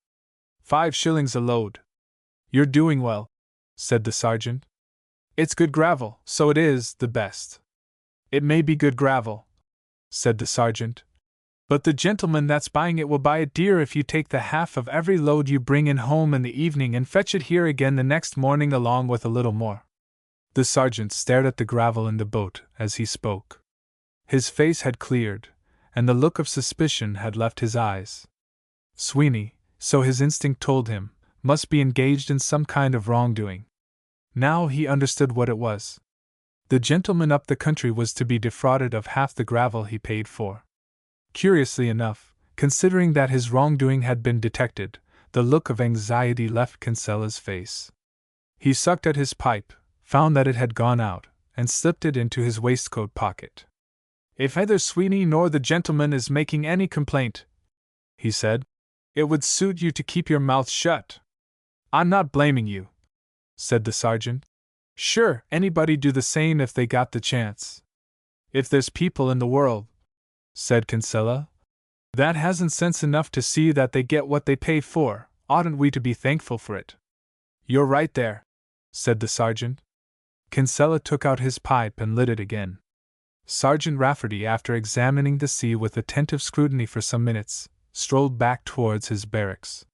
5 shillings a load." "You're doing well," said the sergeant. "It's good gravel, so it is the best." "It may be good gravel," said the sergeant, "but the gentleman that's buying it will buy it dear if you take the half of every load you bring in home in the evening and fetch it here again the next morning along with a little more." The sergeant stared at the gravel in the boat as he spoke. His face had cleared, and the look of suspicion had left his eyes. Sweeney, so his instinct told him, must be engaged in some kind of wrongdoing. Now he understood what it was. The gentleman up the country was to be defrauded of half the gravel he paid for. Curiously enough, considering that his wrongdoing had been detected, the look of anxiety left Kinsella's face. He sucked at his pipe, found that it had gone out, and slipped it into his waistcoat pocket. "If either Sweeney nor the gentleman is making any complaint," he said, "it would suit you to keep your mouth shut." "I'm not blaming you," said the sergeant. "Sure, anybody'd do the same if they got the chance. If there's people in the world," said Kinsella, "that hasn't sense enough to see that they get what they pay for, oughtn't we to be thankful for it?" "You're right there," said the sergeant. Kinsella took out his pipe and lit it again. Sergeant Rafferty, after examining the sea with attentive scrutiny for some minutes, strolled back towards his barracks.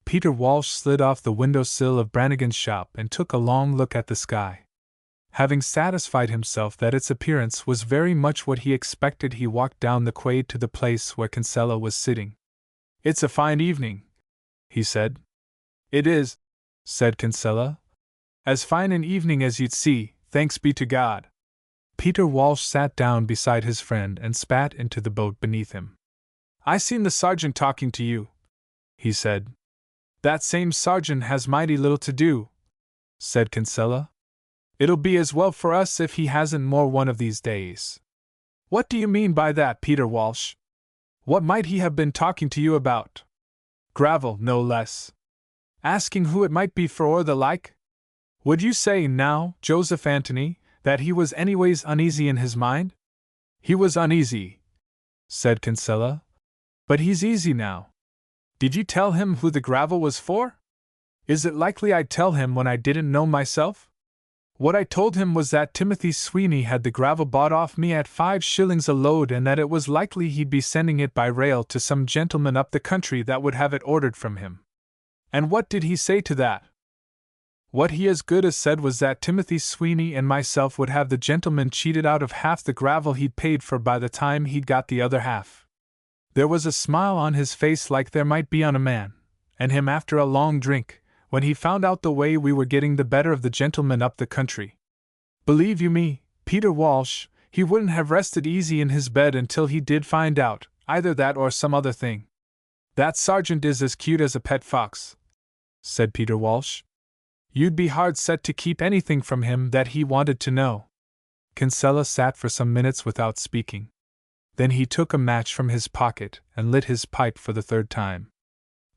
Peter Walsh slid off the window-sill of Brannigan's shop and took a long look at the sky. Having satisfied himself that its appearance was very much what he expected, he walked down the quay to the place where Kinsella was sitting. "It's a fine evening," he said. "It is," said Kinsella. "As fine an evening as you'd see, thanks be to God." Peter Walsh sat down beside his friend and spat into the boat beneath him. "I seen the sergeant talking to you," he said. "That same sergeant has mighty little to do," said Kinsella. "It'll be as well for us if he hasn't more one of these days." "What do you mean by that, Peter Walsh? What might he have been talking to you about?" "Gravel, no less. Asking who it might be for or the like? Would you say, now, Joseph Antony, that he was anyways uneasy in his mind?" "He was uneasy," said Kinsella. "But he's easy now. Did you tell him who the gravel was for?" "Is it likely I'd tell him when I didn't know myself? What I told him was that Timothy Sweeney had the gravel bought off me at 5 shillings a load, and that it was likely he'd be sending it by rail to some gentleman up the country that would have it ordered from him." "And what did he say to that?" "What he as good as said was that Timothy Sweeney and myself would have the gentleman cheated out of half the gravel he'd paid for by the time he'd got the other half." There was a smile on his face like there might be on a man, and him after a long drink, when he found out the way we were getting the better of the gentleman up the country. Believe you me, Peter Walsh, he wouldn't have rested easy in his bed until he did find out, either that or some other thing. "That sergeant is as cute as a pet fox," said Peter Walsh. "You'd be hard set to keep anything from him that he wanted to know." Kinsella sat for some minutes without speaking. Then he took a match from his pocket and lit his pipe for the third time.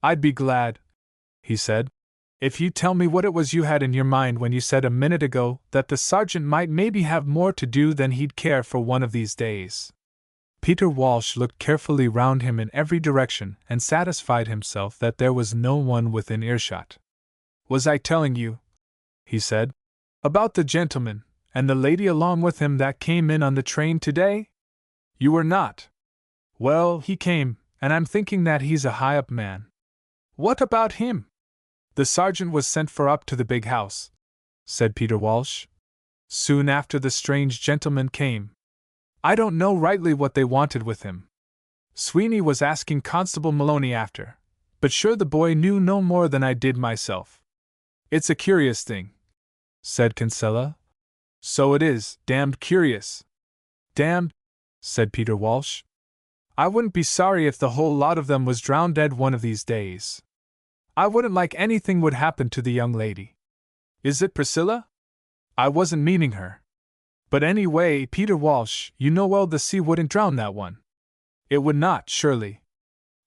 "I'd be glad," he said, "if you'd tell me what it was you had in your mind when you said a minute ago that the sergeant might maybe have more to do than he'd care for one of these days." Peter Walsh looked carefully round him in every direction and satisfied himself that there was no one within earshot. "Was I telling you," he said, "about the gentleman and the lady along with him that came in on the train today? You were not. Well, he came, and I'm thinking that he's a high-up man." "What about him?" "The sergeant was sent for up to the big house," said Peter Walsh. "Soon after the strange gentleman came. I don't know rightly what they wanted with him. Sweeney was asking Constable Maloney after, but sure the boy knew no more than I did myself." "It's a curious thing," said Kinsella. "So it is, damned curious." "Damned," said Peter Walsh. "I wouldn't be sorry if the whole lot of them was drowned dead one of these days. I wouldn't like anything would happen to the young lady. Is it Priscilla? I wasn't meaning her. But anyway, Peter Walsh, you know well the sea wouldn't drown that one. It would not, surely.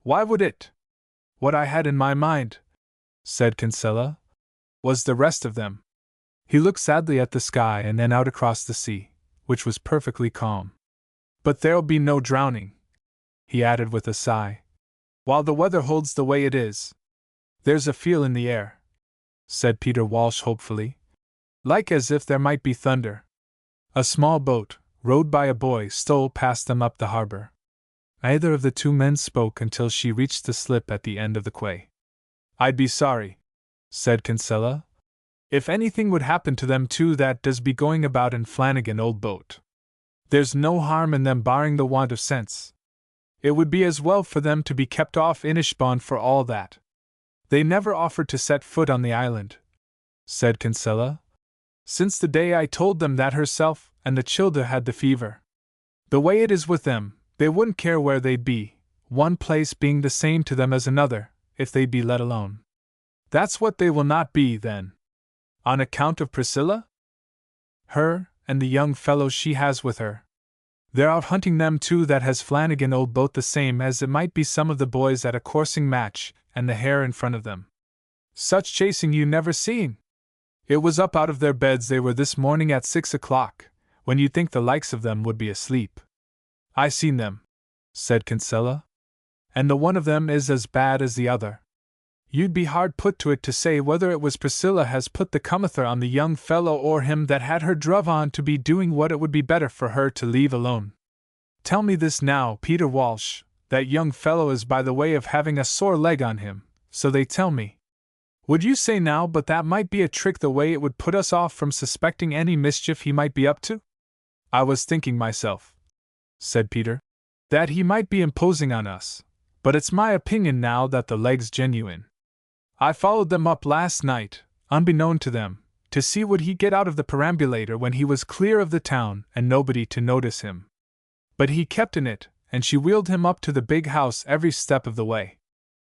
Why would it? What I had in my mind," said Kinsella, "was the rest of them." He looked sadly at the sky and then out across the sea, which was perfectly calm. "But there'll be no drowning," he added with a sigh, "while the weather holds the way it is. There's a feel in the air," said Peter Walsh hopefully, "like as if there might be thunder." A small boat, rowed by a boy, stole past them up the harbor. Neither of the two men spoke until she reached the slip at the end of the quay. "I'd be sorry," said Kinsella, "if anything would happen to them two that does be going about in Flanagan old boat. There's no harm in them barring the want of sense. It would be as well for them to be kept off Inishbon for all that. They never offered to set foot on the island," said Kinsella, "since the day I told them that herself and the childer had the fever. The way it is with them, they wouldn't care where they'd be, one place being the same to them as another, if they'd be let alone." "That's what they will not be, then." "On account of Priscilla?" her, and the young fellow she has with her. They're out hunting them two that has Flanagan old boat the same as it might be some of the boys at a coursing match, and the hare in front of them. Such chasing you never seen. It was up out of their beds they were this morning at 6 o'clock, when you'd think the likes of them would be asleep. I seen them, said Kinsella. And the one of them is as bad as the other. You'd be hard put to it to say whether it was Priscilla has put the comether on the young fellow or him that had her druv on to be doing what it would be better for her to leave alone. Tell me this now, Peter Walsh, that young fellow is by the way of having a sore leg on him, so they tell me. Would you say now but that might be a trick the way it would put us off from suspecting any mischief he might be up to? I was thinking myself, said Peter, that he might be imposing on us, but it's my opinion now that the leg's genuine. I followed them up last night, unbeknown to them, to see would he get out of the perambulator when he was clear of the town and nobody to notice him. But he kept in it, and she wheeled him up to the big house every step of the way.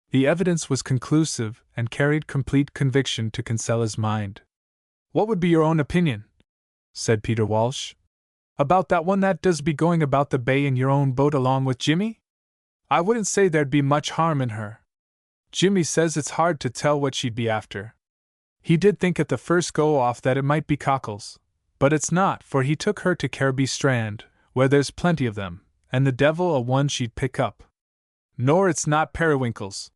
The evidence was conclusive and carried complete conviction to Kinsella's mind. What would be your own opinion, said Peter Walsh, about that one that does be going about the bay in your own boat along with Jimmy? I wouldn't say there'd be much harm in her. Jimmy says it's hard to tell what she'd be after. He did think at the first go-off that it might be cockles, but it's not, for he took her to Careby Strand, where there's plenty of them, and the devil a one she'd pick up. Nor it's not periwinkles.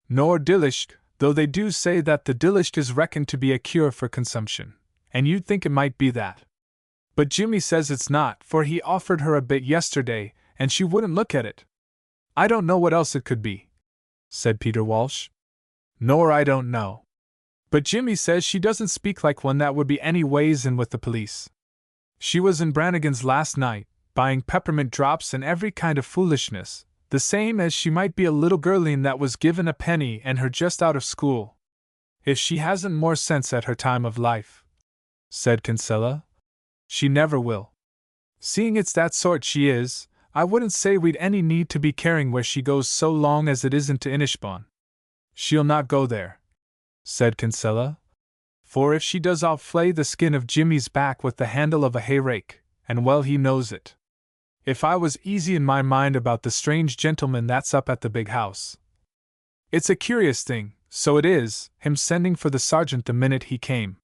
Nor dilishk, though they do say that the dilishk is reckoned to be a cure for consumption, and you'd think it might be that. But Jimmy says it's not, for he offered her a bit yesterday, and she wouldn't look at it. I don't know what else it could be, said Peter Walsh. Nor I don't know. But Jimmy says she doesn't speak like one that would be any ways in with the police. She was in Brannigan's last night, buying peppermint drops and every kind of foolishness, the same as she might be a little girleen that was given a penny and her just out of school. If she hasn't more sense at her time of life, said Kinsella, she never will. Seeing it's that sort she is, I wouldn't say we'd any need to be caring where she goes so long as it isn't to Inishbon. She'll not go there, said Kinsella, for if she does I'll flay the skin of Jimmy's back with the handle of a hay-rake, and well he knows it. If I was easy in my mind about the strange gentleman that's up at the big house. It's a curious thing, so it is, him sending for the sergeant the minute he came.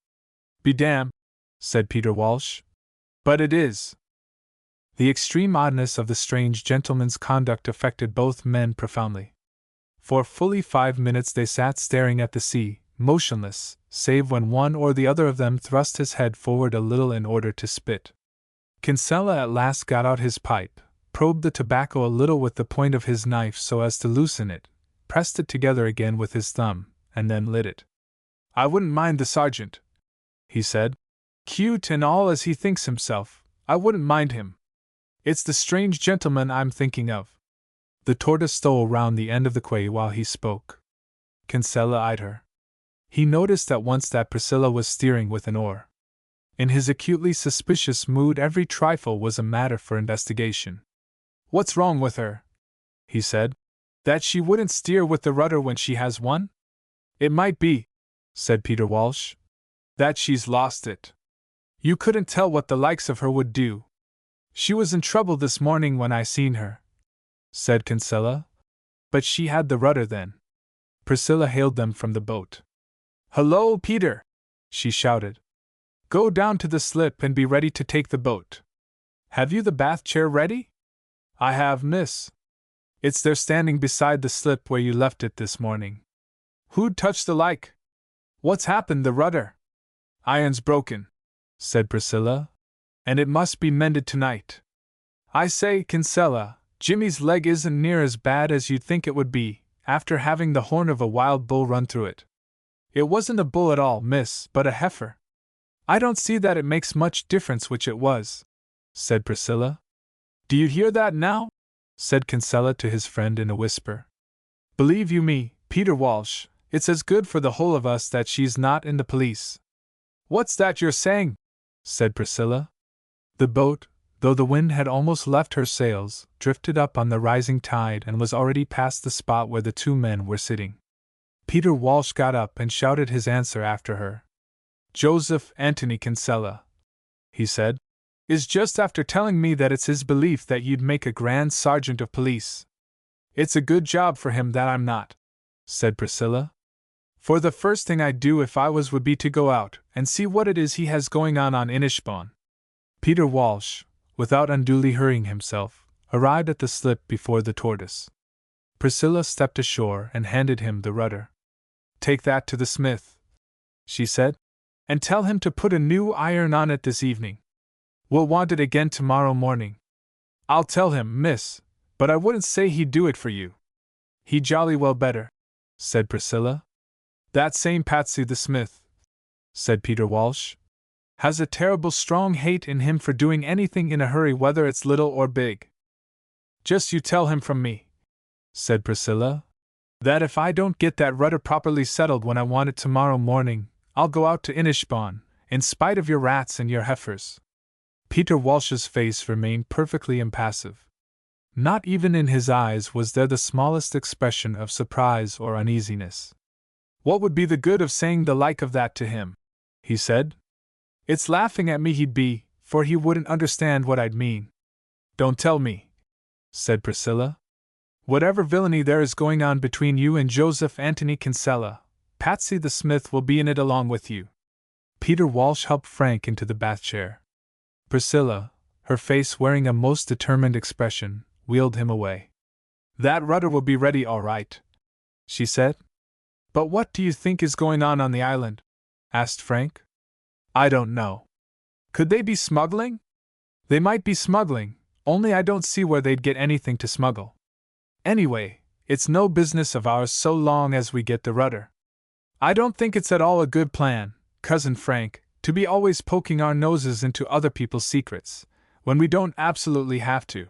Be damned, said Peter Walsh. But it is. The extreme oddness of the strange gentleman's conduct affected both men profoundly. For fully 5 minutes they sat staring at the sea, motionless, save when one or the other of them thrust his head forward a little in order to spit. Kinsella at last got out his pipe, probed the tobacco a little with the point of his knife so as to loosen it, pressed it together again with his thumb, and then lit it. I wouldn't mind the sergeant, he said. Cute and all as he thinks himself, I wouldn't mind him. It's the strange gentleman I'm thinking of. The tortoise stole round the end of the quay while he spoke. Kinsella eyed her. He noticed at once that Priscilla was steering with an oar. In his acutely suspicious mood every trifle was a matter for investigation. What's wrong with her? He said. That she wouldn't steer with the rudder when she has one? It might be, said Peter Walsh, that she's lost it. You couldn't tell what the likes of her would do. She was in trouble this morning when I seen her, said Kinsella. But she had the rudder then. Priscilla hailed them from the boat. Hello, Peter, she shouted. Go down to the slip and be ready to take the boat. Have you the bath chair ready? I have, miss. It's there standing beside the slip where you left it this morning. Who'd touched the like? What's happened the rudder? Iron's broken, said Priscilla, and it must be mended tonight. I say, Kinsella, Jimmy's leg isn't near as bad as you'd think it would be, after having the horn of a wild bull run through it. It wasn't a bull at all, miss, but a heifer. I don't see that it makes much difference which it was, said Priscilla. Do you hear that now? Said Kinsella to his friend in a whisper. Believe you me, Peter Walsh, it's as good for the whole of us that she's not in the police. What's that you're saying? Said Priscilla. The boat, though the wind had almost left her sails, drifted up on the rising tide and was already past the spot where the two men were sitting. Peter Walsh got up and shouted his answer after her. Joseph Anthony Kinsella, he said, is just after telling me that it's his belief that you'd make a grand sergeant of police. It's a good job for him that I'm not, said Priscilla. For the first thing I'd do if I was would be to go out and see what it is he has going on Inishbofn. Peter Walsh, without unduly hurrying himself, arrived at the slip before the Tortoise. Priscilla stepped ashore and handed him the rudder. Take that to the smith, she said, and tell him to put a new iron on it this evening. We'll want it again tomorrow morning. I'll tell him, miss, but I wouldn't say he'd do it for you. He jolly well better, said Priscilla. That same Patsy the smith, said Peter Walsh, has a terrible strong hate in him for doing anything in a hurry, whether it's little or big. Just you tell him from me, said Priscilla, that if I don't get that rudder properly settled when I want it tomorrow morning, I'll go out to Inishbofn, in spite of your rats and your heifers. Peter Walsh's face remained perfectly impassive. Not even in his eyes was there the smallest expression of surprise or uneasiness. What would be the good of saying the like of that to him? He said. It's laughing at me he'd be, for he wouldn't understand what I'd mean. Don't tell me, said Priscilla. Whatever villainy there is going on between you and Joseph Anthony Kinsella, Patsy the smith will be in it along with you. Peter Walsh helped Frank into the bath chair. Priscilla, her face wearing a most determined expression, wheeled him away. That rudder will be ready all right, she said. But what do you think is going on the island? Asked Frank. I don't know. Could they be smuggling? They might be smuggling, only I don't see where they'd get anything to smuggle. Anyway, it's no business of ours so long as we get the rudder. I don't think it's at all a good plan, Cousin Frank, to be always poking our noses into other people's secrets, when we don't absolutely have to.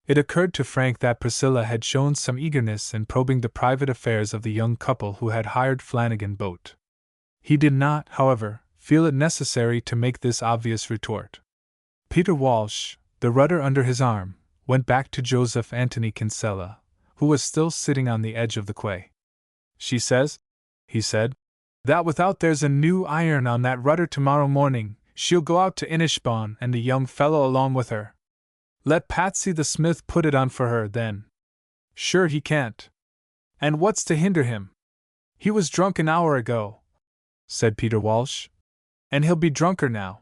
It occurred to Frank that Priscilla had shown some eagerness in probing the private affairs of the young couple who had hired Flanagan boat. He did not, however, feel it necessary to make this obvious retort. Peter Walsh, the rudder under his arm, went back to Joseph Anthony Kinsella, who was still sitting on the edge of the quay. She says, he said, that without there's a new iron on that rudder tomorrow morning, she'll go out to Inishbofn and the young fellow along with her. Let Patsy the smith put it on for her, then. Sure he can't. And what's to hinder him? He was drunk an hour ago, said Peter Walsh. And he'll be drunker now.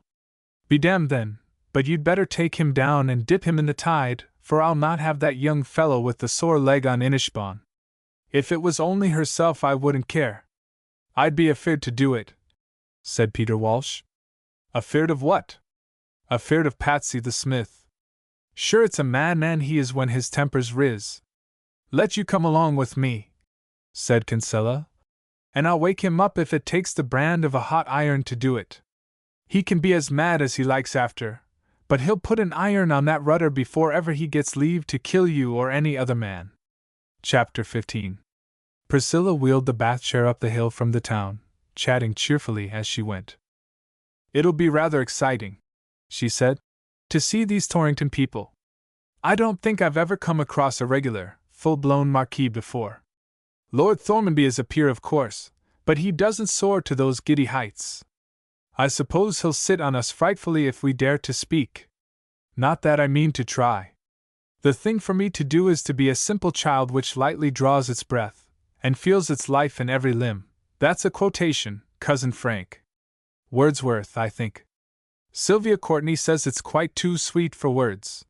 Be damned then, but you'd better take him down and dip him in the tide, for I'll not have that young fellow with the sore leg on Inishbofn. If it was only herself I wouldn't care. I'd be afeard to do it, said Peter Walsh. Afeard of what? Afeard of Patsy the smith. Sure it's a madman he is when his temper's riz. Let you come along with me, said Kinsella, and I'll wake him up if it takes the brand of a hot iron to do it. He can be as mad as he likes after, but he'll put an iron on that rudder before ever he gets leave to kill you or any other man. Chapter 15. Priscilla wheeled the bath chair up the hill from the town, chatting cheerfully as she went. It'll be rather exciting, she said, to see these Torrington people. I don't think I've ever come across a regular, full-blown marquis before. Lord Thormanby is a peer, of course, but he doesn't soar to those giddy heights. I suppose he'll sit on us frightfully if we dare to speak. Not that I mean to try. The thing for me to do is to be a simple child which lightly draws its breath, and feels its life in every limb. That's a quotation, Cousin Frank. Wordsworth, I think. Sylvia Courtney says it's quite too sweet for words.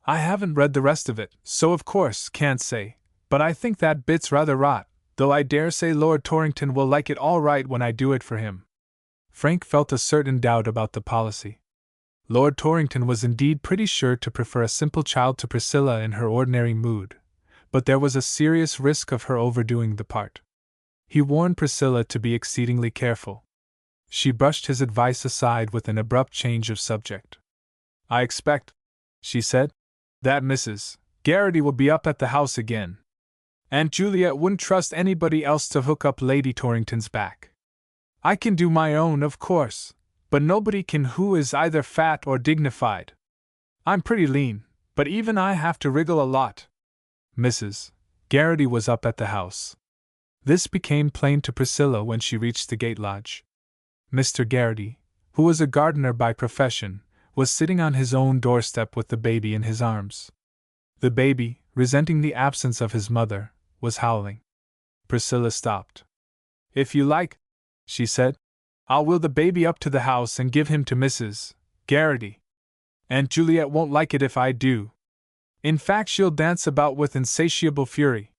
I haven't read the rest of it, so of course can't say, but I think that bit's rather rot, though I dare say Lord Torrington will like it all right when I do it for him. Frank felt a certain doubt about the policy. Lord Torrington was indeed pretty sure to prefer a simple child to Priscilla in her ordinary mood, but there was a serious risk of her overdoing the part. He warned Priscilla to be exceedingly careful. She brushed his advice aside with an abrupt change of subject. I expect, she said, that Mrs. Garrity will be up at the house again. Aunt Juliet wouldn't trust anybody else to hook up Lady Torrington's back. I can do my own, of course, but nobody can who is either fat or dignified. I'm pretty lean, but even I have to wriggle a lot. Mrs. Garrity was up at the house. This became plain to Priscilla when she reached the gate lodge. Mr. Garrity, who was a gardener by profession, was sitting on his own doorstep with the baby in his arms. The baby, resenting the absence of his mother, was howling. Priscilla stopped. "If you like," she said, "I'll wheel the baby up to the house and give him to Mrs. Garrity. Aunt Juliet won't like it if I do. In fact, she'll dance about with insatiable fury.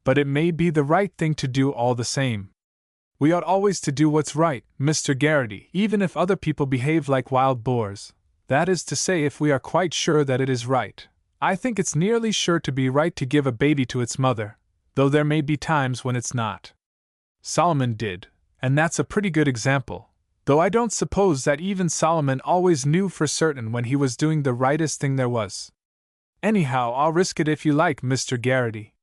But it may be the right thing to do all the same. We ought always to do what's right, Mr. Garrity, even if other people behave like wild boars. That is to say, if we are quite sure that it is right. I think it's nearly sure to be right to give a baby to its mother, though there may be times when it's not. Solomon did, and that's a pretty good example, though I don't suppose that even Solomon always knew for certain when he was doing the rightest thing there was. Anyhow, I'll risk it if you like, Mr. Garrity.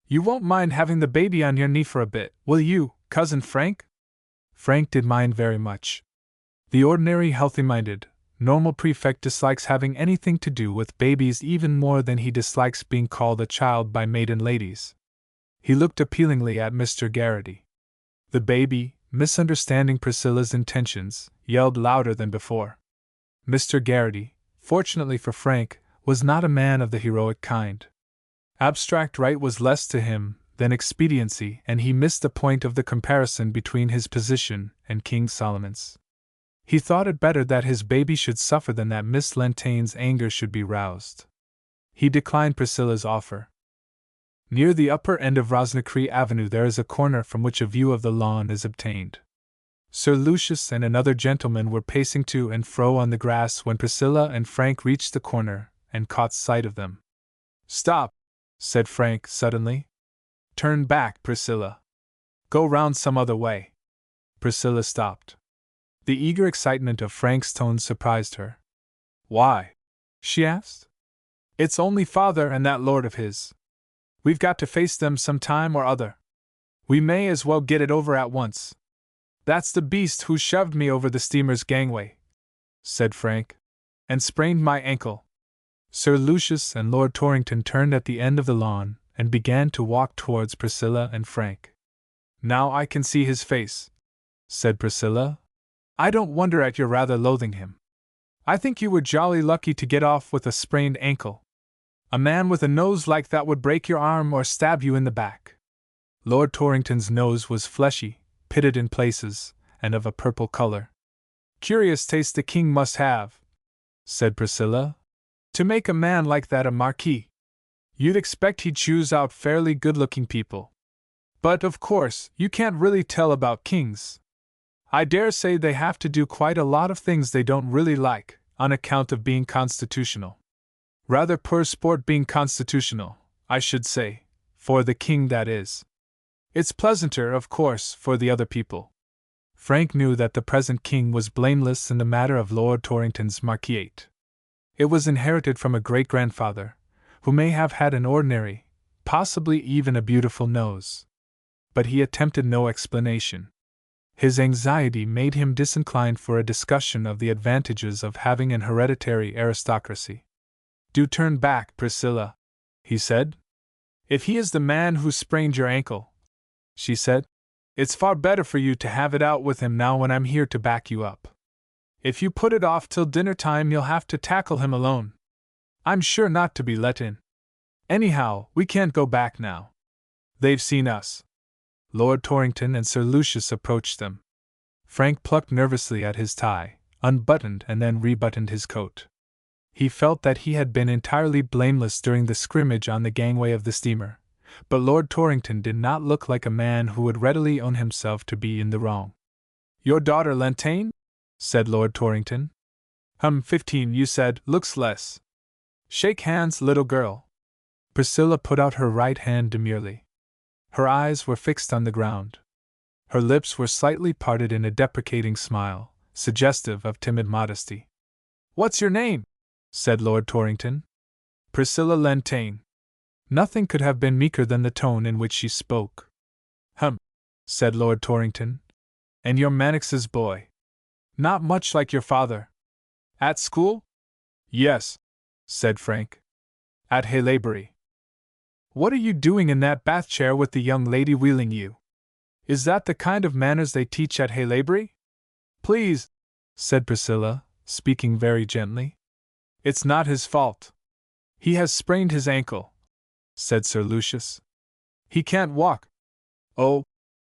You won't mind having the baby on your knee for a bit, will you, Cousin Frank?" Frank did mind very much. The ordinary healthy-minded, normal prefect dislikes having anything to do with babies even more than he dislikes being called a child by maiden ladies. He looked appealingly at Mr. Garrity. The baby, misunderstanding Priscilla's intentions, yelled louder than before. Mr. Garrity, fortunately for Frank, was not a man of the heroic kind. Abstract right was less to him than expediency, and he missed the point of the comparison between his position and King Solomon's. He thought it better that his baby should suffer than that Miss Lentaine's anger should be roused. He declined Priscilla's offer. Near the upper end of Rosnacree Avenue there is a corner from which a view of the lawn is obtained. Sir Lucius and another gentleman were pacing to and fro on the grass when Priscilla and Frank reached the corner and caught sight of them. "Stop," said Frank suddenly. "Turn back, Priscilla. Go round some other way." Priscilla stopped. The eager excitement of Frank's tones surprised her. "Why?" she asked. "It's only father and that lord of his. We've got to face them some time or other. We may as well get it over at once. That's the beast who shoved me over the steamer's gangway," said Frank, "and sprained my ankle." Sir Lucius and Lord Torrington turned at the end of the lawn and began to walk towards Priscilla and Frank. "Now I can see his face," said Priscilla. "I don't wonder at your rather loathing him. I think you were jolly lucky to get off with a sprained ankle. A man with a nose like that would break your arm or stab you in the back." Lord Torrington's nose was fleshy, pitted in places, and of a purple color. "Curious taste the king must have," said Priscilla, "to make a man like that a marquis. You'd expect he'd choose out fairly good-looking people. But, of course, you can't really tell about kings. I dare say they have to do quite a lot of things they don't really like, on account of being constitutional. Rather poor sport being constitutional, I should say, for the king that is. It's pleasanter, of course, for the other people." Frank knew that the present king was blameless in the matter of Lord Torrington's marquisate. It was inherited from a great-grandfather, who may have had an ordinary, possibly even a beautiful nose. But he attempted no explanation. His anxiety made him disinclined for a discussion of the advantages of having an hereditary aristocracy. "Do turn back, Priscilla," he said. "If he is the man who sprained your ankle," she said, "it's far better for you to have it out with him now when I'm here to back you up. If you put it off till dinner time, you'll have to tackle him alone. I'm sure not to be let in. Anyhow, we can't go back now. They've seen us." Lord Torrington and Sir Lucius approached them. Frank plucked nervously at his tie, unbuttoned and then rebuttoned his coat. He felt that he had been entirely blameless during the scrimmage on the gangway of the steamer, but Lord Torrington did not look like a man who would readily own himself to be in the wrong. "Your daughter Lentaine?" said Lord Torrington. 15, you said, looks less. Shake hands, little girl." Priscilla put out her right hand demurely. Her eyes were fixed on the ground. Her lips were slightly parted in a deprecating smile, suggestive of timid modesty. "What's your name?" said Lord Torrington. "Priscilla Lentaine." Nothing could have been meeker than the tone in which she spoke. Said Lord Torrington. "And you're Mannix's boy. Not much like your father. At school?" "Yes," said Frank. "At Haylaybury." "What are you doing in that bath chair with the young lady wheeling you? Is that the kind of manners they teach at Haylaybury?" "Please," said Priscilla, speaking very gently. It's not his fault. He has sprained his ankle, said Sir Lucius. He can't walk. Oh,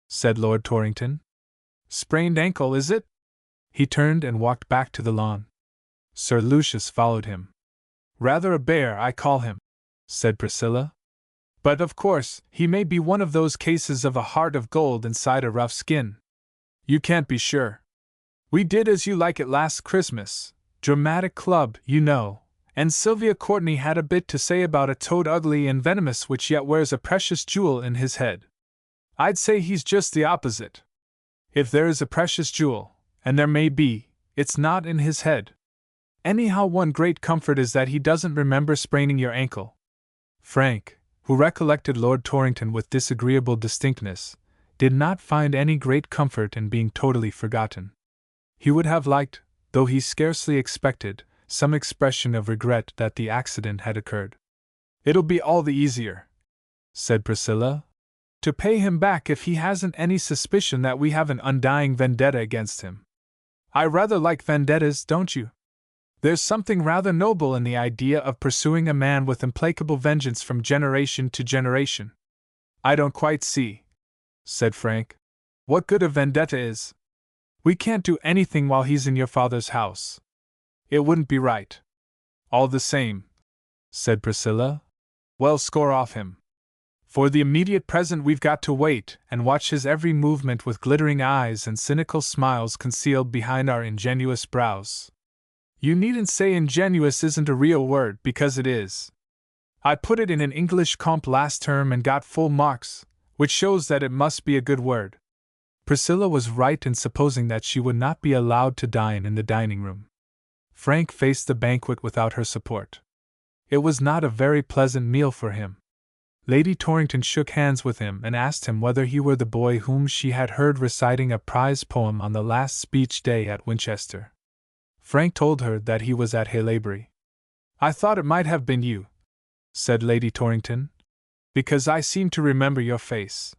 said Lord Torrington. Sprained ankle, is it? He turned and walked back to the lawn. Sir Lucius followed him. Rather a bear, I call him, said Priscilla. But of course, he may be one of those cases of a heart of gold inside a rough skin. You can't be sure. We did As You Like It last Christmas, dramatic club, you know, and Sylvia Courtney had a bit to say about a toad ugly and venomous which yet wears a precious jewel in his head. I'd say he's just the opposite. If there is a precious jewel, and there may be, it's not in his head. Anyhow, one great comfort is that he doesn't remember spraining your ankle. Frank, who recollected Lord Torrington with disagreeable distinctness, did not find any great comfort in being totally forgotten. He would have liked, though he scarcely expected, some expression of regret that the accident had occurred. It'll be all the easier, said Priscilla, to pay him back if he hasn't any suspicion that we have an undying vendetta against him. I rather like vendettas, don't you? There's something rather noble in the idea of pursuing a man with implacable vengeance from generation to generation. I don't quite see, said Frank, what good a vendetta is. We can't do anything while he's in your father's house. It wouldn't be right. All the same, said Priscilla, well, score off him. For the immediate present we've got to wait and watch his every movement with glittering eyes and cynical smiles concealed behind our ingenuous brows. You needn't say ingenuous isn't a real word, because it is. I put it in an English comp last term and got full marks, which shows that it must be a good word. Priscilla was right in supposing that she would not be allowed to dine in the dining room. Frank faced the banquet without her support. It was not a very pleasant meal for him. Lady Torrington shook hands with him and asked him whether he were the boy whom she had heard reciting a prize poem on the last speech day at Winchester. Frank told her that he was at Haileybury. I thought it might have been you, said Lady Torrington, because I seem to remember your face.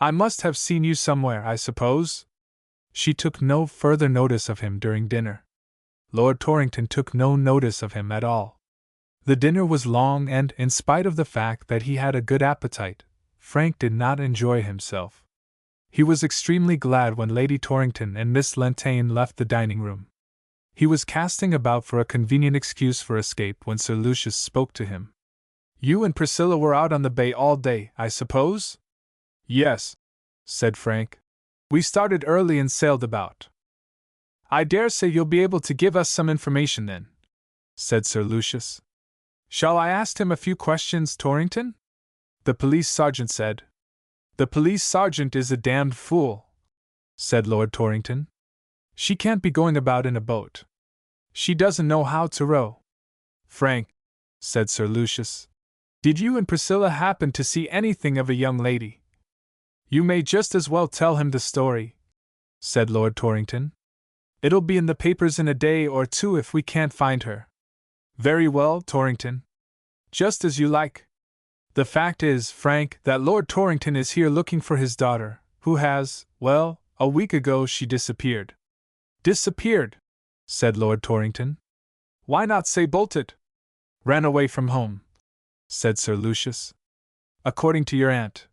I must have seen you somewhere, I suppose? She took no further notice of him during dinner. Lord Torrington took no notice of him at all. The dinner was long and, in spite of the fact that he had a good appetite, Frank did not enjoy himself. He was extremely glad when Lady Torrington and Miss Lentaigne left the dining room. He was casting about for a convenient excuse for escape when Sir Lucius spoke to him. You and Priscilla were out on the bay all day, I suppose? Yes, said Frank. We started early and sailed about. I dare say you'll be able to give us some information then, said Sir Lucius. Shall I ask him a few questions, Torrington? The police sergeant said. The police sergeant is a damned fool, said Lord Torrington. She can't be going about in a boat. She doesn't know how to row. Frank, said Sir Lucius, did you and Priscilla happen to see anything of a young lady? You may just as well tell him the story, said Lord Torrington. It'll be in the papers in a day or two if we can't find her. Very well, Torrington. Just as you like. The fact is, Frank, that Lord Torrington is here looking for his daughter, who has, well, a week ago she disappeared. Disappeared, said Lord Torrington. Why not say bolted? Ran away from home, said Sir Lucius. According to your aunt,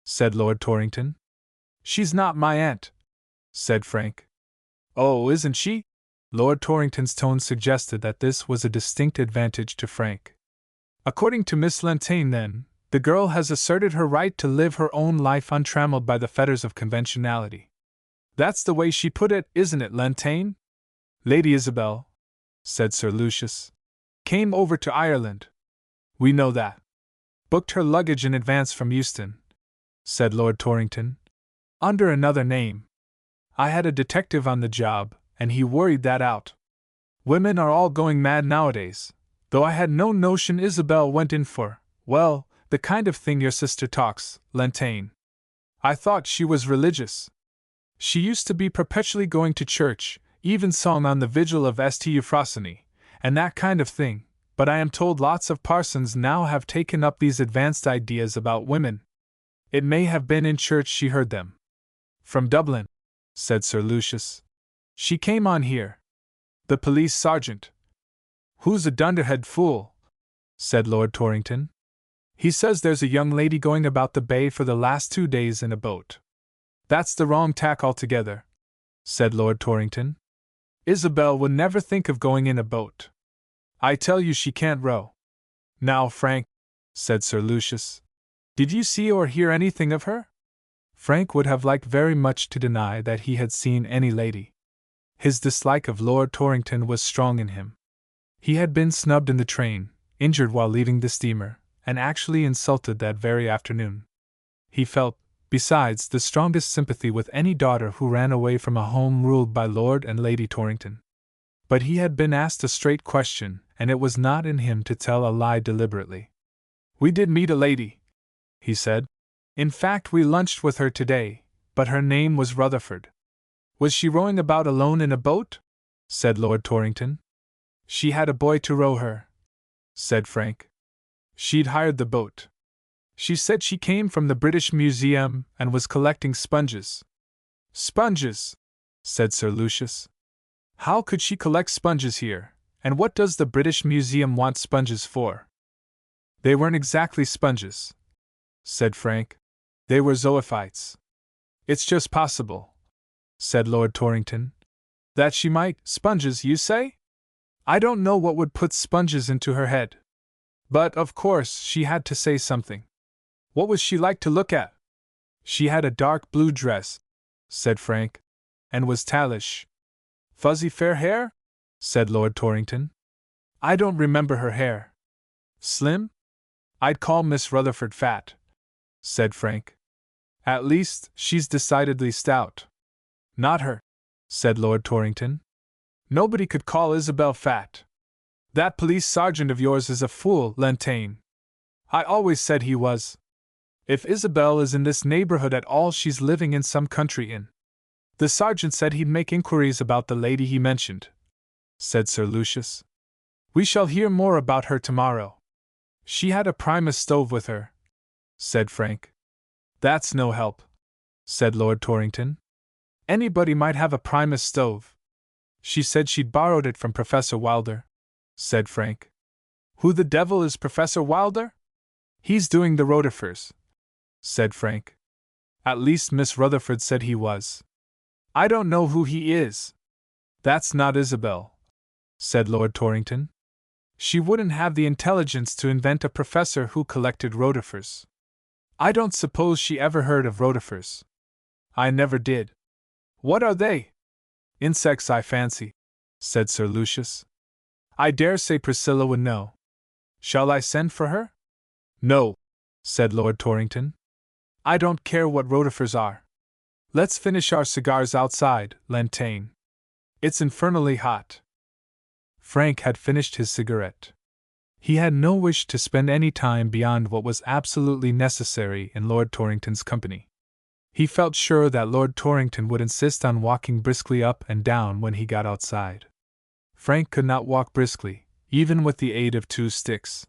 said Lord Torrington. She's not my aunt, said Frank. Oh, isn't she? Lord Torrington's tone suggested that this was a distinct advantage to Frank. According to Miss Lentaigne, then, the girl has asserted her right to live her own life untrammeled by the fetters of conventionality. That's the way she put it, isn't it, Lentaigne? Lady Isabel, said Sir Lucius, came over to Ireland. We know that. Booked her luggage in advance from Euston, said Lord Torrington, under another name. I had a detective on the job, and he worried that out. Women are all going mad nowadays, though I had no notion Isabel went in for, well, the kind of thing your sister talks, Lentaigne. I thought she was religious. She used to be perpetually going to church, even sung on the vigil of St. Euphrosyne, and that kind of thing, but I am told lots of parsons now have taken up these advanced ideas about women. It may have been in church she heard them. From Dublin, said Sir Lucius. She came on here. The police sergeant. Who's a dunderhead fool? Said Lord Torrington. He says there's a young lady going about the bay for the last 2 days in a boat. That's the wrong tack altogether, said Lord Torrington. Isabel would never think of going in a boat. I tell you she can't row. Now, Frank, said Sir Lucius, did you see or hear anything of her? Frank would have liked very much to deny that he had seen any lady. His dislike of Lord Torrington was strong in him. He had been snubbed in the train, injured while leaving the steamer, and actually insulted that very afternoon. He felt, besides, the strongest sympathy with any daughter who ran away from a home ruled by Lord and Lady Torrington. But he had been asked a straight question, and it was not in him to tell a lie deliberately. We did meet a lady, he said. In fact, we lunched with her today, but her name was Rutherford. Was she rowing about alone in a boat? Said Lord Torrington. She had a boy to row her, said Frank. She'd hired the boat. She said she came from the British Museum and was collecting sponges. Sponges, said Sir Lucius. How could she collect sponges here, and what does the British Museum want sponges for? They weren't exactly sponges, said Frank. They were zoophytes. It's just possible, said Lord Torrington, that she might. Sponges, you say? I don't know what would put sponges into her head. But, of course, she had to say something. What was she like to look at? She had a dark blue dress, said Frank, and was tallish. Fuzzy fair hair? Said Lord Torrington. I don't remember her hair. Slim? I'd call Miss Rutherford fat, said Frank. At least, she's decidedly stout. Not her, said Lord Torrington. Nobody could call Isabel fat. That police sergeant of yours is a fool, Lentaigne. I always said he was. If Isabel is in this neighborhood at all, she's living in some country inn. The sergeant said he'd make inquiries about the lady he mentioned, said Sir Lucius. We shall hear more about her tomorrow. She had a Primus stove with her, said Frank. That's no help, said Lord Torrington. Anybody might have a Primus stove. She said she'd borrowed it from Professor Wilder, said Frank. Who the devil is Professor Wilder? He's doing the rotifers, said Frank. At least Miss Rutherford said he was. I don't know who he is. That's not Isabel, said Lord Torrington. She wouldn't have the intelligence to invent a professor who collected rotifers. I don't suppose she ever heard of rotifers. I never did. What are they? Insects, I fancy, said Sir Lucius. I dare say Priscilla would know. Shall I send for her? No, said Lord Torrington. I don't care what rotifers are. Let's finish our cigars outside, Lentaigne. It's infernally hot. Frank had finished his cigarette. He had no wish to spend any time beyond what was absolutely necessary in Lord Torrington's company. He felt sure that Lord Torrington would insist on walking briskly up and down when he got outside. Frank could not walk briskly, even with the aid of 2 sticks.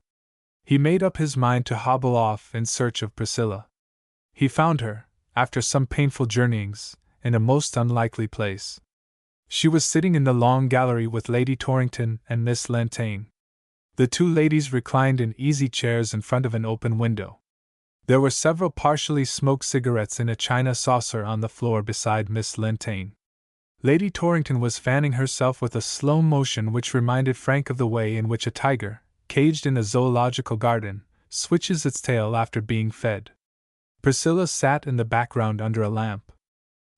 He made up his mind to hobble off in search of Priscilla. He found her, after some painful journeyings, in a most unlikely place. She was sitting in the long gallery with Lady Torrington and Miss Lentaigne. The 2 ladies reclined in easy chairs in front of an open window. There were several partially smoked cigarettes in a china saucer on the floor beside Miss Lentaigne. Lady Torrington was fanning herself with a slow motion which reminded Frank of the way in which a tiger, caged in a zoological garden, switches its tail after being fed. Priscilla sat in the background under a lamp.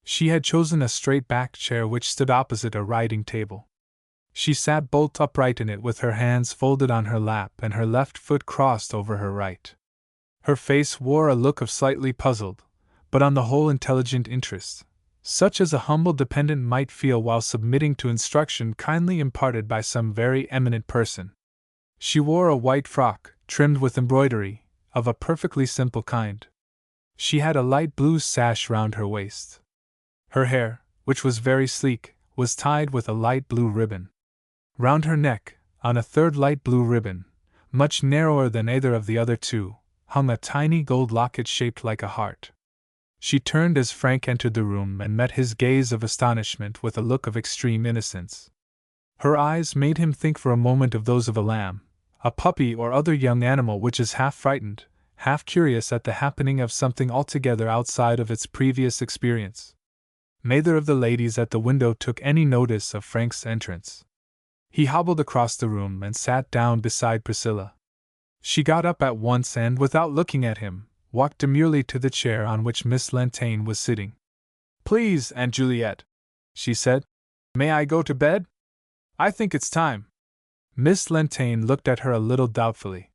She had chosen a straight-backed chair which stood opposite a writing table. She sat bolt upright in it with her hands folded on her lap and her left foot crossed over her right. Her face wore a look of slightly puzzled, but on the whole intelligent interest, such as a humble dependent might feel while submitting to instruction kindly imparted by some very eminent person. She wore a white frock, trimmed with embroidery, of a perfectly simple kind. She had a light blue sash round her waist. Her hair, which was very sleek, was tied with a light blue ribbon. Round her neck, on a third light blue ribbon, much narrower than either of the other 2, hung a tiny gold locket shaped like a heart. She turned as Frank entered the room and met his gaze of astonishment with a look of extreme innocence. Her eyes made him think for a moment of those of a lamb, a puppy or other young animal which is half frightened, half curious at the happening of something altogether outside of its previous experience. Neither of the ladies at the window took any notice of Frank's entrance. He hobbled across the room and sat down beside Priscilla. She got up at once and, without looking at him, walked demurely to the chair on which Miss Lantane was sitting. "Please, Aunt Juliet," she said, "may I go to bed? I think it's time." Miss Lantane looked at her a little doubtfully.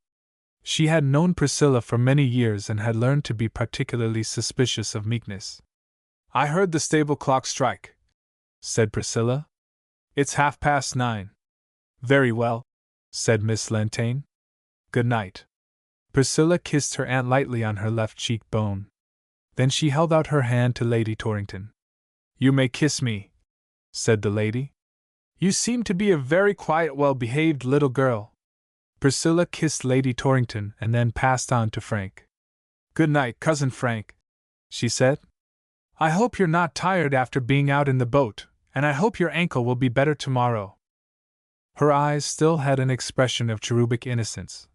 She had known Priscilla for many years and had learned to be particularly suspicious of meekness. "I heard the stable clock strike," said Priscilla. "It's 9:30. "Very well," said Miss Lantane. "Good night." Priscilla kissed her aunt lightly on her left cheekbone. Then she held out her hand to Lady Torrington. "You may kiss me," said the lady. "You seem to be a very quiet, well-behaved little girl." Priscilla kissed Lady Torrington and then passed on to Frank. "Good night, Cousin Frank," she said. "I hope you're not tired after being out in the boat, and I hope your ankle will be better tomorrow." Her eyes still had an expression of cherubic innocence,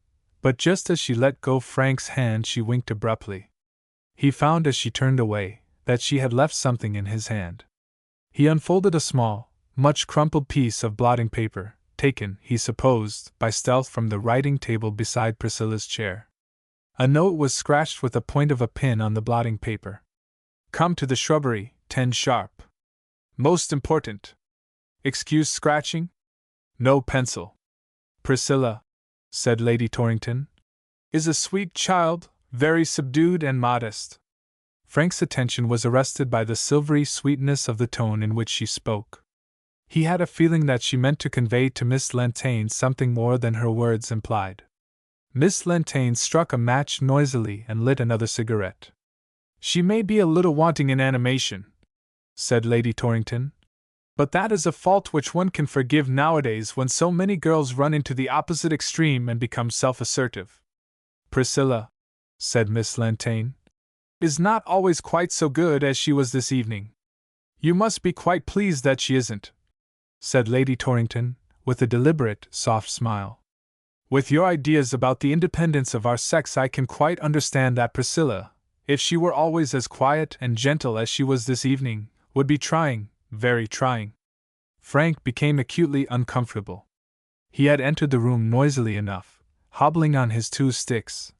but just as she let go Frank's hand she winked abruptly. He found as she turned away that she had left something in his hand. He unfolded a small, much crumpled piece of blotting paper, taken, he supposed, by stealth from the writing table beside Priscilla's chair. A note was scratched with the point of a pin on the blotting paper. "Come to the shrubbery, 10 sharp. Most important. Excuse scratching? No pencil." "Priscilla," said Lady Torrington, "is a sweet child, very subdued and modest." Frank's attention was arrested by the silvery sweetness of the tone in which she spoke. He had a feeling that she meant to convey to Miss Lantane something more than her words implied. Miss Lantane struck a match noisily and lit another cigarette. "She may be a little wanting in animation," said Lady Torrington, "but that is a fault which one can forgive nowadays when so many girls run into the opposite extreme and become self-assertive. Priscilla," said Miss Lantane, "is not always quite so good as she was this evening." "You must be quite pleased that she isn't," said Lady Torrington, with a deliberate, soft smile. "With your ideas about the independence of our sex I can quite understand that Priscilla, if she were always as quiet and gentle as she was this evening, would be trying, very trying." Frank became acutely uncomfortable. He had entered the room noisily enough, hobbling on his 2 sticks,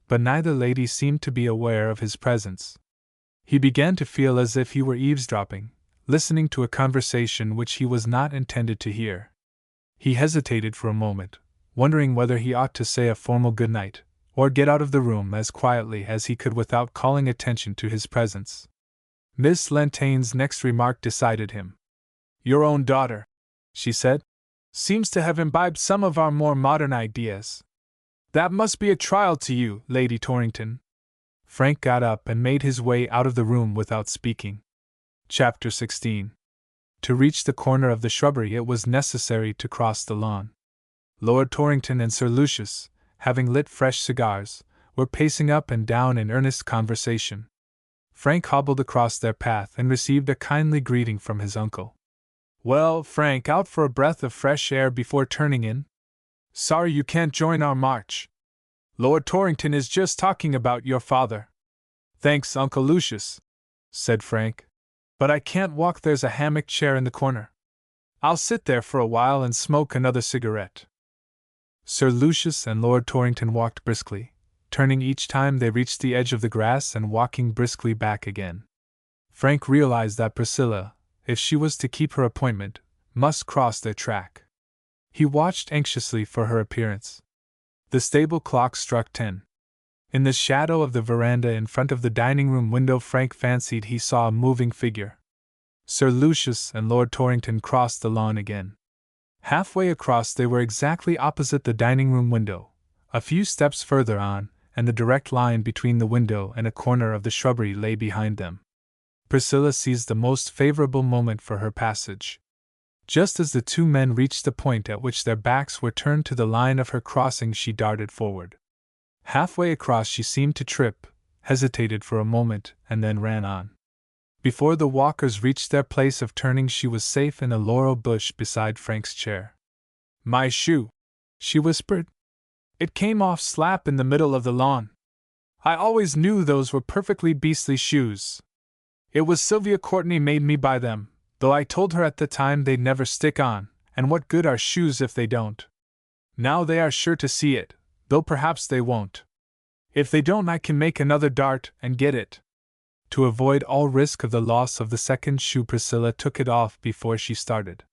but neither lady seemed to be aware of his presence. He began to feel as if he were eavesdropping, listening to a conversation which he was not intended to hear. He hesitated for a moment, wondering whether he ought to say a formal good night, or get out of the room as quietly as he could without calling attention to his presence. Miss Lantane's next remark decided him. "Your own daughter," she said, "seems to have imbibed some of our more modern ideas. That must be a trial to you, Lady Torrington." Frank got up and made his way out of the room without speaking. Chapter 16. To reach the corner of the shrubbery it was necessary to cross the lawn. Lord Torrington and Sir Lucius, having lit fresh cigars, were pacing up and down in earnest conversation. Frank hobbled across their path and received a kindly greeting from his uncle. "Well, Frank, out for a breath of fresh air before turning in? Sorry you can't join our march. Lord Torrington is just talking about your father." "Thanks, Uncle Lucius," said Frank, "but I can't walk. There's a hammock chair in the corner. I'll sit there for a while and smoke another cigarette." Sir Lucius and Lord Torrington walked briskly, turning each time they reached the edge of the grass and walking briskly back again. Frank realized that Priscilla, if she was to keep her appointment, must cross their track. He watched anxiously for her appearance. The stable clock struck 10. In the shadow of the veranda in front of the dining-room window Frank fancied he saw a moving figure. Sir Lucius and Lord Torrington crossed the lawn again. Halfway across they were exactly opposite the dining-room window, a few steps further on, and the direct line between the window and a corner of the shrubbery lay behind them. Priscilla seized the most favorable moment for her passage. Just as the 2 men reached the point at which their backs were turned to the line of her crossing she darted forward. Halfway across she seemed to trip, hesitated for a moment, and then ran on. Before the walkers reached their place of turning, she was safe in a laurel bush beside Frank's chair. "My shoe," she whispered. "It came off slap in the middle of the lawn. I always knew those were perfectly beastly shoes. It was Sylvia Courtney made me buy them, though I told her at the time they'd never stick on, and what good are shoes if they don't? Now they are sure to see it, though perhaps they won't. If they don't, I can make another dart and get it." To avoid all risk of the loss of the second shoe, Priscilla took it off before she started.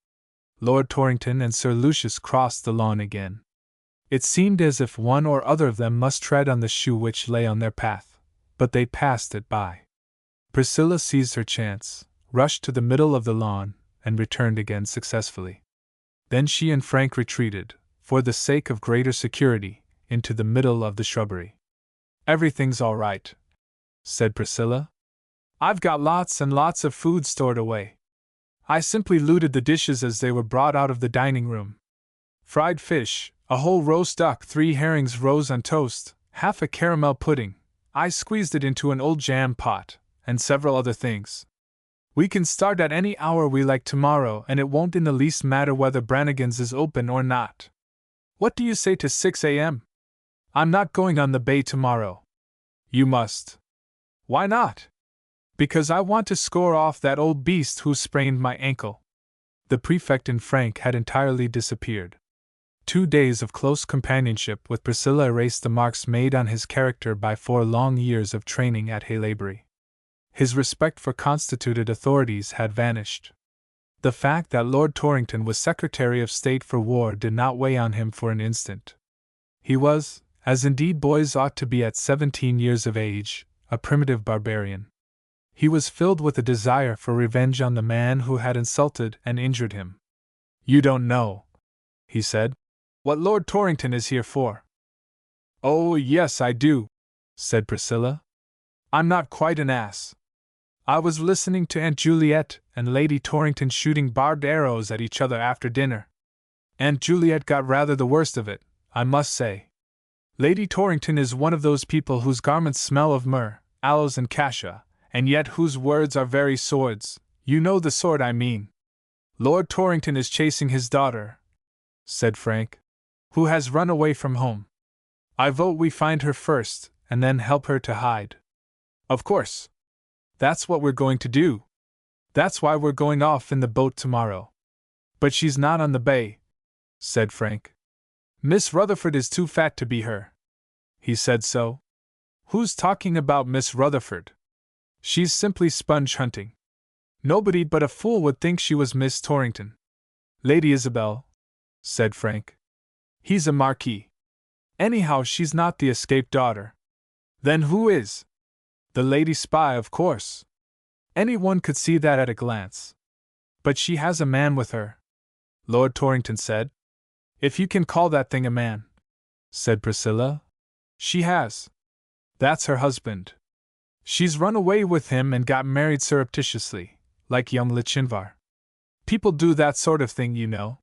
Lord Torrington and Sir Lucius crossed the lawn again. It seemed as if one or other of them must tread on the shoe which lay on their path, but they passed it by. Priscilla seized her chance, rushed to the middle of the lawn, and returned again successfully. Then she and Frank retreated, for the sake of greater security, into the middle of the shrubbery. "Everything's all right," said Priscilla. "I've got lots and lots of food stored away. I simply looted the dishes as they were brought out of the dining room. Fried fish, a whole roast duck, 3 herrings rose on toast, half a caramel pudding, I squeezed it into an old jam pot, and several other things. We can start at any hour we like tomorrow, and it won't in the least matter whether Brannigan's is open or not. What do you say to 6 a.m.? I'm not going on the bay tomorrow." "You must." "Why not?" "Because I want to score off that old beast who sprained my ankle." The prefect and Frank had entirely disappeared. 2 days of close companionship with Priscilla erased the marks made on his character by 4 long years of training at Haylaybury. His respect for constituted authorities had vanished. The fact that Lord Torrington was Secretary of State for War did not weigh on him for an instant. He was, as indeed boys ought to be at 17 years of age, a primitive barbarian. He was filled with a desire for revenge on the man who had insulted and injured him. "You don't know," he said, "what Lord Torrington is here for." "Oh, yes, I do," said Priscilla. "I'm not quite an ass. I was listening to Aunt Juliet and Lady Torrington shooting barbed arrows at each other after dinner. Aunt Juliet got rather the worst of it, I must say. Lady Torrington is one of those people whose garments smell of myrrh, aloes, and cassia, and yet whose words are very swords. You know the sort I mean. Lord Torrington is chasing his daughter," said Frank, "who has run away from home. I vote we find her first, and then help her to hide." "Of course. That's what we're going to do. That's why we're going off in the boat tomorrow." "But she's not on the bay," said Frank. "Miss Rutherford is too fat to be her." "He said so." "Who's talking about Miss Rutherford? She's simply sponge hunting. Nobody but a fool would think she was Miss Torrington." "Lady Isabel," said Frank. "He's a marquis. Anyhow, she's not the escaped daughter." "Then who is?" "The lady spy, of course. Anyone could see that at a glance." "But she has a man with her," Lord Torrington said. "If you can call that thing a man," said Priscilla. "She has. That's her husband. She's run away with him and got married surreptitiously, like young Lochinvar. People do that sort of thing, you know.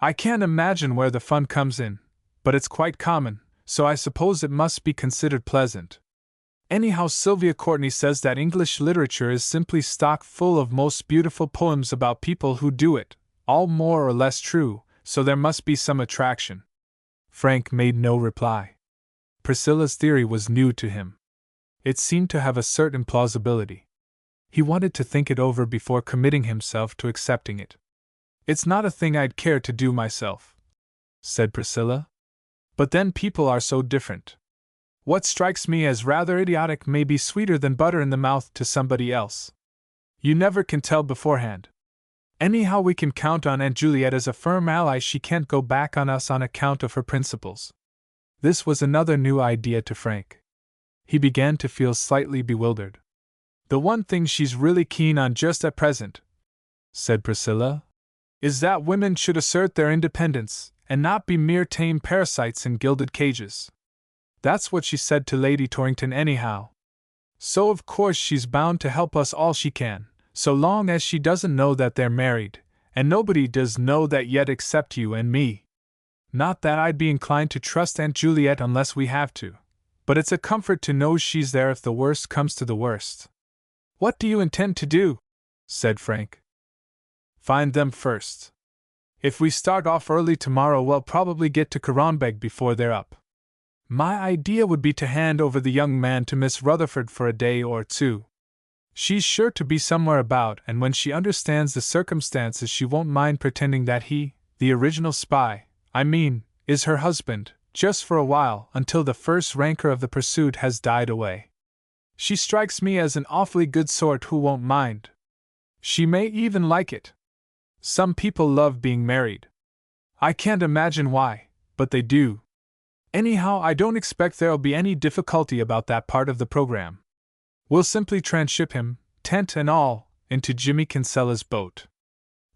I can't imagine where the fun comes in, but it's quite common, so I suppose it must be considered pleasant. Anyhow, Sylvia Courtney says that English literature is simply stock full of most beautiful poems about people who do it, all more or less true, so there must be some attraction." Frank made no reply. Priscilla's theory was new to him. It seemed to have a certain plausibility. He wanted to think it over before committing himself to accepting it. "It's not a thing I'd care to do myself," said Priscilla. "But then people are so different. What strikes me as rather idiotic may be sweeter than butter in the mouth to somebody else. You never can tell beforehand. Anyhow, we can count on Aunt Juliet as a firm ally. She can't go back on us on account of her principles." This was another new idea to Frank. He began to feel slightly bewildered. "The one thing she's really keen on just at present," said Priscilla, "is that women should assert their independence, and not be mere tame parasites in gilded cages. That's what she said to Lady Torrington anyhow. So of course she's bound to help us all she can, so long as she doesn't know that they're married, and nobody does know that yet except you and me. Not that I'd be inclined to trust Aunt Juliet unless we have to, but it's a comfort to know she's there if the worst comes to the worst. What do you intend to do? Said Frank. Find them first. If we start off early tomorrow, we'll probably get to Cronbeg before they're up. My idea would be to hand over the young man to Miss Rutherford for a day or two. She's sure to be somewhere about, and when she understands the circumstances she won't mind pretending that he, the original spy, is her husband, just for a while, until the first rancor of the pursuit has died away. She strikes me as an awfully good sort who won't mind. She may even like it. Some people love being married. I can't imagine why, but they do. Anyhow, I don't expect there'll be any difficulty about that part of the program. We'll simply transship him, tent and all, into Jimmy Kinsella's boat.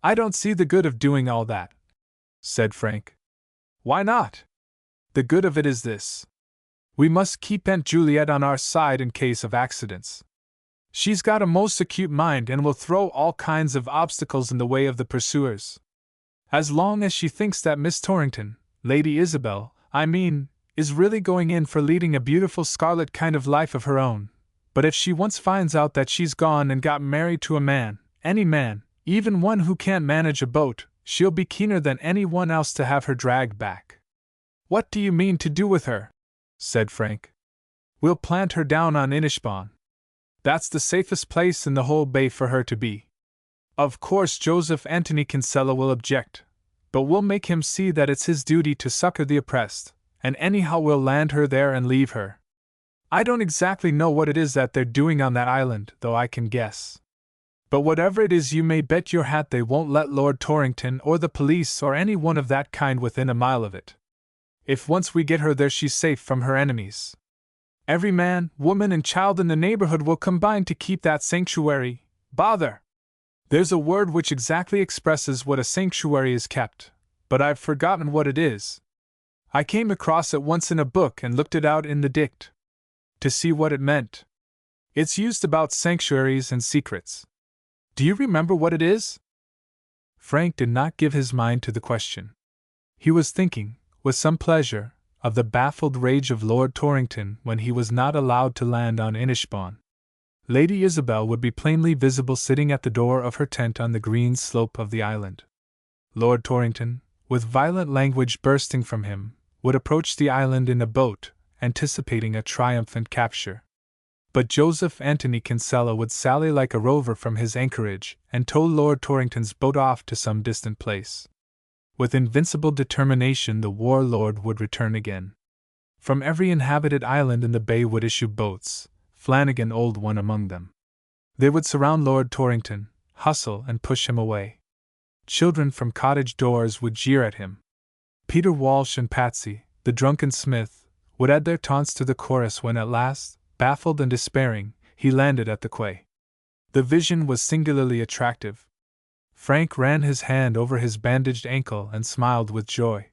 I don't see the good of doing all that, said Frank. Why not? The good of it is this. We must keep Aunt Juliet on our side in case of accidents. She's got a most acute mind and will throw all kinds of obstacles in the way of the pursuers. As long as she thinks that Miss Torrington, Lady Isabel, is really going in for leading a beautiful scarlet kind of life of her own. But if she once finds out that she's gone and got married to a man, any man, even one who can't manage a boat, she'll be keener than anyone else to have her dragged back. What do you mean to do with her? Said Frank. We'll plant her down on Inishbofin. That's the safest place in the whole bay for her to be. Of course Joseph Anthony Kinsella will object, but we'll make him see that it's his duty to succor the oppressed, and anyhow we'll land her there and leave her. I don't exactly know what it is that they're doing on that island, though I can guess. But whatever it is, you may bet your hat they won't let Lord Torrington or the police or any one of that kind within a mile of it. If once we get her there, she's safe from her enemies. Every man, woman, and child in the neighborhood will combine to keep that sanctuary. Bother! There's a word which exactly expresses what a sanctuary is kept, but I've forgotten what it is. I came across it once in a book and looked it out in the dict to see what it meant. It's used about sanctuaries and secrets. Do you remember what it is? Frank did not give his mind to the question. He was thinking, with some pleasure, of the baffled rage of Lord Torrington when he was not allowed to land on Inishbofin. Lady Isabel would be plainly visible sitting at the door of her tent on the green slope of the island. Lord Torrington, with violent language bursting from him, would approach the island in a boat, anticipating a triumphant capture. But Joseph Anthony Kinsella would sally like a rover from his anchorage and tow Lord Torrington's boat off to some distant place. With invincible determination the warlord would return again. From every inhabited island in the bay would issue boats, Flanagan old one among them. They would surround Lord Torrington, hustle and push him away. Children from cottage doors would jeer at him. Peter Walsh and Patsy, the drunken smith, would add their taunts to the chorus when at last, baffled and despairing, he landed at the quay. The vision was singularly attractive. Frank ran his hand over his bandaged ankle and smiled with joy.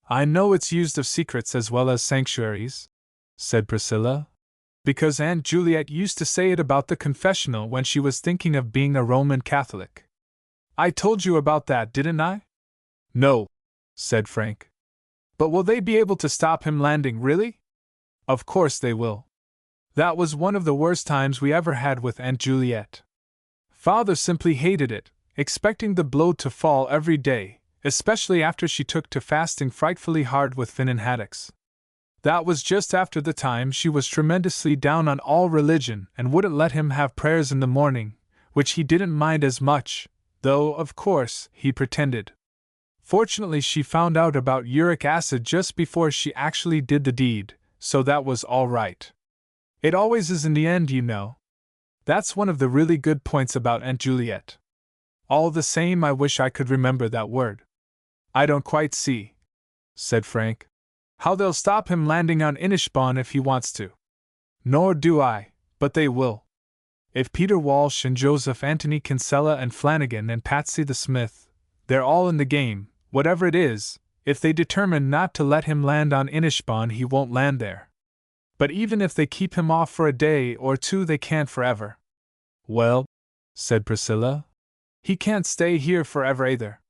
I know it's used of secrets as well as sanctuaries, said Priscilla, because Aunt Juliet used to say it about the confessional when she was thinking of being a Roman Catholic. I told you about that, didn't I? No, said Frank. But will they be able to stop him landing, really? Of course they will. That was one of the worst times we ever had with Aunt Juliet. Father simply hated it, expecting the blow to fall every day, especially after she took to fasting frightfully hard with Finnan haddocks. That was just after the time she was tremendously down on all religion and wouldn't let him have prayers in the morning, which he didn't mind as much, though, of course, he pretended. Fortunately, she found out about uric acid just before she actually did the deed, so that was all right. It always is in the end, you know. That's one of the really good points about Aunt Juliet. All the same, I wish I could remember that word. I don't quite see, said Frank, how they'll stop him landing on Inishbofin if he wants to. Nor do I, but they will. If Peter Walsh and Joseph Anthony Kinsella and Flanagan and Patsy the Smith, they're all in the game, whatever it is, if they determine not to let him land on Inishbofin, he won't land there. But even if they keep him off for a day or two, they can't forever. Well, said Priscilla, he can't stay here forever either.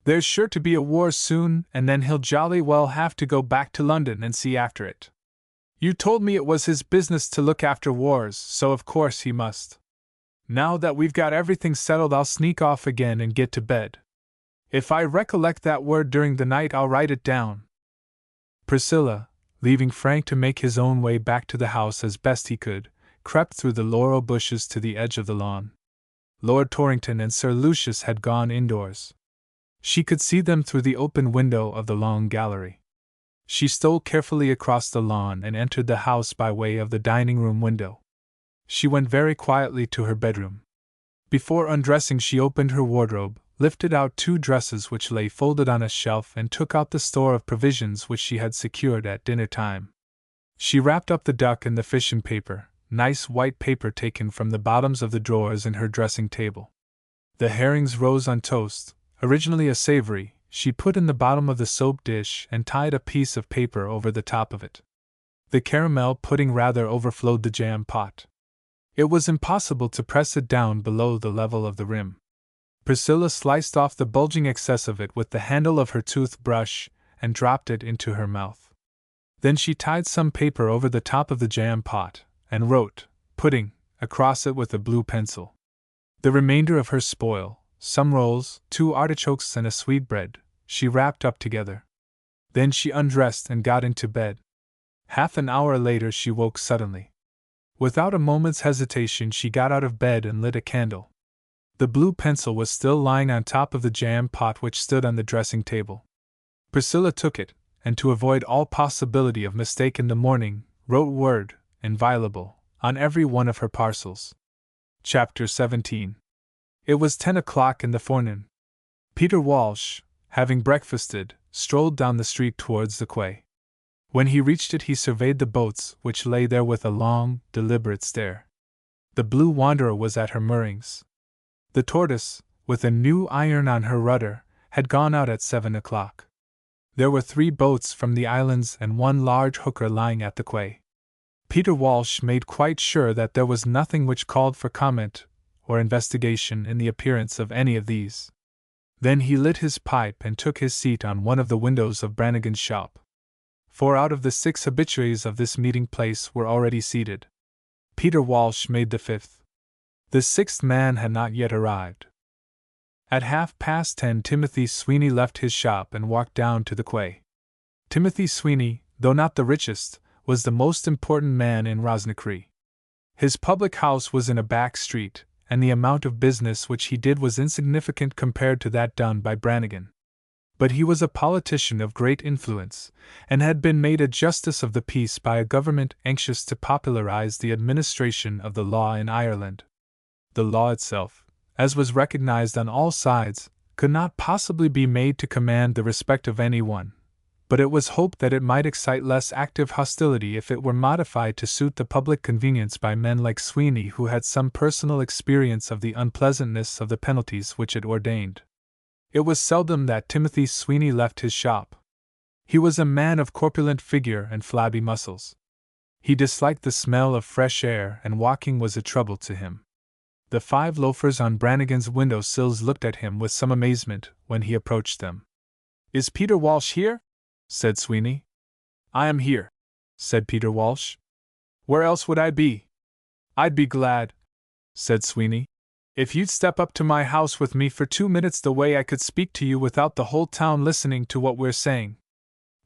There's sure to be a war soon, and then he'll jolly well have to go back to London and see after it. You told me it was his business to look after wars, so of course he must. Now that we've got everything settled, I'll sneak off again and get to bed. If I recollect that word during the night, I'll write it down." Priscilla, leaving Frank to make his own way back to the house as best he could, crept through the laurel bushes to the edge of the lawn. Lord Torrington and Sir Lucius had gone indoors. She could see them through the open window of the long gallery. She stole carefully across the lawn and entered the house by way of the dining-room window. She went very quietly to her bedroom. Before undressing, she opened her wardrobe, lifted out 2 dresses which lay folded on a shelf, and took out the store of provisions which she had secured at dinner time. She wrapped up the duck and the fish in paper, nice white paper taken from the bottoms of the drawers in her dressing table. The herrings rose on toast, originally a savory, she put in the bottom of the soap dish and tied a piece of paper over the top of it. The caramel pudding rather overflowed the jam pot. It was impossible to press it down below the level of the rim. Priscilla sliced off the bulging excess of it with the handle of her toothbrush and dropped it into her mouth. Then she tied some paper over the top of the jam pot and wrote "pudding" across it with a blue pencil. The remainder of her spoil, some rolls, 2 artichokes, and a sweetbread, she wrapped up together. Then she undressed and got into bed. Half an hour later she woke suddenly. Without a moment's hesitation she got out of bed and lit a candle. The blue pencil was still lying on top of the jam pot which stood on the dressing table. Priscilla took it, and to avoid all possibility of mistake in the morning, wrote word, inviolable, on every one of her parcels. Chapter 17. It was 10 o'clock in the forenoon. Peter Walsh, having breakfasted, strolled down the street towards the quay. When he reached it, he surveyed the boats which lay there with a long, deliberate stare. The Blue Wanderer was at her moorings. The Tortoise, with a new iron on her rudder, had gone out at 7 o'clock. There were 3 boats from the islands and 1 large hooker lying at the quay. Peter Walsh made quite sure that there was nothing which called for comment or investigation in the appearance of any of these. Then he lit his pipe and took his seat on one of the windows of Brannigan's shop. 4 out of the 6 habitués of this meeting place were already seated. Peter Walsh made the 5th. The 6th man had not yet arrived. At 10:30 Timothy Sweeney left his shop and walked down to the quay. Timothy Sweeney, though not the richest, was the most important man in Rosnacree. His public house was in a back street, and the amount of business which he did was insignificant compared to that done by Brannigan. But he was a politician of great influence, and had been made a justice of the peace by a government anxious to popularize the administration of the law in Ireland. The law itself, as was recognized on all sides, could not possibly be made to command the respect of any one, but it was hoped that it might excite less active hostility if it were modified to suit the public convenience by men like Sweeney, who had some personal experience of the unpleasantness of the penalties which it ordained. It was seldom that Timothy Sweeney left his shop. He was a man of corpulent figure and flabby muscles. He disliked the smell of fresh air, and walking was a trouble to him. The 5 loafers on Brannigan's window sills looked at him with some amazement when he approached them. "Is Peter Walsh here?" said Sweeney. "I am here," said Peter Walsh. "Where else would I be?" "I'd be glad," said Sweeney, "if you'd step up to my house with me for 2 minutes, the way I could speak to you without the whole town listening to what we're saying."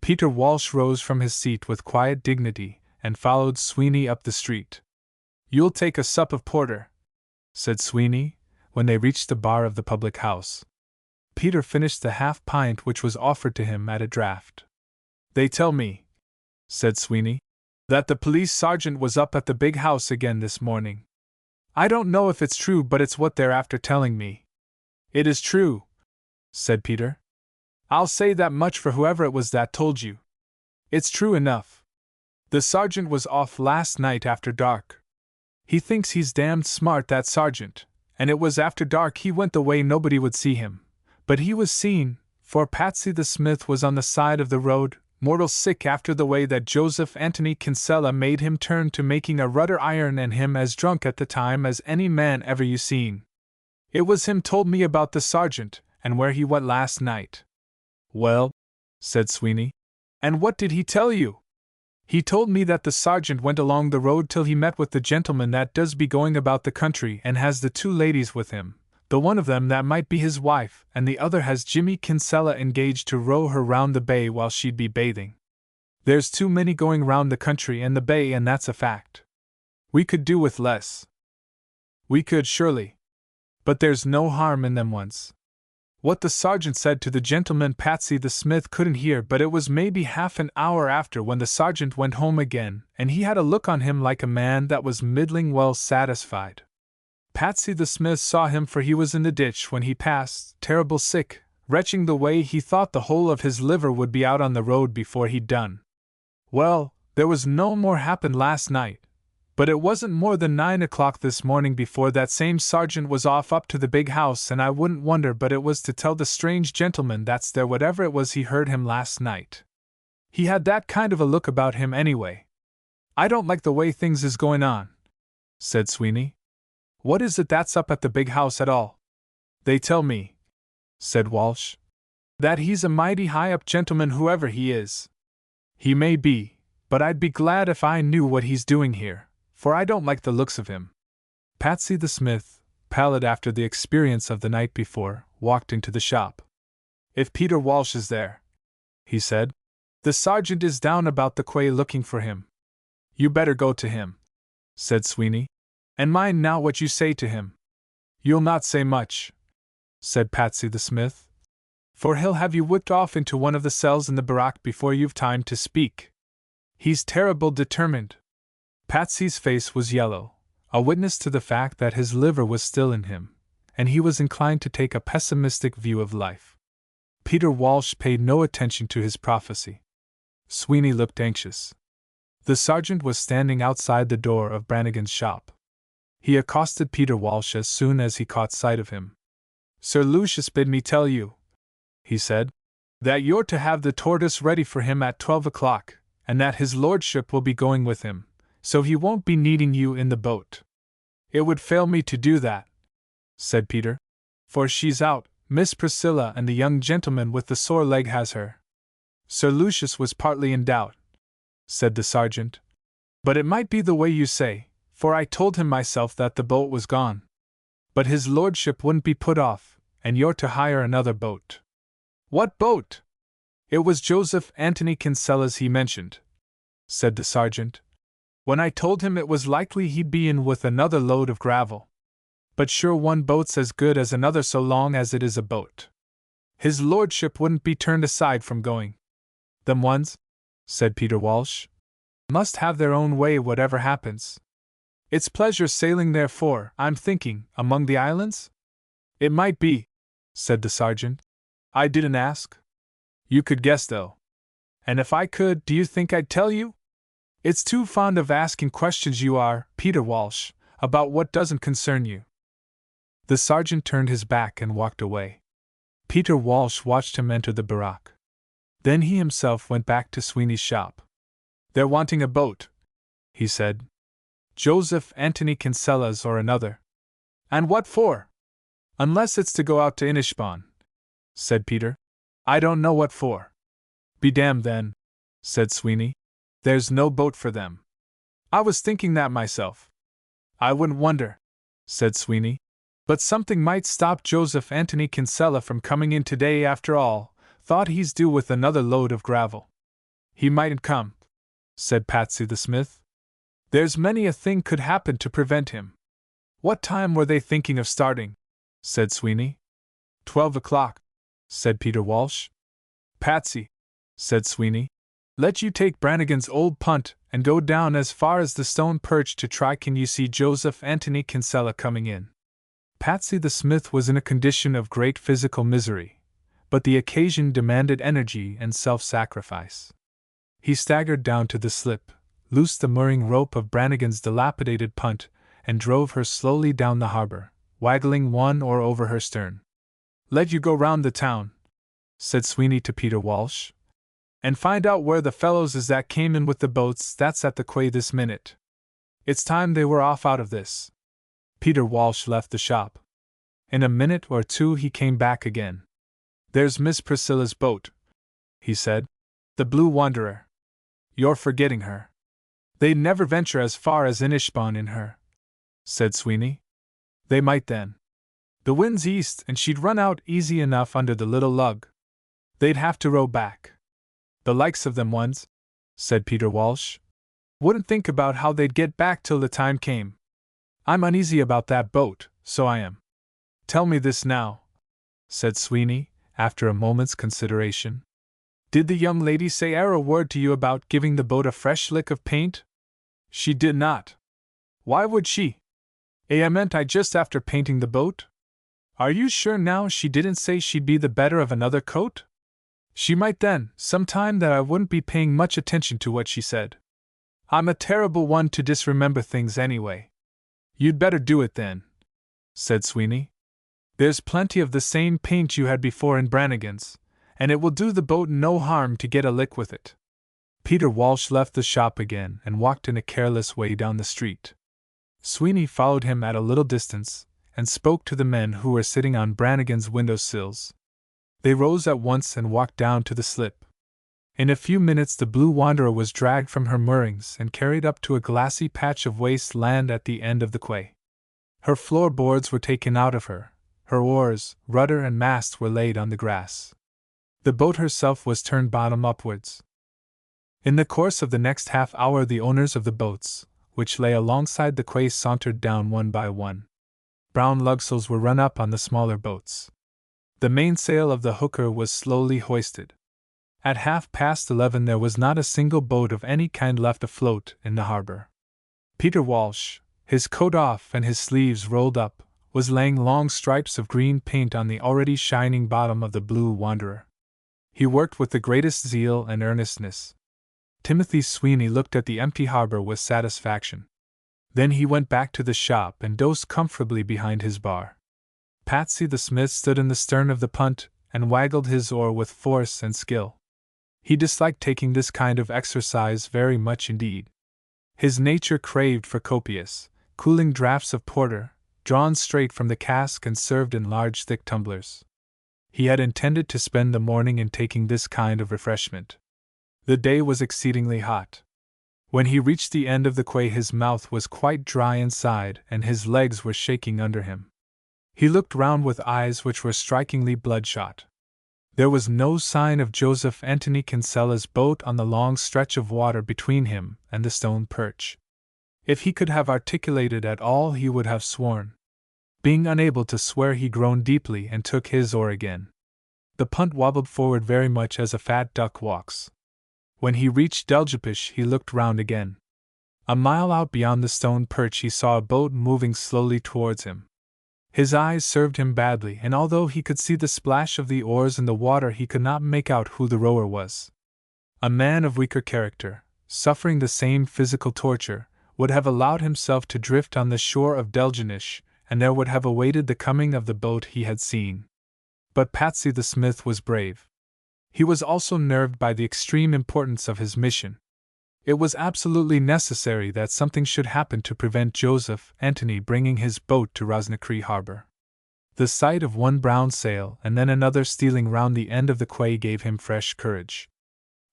Peter Walsh rose from his seat with quiet dignity and followed Sweeney up the street. "You'll take a sup of porter," said Sweeney, when they reached the bar of the public house. Peter finished the half-pint which was offered to him at a draught. "They tell me," said Sweeney, "that the police sergeant was up at the big house again this morning. I don't know if it's true, but it's what they're after telling me." "It is true," said Peter. "I'll say that much for whoever it was that told you. It's true enough. The sergeant was off last night after dark. He thinks he's damned smart, that sergeant, and it was after dark he went the way nobody would see him. But he was seen, for Patsy the smith was on the side of the road, mortal sick after the way that Joseph Anthony Kinsella made him turn to making a rudder iron, and him as drunk at the time as any man ever you seen. It was him told me about the sergeant, and where he went last night." "Well," said Sweeney, "and what did he tell you?" He told me that the sergeant went along the road till he met with the gentleman that does be going about the country and has the two ladies with him, the one of them that might be his wife, and the other has Jimmy Kinsella engaged to row her round the bay while she'd be bathing. There's too many going round the country and the bay, and that's a fact. We could do with less. We could, surely. But there's no harm in them ones. What the sergeant said to the gentleman Patsy the Smith couldn't hear, but it was maybe half an hour after when the sergeant went home again, and he had a look on him like a man that was middling well satisfied. Patsy the Smith saw him, for he was in the ditch when he passed, terrible sick, retching the way he thought the whole of his liver would be out on the road before he'd done. Well, there was no more happened last night, but it wasn't more than 9 o'clock this morning before that same sergeant was off up to the big house, and I wouldn't wonder but it was to tell the strange gentleman that's there whatever it was he heard him last night. He had that kind of a look about him anyway. I don't like the way things is going on, said Sweeney. What is it that's up at the big house at all? They tell me, said Walsh, that he's a mighty high-up gentleman whoever he is. He may be, but I'd be glad if I knew what he's doing here, for I don't like the looks of him. Patsy the Smith, pallid after the experience of the night before, walked into the shop. If Peter Walsh is there, he said, the sergeant is down about the quay looking for him. You better go to him, said Sweeney, and mind now what you say to him. You'll not say much, said Patsy the Smith, for he'll have you whipped off into one of the cells in the barrack before you've time to speak. He's terrible determined. Patsy's face was yellow, a witness to the fact that his liver was still in him, and he was inclined to take a pessimistic view of life. Peter Walsh paid no attention to his prophecy. Sweeney looked anxious. The sergeant was standing outside the door of Brannigan's shop. He accosted Peter Walsh as soon as he caught sight of him. Sir Lucius bid me tell you, he said, that you're to have the tortoise ready for him at 12 o'clock, and that his lordship will be going with him, so he won't be needing you in the boat. It would fail me to do that, said Peter, for she's out, Miss Priscilla, and the young gentleman with the sore leg has her. Sir Lucius was partly in doubt, said the sergeant, but it might be the way you say, for I told him myself that the boat was gone. But his lordship wouldn't be put off, and you're to hire another boat. What boat? It was Joseph Anthony Kinsella's he mentioned, said the sergeant, when I told him it was likely he'd be in with another load of gravel. But sure, one boat's as good as another so long as it is a boat. His lordship wouldn't be turned aside from going. Them ones, said Peter Walsh, must have their own way whatever happens. It's pleasure sailing therefore, I'm thinking, among the islands? It might be, said the sergeant. I didn't ask. You could guess though. And if I could, do you think I'd tell you? It's too fond of asking questions you are, Peter Walsh, about what doesn't concern you. The sergeant turned his back and walked away. Peter Walsh watched him enter the barrack. Then he himself went back to Sweeney's shop. They're wanting a boat, he said. Joseph Anthony Kinsella's or another. And what for? Unless it's to go out to Inishbon, said Peter. I don't know what for. Be damned then, said Sweeney. There's no boat for them. I was thinking that myself. I wouldn't wonder, said Sweeney. But something might stop Joseph Anthony Kinsella from coming in today after all. Thought he's due with another load of gravel. He mightn't come, said Patsy the Smith. There's many a thing could happen to prevent him. What time were they thinking of starting? Said Sweeney. 12 o'clock, said Peter Walsh. Patsy, said Sweeney, let you take Brannigan's old punt and go down as far as the stone perch to try can you see Joseph Anthony Kinsella coming in. Patsy the Smith was in a condition of great physical misery, but the occasion demanded energy and self-sacrifice. He staggered down to the slip, loosed the mooring rope of Brannigan's dilapidated punt, and drove her slowly down the harbor, waggling one oar over her stern. Let you go round the town, said Sweeney to Peter Walsh, and find out where the fellows is that came in with the boats that's at the quay this minute. It's time they were off out of this. Peter Walsh left the shop. In a minute or two he came back again. There's Miss Priscilla's boat, he said. The Blue Wanderer. You're forgetting her. They'd never venture as far as Inishbon in her, said Sweeney. They might then. The wind's east and she'd run out easy enough under the little lug. They'd have to row back. The likes of them ones, said Peter Walsh, wouldn't think about how they'd get back till the time came. I'm uneasy about that boat, so I am. Tell me this now, said Sweeney, after a moment's consideration. Did the young lady say e'er a word to you about giving the boat a fresh lick of paint? She did not. Why would she? I meant just after painting the boat? Are you sure now she didn't say she'd be the better of another coat? She might then, sometime that I wouldn't be paying much attention to what she said. I'm a terrible one to disremember things anyway. You'd better do it then, said Sweeney. There's plenty of the same paint you had before in Brannigan's, and it will do the boat no harm to get a lick with it. Peter Walsh left the shop again and walked in a careless way down the street. Sweeney followed him at a little distance, and spoke to the men who were sitting on Brannigan's window sills. They rose at once and walked down to the slip. In a few minutes the Blue Wanderer was dragged from her moorings and carried up to a glassy patch of waste land at the end of the quay. Her floorboards were taken out of her, her oars, rudder and mast were laid on the grass. The boat herself was turned bottom upwards. In the course of the next half hour the owners of the boats, which lay alongside the quay, sauntered down one by one. Brown lugsails were run up on the smaller boats. The mainsail of the hooker was slowly hoisted. At 11:30 there was not a single boat of any kind left afloat in the harbor. Peter Walsh, his coat off and his sleeves rolled up, was laying long stripes of green paint on the already shining bottom of the Blue Wanderer. He worked with the greatest zeal and earnestness. Timothy Sweeney looked at the empty harbor with satisfaction. Then he went back to the shop and dozed comfortably behind his bar. Patsy the smith stood in the stern of the punt and waggled his oar with force and skill. He disliked taking this kind of exercise very much indeed. His nature craved for copious, cooling draughts of porter, drawn straight from the cask and served in large thick tumblers. He had intended to spend the morning in taking this kind of refreshment. The day was exceedingly hot. When he reached the end of the quay his mouth was quite dry inside and his legs were shaking under him. He looked round with eyes which were strikingly bloodshot. There was no sign of Joseph Anthony Kinsella's boat on the long stretch of water between him and the stone perch. If he could have articulated at all he would have sworn. Being unable to swear he groaned deeply and took his oar again. The punt wobbled forward very much as a fat duck walks. When he reached Deljapish he looked round again. A mile out beyond the stone perch he saw a boat moving slowly towards him. His eyes served him badly, and although he could see the splash of the oars in the water he could not make out who the rower was. A man of weaker character, suffering the same physical torture, would have allowed himself to drift on the shore of Deljanish, and there would have awaited the coming of the boat he had seen. But Patsy the smith was brave. He was also nerved by the extreme importance of his mission. It was absolutely necessary that something should happen to prevent Joseph Anthony bringing his boat to Rosnacree harbor. The sight of one brown sail and then another stealing round the end of the quay gave him fresh courage.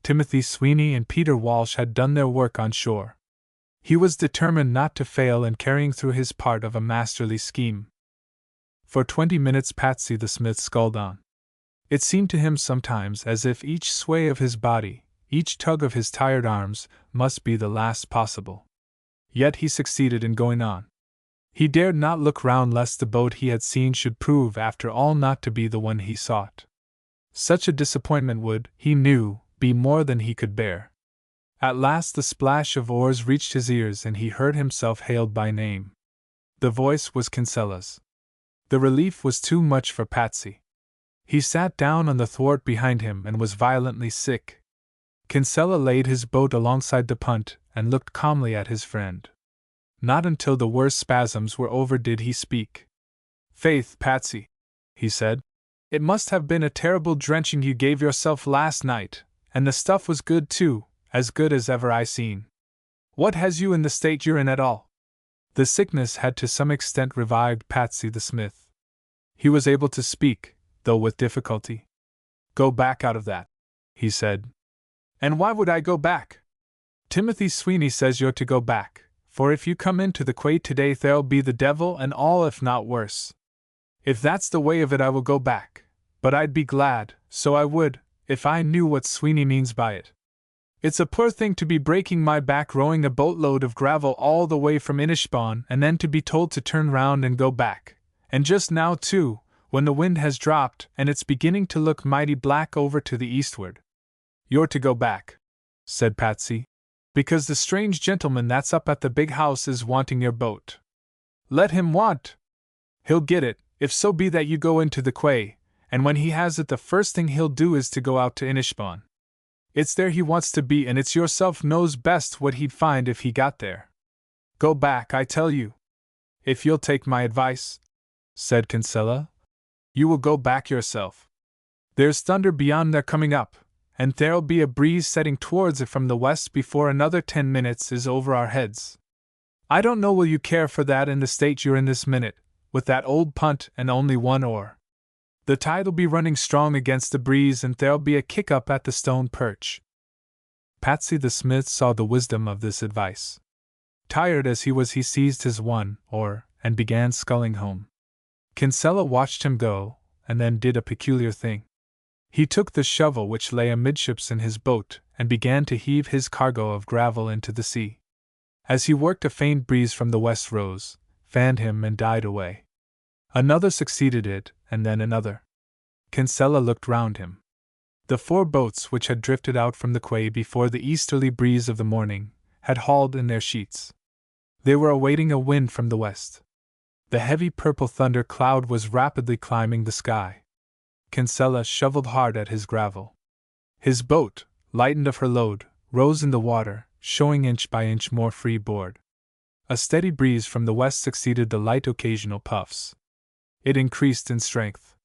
Timothy Sweeney and Peter Walsh had done their work on shore. He was determined not to fail in carrying through his part of a masterly scheme. For 20 minutes Patsy the smith sculled on. It seemed to him sometimes as if each sway of his body, each tug of his tired arms, must be the last possible. Yet he succeeded in going on. He dared not look round lest the boat he had seen should prove after all not to be the one he sought. Such a disappointment would, he knew, be more than he could bear. At last the splash of oars reached his ears and he heard himself hailed by name. The voice was Kinsella's. The relief was too much for Patsy. He sat down on the thwart behind him and was violently sick. Kinsella laid his boat alongside the punt and looked calmly at his friend. Not until the worst spasms were over did he speak. "Faith, Patsy," he said, "it must have been a terrible drenching you gave yourself last night, and the stuff was good too, as good as ever I seen. What has you in the state you're in at all?" The sickness had to some extent revived Patsy the smith. He was able to speak, though with difficulty. "Go back out of that," he said. "And why would I go back?" Timothy Sweeney says you're to go back, for if you come into the quay today there'll be the devil and all, if not worse. If that's the way of it I will go back, but I'd be glad, so I would, if I knew what Sweeney means by it. It's a poor thing to be breaking my back rowing a boatload of gravel all the way from Inishbon and then to be told to turn round and go back, and just now too, when the wind has dropped and it's beginning to look mighty black over to the eastward. You're to go back, said Patsy, because the strange gentleman that's up at the big house is wanting your boat. Let him want. He'll get it, if so be that you go into the quay, and when he has it the first thing he'll do is to go out to Inishbon. It's there he wants to be, and it's yourself knows best what he'd find if he got there. Go back, I tell you. If you'll take my advice, said Kinsella, you will go back yourself. There's thunder beyond there coming up, and there'll be a breeze setting towards it from the west before another 10 minutes is over our heads. I don't know will you care for that in the state you're in this minute, with that old punt and only one oar. The tide'll be running strong against the breeze and there'll be a kick up at the stone perch. Patsy the smith saw the wisdom of this advice. Tired as he was, he seized his one oar and began sculling home. Kinsella watched him go, and then did a peculiar thing. He took the shovel which lay amidships in his boat and began to heave his cargo of gravel into the sea. As he worked, a faint breeze from the west rose, fanned him and died away. Another succeeded it, and then another. Kinsella looked round him. The 4 boats which had drifted out from the quay before the easterly breeze of the morning had hauled in their sheets. They were awaiting a wind from the west. The heavy purple thunder cloud was rapidly climbing the sky. Kinsella shoveled hard at his gravel. His boat, lightened of her load, rose in the water, showing inch by inch more free board. A steady breeze from the west succeeded the light occasional puffs. It increased in strength.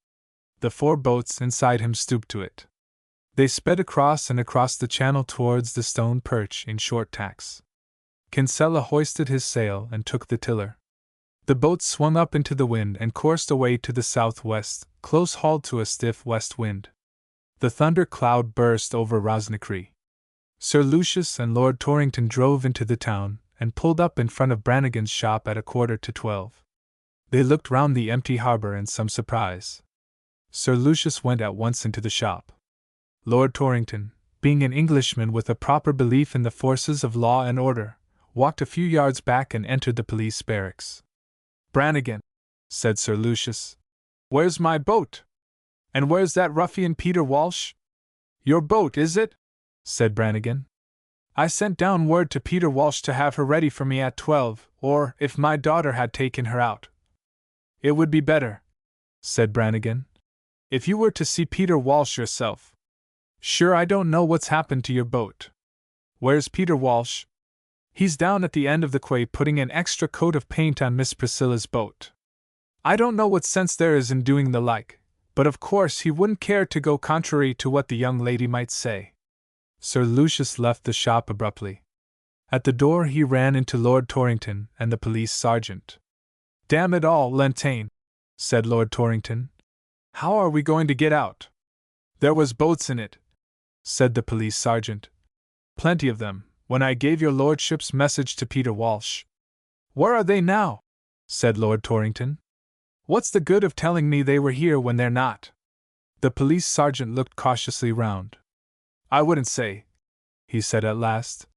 The 4 boats inside him stooped to it. They sped across and across the channel towards the stone perch in short tacks. Kinsella hoisted his sail and took the tiller. The boat swung up into the wind and coursed away to the southwest, close hauled to a stiff west wind. The thunder cloud burst over Rosnicree. Sir Lucius and Lord Torrington drove into the town and pulled up in front of Brannigan's shop at 11:45. They looked round the empty harbor in some surprise. Sir Lucius went at once into the shop. Lord Torrington, being an Englishman with a proper belief in the forces of law and order, walked a few yards back and entered the police barracks. Brannigan, said Sir Lucius, where's my boat? And where's that ruffian Peter Walsh? Your boat, is it? Said Brannigan. I sent down word to Peter Walsh to have her ready for me at 12, or, if my daughter had taken her out. It would be better, said Brannigan, if you were to see Peter Walsh yourself. Sure, I don't know what's happened to your boat. Where's Peter Walsh? He's down at the end of the quay putting an extra coat of paint on Miss Priscilla's boat. I don't know what sense there is in doing the like, but of course he wouldn't care to go contrary to what the young lady might say. Sir Lucius left the shop abruptly. At the door he ran into Lord Torrington and the police sergeant. Damn it all, Lentane, said Lord Torrington. How are we going to get out? There was boats in it, said the police sergeant. Plenty of them, when I gave your lordship's message to Peter Walsh. Where are they now? Said Lord Torrington. What's the good of telling me they were here when they're not? The police sergeant looked cautiously round. I wouldn't say, he said at last.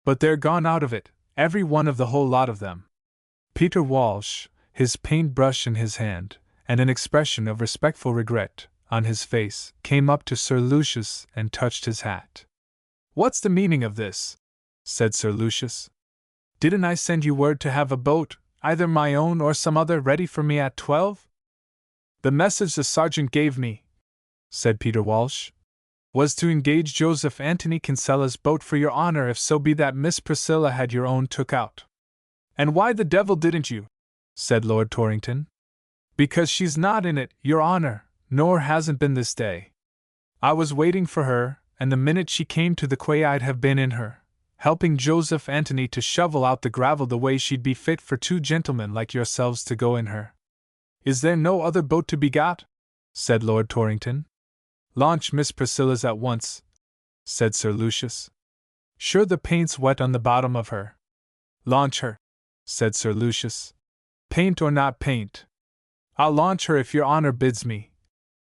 But they're gone out of it, every one of the whole lot of them. Peter Walsh, his paintbrush in his hand, and an expression of respectful regret on his face, came up to Sir Lucius and touched his hat. What's the meaning of this? Said Sir Lucius. Didn't I send you word to have a boat, either my own or some other, ready for me at 12? The message the sergeant gave me, said Peter Walsh, was to engage Joseph Anthony Kinsella's boat for your honor if so be that Miss Priscilla had your own took out. And why the devil didn't you? Said Lord Torrington. Because she's not in it, your honor, nor hasn't been this day. I was waiting for her, and the minute she came to the quay I'd have been in her, helping Joseph Anthony to shovel out the gravel the way she'd be fit for 2 gentlemen like yourselves to go in her. Is there no other boat to be got? Said Lord Torrington. Launch Miss Priscilla's at once, said Sir Lucius. Sure the paint's wet on the bottom of her. Launch her, said Sir Lucius. Paint or not paint. I'll launch her if your honor bids me,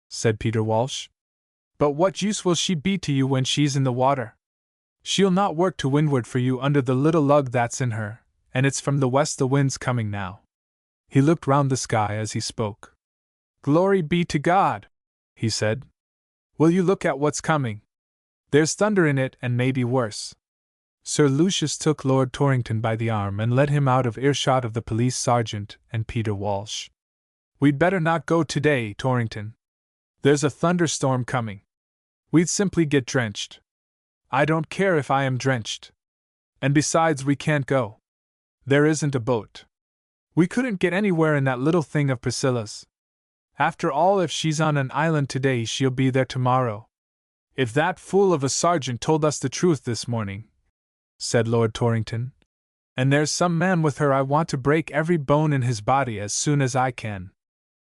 said Peter Walsh. But what use will she be to you when she's in the water? She'll not work to windward for you under the little lug that's in her, and it's from the west the wind's coming now. He looked round the sky as he spoke. Glory be to God, he said. Will you look at what's coming? There's thunder in it and maybe worse. Sir Lucius took Lord Torrington by the arm and led him out of earshot of the police sergeant and Peter Walsh. We'd better not go today, Torrington. There's a thunderstorm coming. We'd simply get drenched. I don't care if I am drenched. And besides, we can't go. There isn't a boat. We couldn't get anywhere in that little thing of Priscilla's. After all, if she's on an island today, she'll be there tomorrow. If that fool of a sergeant told us the truth this morning, said Lord Torrington, and there's some man with her, I want to break every bone in his body as soon as I can.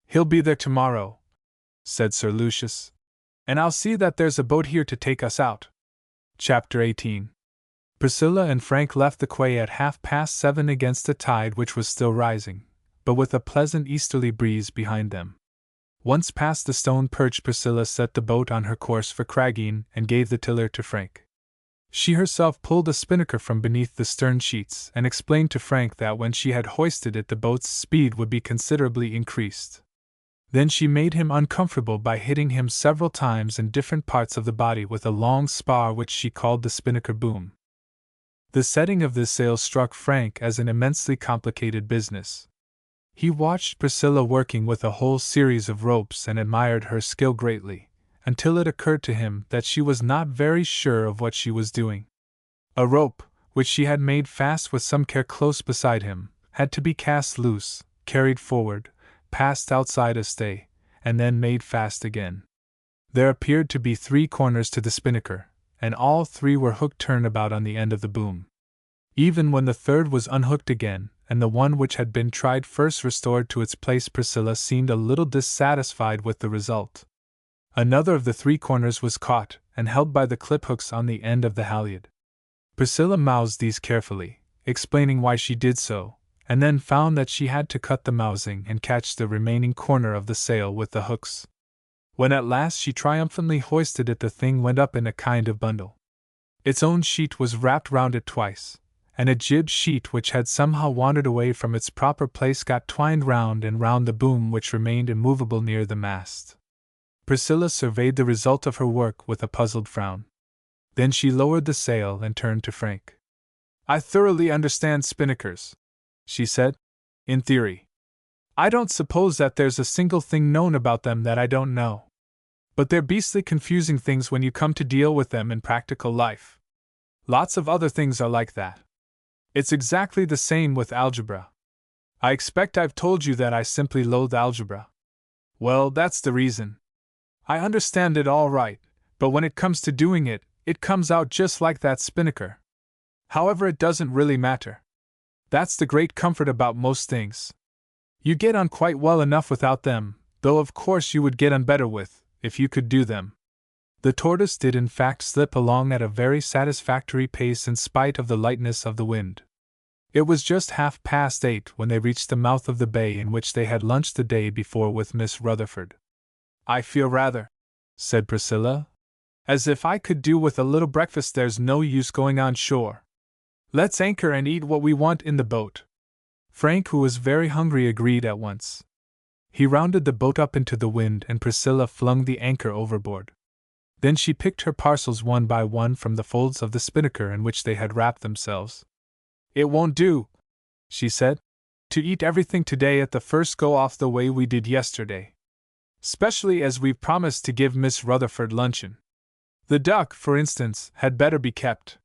He'll be there tomorrow, said Sir Lucius, and I'll see that there's a boat here to take us out. Chapter 18. Priscilla and Frank left the quay at 7:30 against a tide which was still rising, but with a pleasant easterly breeze behind them. Once past the stone perch, Priscilla set the boat on her course for Craggeen and gave the tiller to Frank. She herself pulled a spinnaker from beneath the stern sheets and explained to Frank that when she had hoisted it the boat's speed would be considerably increased. Then she made him uncomfortable by hitting him several times in different parts of the body with a long spar which she called the spinnaker boom. The setting of this sail struck Frank as an immensely complicated business. He watched Priscilla working with a whole series of ropes and admired her skill greatly, until it occurred to him that she was not very sure of what she was doing. A rope, which she had made fast with some care close beside him, had to be cast loose, carried forward, passed outside a stay, and then made fast again. There appeared to be 3 corners to the spinnaker, and all 3 were hooked turnabout on the end of the boom. Even when the 3rd was unhooked again, and the one which had been tried first restored to its place, Priscilla seemed a little dissatisfied with the result. Another of the 3 corners was caught and held by the clip hooks on the end of the halyard. Priscilla moused these carefully, explaining why she did so, and then found that she had to cut the mousing and catch the remaining corner of the sail with the hooks. When at last she triumphantly hoisted it, the thing went up in a kind of bundle. Its own sheet was wrapped round it twice, and a jib sheet which had somehow wandered away from its proper place got twined round and round the boom, which remained immovable near the mast. Priscilla surveyed the result of her work with a puzzled frown. Then she lowered the sail and turned to Frank. I thoroughly understand spinnakers, she said, in theory. I don't suppose that there's a single thing known about them that I don't know. But they're beastly confusing things when you come to deal with them in practical life. Lots of other things are like that. It's exactly the same with algebra. I expect I've told you that I simply loathe algebra. Well, that's the reason. I understand it all right, but when it comes to doing it, it comes out just like that spinnaker. However, it doesn't really matter. That's the great comfort about most things. You get on quite well enough without them, though of course you would get on better if you could do them. The tortoise did in fact slip along at a very satisfactory pace in spite of the lightness of the wind. It was just 8:30 when they reached the mouth of the bay in which they had lunched the day before with Miss Rutherford. I feel rather, said Priscilla, as if I could do with a little breakfast. There's no use going on shore. Let's anchor and eat what we want in the boat. Frank, who was very hungry, agreed at once. He rounded the boat up into the wind and Priscilla flung the anchor overboard. Then she picked her parcels one by one from the folds of the spinnaker in which they had wrapped themselves. It won't do, she said, to eat everything today at the first go off the way we did yesterday. Specially as we've promised to give Miss Rutherford luncheon. The duck, for instance, had better be kept.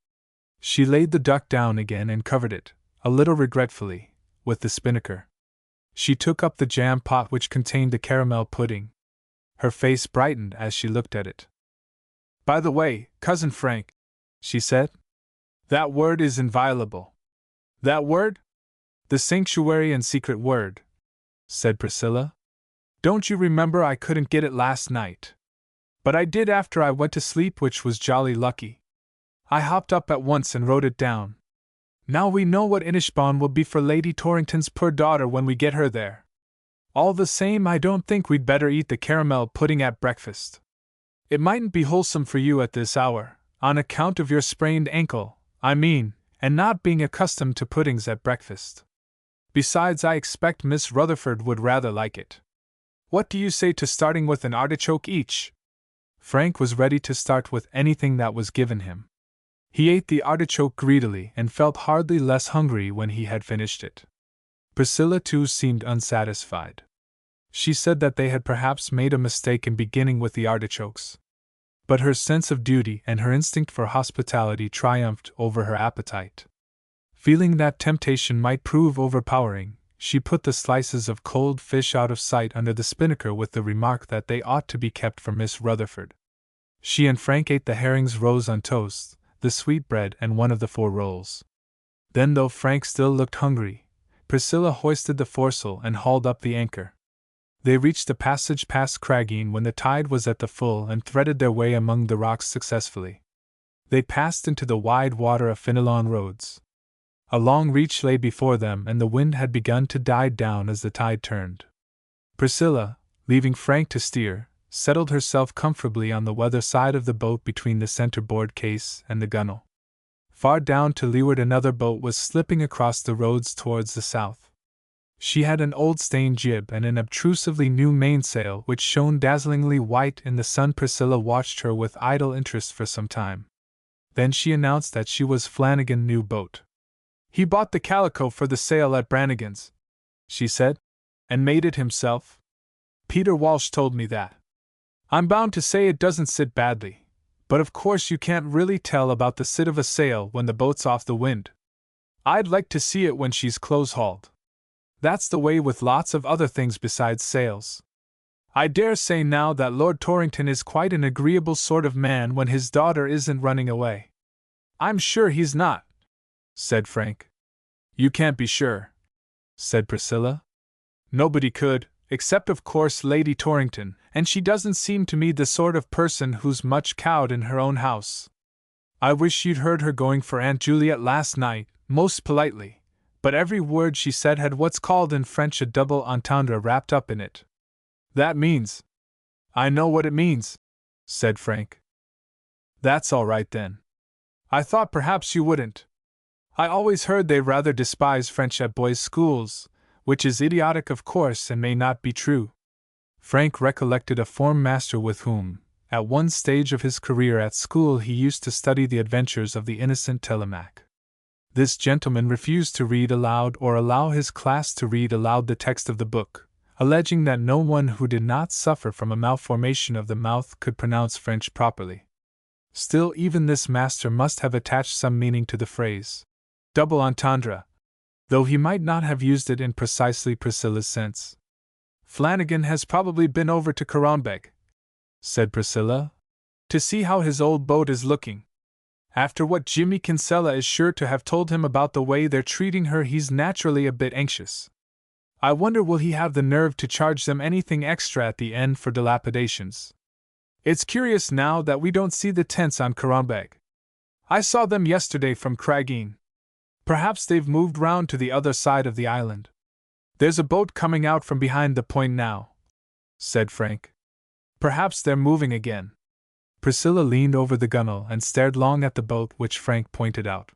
She laid the duck down again and covered it, a little regretfully, with the spinnaker. She took up the jam pot which contained the caramel pudding. Her face brightened as she looked at it. By the way, Cousin Frank, she said, that word is inviolable. That word? The sanctuary and secret word, said Priscilla. Don't you remember I couldn't get it last night? But I did after I went to sleep, which was jolly lucky. I hopped up at once and wrote it down. Now we know what Inishbon will be for Lady Torrington's poor daughter when we get her there. All the same, I don't think we'd better eat the caramel pudding at breakfast. It mightn't be wholesome for you at this hour, on account of your sprained ankle, I mean, and not being accustomed to puddings at breakfast. Besides, I expect Miss Rutherford would rather like it. What do you say to starting with an artichoke each? Frank was ready to start with anything that was given him. He ate the artichoke greedily and felt hardly less hungry when he had finished it. Priscilla too seemed unsatisfied. She said that they had perhaps made a mistake in beginning with the artichokes. But her sense of duty and her instinct for hospitality triumphed over her appetite. Feeling that temptation might prove overpowering, she put the slices of cold fish out of sight under the spinnaker with the remark that they ought to be kept for Miss Rutherford. She and Frank ate the herrings rose on toast, the sweetbread, and one of the 4 rolls. Then, though Frank still looked hungry, Priscilla hoisted the foresail and hauled up the anchor. They reached the passage past Craggeen when the tide was at the full and threaded their way among the rocks successfully. They passed into the wide water of Finnellawn Roads. A long reach lay before them, and the wind had begun to die down as the tide turned. Priscilla, leaving Frank to steer, settled herself comfortably on the weather side of the boat between the centerboard case and the gunwale. Far down to leeward another boat was slipping across the roads towards the south. She had an old stained jib and an obtrusively new mainsail which shone dazzlingly white in the sun. Priscilla watched her with idle interest for some time. Then she announced that she was Flanagan's new boat. He bought the calico for the sail at Brannigan's, she said, and made it himself. Peter Walsh told me that. I'm bound to say it doesn't sit badly, but of course you can't really tell about the sit of a sail when the boat's off the wind. I'd like to see it when she's close-hauled. That's the way with lots of other things besides sails. I dare say now that Lord Torrington is quite an agreeable sort of man when his daughter isn't running away. I'm sure he's not, said Frank. You can't be sure, said Priscilla. Nobody could, except of course Lady Torrington, and she doesn't seem to me the sort of person who's much cowed in her own house. I wish you'd heard her going for Aunt Juliet last night, most politely, but every word she said had what's called in French a double entendre wrapped up in it. That means— I know what it means, said Frank. That's all right then. I thought perhaps you wouldn't. I always heard they rather despise French at boys' schools, which is idiotic of course and may not be true. Frank recollected a form master with whom, at one stage of his career at school, he used to study the adventures of the innocent Telemaque. This gentleman refused to read aloud or allow his class to read aloud the text of the book, alleging that no one who did not suffer from a malformation of the mouth could pronounce French properly. Still, even this master must have attached some meaning to the phrase double entendre, though he might not have used it in precisely Priscilla's sense. Flanagan has probably been over to Caronbeg, said Priscilla, to see how his old boat is looking. After what Jimmy Kinsella is sure to have told him about the way they're treating her, he's naturally a bit anxious. I wonder will he have the nerve to charge them anything extra at the end for dilapidations. It's curious now that we don't see the tents on Caronbeg. I saw them yesterday from Craggeen. Perhaps they've moved round to the other side of the island. There's a boat coming out from behind the point now, said Frank. Perhaps they're moving again. Priscilla leaned over the gunwale and stared long at the boat which Frank pointed out.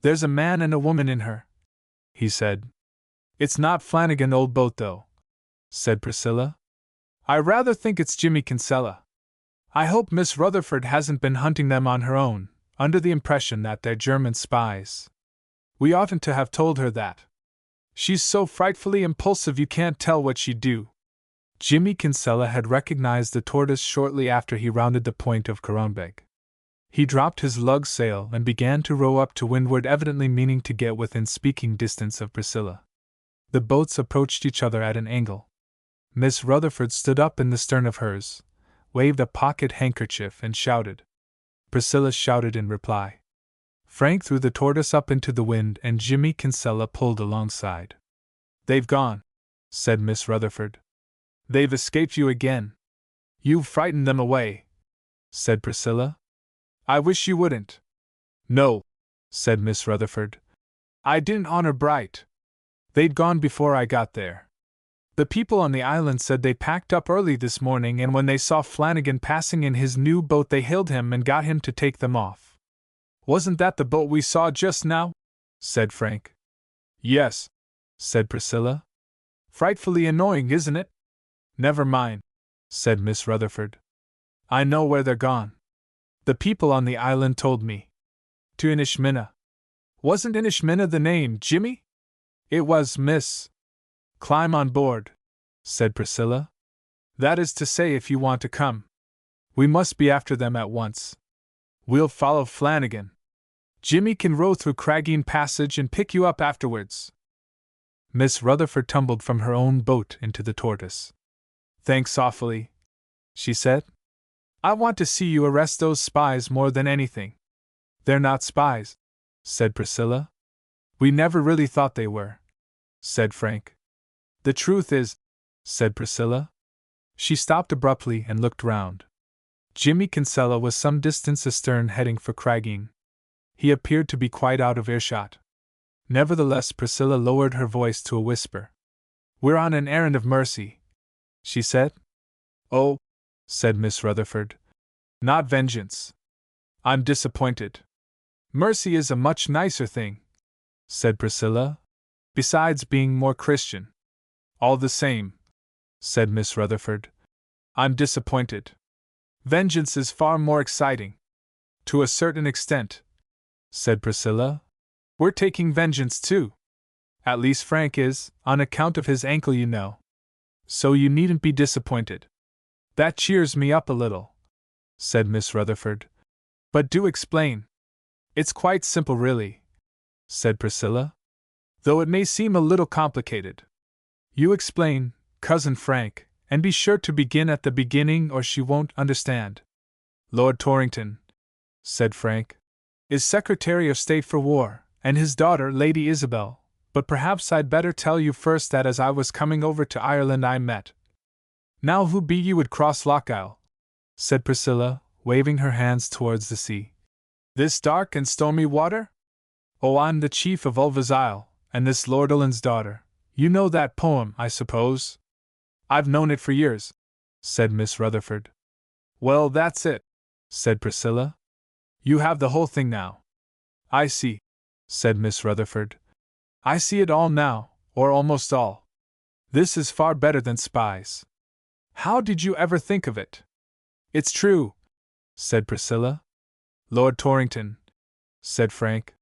There's a man and a woman in her, he said. It's not Flanagan's old boat though, said Priscilla. I rather think it's Jimmy Kinsella. I hope Miss Rutherford hasn't been hunting them on her own, under the impression that they're German spies. We oughtn't to have told her that. She's so frightfully impulsive you can't tell what she'd do. Jimmy Kinsella had recognized the tortoise shortly after he rounded the point of Caronbeg. He dropped his lug sail and began to row up to windward, evidently meaning to get within speaking distance of Priscilla. The boats approached each other at an angle. Miss Rutherford stood up in the stern of hers, waved a pocket handkerchief and shouted. Priscilla shouted in reply. Frank threw the tortoise up into the wind and Jimmy Kinsella pulled alongside. They've gone, said Miss Rutherford. They've escaped you again. You've frightened them away, said Priscilla. I wish you wouldn't. No, said Miss Rutherford. I didn't honor Bright. They'd gone before I got there. The people on the island said they packed up early this morning, and when they saw Flanagan passing in his new boat, they hailed him and got him to take them off. Wasn't that the boat we saw just now? Said Frank. Yes, said Priscilla. Frightfully annoying, isn't it? Never mind, said Miss Rutherford. I know where they're gone. The people on the island told me. To Inishmina. Wasn't Inishmina the name, Jimmy? It was, miss. Climb on board, said Priscilla. That is to say, if you want to come. We must be after them at once. We'll follow Flanagan. Jimmy can row through Craggeen Passage and pick you up afterwards. Miss Rutherford tumbled from her own boat into the Tortoise. Thanks awfully, she said. I want to see you arrest those spies more than anything. They're not spies, said Priscilla. We never really thought they were, said Frank. The truth is, said Priscilla. She stopped abruptly and looked round. Jimmy Kinsella was some distance astern, heading for Craggeen. He appeared to be quite out of earshot. Nevertheless, Priscilla lowered her voice to a whisper. We're on an errand of mercy, she said. Oh, said Miss Rutherford. Not vengeance. I'm disappointed. Mercy is a much nicer thing, said Priscilla, besides being more Christian. All the same, said Miss Rutherford, I'm disappointed. Vengeance is far more exciting. To a certain extent, said Priscilla. We're taking vengeance too. At least Frank is, on account of his ankle, you know. So you needn't be disappointed. That cheers me up a little, said Miss Rutherford. But do explain. It's quite simple, really, said Priscilla, though it may seem a little complicated. You explain, Cousin Frank, and be sure to begin at the beginning or she won't understand. Lord Torrington, said Frank, is Secretary of State for War, and his daughter, Lady Isabel, but perhaps I'd better tell you first that as I was coming over to Ireland I met. Now who be you would cross Lochile? Said Priscilla, waving her hands towards the sea. This dark and stormy water? Oh, I'm the chief of Ulva's Isle, and this Lord Ullyn's daughter. You know that poem, I suppose? I've known it for years, said Miss Rutherford. Well, that's it, said Priscilla. You have the whole thing now. I see, said Miss Rutherford. I see it all now, or almost all. This is far better than Spies. How did you ever think of it? It's true, said Priscilla. Lord Torrington, said Frank,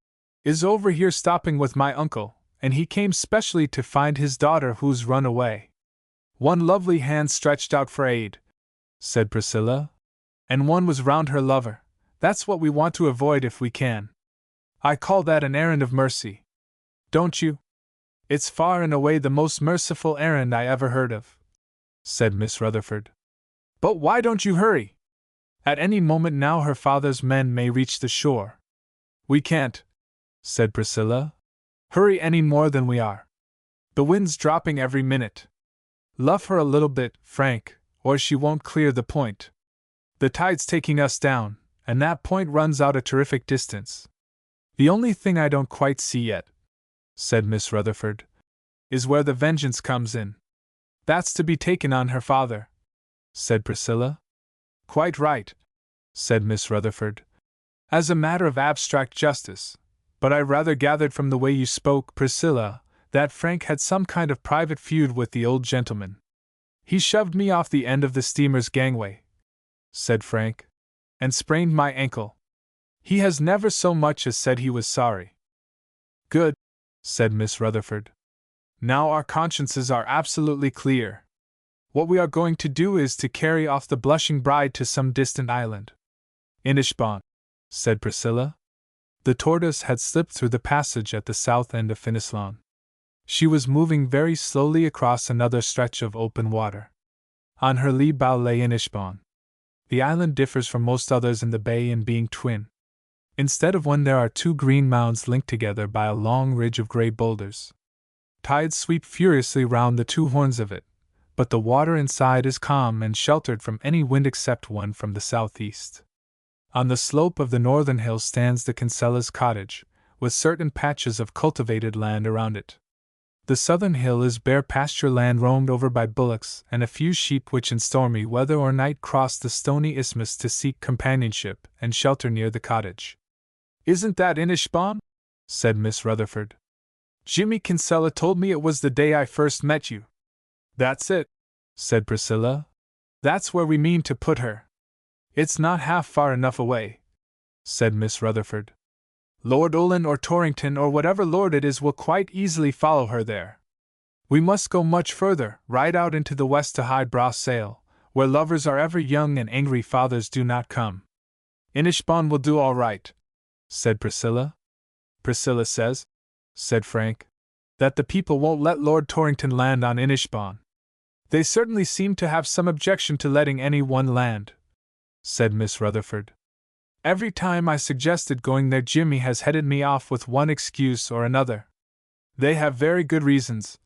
is over here stopping with my uncle, and he came specially to find his daughter who's run away. One lovely hand stretched out for aid, said Priscilla, and one was round her lover. That's what we want to avoid if we can. I call that an errand of mercy. Don't you? It's far and away the most merciful errand I ever heard of, said Miss Rutherford. But why don't you hurry? At any moment now her father's men may reach the shore. We can't, said Priscilla, hurry any more than we are. The wind's dropping every minute. Luff her a little bit, Frank, or she won't clear the point. The tide's taking us down, and that point runs out a terrific distance. The only thing I don't quite see yet, said Miss Rutherford, is where the vengeance comes in. That's to be taken on her father, said Priscilla. Quite right, said Miss Rutherford, as a matter of abstract justice, but I rather gathered from the way you spoke, Priscilla, that Frank had some kind of private feud with the old gentleman. He shoved me off the end of the steamer's gangway, said Frank, and sprained my ankle. He has never so much as said he was sorry. Good, said Miss Rutherford. Now our consciences are absolutely clear. What we are going to do is to carry off the blushing bride to some distant island. Inishbon, said Priscilla. The Tortoise had slipped through the passage at the south end of Finislawn. She was moving very slowly across another stretch of open water. On her lee bow lay Inishbon. The island differs from most others in the bay in being twin. Instead of one, there are two green mounds linked together by a long ridge of gray boulders. Tides sweep furiously round the two horns of it, but the water inside is calm and sheltered from any wind except one from the southeast. On the slope of the northern hill stands the Kinsella's cottage, with certain patches of cultivated land around it. The southern hill is bare pasture land roamed over by bullocks and a few sheep which in stormy weather or night cross the stony isthmus to seek companionship and shelter near the cottage. "Isn't that Inishbon?" said Miss Rutherford. "Jimmy Kinsella told me it was the day I first met you." "That's it," said Priscilla. "That's where we mean to put her." "It's not half far enough away," said Miss Rutherford. "Lord Olin or Torrington or whatever lord it is will quite easily follow her there. We must go much further, right out into the west to High Brow Sail, where lovers are ever young and angry fathers do not come." "Inishbon will do all right," said Priscilla. "Priscilla says," said Frank, "that the people won't let Lord Torrington land on Inishbon." "They certainly seem to have some objection to letting any one land," said Miss Rutherford. "Every time I suggested going there, Jimmy has headed me off with one excuse or another." "They have very good reasons,"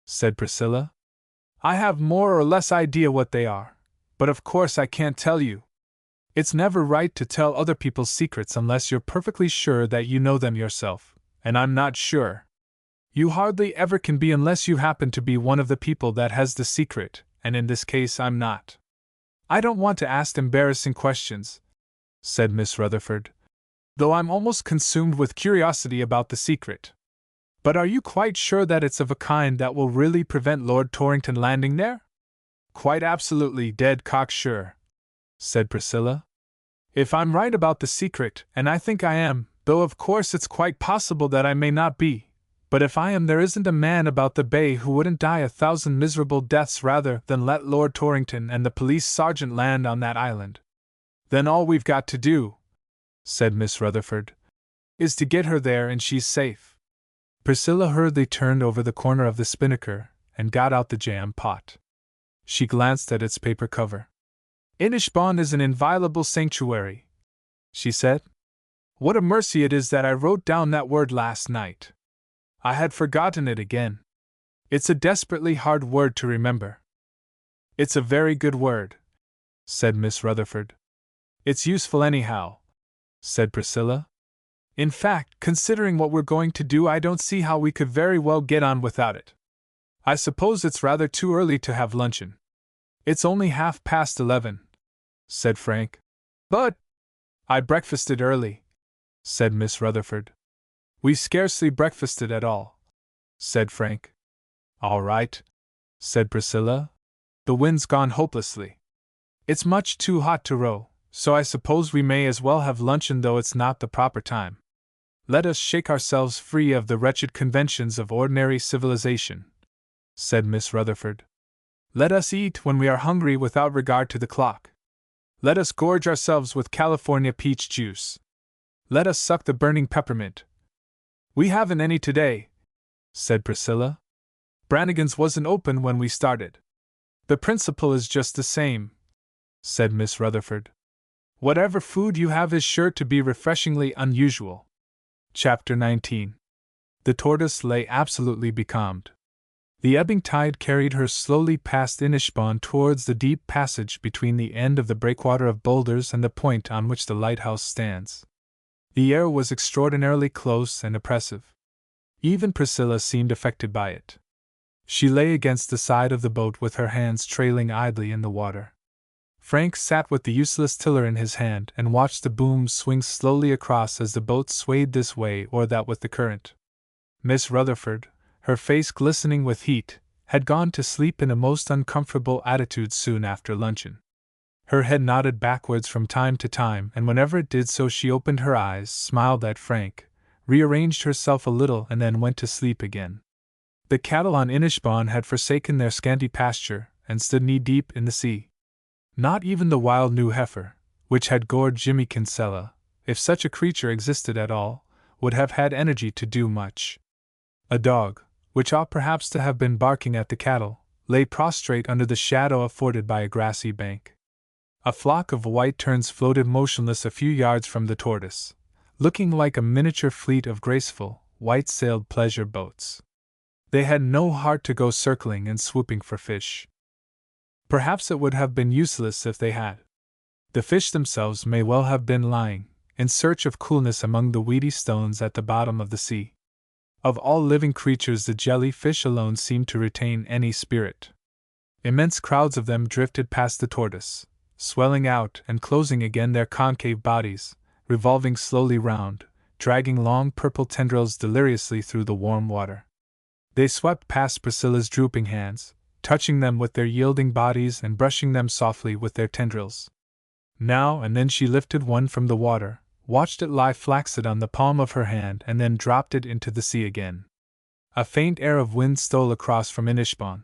said Priscilla. "I have more or less idea what they are, but of course I can't tell you. It's never right to tell other people's secrets unless you're perfectly sure that you know them yourself, and I'm not sure. You hardly ever can be unless you happen to be one of the people that has the secret, and in this case I'm not." "I don't want to ask embarrassing questions," said Miss Rutherford, "though I'm almost consumed with curiosity about the secret. But are you quite sure that it's of a kind that will really prevent Lord Torrington landing there?" "Quite absolutely dead cocksure," said Priscilla. "If I'm right about the secret, and I think I am, though of course it's quite possible that I may not be, but if I am, there isn't a man about the bay who wouldn't die 1,000 miserable deaths rather than let Lord Torrington and the police sergeant land on that island." "Then all we've got to do," said Miss Rutherford, "is to get her there and she's safe." Priscilla hurriedly turned over the corner of the spinnaker and got out the jam pot. She glanced at its paper cover. "Inishbon is an inviolable sanctuary," she said. "What a mercy it is that I wrote down that word last night. I had forgotten it again. It's a desperately hard word to remember." "It's a very good word," said Miss Rutherford. "It's useful anyhow," said Priscilla. "In fact, considering what we're going to do, I don't see how we could very well get on without it. I suppose it's rather too early to have luncheon." "It's only 11:30, said Frank. "But I breakfasted early," said Miss Rutherford. "We scarcely breakfasted at all," said Frank. "All right," said Priscilla. "The wind's gone hopelessly. It's much too hot to row, so I suppose we may as well have luncheon, though it's not the proper time. Let us shake ourselves free of the wretched conventions of ordinary civilization," said Miss Rutherford. "Let us eat when we are hungry without regard to the clock. Let us gorge ourselves with California peach juice. Let us suck the burning peppermint." "We haven't any today," said Priscilla. "Brannigan's wasn't open when we started." "The principle is just the same," said Miss Rutherford. "Whatever food you have is sure to be refreshingly unusual." Chapter 19. The tortoise lay absolutely becalmed. The ebbing tide carried her slowly past Inishbon towards the deep passage between the end of the breakwater of boulders and the point on which the lighthouse stands. The air was extraordinarily close and oppressive. Even Priscilla seemed affected by it. She lay against the side of the boat with her hands trailing idly in the water. Frank sat with the useless tiller in his hand and watched the boom swing slowly across as the boat swayed this way or that with the current. Miss Rutherford, her face glistening with heat, had gone to sleep in a most uncomfortable attitude soon after luncheon. Her head nodded backwards from time to time, and whenever it did so she opened her eyes, smiled at Frank, rearranged herself a little, and then went to sleep again. The cattle on Inishbon had forsaken their scanty pasture and stood knee-deep in the sea. Not even the wild new heifer, which had gored Jimmy Kinsella, if such a creature existed at all, would have had energy to do much. A dog, which ought perhaps to have been barking at the cattle, lay prostrate under the shadow afforded by a grassy bank. A flock of white terns floated motionless a few yards from the tortoise, looking like a miniature fleet of graceful, white-sailed pleasure boats. They had no heart to go circling and swooping for fish. Perhaps it would have been useless if they had. The fish themselves may well have been lying, in search of coolness among the weedy stones at the bottom of the sea. Of all living creatures, the jellyfish alone seemed to retain any spirit. Immense crowds of them drifted past the tortoise, swelling out and closing again their concave bodies, revolving slowly round, dragging long purple tendrils deliriously through the warm water. They swept past Priscilla's drooping hands, touching them with their yielding bodies and brushing them softly with their tendrils. Now and then she lifted one from the water, watched it lie flaccid on the palm of her hand, and then dropped it into the sea again. A faint air of wind stole across from Inishbon.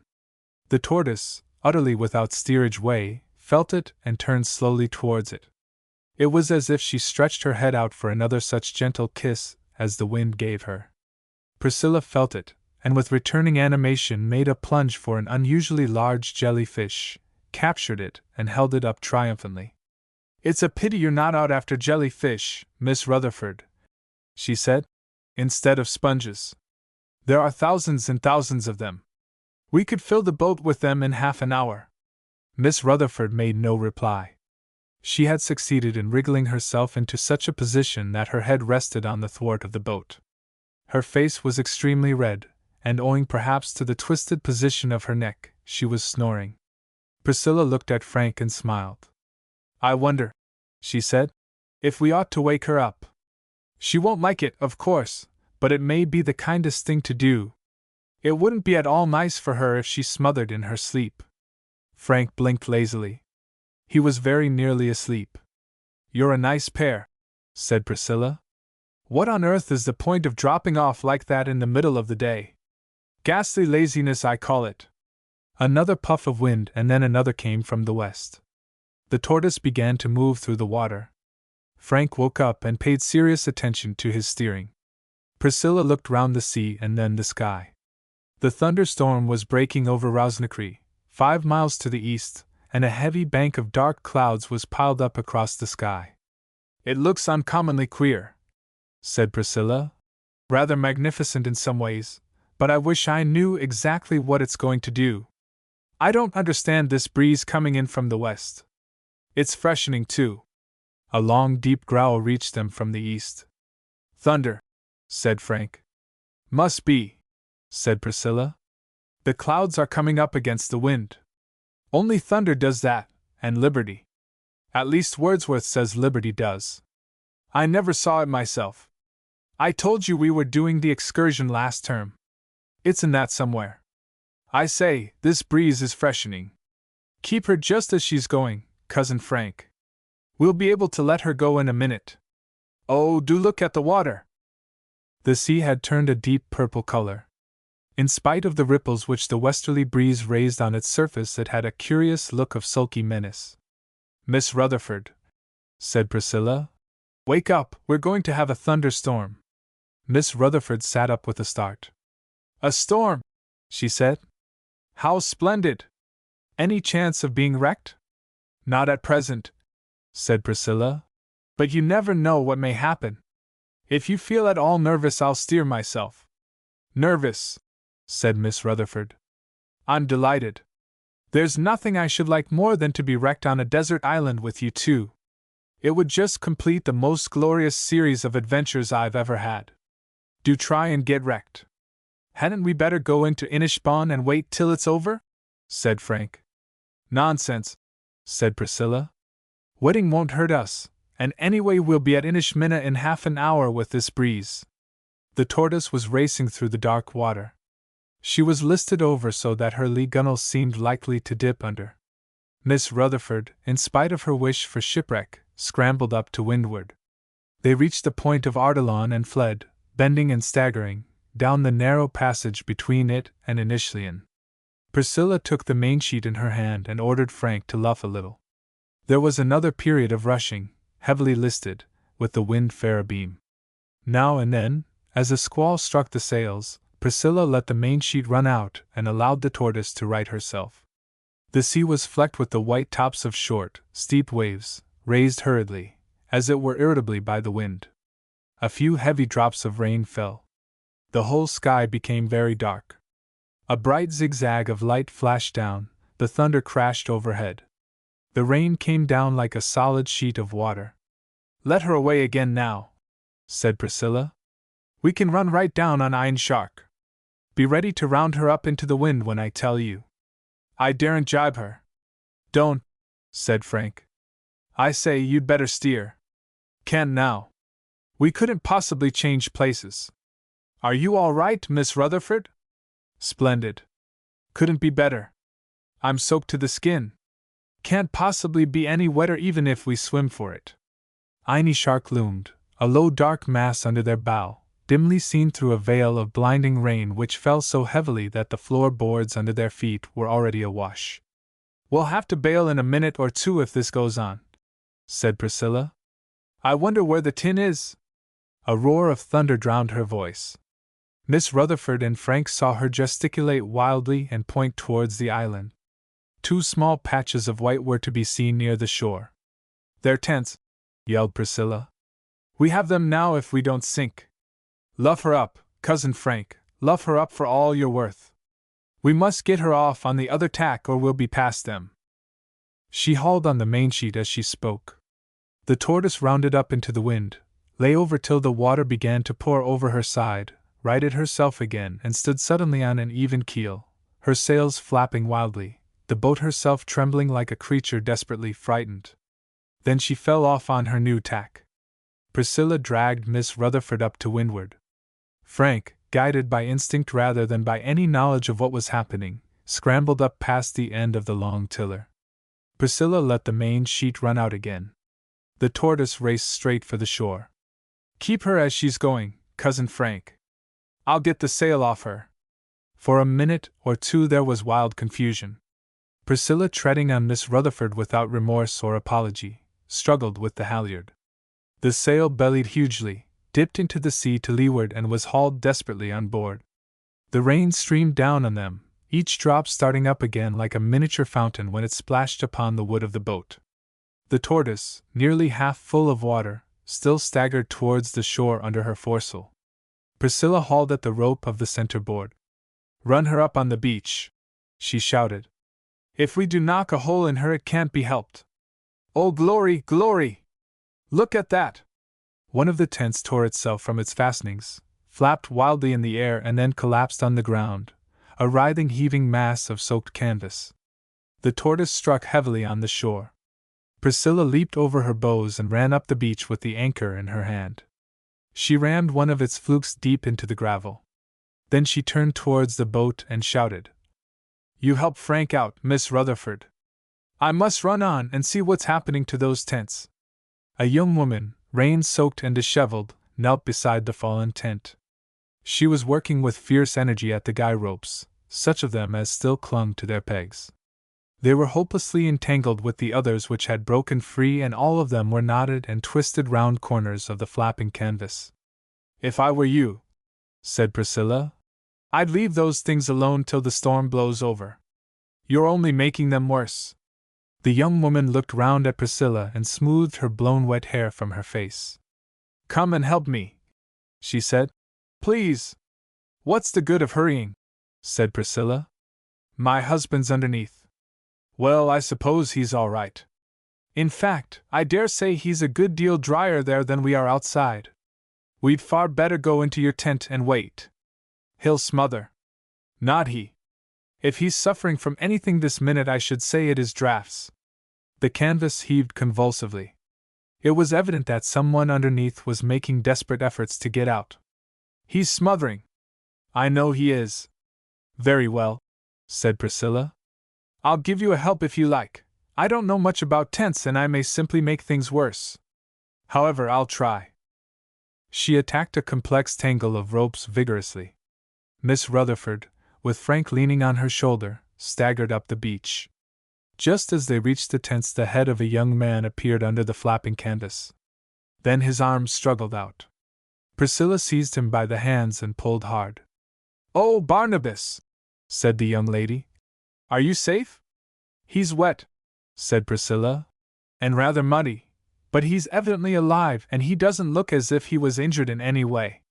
The tortoise, utterly without steerage way, felt it and turned slowly towards it. It was as if she stretched her head out for another such gentle kiss as the wind gave her. Priscilla felt it, and with returning animation made a plunge for an unusually large jellyfish, captured it, and held it up triumphantly. "It's a pity you're not out after jellyfish, Miss Rutherford," she said, "instead of sponges. There are thousands and thousands of them. We could fill the boat with them in half an hour." Miss Rutherford made no reply. She had succeeded in wriggling herself into such a position that her head rested on the thwart of the boat. Her face was extremely red, and owing perhaps to the twisted position of her neck, she was snoring. Priscilla looked at Frank and smiled. "I wonder," she said, "if we ought to wake her up. She won't like it, of course, but it may be the kindest thing to do. It wouldn't be at all nice for her if she smothered in her sleep." Frank blinked lazily. He was very nearly asleep. "You're a nice pair," said Priscilla. "What on earth is the point of dropping off like that in the middle of the day? Ghastly laziness, I call it." Another puff of wind and then another came from the west. The tortoise began to move through the water. Frank woke up and paid serious attention to his steering. Priscilla looked round the sea and then the sky. The thunderstorm was breaking over Rosnacree, 5 miles to the east, and a heavy bank of dark clouds was piled up across the sky. "It looks uncommonly queer," said Priscilla. "Rather magnificent in some ways, but I wish I knew exactly what it's going to do. I don't understand this breeze coming in from the west. It's freshening too." A long, deep growl reached them from the east. "Thunder," said Frank. "Must be," said Priscilla. "The clouds are coming up against the wind. Only thunder does that, and liberty. At least Wordsworth says liberty does. I never saw it myself. I told you we were doing the excursion last term. It's in that somewhere. I say, this breeze is freshening. Keep her just as she's going, Cousin Frank. We'll be able to let her go in a minute. Oh, do look at the water!" The sea had turned a deep purple color. In spite of the ripples which the westerly breeze raised on its surface, it had a curious look of sulky menace. "Miss Rutherford," said Priscilla, "wake up, we're going to have a thunderstorm." Miss Rutherford sat up with a start. "A storm?" she said. "How splendid! Any chance of being wrecked?" "Not at present," said Priscilla, "but you never know what may happen. If you feel at all nervous, I'll steer myself." "Nervous?" said Miss Rutherford. "I'm delighted. There's nothing I should like more than to be wrecked on a desert island with you two. It would just complete the most glorious series of adventures I've ever had. Do try and get wrecked." "Hadn't we better go into Inishbon and wait till it's over?" said Frank. "Nonsense," said Priscilla. "Wetting won't hurt us, and anyway we'll be at Inishmina in half an hour with this breeze." The tortoise was racing through the dark water. She was listed over so that her lee gunwale seemed likely to dip under. Miss Rutherford, in spite of her wish for shipwreck, scrambled up to windward. They reached the point of Ardalan and fled, bending and staggering, down the narrow passage between it and Inishlian. Priscilla took the mainsheet in her hand and ordered Frank to luff a little. There was another period of rushing, heavily listed, with the wind fair abeam. Now and then, as a squall struck the sails, Priscilla let the mainsheet run out and allowed the tortoise to right herself. The sea was flecked with the white tops of short, steep waves, raised hurriedly, as it were irritably by the wind. A few heavy drops of rain fell. The whole sky became very dark. A bright zigzag of light flashed down, the thunder crashed overhead. The rain came down like a solid sheet of water. "Let her away again now," said Priscilla. "We can run right down on Iron Shark. Be ready to round her up into the wind when I tell you." "I daren't jibe her." "Don't," said Frank. "I say, you'd better steer." "Can't now. We couldn't possibly change places." "Are you all right, Miss Rutherford?" "Splendid. Couldn't be better. I'm soaked to the skin. Can't possibly be any wetter even if we swim for it." Iron Shark loomed, a low dark mass under their bow, dimly seen through a veil of blinding rain which fell so heavily that the floorboards under their feet were already awash. "We'll have to bail in a minute or two if this goes on," said Priscilla. "I wonder where the tin is?" A roar of thunder drowned her voice. Miss Rutherford and Frank saw her gesticulate wildly and point towards the island. 2 small patches of white were to be seen near the shore. "They're tents," yelled Priscilla. "We have them now if we don't sink. Luff her up, Cousin Frank, luff her up for all you're worth. We must get her off on the other tack or we'll be past them." She hauled on the mainsheet as she spoke. The Tortoise rounded up into the wind, lay over till the water began to pour over her side, righted herself again and stood suddenly on an even keel, her sails flapping wildly, the boat herself trembling like a creature desperately frightened. Then she fell off on her new tack. Priscilla dragged Miss Rutherford up to windward. Frank, guided by instinct rather than by any knowledge of what was happening, scrambled up past the end of the long tiller. Priscilla let the main sheet run out again. The Tortoise raced straight for the shore. "Keep her as she's going, Cousin Frank. I'll get the sail off her." For a minute or two there was wild confusion. Priscilla, treading on Miss Rutherford without remorse or apology, struggled with the halyard. The sail bellied hugely, dipped into the sea to leeward and was hauled desperately on board. The rain streamed down on them, each drop starting up again like a miniature fountain when it splashed upon the wood of the boat. The Tortoise, nearly half full of water, still staggered towards the shore under her foresail. Priscilla hauled at the rope of the center board. "Run her up on the beach," she shouted. "If we do knock a hole in her it can't be helped. Oh, glory, glory! Look at that!" One of the tents tore itself from its fastenings, flapped wildly in the air and then collapsed on the ground, a writhing, heaving mass of soaked canvas. The Tortoise struck heavily on the shore. Priscilla leaped over her bows and ran up the beach with the anchor in her hand. She rammed one of its flukes deep into the gravel. Then she turned towards the boat and shouted, "You help Frank out, Miss Rutherford. I must run on and see what's happening to those tents." A young woman, rain-soaked and disheveled, knelt beside the fallen tent. She was working with fierce energy at the guy ropes, such of them as still clung to their pegs. They were hopelessly entangled with the others which had broken free, and all of them were knotted and twisted round corners of the flapping canvas. "If I were you," said Priscilla, "I'd leave those things alone till the storm blows over. You're only making them worse." The young woman looked round at Priscilla and smoothed her blown wet hair from her face. "Come and help me," she said. "Please." "What's the good of hurrying?" said Priscilla. "My husband's underneath." "Well, I suppose he's all right. In fact, I dare say he's a good deal drier there than we are outside. We'd far better go into your tent and wait. He'll smother." "Not he. If he's suffering from anything this minute, I should say it is draughts." The canvas heaved convulsively. It was evident that someone underneath was making desperate efforts to get out. "He's smothering." "I know he is." "Very well," said Priscilla. "I'll give you a help if you like. I don't know much about tents and I may simply make things worse. However, I'll try." She attacked a complex tangle of ropes vigorously. Miss Rutherford, with Frank leaning on her shoulder, staggered up the beach. Just as they reached the tents, the head of a young man appeared under the flapping canvas. Then his arms struggled out. Priscilla seized him by the hands and pulled hard. "Oh, Barnabas!" said the young lady. "Are you safe?" "He's wet," said Priscilla, "and rather muddy, but he's evidently alive and he doesn't look as if he was injured in any way."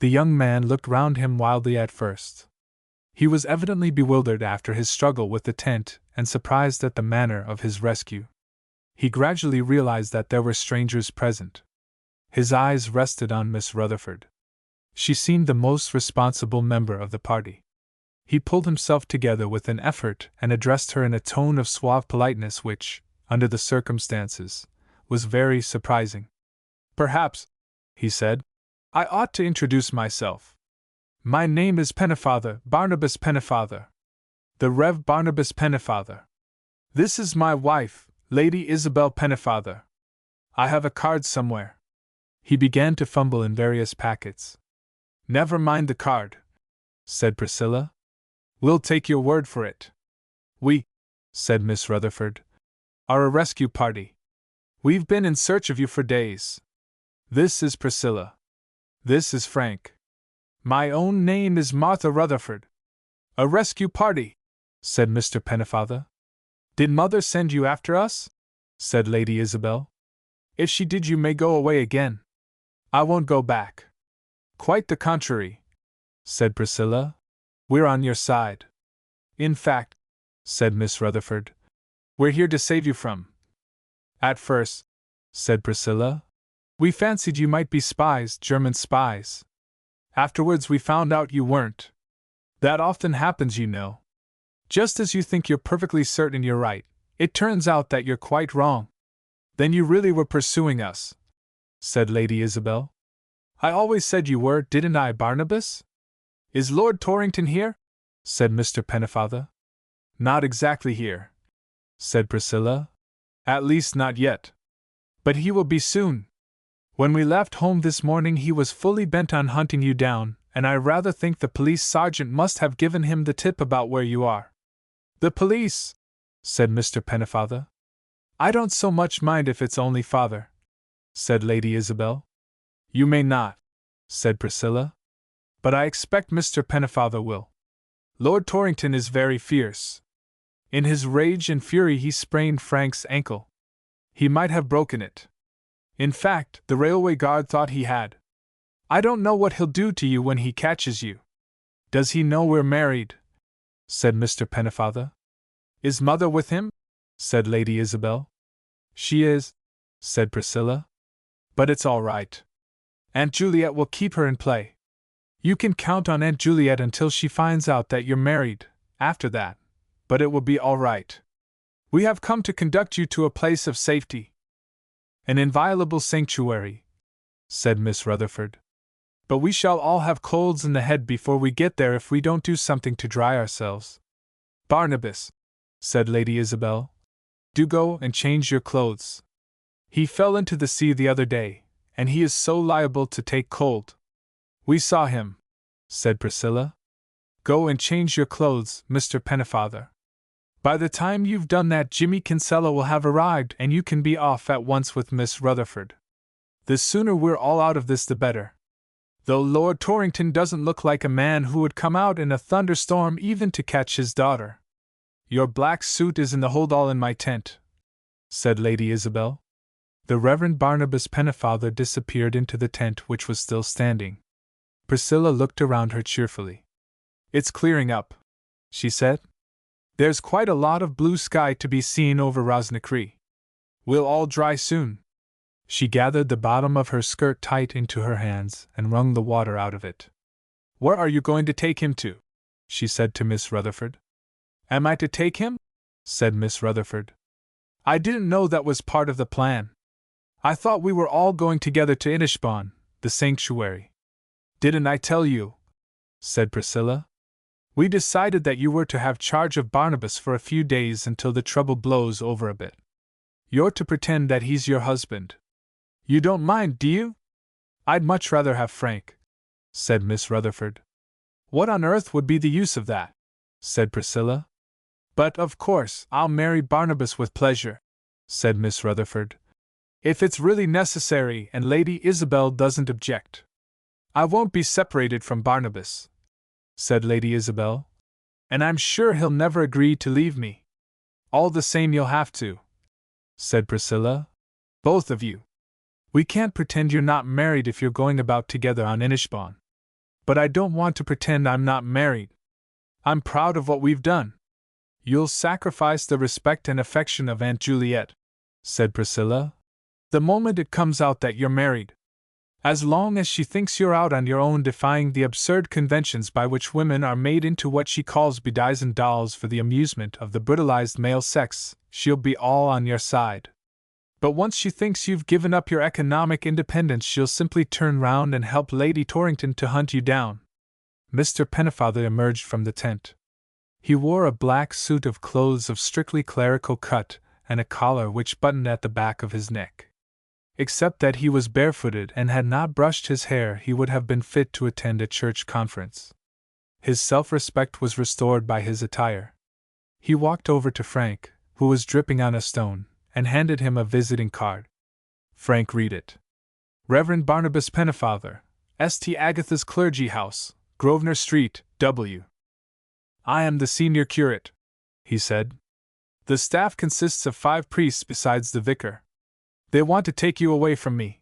The young man looked round him wildly at first. He was evidently bewildered after his struggle with the tent and surprised at the manner of his rescue. He gradually realized that there were strangers present. His eyes rested on Miss Rutherford. She seemed the most responsible member of the party. He pulled himself together with an effort and addressed her in a tone of suave politeness which, under the circumstances, was very surprising. "Perhaps," he said, "I ought to introduce myself. My name is Pennefather, Barnabas Pennefather. The Rev. Barnabas Pennefather. This is my wife, Lady Isabel Pennefather. I have a card somewhere." He began to fumble in various packets. "Never mind the card," said Priscilla. "We'll take your word for it." "We," said Miss Rutherford, "are a rescue party. We've been in search of you for days. This is Priscilla. This is Frank. My own name is Martha Rutherford." "A rescue party," said Mr. Pennefather. "Did Mother send you after us?" said Lady Isabel. "If she did, you may go away again. I won't go back." "Quite the contrary," said Priscilla. "We're on your side. In fact," said Miss Rutherford, "we're here to save you from—" "At first," said Priscilla, "we fancied you might be spies, German spies. Afterwards we found out you weren't. That often happens, you know. Just as you think you're perfectly certain you're right, it turns out that you're quite wrong. Then you really were pursuing us," said Lady Isabel. "I always said you were, didn't I, Barnabas?" "Is Lord Torrington here?" said Mr. Pennefather. "Not exactly here," said Priscilla. "At least not yet. But he will be soon. When we left home this morning he was fully bent on hunting you down, and I rather think the police sergeant must have given him the tip about where you are." "The police?" said Mr. Pennefather. "I don't so much mind if it's only Father," said Lady Isabel. "You may not," said Priscilla. "But I expect Mr. Pennefather will. Lord Torrington is very fierce. In his rage and fury he sprained Frank's ankle. He might have broken it. In fact, the railway guard thought he had. I don't know what he'll do to you when he catches you." "Does he know we're married?" said Mr. Pennefather. "Is Mother with him?" said Lady Isabel. "She is," said Priscilla. "But it's all right. Aunt Juliet will keep her in play. You can count on Aunt Juliet until she finds out that you're married, after that, but it will be all right. We have come to conduct you to a place of safety. An inviolable sanctuary," said Miss Rutherford. "But we shall all have colds in the head before we get there if we don't do something to dry ourselves." "Barnabas," said Lady Isabel, "do go and change your clothes. He fell into the sea the other day, and he is so liable to take cold." "We saw him," said Priscilla. "Go and change your clothes, Mr. Pennefather. By the time you've done that, Jimmy Kinsella will have arrived and you can be off at once with Miss Rutherford. The sooner we're all out of this the better. Though Lord Torrington doesn't look like a man who would come out in a thunderstorm even to catch his daughter." "Your black suit is in the hold-all in my tent," said Lady Isabel. The Reverend Barnabas Pennefather disappeared into the tent which was still standing. Priscilla looked around her cheerfully. "It's clearing up," she said. "There's quite a lot of blue sky to be seen over Rosnacree. We'll all dry soon." She gathered the bottom of her skirt tight into her hands and wrung the water out of it. "Where are you going to take him to?" she said to Miss Rutherford. "Am I to take him?" said Miss Rutherford. "I didn't know that was part of the plan. I thought we were all going together to Inishbon, the sanctuary." "Didn't I tell you?" said Priscilla. "We decided that you were to have charge of Barnabas for a few days until the trouble blows over a bit. You're to pretend that he's your husband. You don't mind, do you?" "I'd much rather have Frank," said Miss Rutherford. "What on earth would be the use of that?" said Priscilla. "But, of course, I'll marry Barnabas with pleasure," said Miss Rutherford. "If it's really necessary and Lady Isabel doesn't object. I won't be separated from Barnabas," said Lady Isabel. "And I'm sure he'll never agree to leave me." "All the same you'll have to," said Priscilla. "Both of you. We can't pretend you're not married if you're going about together on Inishbon." "But I don't want to pretend I'm not married," I'm proud of what we've done. You'll sacrifice the respect and affection of Aunt Juliet, said Priscilla, the moment it comes out that you're married. As long as she thinks you're out on your own defying the absurd conventions by which women are made into what she calls bedizened dolls for the amusement of the brutalized male sex, she'll be all on your side. But once she thinks you've given up your economic independence, she'll simply turn round and help Lady Torrington to hunt you down. Mr. Pennefather emerged from the tent. He wore a black suit of clothes of strictly clerical cut and a collar which buttoned at the back of his neck. Except that he was barefooted and had not brushed his hair, he would have been fit to attend a church conference. His self-respect was restored by his attire. He walked over to Frank, who was dripping on a stone, and handed him a visiting card. Frank read it. Reverend Barnabas Pennefather, St. Agatha's Clergy House, Grosvenor Street, W. I am the senior curate, he said. The staff consists of 5 priests besides the vicar. They want to take you away from me,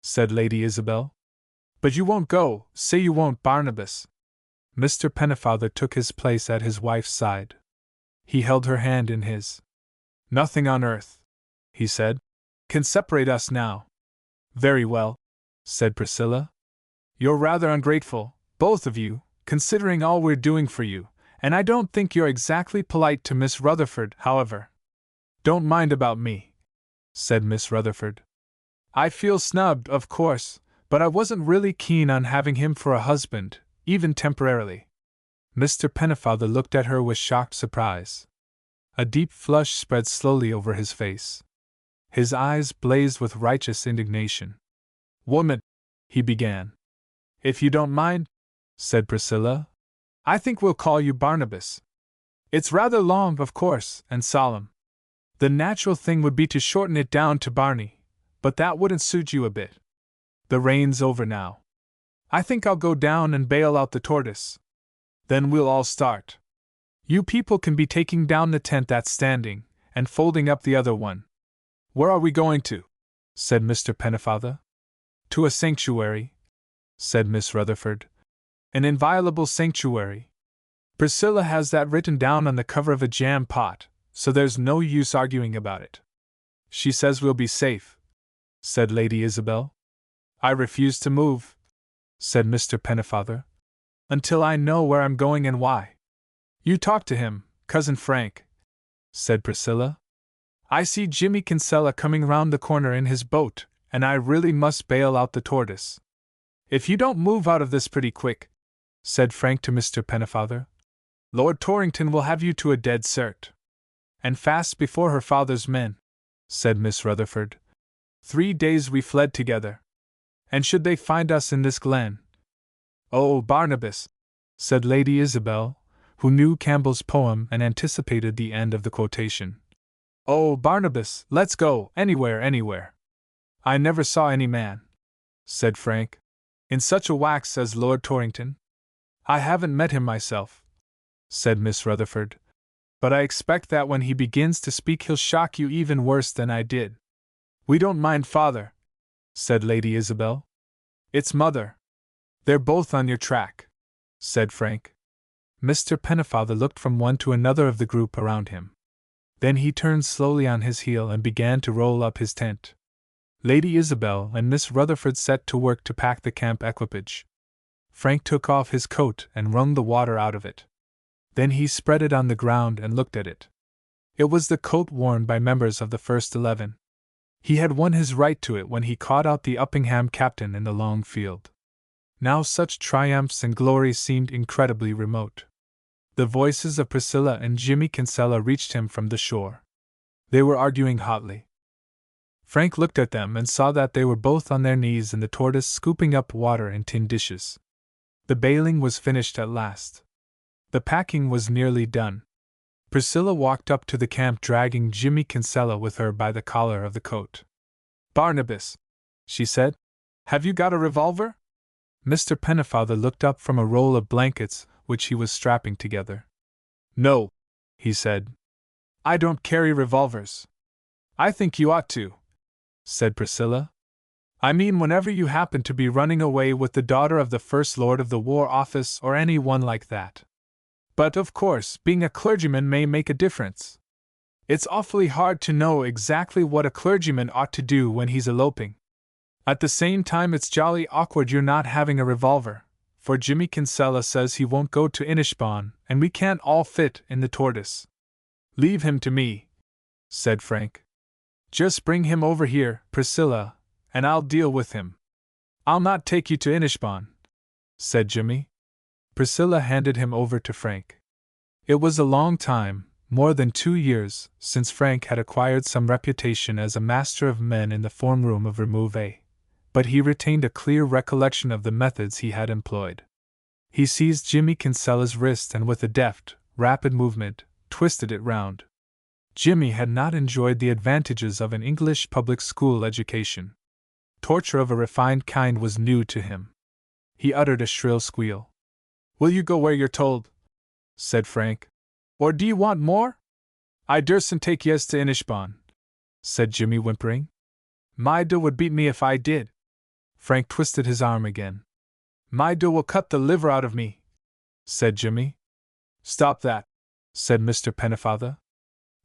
said Lady Isabel. But you won't go, say you won't, Barnabas. Mr. Pennefather took his place at his wife's side. He held her hand in his. Nothing on earth, he said, can separate us now. Very well, said Priscilla. You're rather ungrateful, both of you, considering all we're doing for you, and I don't think you're exactly polite to Miss Rutherford, however. Don't mind about me, said Miss Rutherford. I feel snubbed, of course, but I wasn't really keen on having him for a husband, even temporarily. Mr. Pennefather looked at her with shocked surprise. A deep flush spread slowly over his face. His eyes blazed with righteous indignation. Woman, he began. If you don't mind, said Priscilla, I think we'll call you Barnabas. It's rather long, of course, and solemn. The natural thing would be to shorten it down to Barney, but that wouldn't suit you a bit. The rain's over now. I think I'll go down and bail out the tortoise. Then we'll all start. You people can be taking down the tent that's standing, and folding up the other one. Where are we going to? Said Mr. Pennefather. To a sanctuary, said Miss Rutherford. An inviolable sanctuary. Priscilla has that written down on the cover of a jam pot, so there's no use arguing about it. She says we'll be safe, said Lady Isabel. I refuse to move, said Mr. Pennefather, until I know where I'm going and why. You talk to him, Cousin Frank, said Priscilla. I see Jimmy Kinsella coming round the corner in his boat, and I really must bail out the tortoise. If you don't move out of this pretty quick, said Frank to Mr. Pennefather, Lord Torrington will have you to a dead cert. And fast before her father's men, said Miss Rutherford. 3 days we fled together. And should they find us in this glen? Oh, Barnabas, said Lady Isabel, who knew Campbell's poem and anticipated the end of the quotation. Oh, Barnabas, let's go, anywhere, anywhere. I never saw any man, said Frank, in such a wax as Lord Torrington. I haven't met him myself, said Miss Rutherford, but I expect that when he begins to speak he'll shock you even worse than I did. We don't mind father, said Lady Isabel. It's mother. They're both on your track, said Frank. Mr. Pennefather looked from one to another of the group around him. Then he turned slowly on his heel and began to roll up his tent. Lady Isabel and Miss Rutherford set to work to pack the camp equipage. Frank took off his coat and wrung the water out of it. Then he spread it on the ground and looked at it. It was the coat worn by members of the first 11. He had won his right to it when he caught out the Uppingham captain in the long field. Now such triumphs and glories seemed incredibly remote. The voices of Priscilla and Jimmy Kinsella reached him from the shore. They were arguing hotly. Frank looked at them and saw that they were both on their knees in the tortoise scooping up water in tin dishes. The bailing was finished at last. The packing was nearly done. Priscilla walked up to the camp dragging Jimmy Kinsella with her by the collar of the coat. Barnabas, she said, have you got a revolver? Mr. Pennefather looked up from a roll of blankets which he was strapping together. No, he said. I don't carry revolvers. I think you ought to, said Priscilla. I mean whenever you happen to be running away with the daughter of the First Lord of the War Office or any one like that. But of course, being a clergyman may make a difference. It's awfully hard to know exactly what a clergyman ought to do when he's eloping. At the same time, it's jolly awkward you're not having a revolver, for Jimmy Kinsella says he won't go to Inishbon, and we can't all fit in the tortoise. Leave him to me, said Frank. Just bring him over here, Priscilla, and I'll deal with him. I'll not take you to Inishbon, said Jimmy. Priscilla handed him over to Frank. It was a long time, more than 2 years, since Frank had acquired some reputation as a master of men in the form room of Remove A, but he retained a clear recollection of the methods he had employed. He seized Jimmy Kinsella's wrist and with a deft, rapid movement, twisted it round. Jimmy had not enjoyed the advantages of an English public school education. Torture of a refined kind was new to him. He uttered a shrill squeal. "Will you go where you're told?" said Frank. "Or do you want more?" "I dursn't take yes to Inishbon," said Jimmy, whimpering. "Maida would beat me if I did." Frank twisted his arm again. "Maida will cut the liver out of me," said Jimmy. "Stop that," said Mr. Pennefather.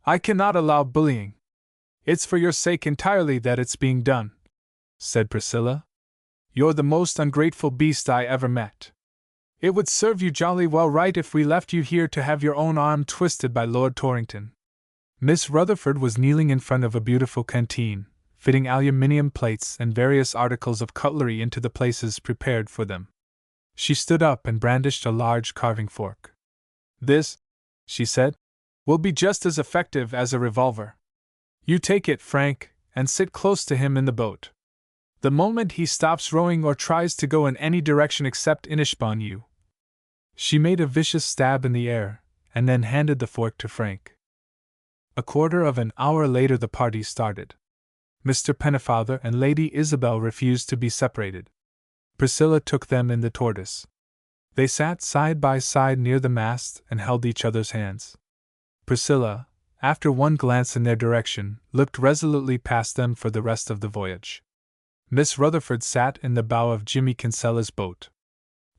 "I cannot allow bullying." "It's for your sake entirely that it's being done," said Priscilla. "You're the most ungrateful beast I ever met. It would serve you jolly well right if we left you here to have your own arm twisted by Lord Torrington." Miss Rutherford was kneeling in front of a beautiful canteen, fitting aluminium plates and various articles of cutlery into the places prepared for them. She stood up and brandished a large carving fork. "This," she said, "will be just as effective as a revolver. You take it, Frank, and sit close to him in the boat. The moment he stops rowing or tries to go in any direction except Inishbon, you—" She made a vicious stab in the air, and then handed the fork to Frank. A quarter of an hour later the party started. Mr. Pennefather and Lady Isabel refused to be separated. Priscilla took them in the tortoise. They sat side by side near the mast and held each other's hands. Priscilla, after one glance in their direction, looked resolutely past them for the rest of the voyage. Miss Rutherford sat in the bow of Jimmy Kinsella's boat.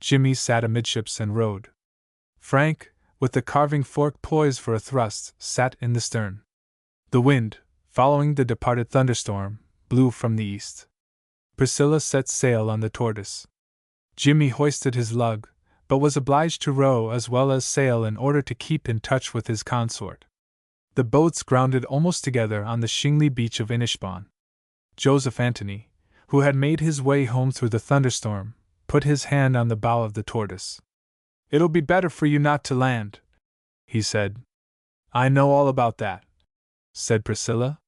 Jimmy sat amidships and rowed. Frank, with the carving fork poised for a thrust, sat in the stern. The wind, following the departed thunderstorm, blew from the east. Priscilla set sail on the tortoise. Jimmy hoisted his lug, but was obliged to row as well as sail in order to keep in touch with his consort. The boats grounded almost together on the shingly beach of Inishbon. Joseph Anthony, who had made his way home through the thunderstorm, put his hand on the bow of the tortoise. "It'll be better for you not to land," he said. "I know all about that," said Priscilla.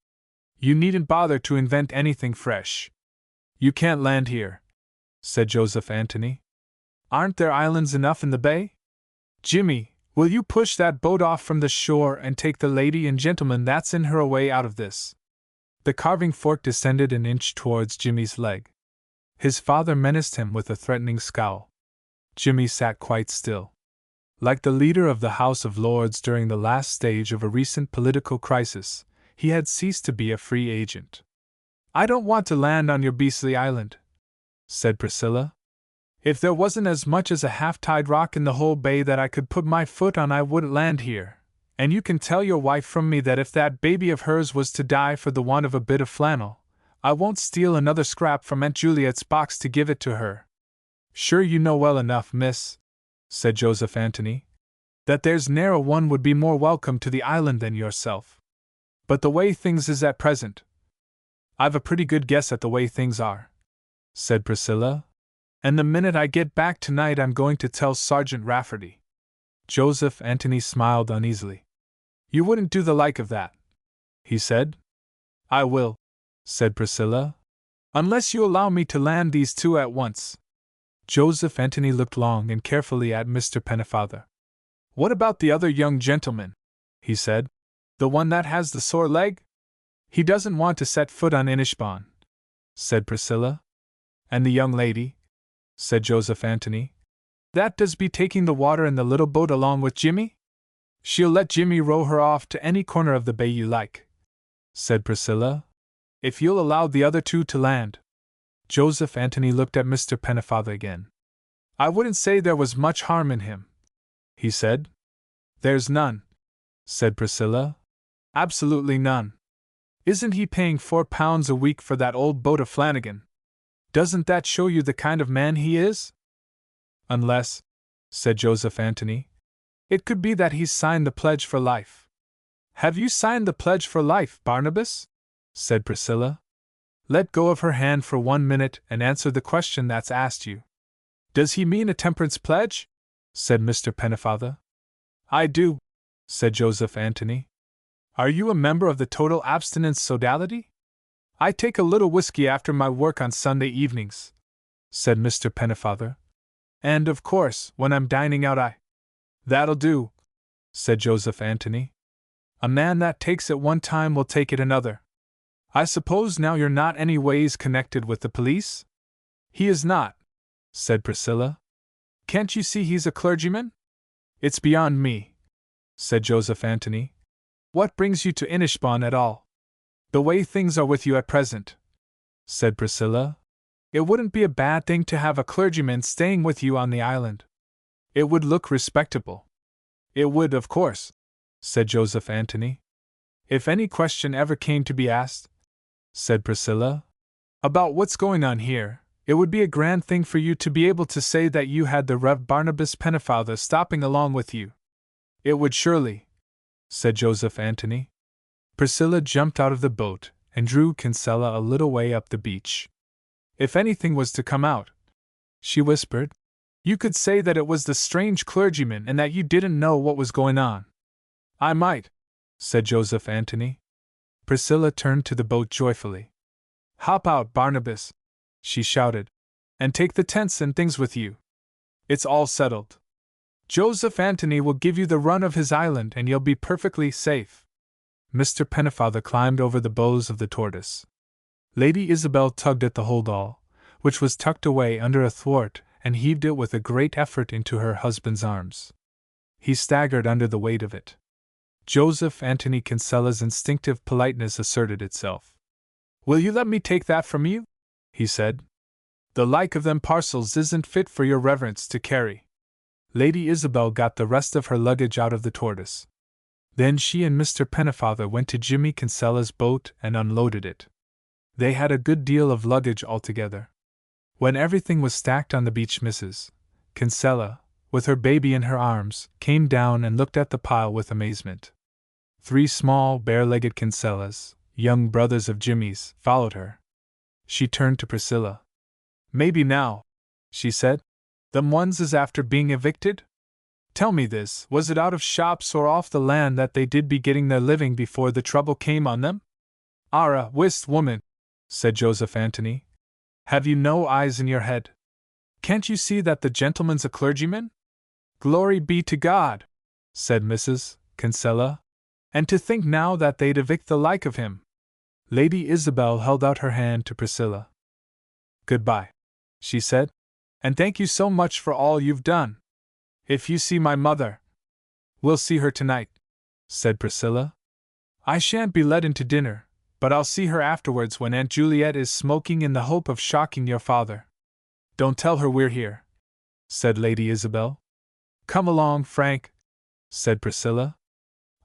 "You needn't bother to invent anything fresh." "You can't land here," said Joseph Anthony. "Aren't there islands enough in the bay? Jimmy, will you push that boat off from the shore and take the lady and gentleman that's in her away out of this?" The carving fork descended an inch towards Jimmy's leg. His father menaced him with a threatening scowl. Jimmy sat quite still. Like the leader of the House of Lords during the last stage of a recent political crisis, he had ceased to be a free agent. "I don't want to land on your beastly island," said Priscilla. "If there wasn't as much as a half-tide rock in the whole bay that I could put my foot on, I wouldn't land here. And you can tell your wife from me that if that baby of hers was to die for the want of a bit of flannel, I won't steal another scrap from Aunt Juliet's box to give it to her." "Sure you know well enough, miss," said Joseph Anthony, "that there's ne'er a one would be more welcome to the island than yourself. But the way things is at present—" "I've a pretty good guess at the way things are," said Priscilla. "And the minute I get back tonight I'm going to tell Sergeant Rafferty." Joseph Anthony smiled uneasily. "You wouldn't do the like of that," he said. "I will," said Priscilla, "unless you allow me to land these two at once." Joseph Anthony looked long and carefully at Mr. Pennefather. "What about the other young gentleman?" he said. "The one that has the sore leg?" "He doesn't want to set foot on Inishbon," said Priscilla. "And the young lady?" said Joseph Anthony. "That does be taking the water in the little boat along with Jimmy?" "She'll let Jimmy row her off to any corner of the bay you like," said Priscilla, "if you'll allow the other two to land." Joseph Anthony looked at Mr. Pennefather again. "I wouldn't say there was much harm in him," he said. There's none, said Priscilla. Absolutely none. Isn't he paying £4 a week for that old boat of Flanagan? Doesn't that show you the kind of man he is? Unless, said Joseph Anthony, it could be that he's signed the pledge for life. Have you signed the pledge for life, Barnabas? Said Priscilla. Let go of her hand for 1 minute and answer the question that's asked you. Does he mean a temperance pledge? Said Mr. Pennefather. I do, said Joseph Anthony. Are you a member of the Total Abstinence Sodality? I take a little whiskey after my work on Sunday evenings, said Mr. Pennefather. And, of course, when I'm dining out That'll do, said Joseph Anthony. A man that takes it one time will take it another. I suppose now you're not any ways connected with the police? He is not, said Priscilla. Can't you see he's a clergyman? It's beyond me, said Joseph Anthony. What brings you to Inishbon at all? The way things are with you at present, said Priscilla. It wouldn't be a bad thing to have a clergyman staying with you on the island. It would look respectable. It would, of course, said Joseph Anthony. If any question ever came to be asked, said Priscilla, about what's going on here, it would be a grand thing for you to be able to say that you had the Rev. Barnabas Pennefather stopping along with you. It would surely, said Joseph Anthony. Priscilla jumped out of the boat and drew Kinsella a little way up the beach. If anything was to come out, she whispered, you could say that it was the strange clergyman and that you didn't know what was going on. I might, said Joseph Anthony. Priscilla turned to the boat joyfully. Hop out, Barnabas, she shouted, and take the tents and things with you. It's all settled. Joseph Anthony will give you the run of his island and you'll be perfectly safe. Mr. Pennefather climbed over the bows of the Tortoise. Lady Isabel tugged at the hold-all, which was tucked away under a thwart, and heaved it with a great effort into her husband's arms. He staggered under the weight of it. Joseph Anthony Kinsella's instinctive politeness asserted itself. Will you let me take that from you? He said. The like of them parcels isn't fit for your reverence to carry. Lady Isabel got the rest of her luggage out of the Tortoise. Then she and Mr. Pennefather went to Jimmy Kinsella's boat and unloaded it. They had a good deal of luggage altogether. When everything was stacked on the beach, Mrs. Kinsella, with her baby in her arms, came down and looked at the pile with amazement. 3 small, bare-legged Kinsellas, young brothers of Jimmy's, followed her. She turned to Priscilla. Maybe now, she said, them ones is after being evicted? Tell me this, was it out of shops or off the land that they did be getting their living before the trouble came on them? Ara, whist, woman, said Joseph Anthony. Have you no eyes in your head? Can't you see that the gentleman's a clergyman? Glory be to God, said Mrs. Kinsella. And to think now that they'd evict the like of him. Lady Isabel held out her hand to Priscilla. Goodbye, she said, and thank you so much for all you've done. If you see my mother, we'll see her tonight, said Priscilla. I shan't be let in to dinner, but I'll see her afterwards when Aunt Juliet is smoking in the hope of shocking your father. Don't tell her we're here, said Lady Isabel. Come along, Frank, said Priscilla.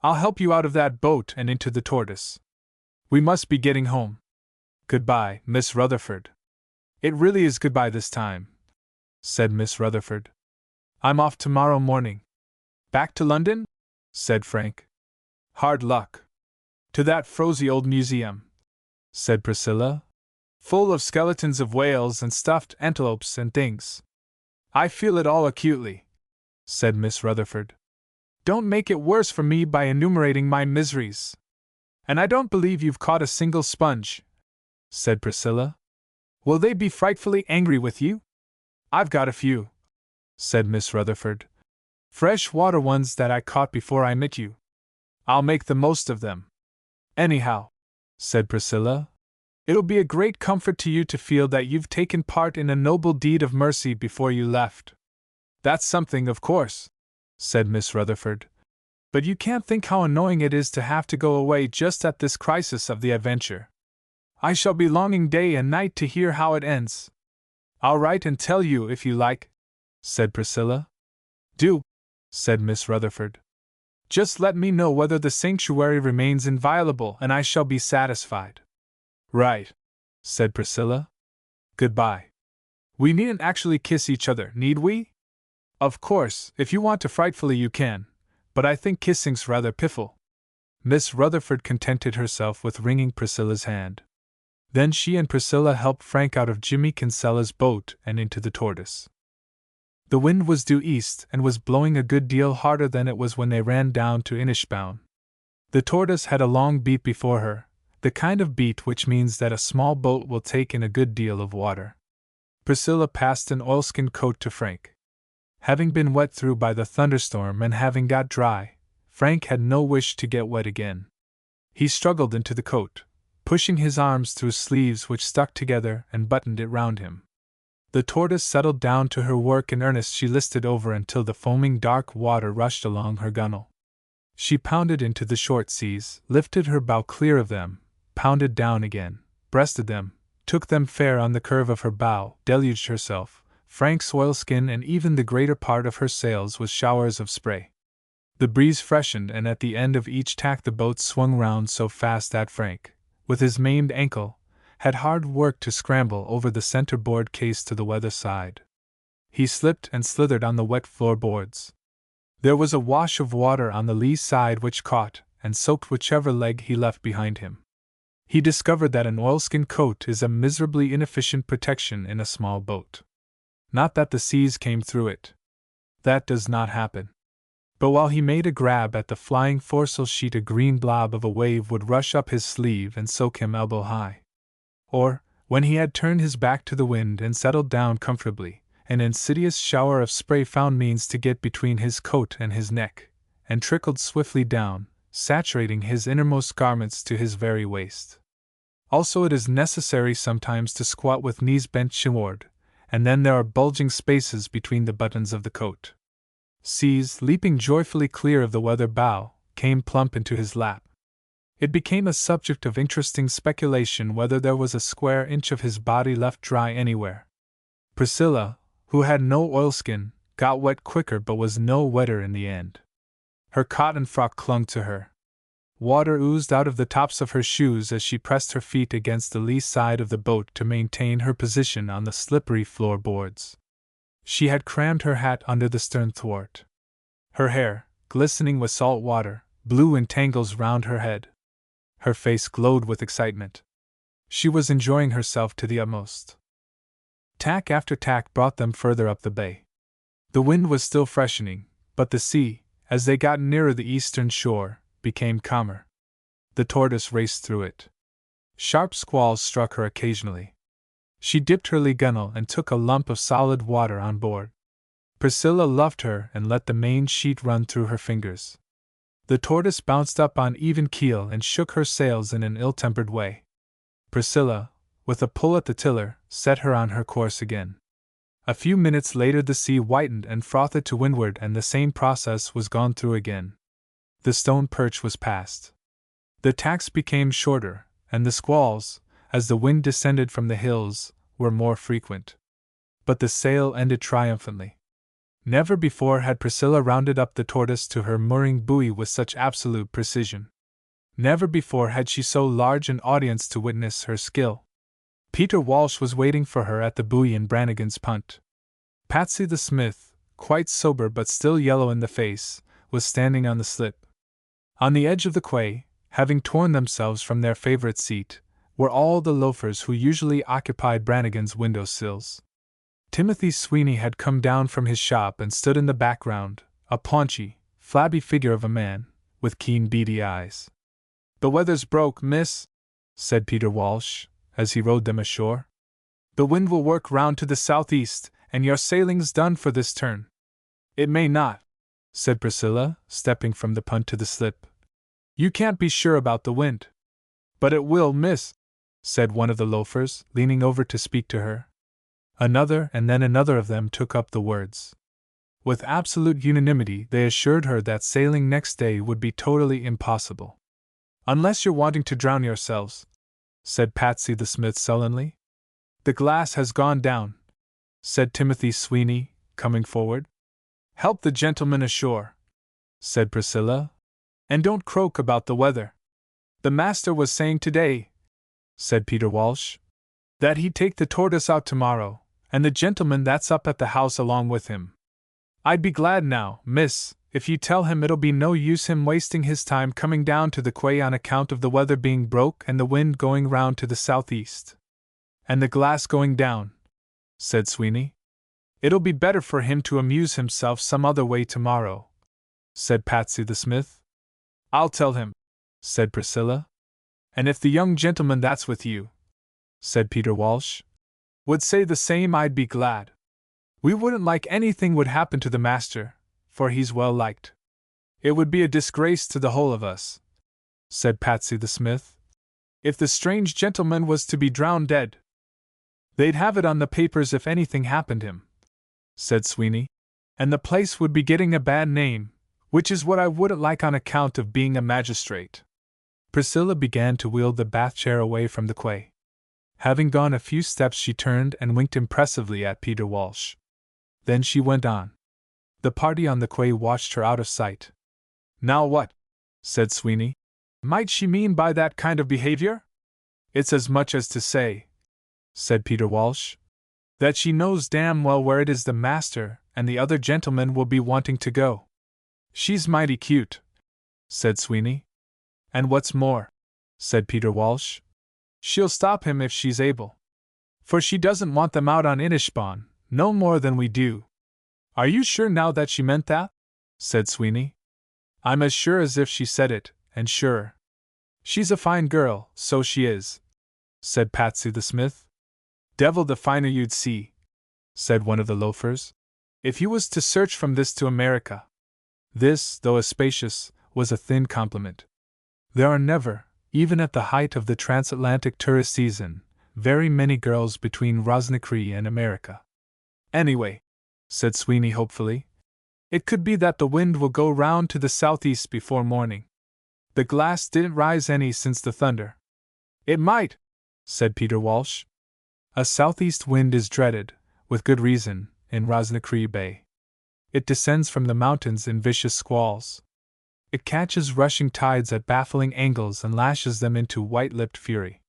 I'll help you out of that boat and into the Tortoise. We must be getting home. Goodbye, Miss Rutherford. It really is goodbye this time, said Miss Rutherford. I'm off tomorrow morning. Back to London? Said Frank. Hard luck. To that frozy old museum, said Priscilla. Full of skeletons of whales and stuffed antelopes and things. I feel it all acutely, said Miss Rutherford. Don't make it worse for me by enumerating my miseries. And I don't believe you've caught a single sponge, said Priscilla. Will they be frightfully angry with you? I've got a few, said Miss Rutherford. Fresh water ones that I caught before I met you. I'll make the most of them. Anyhow, said Priscilla, it'll be a great comfort to you to feel that you've taken part in a noble deed of mercy before you left. That's something, of course, said Miss Rutherford. But you can't think how annoying it is to have to go away just at this crisis of the adventure. I shall be longing day and night to hear how it ends. I'll write and tell you if you like, said Priscilla. Do, said Miss Rutherford. Just let me know whether the sanctuary remains inviolable and I shall be satisfied. Right, said Priscilla. Goodbye. We needn't actually kiss each other, need we? Of course, if you want to frightfully you can, but I think kissing's rather piffle. Miss Rutherford contented herself with wringing Priscilla's hand. Then she and Priscilla helped Frank out of Jimmy Kinsella's boat and into the Tortoise. The wind was due east and was blowing a good deal harder than it was when they ran down to Inishbourne. The Tortoise had a long beat before her, the kind of beat which means that a small boat will take in a good deal of water. Priscilla passed an oilskin coat to Frank. Having been wet through by the thunderstorm and having got dry, Frank had no wish to get wet again. He struggled into the coat, pushing his arms through sleeves which stuck together and buttoned it round him. The Tortoise settled down to her work in earnest. She listed over until the foaming dark water rushed along her gunwale. She pounded into the short seas, lifted her bow clear of them, pounded down again, breasted them, took them fair on the curve of her bow, deluged herself, Frank's oilskin and even the greater part of her sails with showers of spray. The breeze freshened, and at the end of each tack the boat swung round so fast that Frank, with his maimed ankle, had hard work to scramble over the centerboard case to the weather side. He slipped and slithered on the wet floorboards. There was a wash of water on the lee side which caught and soaked whichever leg he left behind him. He discovered that an oilskin coat is a miserably inefficient protection in a small boat. Not that the seas came through it. That does not happen. But while he made a grab at the flying foresail sheet, a green blob of a wave would rush up his sleeve and soak him elbow high. Or, when he had turned his back to the wind and settled down comfortably, an insidious shower of spray found means to get between his coat and his neck, and trickled swiftly down, saturating his innermost garments to his very waist. Also, it is necessary sometimes to squat with knees bent shoreward, and then there are bulging spaces between the buttons of the coat. Seas, leaping joyfully clear of the weather bow, came plump into his lap. It became a subject of interesting speculation whether there was a square inch of his body left dry anywhere. Priscilla, who had no oilskin, got wet quicker but was no wetter in the end. Her cotton frock clung to her. Water oozed out of the tops of her shoes as she pressed her feet against the lee side of the boat to maintain her position on the slippery floorboards. She had crammed her hat under the stern thwart. Her hair, glistening with salt water, blew in tangles round her head. Her face glowed with excitement. She was enjoying herself to the utmost. Tack after tack brought them further up the bay. The wind was still freshening, but the sea, as they got nearer the eastern shore, became calmer. The Tortoise raced through it. Sharp squalls struck her occasionally. She dipped her lee gunwale and took a lump of solid water on board. Priscilla loved her and let the main sheet run through her fingers. The Tortoise bounced up on even keel and shook her sails in an ill-tempered way. Priscilla, with a pull at the tiller, set her on her course again. A few minutes later the sea whitened and frothed to windward, and the same process was gone through again. The stone perch was passed. The tacks became shorter, and the squalls, as the wind descended from the hills, were more frequent. But the sail ended triumphantly. Never before had Priscilla rounded up the Tortoise to her mooring buoy with such absolute precision. Never before had she so large an audience to witness her skill. Peter Walsh was waiting for her at the buoy in Brannigan's punt. Patsy the smith, quite sober but still yellow in the face, was standing on the slip. On the edge of the quay, having torn themselves from their favorite seat, were all the loafers who usually occupied Brannigan's window sills. Timothy Sweeney had come down from his shop and stood in the background, a paunchy, flabby figure of a man, with keen beady eyes. "The weather's broke, miss," said Peter Walsh, as he rowed them ashore. "The wind will work round to the southeast, and your sailing's done for this turn." "It may not," said Priscilla, stepping from the punt to the slip. "You can't be sure about the wind." "But it will, miss," said one of the loafers, leaning over to speak to her. Another and then another of them took up the words. With absolute unanimity they assured her that sailing next day would be totally impossible. "Unless you're wanting to drown yourselves," said Patsy the smith sullenly. "The glass has gone down," said Timothy Sweeney, coming forward. "Help the gentleman ashore," said Priscilla, And don't croak about the weather. The master was saying today, said Peter Walsh, that he'd take the tortoise out tomorrow, and the gentleman that's up at the house along with him. I'd be glad now, miss, if you tell him it'll be no use him wasting his time coming down to the quay on account of the weather being broke and the wind going round to the southeast. And the glass going down, said Sweeney. It'll be better for him to amuse himself some other way tomorrow, said Patsy the smith. I'll tell him, said Priscilla. And if the young gentleman that's with you, said Peter Walsh, would say the same, I'd be glad. We wouldn't like anything would happen to the master, for he's well liked. It would be a disgrace to the whole of us, said Patsy the smith, if the strange gentleman was to be drowned dead. They'd have it on the papers if anything happened him, said Sweeney, and the place would be getting a bad name, which is what I wouldn't like on account of being a magistrate. Priscilla began to wheel the bath chair away from the quay. Having gone a few steps, she turned and winked impressively at Peter Walsh. Then she went on. The party on the quay watched her out of sight. Now what? Said Sweeney. Might she mean by that kind of behavior? It's as much as to say, said Peter Walsh, that she knows damn well where it is the master and the other gentlemen will be wanting to go. She's mighty cute, said Sweeney. And what's more, said Peter Walsh, she'll stop him if she's able. For she doesn't want them out on Inishbon, no more than we do. Are you sure now that she meant that? Said Sweeney. I'm as sure as if she said it, and surer. She's a fine girl, so she is, said Patsy the smith. Devil the finer you'd see, said one of the loafers, if you was to search from this to America. This, though a spacious, was a thin compliment. There are never, even at the height of the transatlantic tourist season, very many girls between Rosnicree and America. Anyway, said Sweeney hopefully, it could be that the wind will go round to the southeast before morning. The glass didn't rise any since the thunder. It might, said Peter Walsh. A southeast wind is dreaded, with good reason, in Rosnicree Bay. It descends from the mountains in vicious squalls. It catches rushing tides at baffling angles and lashes them into white-lipped fury.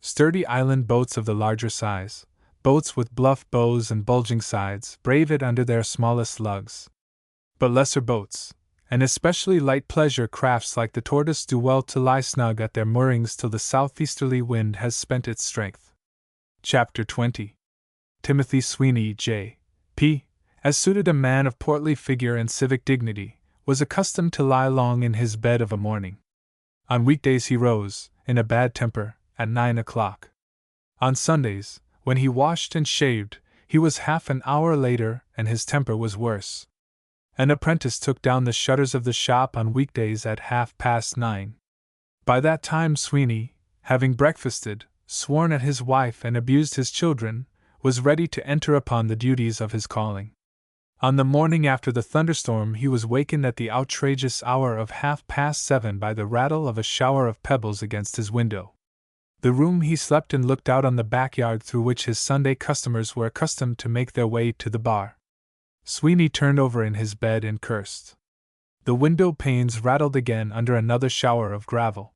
Sturdy island boats of the larger size, boats with bluff bows and bulging sides, brave it under their smallest lugs. But lesser boats, and especially light pleasure crafts like the Tortoise, do well to lie snug at their moorings till the southeasterly wind has spent its strength. Chapter 20. Timothy Sweeney, J.P., as suited a man of portly figure and civic dignity, was accustomed to lie long in his bed of a morning. On weekdays he rose, in a bad temper, at 9 o'clock. On Sundays, when he washed and shaved, he was half an hour later and his temper was worse. An apprentice took down the shutters of the shop on weekdays at 9:30. By that time Sweeney, having breakfasted, sworn at his wife and abused his children, was ready to enter upon the duties of his calling. On the morning after the thunderstorm he was wakened at the outrageous hour of 7:30 by the rattle of a shower of pebbles against his window. The room he slept in looked out on the backyard through which his Sunday customers were accustomed to make their way to the bar. Sweeney turned over in his bed and cursed. The window panes rattled again under another shower of gravel.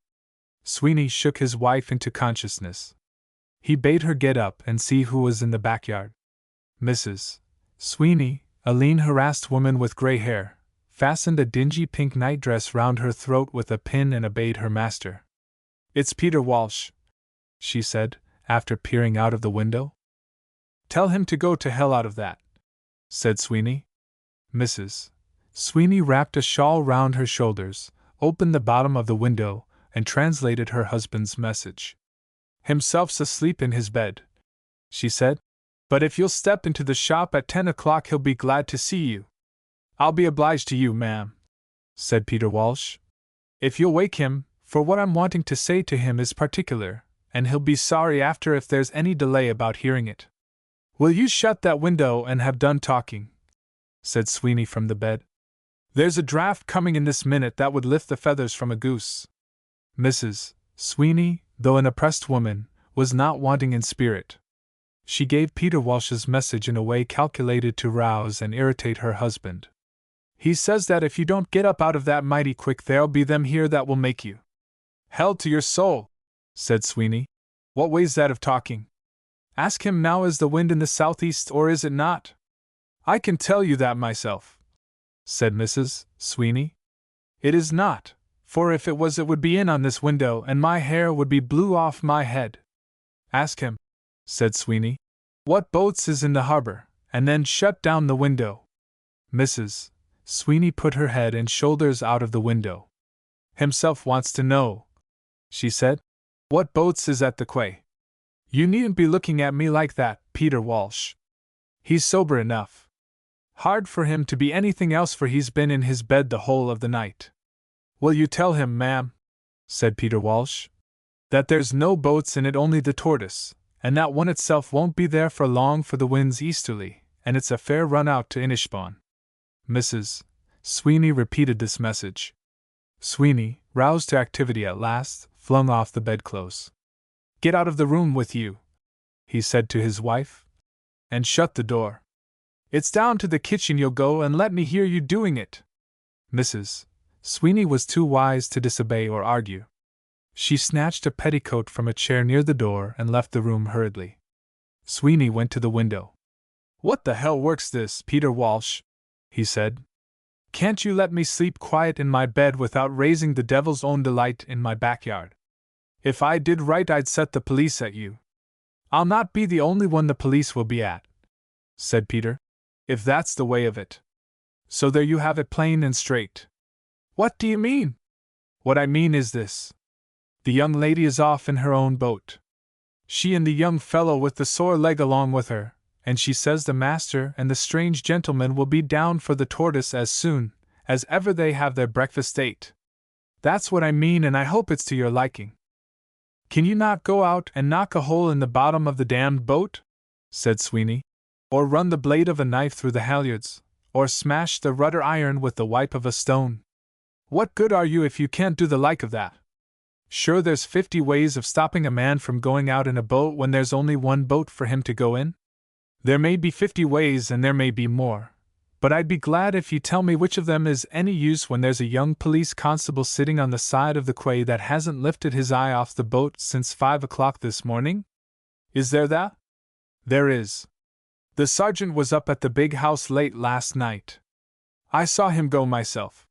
Sweeney shook his wife into consciousness. He bade her get up and see who was in the backyard. Mrs. Sweeney, a lean, harassed woman with gray hair, fastened a dingy pink nightdress round her throat with a pin and obeyed her master. "It's Peter Walsh," she said, after peering out of the window. "Tell him to go to hell out of that," said Sweeney. Mrs. Sweeney wrapped a shawl round her shoulders, opened the bottom of the window, and translated her husband's message. "Himself's asleep in his bed," she said. "But if you'll step into the shop at 10 o'clock he'll be glad to see you." "I'll be obliged to you, ma'am," said Peter Walsh. "If you'll wake him, for what I'm wanting to say to him is particular, and he'll be sorry after if there's any delay about hearing it." "Will you shut that window and have done talking?" said Sweeney from the bed. "There's a draught coming in this minute that would lift the feathers from a goose." Mrs. Sweeney, though an oppressed woman, was not wanting in spirit. She gave Peter Walsh's message in a way calculated to rouse and irritate her husband. He says that if you don't get up out of that mighty quick, there'll be them here that will make you. Hell to your soul, said Sweeney. What way's that of talking? Ask him now, is the wind in the southeast or is it not? I can tell you that myself, said Mrs. Sweeney. It is not, for if it was it would be in on this window and my hair would be blew off my head. Ask him, said Sweeney, what boats is in the harbor, and then shut down the window. Mrs. Sweeney put her head and shoulders out of the window. Himself wants to know, she said, what boats is at the quay. You needn't be looking at me like that, Peter Walsh. He's sober enough. Hard for him to be anything else, for he's been in his bed the whole of the night. Will you tell him, ma'am, said Peter Walsh, that there's no boats in it, only the Tortoise, and that one itself won't be there for long, for the wind's easterly, and it's a fair run out to Inishbon. Mrs. Sweeney repeated this message. Sweeney, roused to activity at last, flung off the bedclothes. Get out of the room with you, he said to his wife, and shut the door. It's down to the kitchen you'll go, and let me hear you doing it. Mrs. Sweeney was too wise to disobey or argue. She snatched a petticoat from a chair near the door and left the room hurriedly. Sweeney went to the window. What the hell works this, Peter Walsh? He said. Can't you let me sleep quiet in my bed without raising the devil's own delight in my backyard? If I did right, I'd set the police at you. I'll not be the only one the police will be at, said Peter, if that's the way of it. So there you have it, plain and straight. What do you mean? What I mean is this. The young lady is off in her own boat. She and the young fellow with the sore leg along with her, and she says the master and the strange gentleman will be down for the Tortoise as soon as ever they have their breakfast ate. That's what I mean, and I hope it's to your liking. Can you not go out and knock a hole in the bottom of the damned boat? Said Sweeney. Or run the blade of a knife through the halyards, or smash the rudder iron with the wipe of a stone? What good are you if you can't do the like of that? Sure, there's 50 ways of stopping a man from going out in a boat when there's only one boat for him to go in. There may be 50 ways and there may be more, but I'd be glad if you tell me which of them is any use when there's a young police constable sitting on the side of the quay that hasn't lifted his eye off the boat since 5 o'clock this morning? Is there that? There is. The sergeant was up at the big house late last night. I saw him go myself.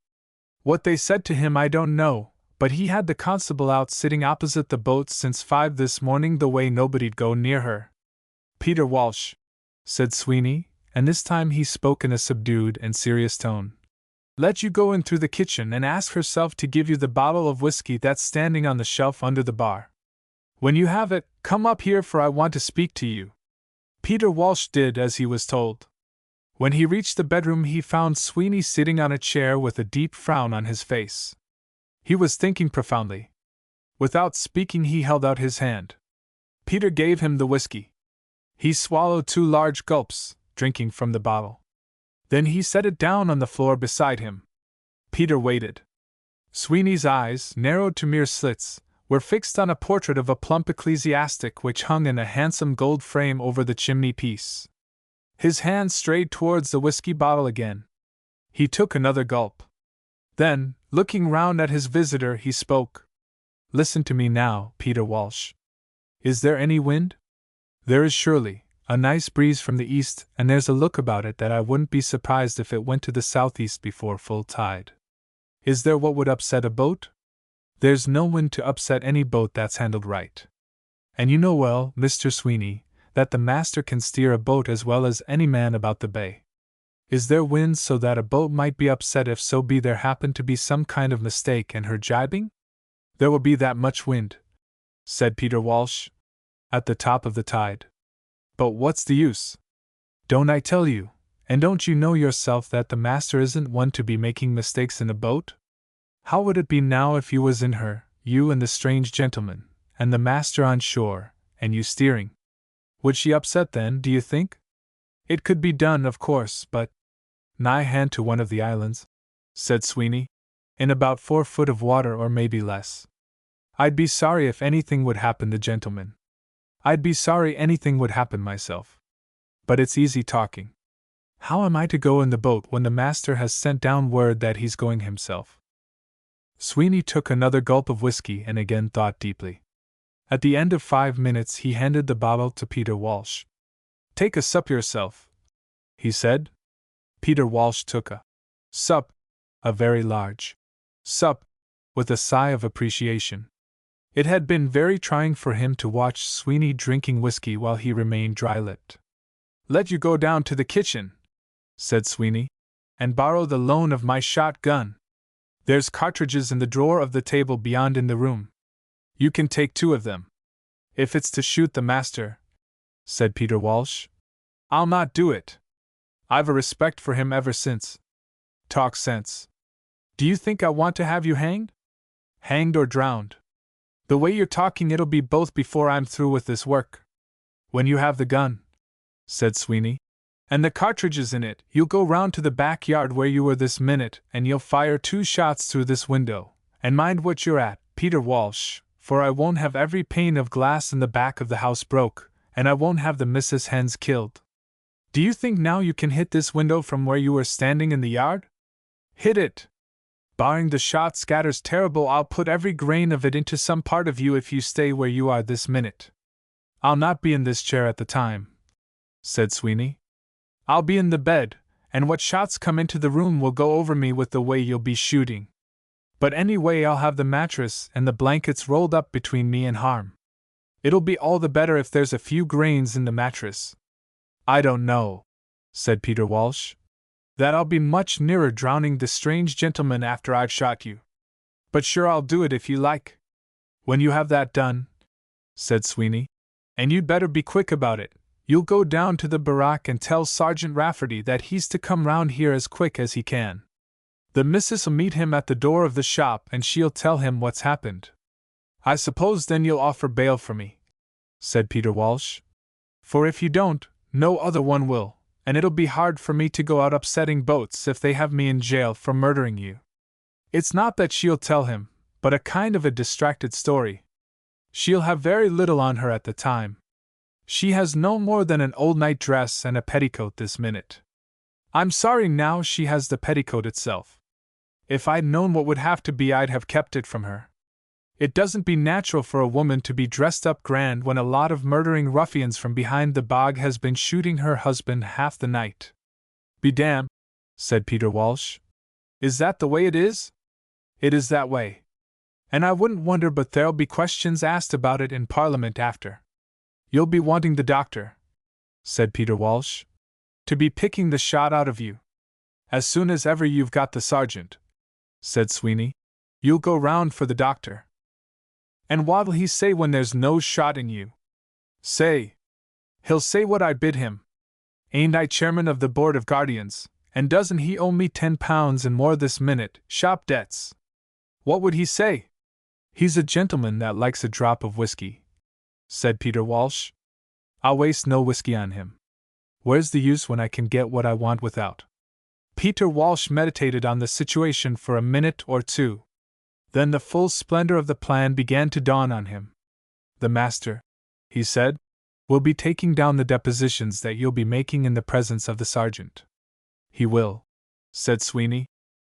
What they said to him I don't know, but he had the constable out sitting opposite the boat since 5 this morning, the way nobody'd go near her. Peter Walsh, said Sweeney, and this time he spoke in a subdued and serious tone. Let you go in through the kitchen and ask herself to give you the bottle of whiskey that's standing on the shelf under the bar. When you have it, come up here, for I want to speak to you. Peter Walsh did as he was told. When he reached the bedroom, he found Sweeney sitting on a chair with a deep frown on his face. He was thinking profoundly. Without speaking, he held out his hand. Peter gave him the whiskey. He swallowed 2 large gulps, drinking from the bottle. Then he set it down on the floor beside him. Peter waited. Sweeney's eyes, narrowed to mere slits, were fixed on a portrait of a plump ecclesiastic which hung in a handsome gold frame over the chimney-piece. His hand strayed towards the whiskey bottle again. He took another gulp. Then, looking round at his visitor, he spoke. Listen to me now, Peter Walsh. Is there any wind? There is surely, a nice breeze from the east, and there's a look about it that I wouldn't be surprised if it went to the southeast before full tide. Is there what would upset a boat? There's no wind to upset any boat that's handled right. And you know well, Mr. Sweeney, that the master can steer a boat as well as any man about the bay. Is there wind so that a boat might be upset if so be there happened to be some kind of mistake in her jibing? There will be that much wind, said Peter Walsh, at the top of the tide. But what's the use? Don't I tell you, and don't you know yourself that the master isn't one to be making mistakes in a boat? How would it be now if you was in her, you and the strange gentleman, and the master on shore, and you steering? Would she upset then, do you think? It could be done, of course, but nigh hand to one of the islands, said Sweeney, in about 4 foot of water or maybe less. I'd be sorry if anything would happen the gentleman. I'd be sorry anything would happen myself. But it's easy talking. How am I to go in the boat when the master has sent down word that he's going himself? Sweeney took another gulp of whiskey and again thought deeply. At the end of 5 minutes he handed the bottle to Peter Walsh. "Take a sup yourself," he said. Peter Walsh took a sup, a very large sup, with a sigh of appreciation. It had been very trying for him to watch Sweeney drinking whiskey while he remained dry-lipped. "Let you go down to the kitchen," said Sweeney, "and borrow the loan of my shotgun. There's cartridges in the drawer of the table beyond in the room. You can take 2 of them. If it's to shoot the master," said Peter Walsh, "I'll not do it. I've a respect for him ever since. Talk sense. Do you think I want to have you hanged? Hanged or drowned? The way you're talking, it'll be both before I'm through with this work. When you have the gun," said Sweeney, "and the cartridges in it, you'll go round to the backyard where you were this minute, and you'll fire 2 shots through this window. And mind what you're at, Peter Walsh, for I won't have every pane of glass in the back of the house broke, and I won't have the Mrs. Hens killed. Do you think now you can hit this window from where you were standing in the yard? Hit it! Barring the shot scatters terrible, I'll put every grain of it into some part of you if you stay where you are this minute. I'll not be in this chair at the time," said Sweeney. "I'll be in the bed, and what shots come into the room will go over me with the way you'll be shooting. But anyway, I'll have the mattress and the blankets rolled up between me and harm. It'll be all the better if there's a few grains in the mattress." "I don't know," said Peter Walsh, "that I'll be much nearer drowning the strange gentleman after I've shot you. But sure, I'll do it if you like." "When you have that done," said Sweeney, "and you'd better be quick about it, you'll go down to the barrack and tell Sergeant Rafferty that he's to come round here as quick as he can. The missis'll meet him at the door of the shop and she'll tell him what's happened." "I suppose then you'll offer bail for me," said Peter Walsh. "For if you don't, no other one will, and it'll be hard for me to go out upsetting boats if they have me in jail for murdering you." "It's not that she'll tell him, but a kind of a distracted story. She'll have very little on her at the time. She has no more than an old night dress and a petticoat this minute. I'm sorry now she has the petticoat itself. If I'd known what would have to be, I'd have kept it from her. It doesn't be natural for a woman to be dressed up grand when a lot of murdering ruffians from behind the bog has been shooting her husband half the night." "Be damned," said Peter Walsh. "Is that the way it is?" "It is that way. And I wouldn't wonder but there'll be questions asked about it in Parliament after." "You'll be wanting the doctor," said Peter Walsh, "to be picking the shot out of you. As soon as ever you've got the sergeant," said Sweeney, "you'll go round for the doctor." "And what'll he say when there's no shot in you?" "Say? He'll say what I bid him. Ain't I chairman of the Board of Guardians, and doesn't he owe me £10 and more this minute, shop debts? What would he say?" "He's a gentleman that likes a drop of whiskey," said Peter Walsh. "I'll waste no whiskey on him. Where's the use when I can get what I want without?" Peter Walsh meditated on the situation for a minute or two. Then the full splendor of the plan began to dawn on him. "The master," he said, "will be taking down the depositions that you'll be making in the presence of the sergeant." "He will," said Sweeney,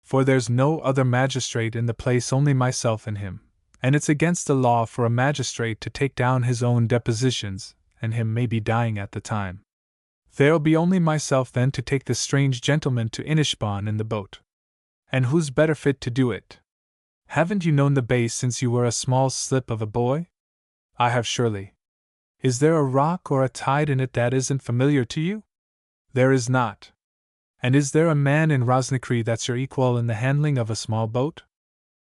"for there's no other magistrate in the place, only myself and him, and it's against the law for a magistrate to take down his own depositions, and him may be dying at the time. There'll be only myself then to take the strange gentleman to Inishbon in the boat. And who's better fit to do it? Haven't you known the bay since you were a small slip of a boy?" "I have, surely." "Is there a rock or a tide in it that isn't familiar to you?" "There is not." "And is there a man in Rosnicree that's your equal in the handling of a small boat?"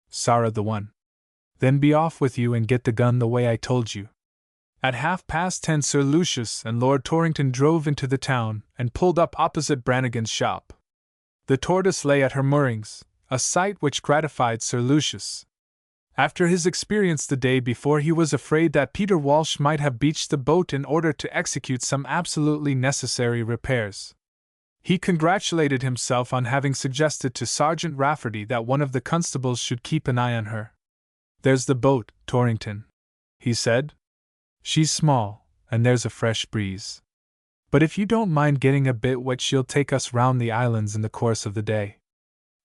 "Sorra the one." "Then be off with you and get the gun the way I told you." At 10:30 Sir Lucius and Lord Torrington drove into the town and pulled up opposite Brannigan's shop. The Tortoise lay at her moorings, a sight which gratified Sir Lucius. After his experience the day before, he was afraid that Peter Walsh might have beached the boat in order to execute some absolutely necessary repairs. He congratulated himself on having suggested to Sergeant Rafferty that one of the constables should keep an eye on her. "There's the boat, Torrington," he said. "She's small, and there's a fresh breeze. But if you don't mind getting a bit wet, she'll take us round the islands in the course of the day.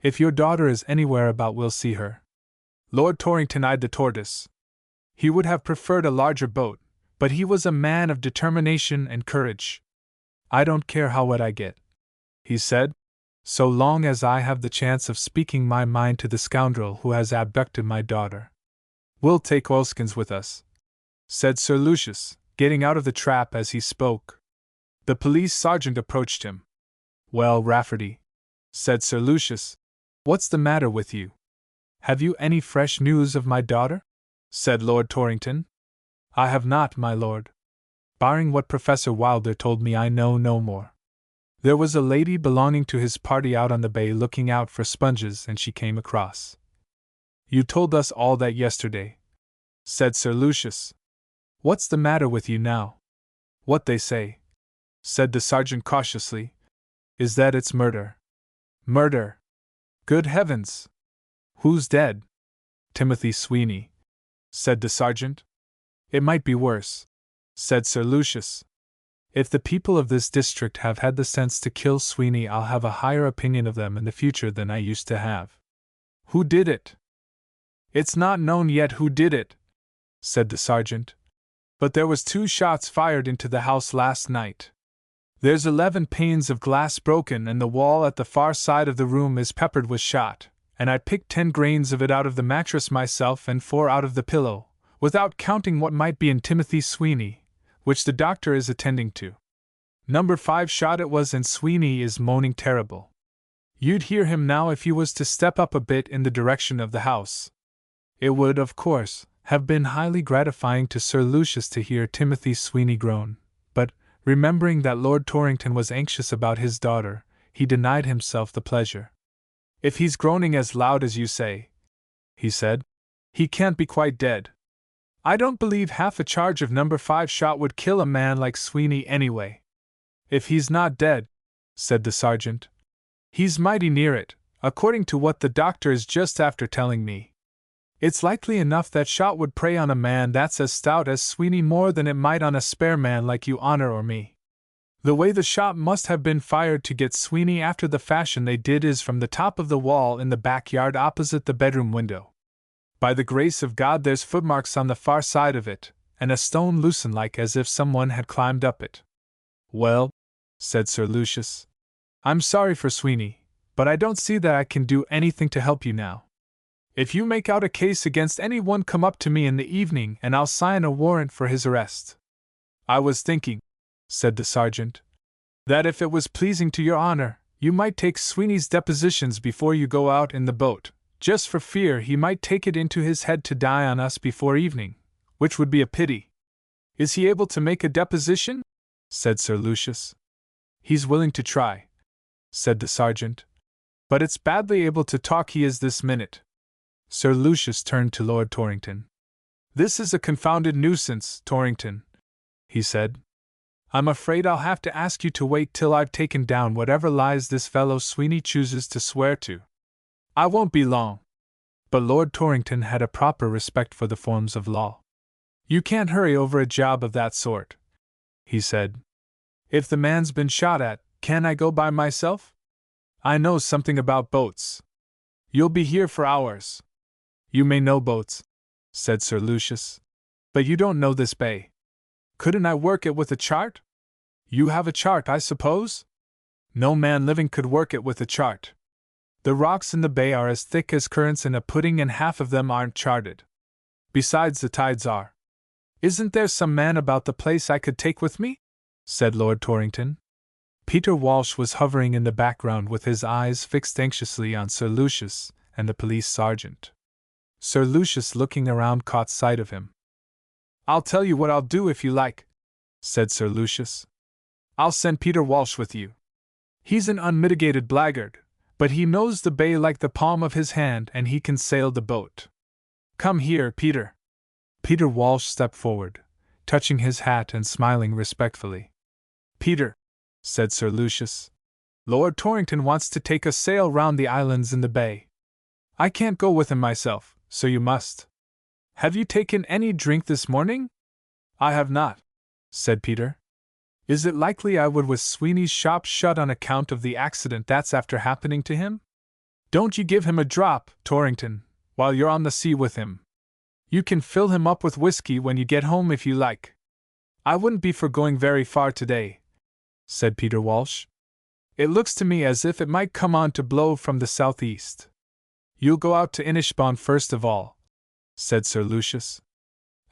If your daughter is anywhere about, we'll see her." Lord Torrington eyed the tortoise. He would have preferred a larger boat, but he was a man of determination and courage. "I don't care how wet I get," he said, "so long as I have the chance of speaking my mind to the scoundrel who has abducted my daughter." "We'll take oilskins with us," said Sir Lucius, getting out of the trap as he spoke. The police sergeant approached him. "Well, Rafferty," said Sir Lucius, "what's the matter with you? Have you any fresh news of my daughter?" said Lord Torrington. "I have not, my lord. Barring what Professor Wilder told me, I know no more. There was a lady belonging to his party out on the bay looking out for sponges, and she came across." "You told us all that yesterday," said Sir Lucius. "What's the matter with you now?" "What they say," said the sergeant cautiously, "is that it's murder." "Murder? Good heavens! Who's dead?" "Timothy Sweeney," said the sergeant. "It might be worse," said Sir Lucius. "If the people of this district have had the sense to kill Sweeney, I'll have a higher opinion of them in the future than I used to have." "Who did it?" "It's not known yet who did it," said the sergeant. "But there was 2 shots fired into the house last night. There's 11 panes of glass broken, and the wall at the far side of the room is peppered with shot, and I picked 10 grains of it out of the mattress myself and 4 out of the pillow, without counting what might be in Timothy Sweeney, which the doctor is attending to. Number 5 shot it was, and Sweeney is moaning terrible. You'd hear him now if you was to step up a bit in the direction of the house." It would, of course, have been highly gratifying to Sir Lucius to hear Timothy Sweeney groan, but, remembering that Lord Torrington was anxious about his daughter, he denied himself the pleasure. "If he's groaning as loud as you say," he said, "he can't be quite dead. I don't believe half a charge of number 5 shot would kill a man like Sweeney anyway." "If he's not dead," said the sergeant, "he's mighty near it, according to what the doctor is just after telling me. It's likely enough that shot would prey on a man that's as stout as Sweeney more than it might on a spare man like you, Honor, or me. The way the shot must have been fired to get Sweeney after the fashion they did is from the top of the wall in the backyard opposite the bedroom window. By the grace of God there's footmarks on the far side of it, and a stone loosened like as if someone had climbed up it." "Well," said Sir Lucius, "I'm sorry for Sweeney, but I don't see that I can do anything to help you now. If you make out a case against anyone, come up to me in the evening and I'll sign a warrant for his arrest." "I was thinking," said the sergeant, "that if it was pleasing to your honor, you might take Sweeney's depositions before you go out in the boat, just for fear he might take it into his head to die on us before evening, which would be a pity." "Is he able to make a deposition?" said Sir Lucius. "He's willing to try," said the sergeant, "but it's badly able to talk he is this minute." Sir Lucius turned to Lord Torrington. "This is a confounded nuisance, Torrington," he said. "I'm afraid I'll have to ask you to wait till I've taken down whatever lies this fellow Sweeney chooses to swear to. I won't be long." But Lord Torrington had a proper respect for the forms of law. "You can't hurry over a job of that sort," he said. "If the man's been shot at, can I go by myself? I know something about boats. You'll be here for hours." "You may know boats," said Sir Lucius, "but you don't know this bay. Couldn't I work it with a chart? You have a chart, I suppose?" "No man living could work it with a chart. The rocks in the bay are as thick as currants in a pudding, and half of them aren't charted. Besides, the tides are." "Isn't there some man about the place I could take with me?" said Lord Torrington. Peter Walsh was hovering in the background with his eyes fixed anxiously on Sir Lucius and the police sergeant. Sir Lucius, looking around, caught sight of him. "I'll tell you what I'll do if you like," said Sir Lucius. "I'll send Peter Walsh with you. He's an unmitigated blackguard, but he knows the bay like the palm of his hand, and he can sail the boat. Come here, Peter." Peter Walsh stepped forward, touching his hat and smiling respectfully. "Peter," said Sir Lucius, "Lord Torrington wants to take a sail round the islands in the bay. I can't go with him myself, so you must. Have you taken any drink this morning?" "I have not," said Peter. Is it likely I would with Sweeney's shop shut on account of the accident that's after happening to him? Don't you give him a drop, Torrington, while you're on the sea with him. You can fill him up with whiskey when you get home if you like. I wouldn't be for going very far today, said Peter Walsh. It looks to me as if it might come on to blow from the southeast. You'll go out to Inishbofn first of all, said Sir Lucius.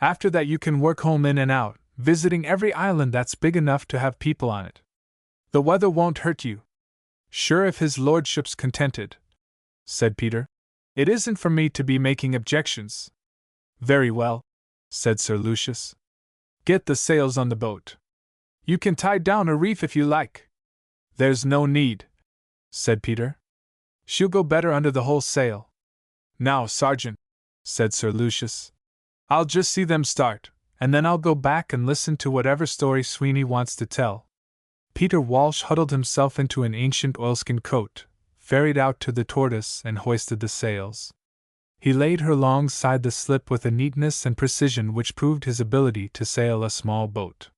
After that you can work home in and out, visiting every island that's big enough to have people on it. The weather won't hurt you. Sure, if his lordship's contented, said Peter. It isn't for me to be making objections. Very well, said Sir Lucius. Get the sails on the boat. You can tie down a reef if you like. There's no need, said Peter. She'll go better under the whole sail. Now, Sergeant, said Sir Lucius, I'll just see them start, and then I'll go back and listen to whatever story Sweeney wants to tell. Peter Walsh huddled himself into an ancient oilskin coat, ferried out to the Tortoise, and hoisted the sails. He laid her alongside the slip with a neatness and precision which proved his ability to sail a small boat.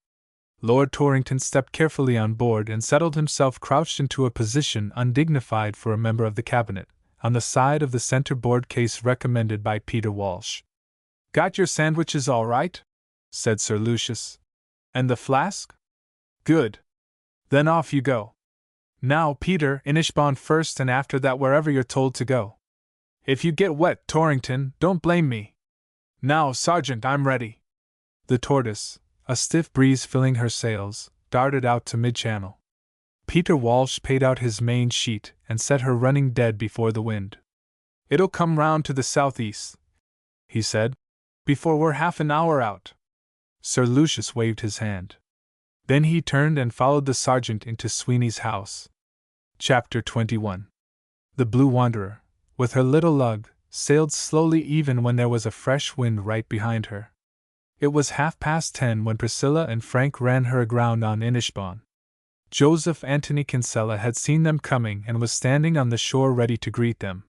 Lord Torrington stepped carefully on board and settled himself crouched into a position undignified for a member of the cabinet, on the side of the center-board case recommended by Peter Walsh. Got your sandwiches all right? Said Sir Lucius. And the flask? Good. Then off you go. Now, Peter, Inishbofn first and after that wherever you're told to go. If you get wet, Torrington, don't blame me. Now, Sergeant, I'm ready. The Tortoise, a stiff breeze filling her sails, darted out to mid-channel. Peter Walsh paid out his main sheet and set her running dead before the wind. It'll come round to the southeast, he said, before we're half an hour out. Sir Lucius waved his hand. Then he turned and followed the sergeant into Sweeney's house. Chapter 21. The Blue Wanderer, with her little lug, sailed slowly even when there was a fresh wind right behind her. It was 10:30 when Priscilla and Frank ran her aground on Inishbofn. Joseph Anthony Kinsella had seen them coming and was standing on the shore ready to greet them.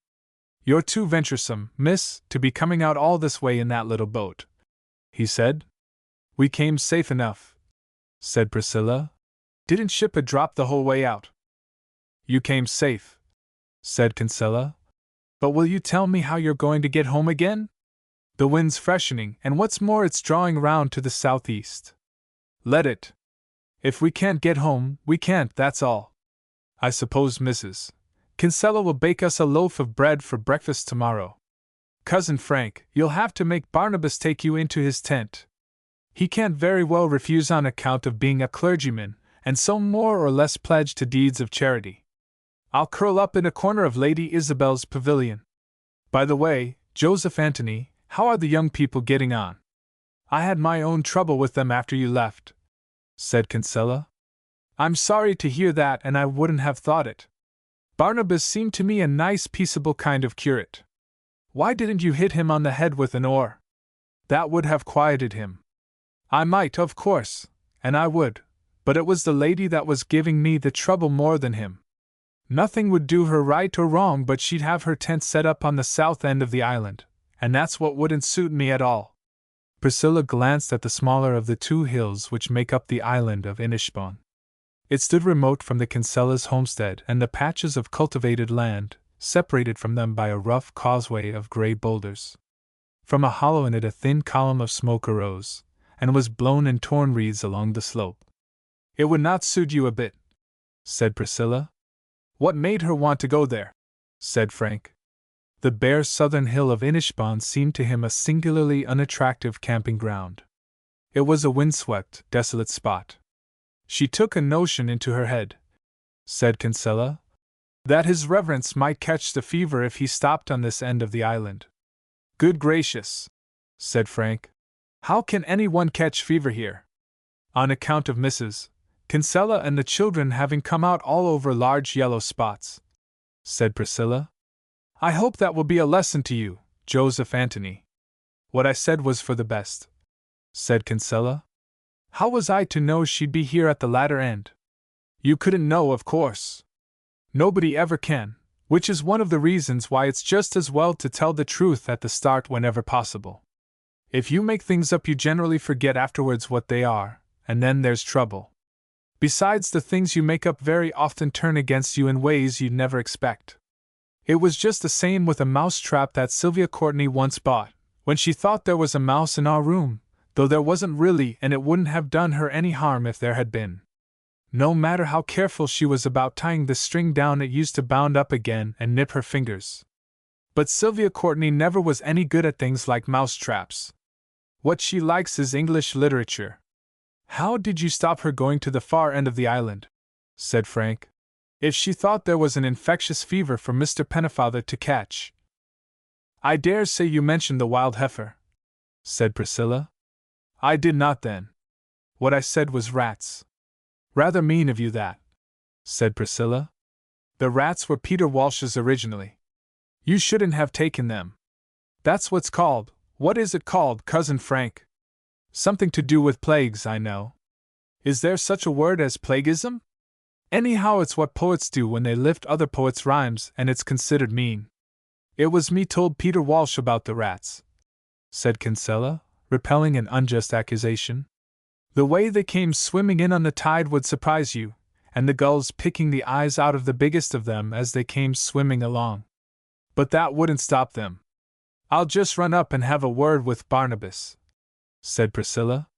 You're too venturesome, miss, to be coming out all this way in that little boat, he said. We came safe enough, said Priscilla. Didn't ship a drop the whole way out. You came safe, said Kinsella. But will you tell me how you're going to get home again? The wind's freshening, and what's more, it's drawing round to the southeast. Let it. If we can't get home, we can't, that's all. I suppose Mrs. Kinsella will bake us a loaf of bread for breakfast tomorrow. Cousin Frank, you'll have to make Barnabas take you into his tent. He can't very well refuse on account of being a clergyman, and so more or less pledged to deeds of charity. I'll curl up in a corner of Lady Isabel's pavilion. By the way, Joseph Anthony, how are the young people getting on? I had my own trouble with them after you left, said Kinsella. I'm sorry to hear that, and I wouldn't have thought it. Barnabas seemed to me a nice, peaceable kind of curate. Why didn't you hit him on the head with an oar? That would have quieted him. I might, of course, and I would, but it was the lady that was giving me the trouble more than him. Nothing would do her right or wrong, but she'd have her tent set up on the south end of the island, and that's what wouldn't suit me at all. Priscilla glanced at the smaller of the two hills which make up the island of Inishbofn. It stood remote from the Kinsella's homestead and the patches of cultivated land, separated from them by a rough causeway of grey boulders. From a hollow in it a thin column of smoke arose, and was blown in torn reeds along the slope. It would not suit you a bit, said Priscilla. What made her want to go there? Said Frank. The bare southern hill of Inishbofn seemed to him a singularly unattractive camping ground. It was a windswept, desolate spot. She took a notion into her head, said Kinsella, that his reverence might catch the fever if he stopped on this end of the island. Good gracious, said Frank. How can anyone catch fever here? On account of Mrs. Kinsella and the children having come out all over large yellow spots, said Priscilla. I hope that will be a lesson to you, Joseph Anthony. What I said was for the best, said Kinsella. How was I to know she'd be here at the latter end? You couldn't know, of course. Nobody ever can, which is one of the reasons why it's just as well to tell the truth at the start whenever possible. If you make things up, you generally forget afterwards what they are, and then there's trouble. Besides, the things you make up very often turn against you in ways you'd never expect. It was just the same with a mouse trap that Sylvia Courtney once bought, when she thought there was a mouse in our room, though there wasn't really, and it wouldn't have done her any harm if there had been. No matter how careful she was about tying the string down, it used to bound up again and nip her fingers. But Sylvia Courtney never was any good at things like mouse traps. What she likes is English literature. How did you stop her going to the far end of the island? Said Frank. If she thought there was an infectious fever for Mr. Pennefather to catch. I dare say you mentioned the wild heifer, said Priscilla. I did not then. What I said was rats. Rather mean of you that, said Priscilla. The rats were Peter Walsh's originally. You shouldn't have taken them. That's what is it called, Cousin Frank? Something to do with plagues, I know. Is there such a word as plagueism? Anyhow, it's what poets do when they lift other poets' rhymes, and it's considered mean. It was me told Peter Walsh about the rats, said Kinsella, repelling an unjust accusation. The way they came swimming in on the tide would surprise you, and the gulls picking the eyes out of the biggest of them as they came swimming along. But that wouldn't stop them. I'll just run up and have a word with Barnabas, said Priscilla.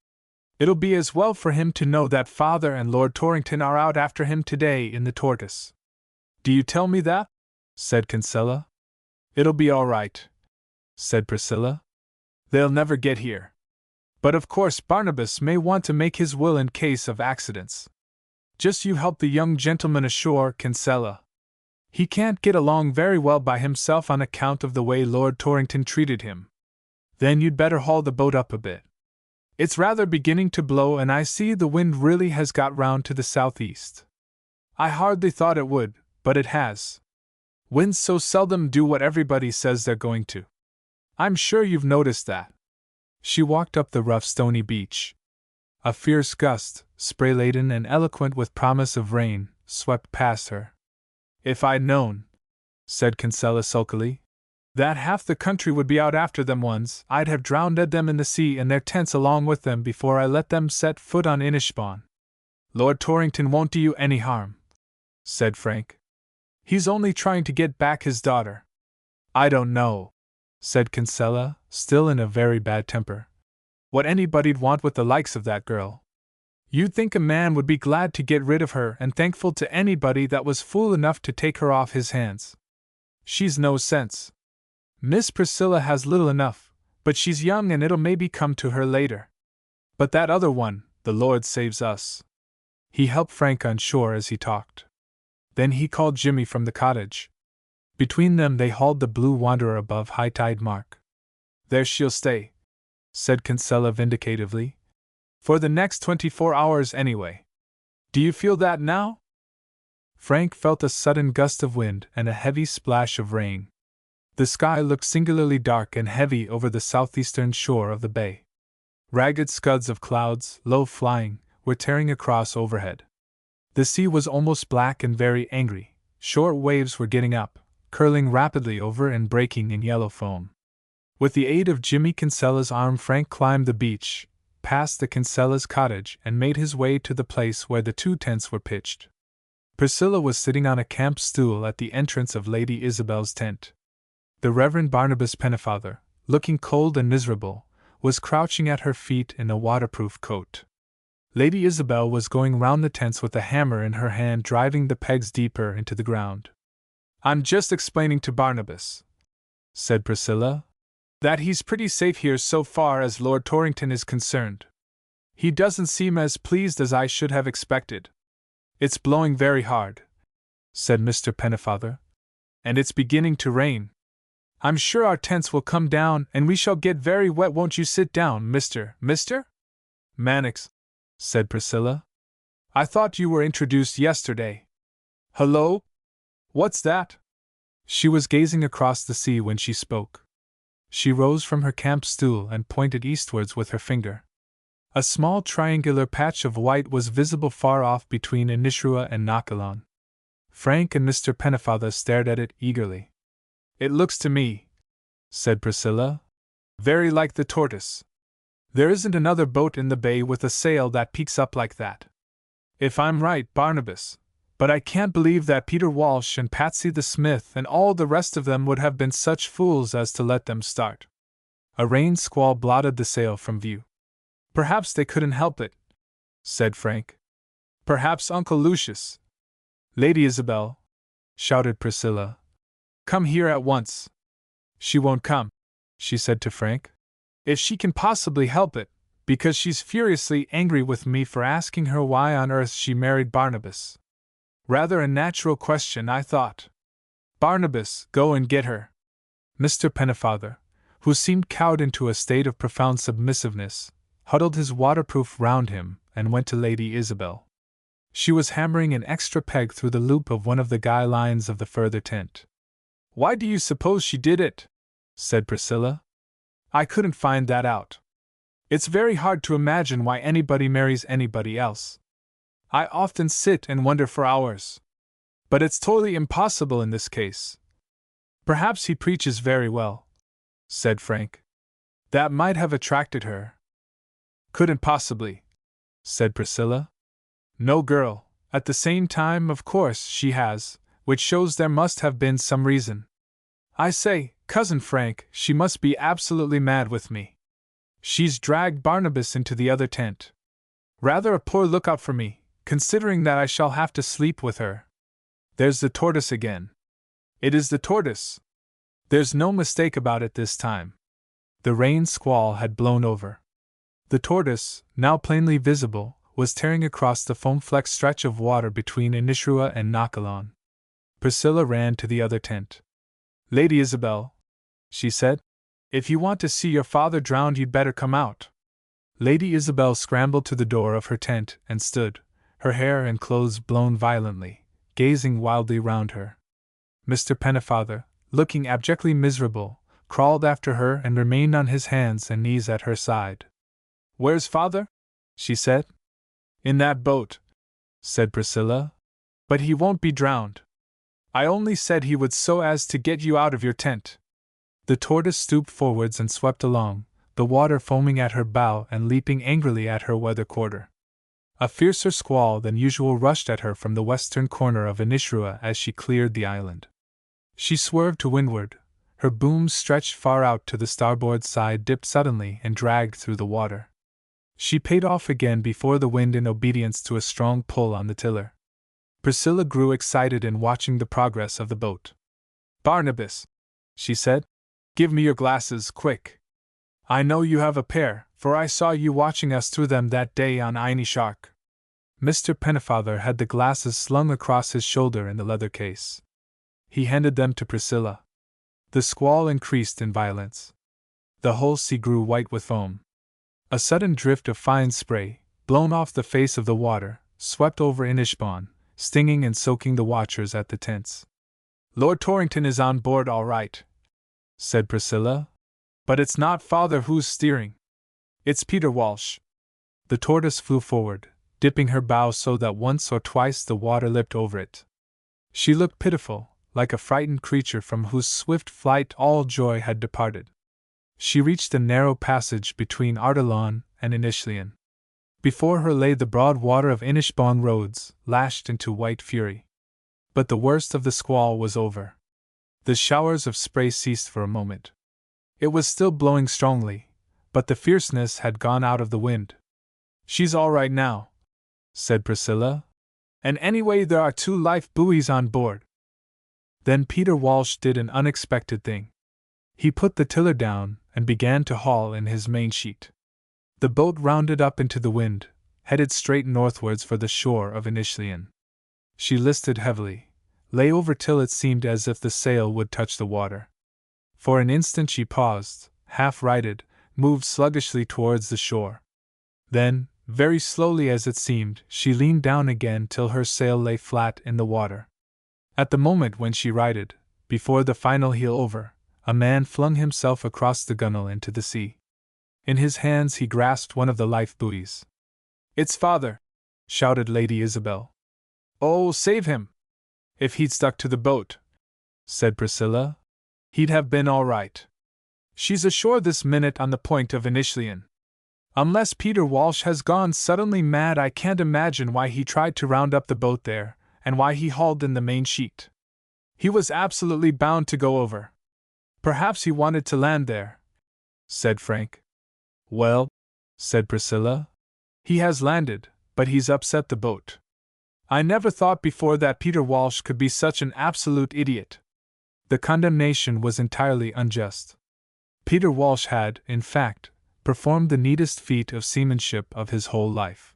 It'll be as well for him to know that Father and Lord Torrington are out after him today in the Tortoise. Do you tell me that? Said Kinsella. It'll be all right, said Priscilla. They'll never get here. But of course Barnabas may want to make his will in case of accidents. Just you help the young gentleman ashore, Kinsella. He can't get along very well by himself on account of the way Lord Torrington treated him. Then you'd better haul the boat up a bit. It's rather beginning to blow, and I see the wind really has got round to the southeast. I hardly thought it would, but it has. Winds so seldom do what everybody says they're going to. I'm sure you've noticed that. She walked up the rough stony beach. A fierce gust, spray-laden and eloquent with promise of rain, swept past her. If I'd known, said Kinsella sulkily, that half the country would be out after them ones, I'd have drowned them in the sea and their tents along with them before I let them set foot on Inishbon. Lord Torrington won't do you any harm, said Frank. He's only trying to get back his daughter. I don't know, said Kinsella, still in a very bad temper, what anybody'd want with the likes of that girl. You'd think a man would be glad to get rid of her and thankful to anybody that was fool enough to take her off his hands. She's no sense. Miss Priscilla has little enough, but she's young and it'll maybe come to her later. But that other one, the Lord saves us. He helped Frank on shore as he talked. Then he called Jimmy from the cottage. Between them they hauled the Blue Wanderer above high tide mark. There she'll stay, said Kinsella vindicatively. For the next 24 hours anyway. Do you feel that now? Frank felt a sudden gust of wind and a heavy splash of rain. The sky looked singularly dark and heavy over the southeastern shore of the bay. Ragged scuds of clouds, low flying, were tearing across overhead. The sea was almost black and very angry. Short waves were getting up, curling rapidly over and breaking in yellow foam. With the aid of Jimmy Kinsella's arm, Frank climbed the beach, passed the Kinsella's cottage, and made his way to the place where the two tents were pitched. Priscilla was sitting on a camp stool at the entrance of Lady Isabel's tent. The Reverend Barnabas Pennefather, looking cold and miserable, was crouching at her feet in a waterproof coat. Lady Isabel was going round the tents with a hammer in her hand, driving the pegs deeper into the ground. I'm just explaining to Barnabas, said Priscilla, that he's pretty safe here so far as Lord Torrington is concerned. He doesn't seem as pleased as I should have expected. It's blowing very hard, said Mr. Pennefather, and it's beginning to rain. I'm sure our tents will come down and we shall get very wet. Won't you sit down, Mr. Mannix, said Priscilla. I thought you were introduced yesterday. Hello? What's that? She was gazing across the sea when she spoke. She rose from her camp stool and pointed eastwards with her finger. A small triangular patch of white was visible far off between Inishrua and Knockalon. Frank and Mr. Pennefather stared at it eagerly. It looks to me, said Priscilla, very like the Tortoise. There isn't another boat in the bay with a sail that peaks up like that. If I'm right, Barnabas. But I can't believe that Peter Walsh and Patsy the Smith and all the rest of them would have been such fools as to let them start. A rain squall blotted the sail from view. Perhaps they couldn't help it, said Frank. Perhaps Uncle Lucius. Lady Isabel, shouted Priscilla. Come here at once. She won't come, she said to Frank. If she can possibly help it, because she's furiously angry with me for asking her why on earth she married Barnabas. Rather a natural question, I thought. Barnabas, go and get her. Mr. Pennefather, who seemed cowed into a state of profound submissiveness, huddled his waterproof round him and went to Lady Isabel. She was hammering an extra peg through the loop of one of the guy lines of the further tent. Why do you suppose she did it? Said Priscilla. I couldn't find that out. It's very hard to imagine why anybody marries anybody else. I often sit and wonder for hours. But it's totally impossible in this case. Perhaps he preaches very well, said Frank. That might have attracted her. Couldn't possibly, said Priscilla. No girl. At the same time, of course, she has, which shows there must have been some reason. I say, Cousin Frank, she must be absolutely mad with me. She's dragged Barnabas into the other tent. Rather a poor lookout for me, considering that I shall have to sleep with her. There's the tortoise again. It is the tortoise. There's no mistake about it this time. The rain squall had blown over. The tortoise, now plainly visible, was tearing across the foam-flecked stretch of water between Inishrua and Knockalon. Priscilla ran to the other tent. Lady Isabel, she said, if you want to see your father drowned, you'd better come out. Lady Isabel scrambled to the door of her tent and stood, her hair and clothes blown violently, gazing wildly round her. Mr. Pennefather, looking abjectly miserable, crawled after her and remained on his hands and knees at her side. Where's father? She said. In that boat, said Priscilla. But he won't be drowned. I only said he would so as to get you out of your tent. The tortoise stooped forwards and swept along, the water foaming at her bow and leaping angrily at her weather quarter. A fiercer squall than usual rushed at her from the western corner of Inishrua as she cleared the island. She swerved to windward, her booms stretched far out to the starboard side dipped suddenly and dragged through the water. She paid off again before the wind in obedience to a strong pull on the tiller. Priscilla grew excited in watching the progress of the boat. Barnabas, she said, give me your glasses, quick. I know you have a pair, for I saw you watching us through them that day on Inishark. Mr. Pennefather had the glasses slung across his shoulder in the leather case. He handed them to Priscilla. The squall increased in violence. The whole sea grew white with foam. A sudden drift of fine spray, blown off the face of the water, swept over Inishbon, stinging and soaking the watchers at the tents. Lord Torrington is on board all right, said Priscilla. But it's not father who's steering. It's Peter Walsh. The tortoise flew forward, dipping her bow so that once or twice the water lipped over it. She looked pitiful, like a frightened creature from whose swift flight all joy had departed. She reached the narrow passage between Ardalan and Inishlian. Before her lay the broad water of Inishbon roads, lashed into white fury. But the worst of the squall was over. The showers of spray ceased for a moment. It was still blowing strongly, but the fierceness had gone out of the wind. She's all right now, said Priscilla. And anyway, there are 2 life buoys on board. Then Peter Walsh did an unexpected thing. He put the tiller down and began to haul in his mainsheet. The boat rounded up into the wind, headed straight northwards for the shore of Inishlian. She listed heavily, lay over till it seemed as if the sail would touch the water. For an instant she paused, half-righted, moved sluggishly towards the shore. Then, very slowly as it seemed, she leaned down again till her sail lay flat in the water. At the moment when she righted, before the final heel over, a man flung himself across the gunwale into the sea. In his hands he grasped one of the life buoys. It's father! Shouted Lady Isabel. Oh, save him! If he'd stuck to the boat, said Priscilla, he'd have been all right. She's ashore this minute on the point of Inishlian. Unless Peter Walsh has gone suddenly mad, I can't imagine why he tried to round up the boat there, and why he hauled in the main sheet. He was absolutely bound to go over. Perhaps he wanted to land there," said Frank. "Well," said Priscilla, "he has landed, but he's upset the boat. I never thought before that Peter Walsh could be such an absolute idiot." The condemnation was entirely unjust. Peter Walsh had, in fact, performed the neatest feat of seamanship of his whole life.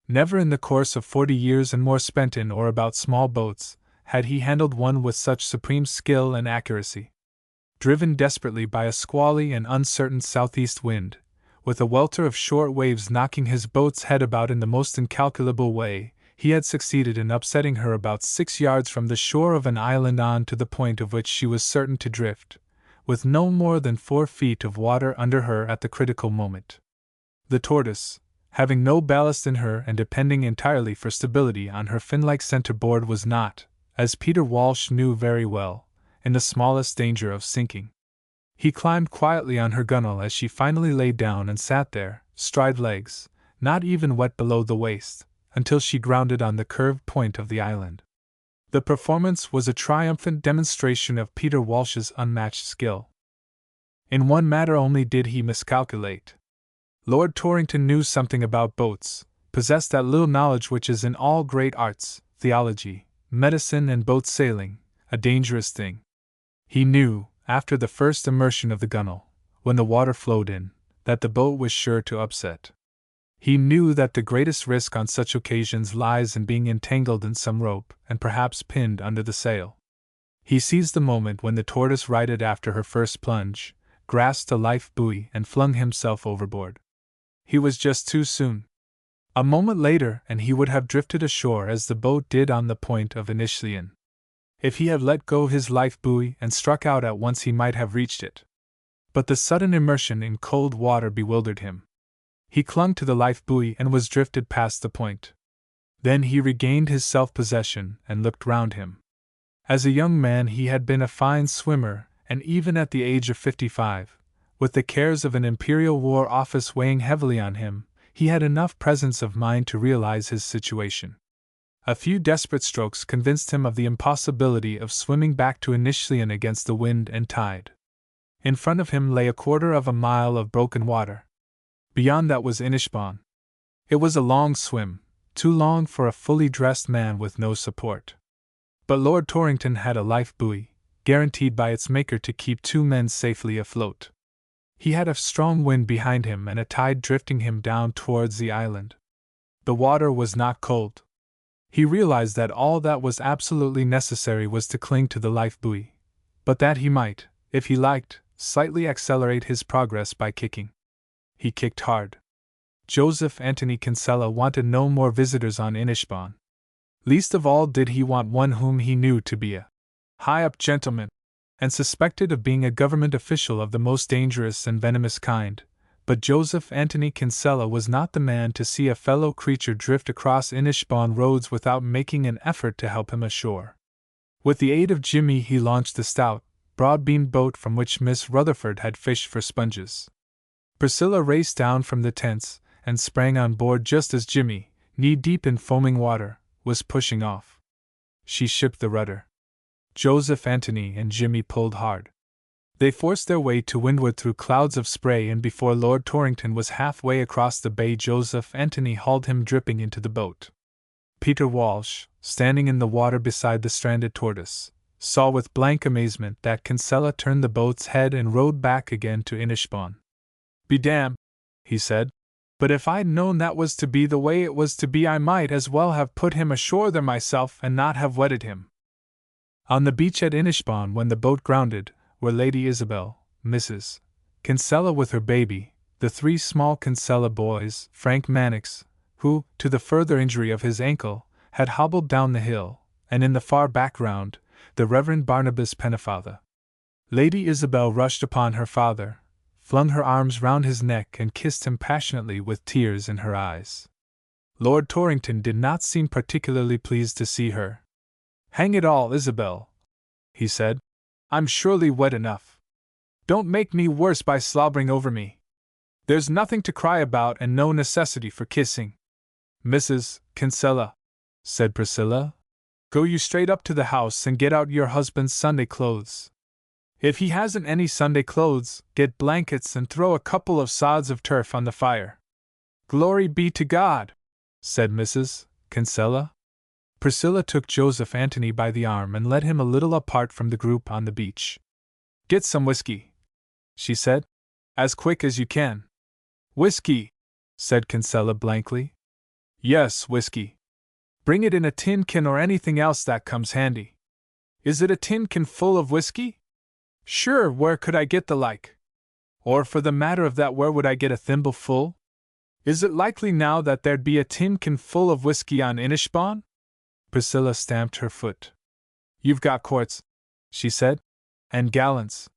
Never in the course of 40 years and more spent in or about small boats had he handled one with such supreme skill and accuracy. Driven desperately by a squally and uncertain southeast wind, with a welter of short waves knocking his boat's head about in the most incalculable way, he had succeeded in upsetting her about 6 yards from the shore of an island on to the point of which she was certain to drift, with no more than 4 feet of water under her at the critical moment. The Tortoise, having no ballast in her and depending entirely for stability on her fin-like centerboard, was not, as Peter Walsh knew very well, in the smallest danger of sinking. He climbed quietly on her gunwale as she finally lay down and sat there, stride legs, not even wet below the waist, until she grounded on the curved point of the island. The performance was a triumphant demonstration of Peter Walsh's unmatched skill. In one matter only did he miscalculate. Lord Torrington knew something about boats, possessed that little knowledge which is in all great arts, theology, medicine, and boat sailing, a dangerous thing. He knew, after the first immersion of the gunwale, when the water flowed in, that the boat was sure to upset. He knew that the greatest risk on such occasions lies in being entangled in some rope and perhaps pinned under the sail. He seized the moment when the Tortoise righted after her first plunge, grasped a life buoy, and flung himself overboard. He was just too soon. A moment later and he would have drifted ashore as the boat did on the point of Inishlien. If he had let go his life buoy and struck out at once, he might have reached it. But the sudden immersion in cold water bewildered him. He clung to the life buoy and was drifted past the point. Then he regained his self-possession and looked round him. As a young man he had been a fine swimmer, and even at the age of 55, with the cares of an Imperial War Office weighing heavily on him, he had enough presence of mind to realize his situation. A few desperate strokes convinced him of the impossibility of swimming back to Inishlien against the wind and tide. In front of him lay 1/4 of a mile of broken water. Beyond that was Inishbaan. It was a long swim, too long for a fully dressed man with no support. But Lord Torrington had a life buoy, guaranteed by its maker to keep 2 men safely afloat. He had a strong wind behind him and a tide drifting him down towards the island. The water was not cold. He realized that all that was absolutely necessary was to cling to the life buoy, but that he might, if he liked, slightly accelerate his progress by kicking. He kicked hard. Joseph Anthony Kinsella wanted no more visitors on Inishbaan. Least of all did he want one whom he knew to be a high-up gentleman, and suspected of being a government official of the most dangerous and venomous kind. But Joseph Anthony Kinsella was not the man to see a fellow creature drift across Inishbaan roads without making an effort to help him ashore. With the aid of Jimmy he launched the stout, broad-beamed boat from which Miss Rutherford had fished for sponges. Priscilla raced down from the tents and sprang on board just as Jimmy, knee-deep in foaming water, was pushing off. She shipped the rudder. Joseph Anthony and Jimmy pulled hard. They forced their way to windward through clouds of spray, and before Lord Torrington was halfway across the bay, Joseph Anthony hauled him dripping into the boat. Peter Walsh, standing in the water beside the stranded Tortoise, saw with blank amazement that Kinsella turned the boat's head and rowed back again to Inishbaan. "Be damned," he said, "but if I'd known that was to be the way it was to be, I might as well have put him ashore there myself and not have wetted him." On the beach at Inishbaan, when the boat grounded, were Lady Isabel, Mrs. Kinsella with her baby, the 3 small Kinsella boys, Frank Mannix, who, to the further injury of his ankle, had hobbled down the hill, and in the far background, the Reverend Barnabas Pennefather. Lady Isabel rushed upon her father, flung her arms round his neck, and kissed him passionately with tears in her eyes. Lord Torrington did not seem particularly pleased to see her. "Hang it all, Isabel," he said, "I'm surely wet enough. Don't make me worse by slobbering over me." There's nothing to cry about and no necessity for kissing. Mrs. Kinsella, said Priscilla, go you straight up to the house and get out your husband's Sunday clothes. If he hasn't any Sunday clothes, get blankets and throw a couple of sods of turf on the fire. Glory be to God, said Mrs. Kinsella. Priscilla took Joseph Anthony by the arm and led him a little apart from the group on the beach. Get some whiskey, she said, as quick as you can. Whiskey, said Kinsella blankly. Yes, whiskey. Bring it in a tin can or anything else that comes handy. Is it a tin can full of whiskey? Sure, where could I get the like? Or for the matter of that, where would I get a thimble full? Is it likely now that there'd be a tin can full of whiskey on Inishbon? Priscilla stamped her foot. You've got quarts, she said, and gallons.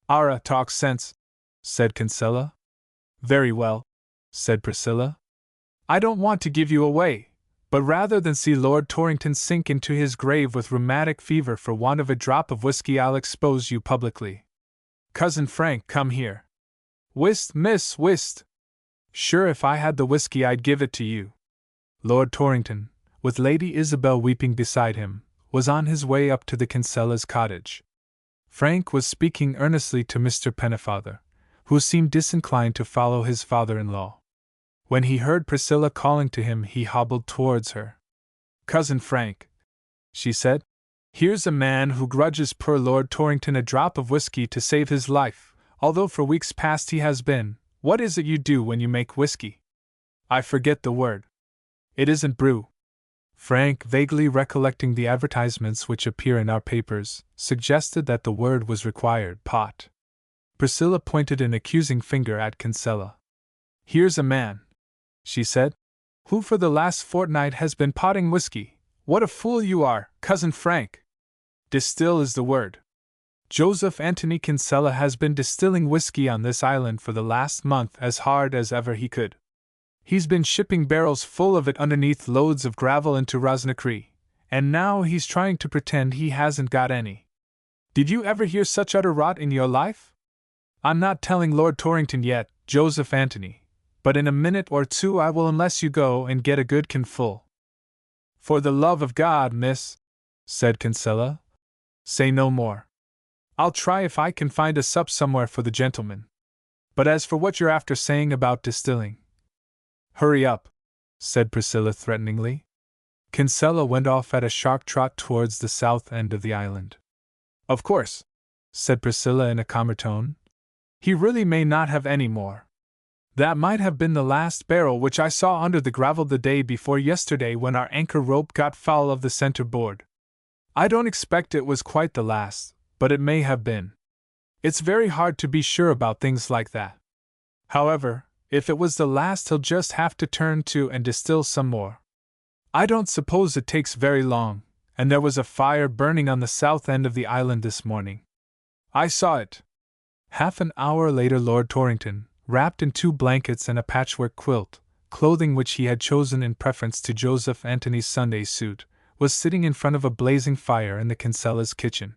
Ara talks sense, said Kinsella. Very well, said Priscilla. I don't want to give you away, but rather than see Lord Torrington sink into his grave with rheumatic fever for want of a drop of whiskey, I'll expose you publicly. Cousin Frank, come here. Whist, miss, whist. Sure, if I had the whiskey I'd give it to you. Lord Torrington, with Lady Isabel weeping beside him, was on his way up to the Kinsella's cottage. Frank was speaking earnestly to Mr. Pennefather, who seemed disinclined to follow his father-in-law. When he heard Priscilla calling to him, he hobbled towards her. Cousin Frank, she said, here's a man who grudges poor Lord Torrington a drop of whiskey to save his life, although for weeks past he has been. What is it you do when you make whiskey? I forget the word. It isn't brew. Frank, vaguely recollecting the advertisements which appear in our papers, suggested that the word was required, pot. Priscilla pointed an accusing finger at Kinsella. Here's a man, she said, who for the last fortnight has been potting whiskey. What a fool you are, Cousin Frank! Distill is the word. Joseph Anthony Kinsella has been distilling whiskey on this island for the last month as hard as ever he could. He's been shipping barrels full of it underneath loads of gravel into Rosnacree, and now he's trying to pretend he hasn't got any. Did you ever hear such utter rot in your life? I'm not telling Lord Torrington yet, Joseph Anthony, but in a minute or two I will, unless you go and get a good can full. For the love of God, miss, said Kinsella, say no more. I'll try if I can find a sup somewhere for the gentleman. But as for what you're after saying about distilling, hurry up, said Priscilla threateningly. Kinsella went off at a sharp trot towards the south end of the island. Of course, said Priscilla in a calmer tone, he really may not have any more. That might have been the last barrel which I saw under the gravel the day before yesterday when our anchor rope got foul of the center board. I don't expect it was quite the last, but it may have been. It's very hard to be sure about things like that. However, if it was the last, he'll just have to turn to and distill some more. I don't suppose it takes very long, and there was a fire burning on the south end of the island this morning. I saw it. Half an hour later, Lord Torrington, wrapped in 2 blankets and a patchwork quilt, clothing which he had chosen in preference to Joseph Anthony's Sunday suit, was sitting in front of a blazing fire in the Kinsella's kitchen.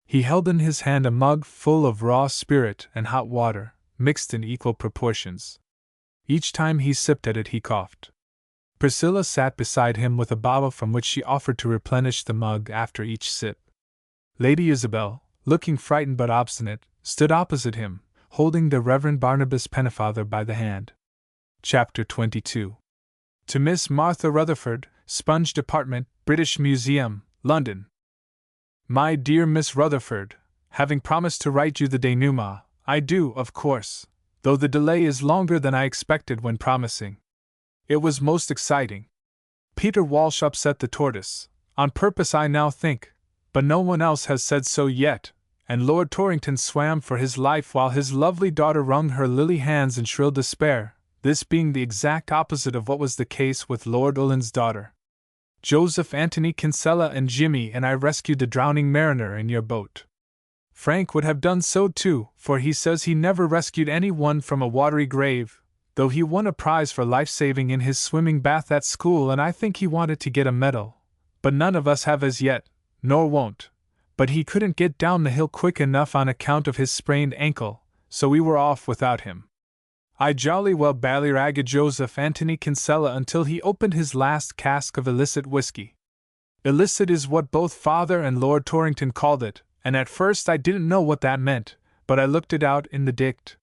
He held in his hand a mug full of raw spirit and hot water, mixed in equal proportions. Each time he sipped at it he coughed. Priscilla sat beside him with a bottle from which she offered to replenish the mug after each sip. Lady Isabel, looking frightened but obstinate, stood opposite him, holding the Reverend Barnabas Pennefather by the hand. Chapter 22. To Miss Martha Rutherford, Sponge Department, British Museum, London. My dear Miss Rutherford, having promised to write you the denouement, I do, of course, though the delay is longer than I expected when promising. It was most exciting. Peter Walsh upset the tortoise, on purpose I now think, but no one else has said so yet, and Lord Torrington swam for his life while his lovely daughter wrung her lily hands in shrill despair, this being the exact opposite of what was the case with Lord Ullin's daughter. Joseph Anthony Kinsella and Jimmy and I rescued the drowning mariner in your boat. Frank would have done so too, for he says he never rescued anyone from a watery grave, though he won a prize for life-saving in his swimming bath at school, and I think he wanted to get a medal, but none of us have as yet, nor won't. But he couldn't get down the hill quick enough on account of his sprained ankle, so we were off without him. I jolly well ballyragged Joseph Anthony Kinsella until he opened his last cask of illicit whiskey. Illicit is what both father and Lord Torrington called it, and at first I didn't know what that meant, but I looked it out in the dict.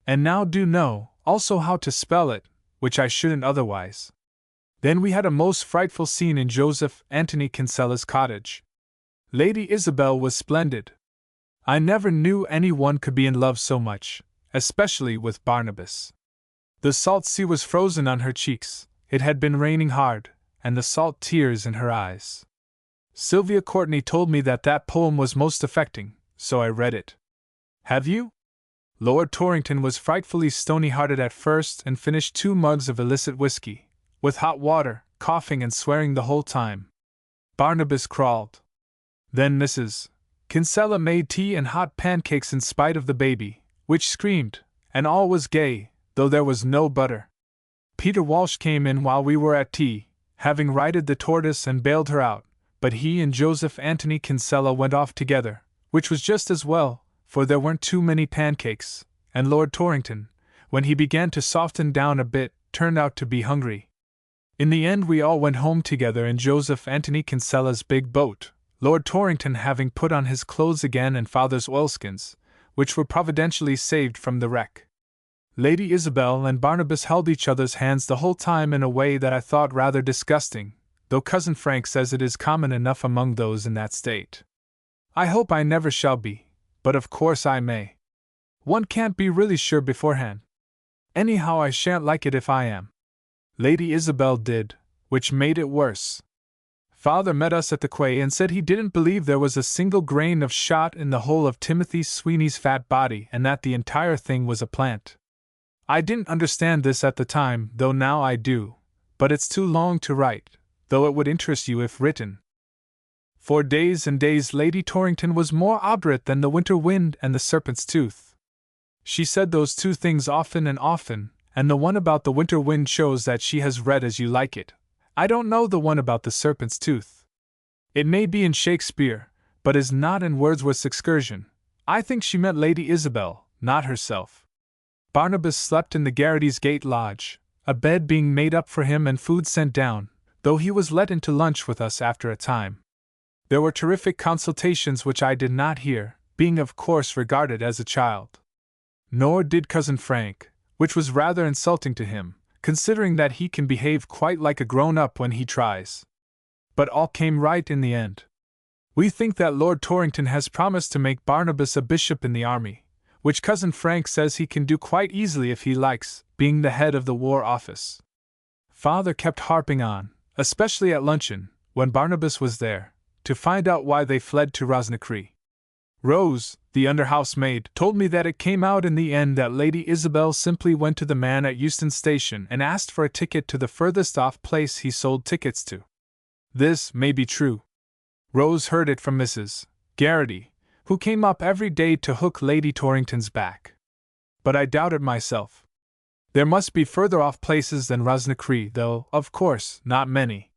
And now do know, also how to spell it, which I shouldn't otherwise. Then we had a most frightful scene in Joseph Anthony Kinsella's cottage. Lady Isabel was splendid. I never knew anyone could be in love so much, especially with Barnabas. The salt sea was frozen on her cheeks, it had been raining hard, and the salt tears in her eyes. Sylvia Courtney told me that that poem was most affecting, so I read it. Have you? Lord Torrington was frightfully stony-hearted at first and finished 2 mugs of illicit whiskey, with hot water, coughing and swearing the whole time. Barnabas crawled. Then Mrs. Kinsella made tea and hot pancakes in spite of the baby, which screamed, and all was gay, though there was no butter. Peter Walsh came in while we were at tea, having righted the tortoise and bailed her out, but he and Joseph Anthony Kinsella went off together, which was just as well, for there weren't too many pancakes, and Lord Torrington, when he began to soften down a bit, turned out to be hungry. In the end we all went home together in Joseph Anthony Kinsella's big boat, Lord Torrington having put on his clothes again and father's oilskins, which were providentially saved from the wreck. Lady Isabel and Barnabas held each other's hands the whole time in a way that I thought rather disgusting, though Cousin Frank says it is common enough among those in that state. I hope I never shall be, but of course I may. One can't be really sure beforehand. Anyhow, I shan't like it if I am. Lady Isabel did, which made it worse. Father met us at the quay and said he didn't believe there was a single grain of shot in the whole of Timothy Sweeney's fat body and that the entire thing was a plant. I didn't understand this at the time, though now I do, but it's too long to write, though it would interest you if written. For days and days Lady Torrington was more obdurate than the winter wind and the serpent's tooth. She said those 2 things often and often, and the one about the winter wind shows that she has read As You Like It. I don't know the one about the serpent's tooth. It may be in Shakespeare, but is not in Wordsworth's Excursion. I think she meant Lady Isabel, not herself. Barnabas slept in the Garrity's Gate Lodge, a bed being made up for him and food sent down, though he was let in to lunch with us after a time. There were terrific consultations which I did not hear, being of course regarded as a child. Nor did Cousin Frank, which was rather insulting to him, considering that he can behave quite like a grown-up when he tries. But all came right in the end. We think that Lord Torrington has promised to make Barnabas a bishop in the army, which Cousin Frank says he can do quite easily if he likes, being the head of the War Office. Father kept harping on, especially at luncheon, when Barnabas was there, to find out why they fled to Rosnacree. Rose, the under-housemaid, told me that it came out in the end that Lady Isabel simply went to the man at Euston Station and asked for a ticket to the furthest off place he sold tickets to. This may be true. Rose heard it from Mrs. Garrity, who came up every day to hook Lady Torrington's back. But I doubt it myself. There must be further off places than Rosnacree, though, of course, not many.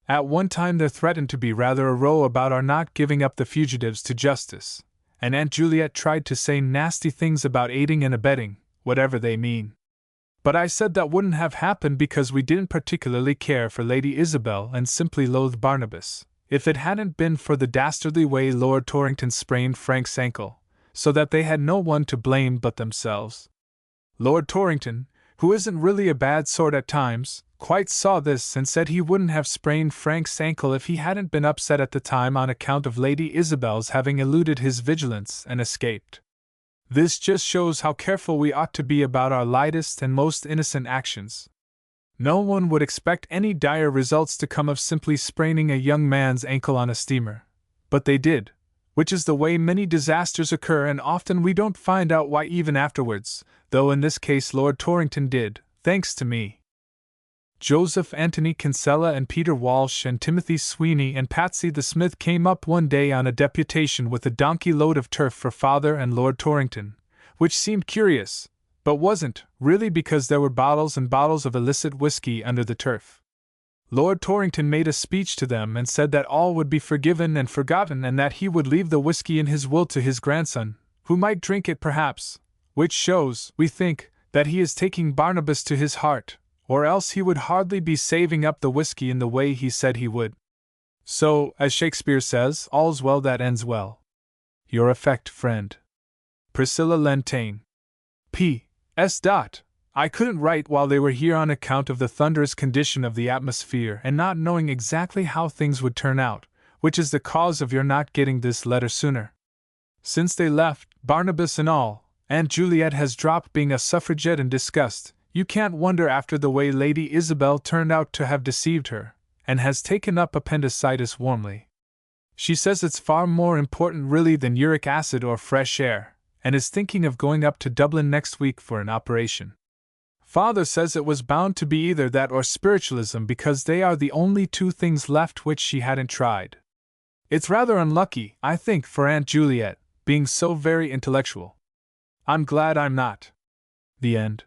At one time there threatened to be rather a row about our not giving up the fugitives to justice, and Aunt Juliet tried to say nasty things about aiding and abetting, whatever they mean. But I said that wouldn't have happened because we didn't particularly care for Lady Isabel and simply loathed Barnabas, if it hadn't been for the dastardly way Lord Torrington sprained Frank's ankle, so that they had no one to blame but themselves. Lord Torrington, who isn't really a bad sort at times, quite saw this and said he wouldn't have sprained Frank's ankle if he hadn't been upset at the time on account of Lady Isabel's having eluded his vigilance and escaped. This just shows how careful we ought to be about our lightest and most innocent actions. No one would expect any dire results to come of simply spraining a young man's ankle on a steamer, but they did, which is the way many disasters occur, and often we don't find out why even afterwards, though in this case Lord Torrington did, thanks to me. Joseph Anthony Kinsella and Peter Walsh and Timothy Sweeney and Patsy the Smith came up one day on a deputation with a donkey load of turf for Father and Lord Torrington, which seemed curious, but wasn't, really, because there were bottles and bottles of illicit whiskey under the turf. Lord Torrington made a speech to them and said that all would be forgiven and forgotten and that he would leave the whiskey in his will to his grandson, who might drink it perhaps, which shows, we think, that he is taking Barnabas to his heart, or else he would hardly be saving up the whiskey in the way he said he would. So, as Shakespeare says, all's well that ends well. Your affect, friend, Priscilla Lentane. P.S. I couldn't write while they were here on account of the thunderous condition of the atmosphere and not knowing exactly how things would turn out, which is the cause of your not getting this letter sooner. Since they left, Barnabas and all, Aunt Juliet has dropped being a suffragette in disgust. You can't wonder after the way Lady Isabel turned out to have deceived her, and has taken up appendicitis warmly. She says it's far more important really than uric acid or fresh air, and is thinking of going up to Dublin next week for an operation. Father says it was bound to be either that or spiritualism because they are the only two things left which she hadn't tried. It's rather unlucky, I think, for Aunt Juliet, being so very intellectual. I'm glad I'm not. The end.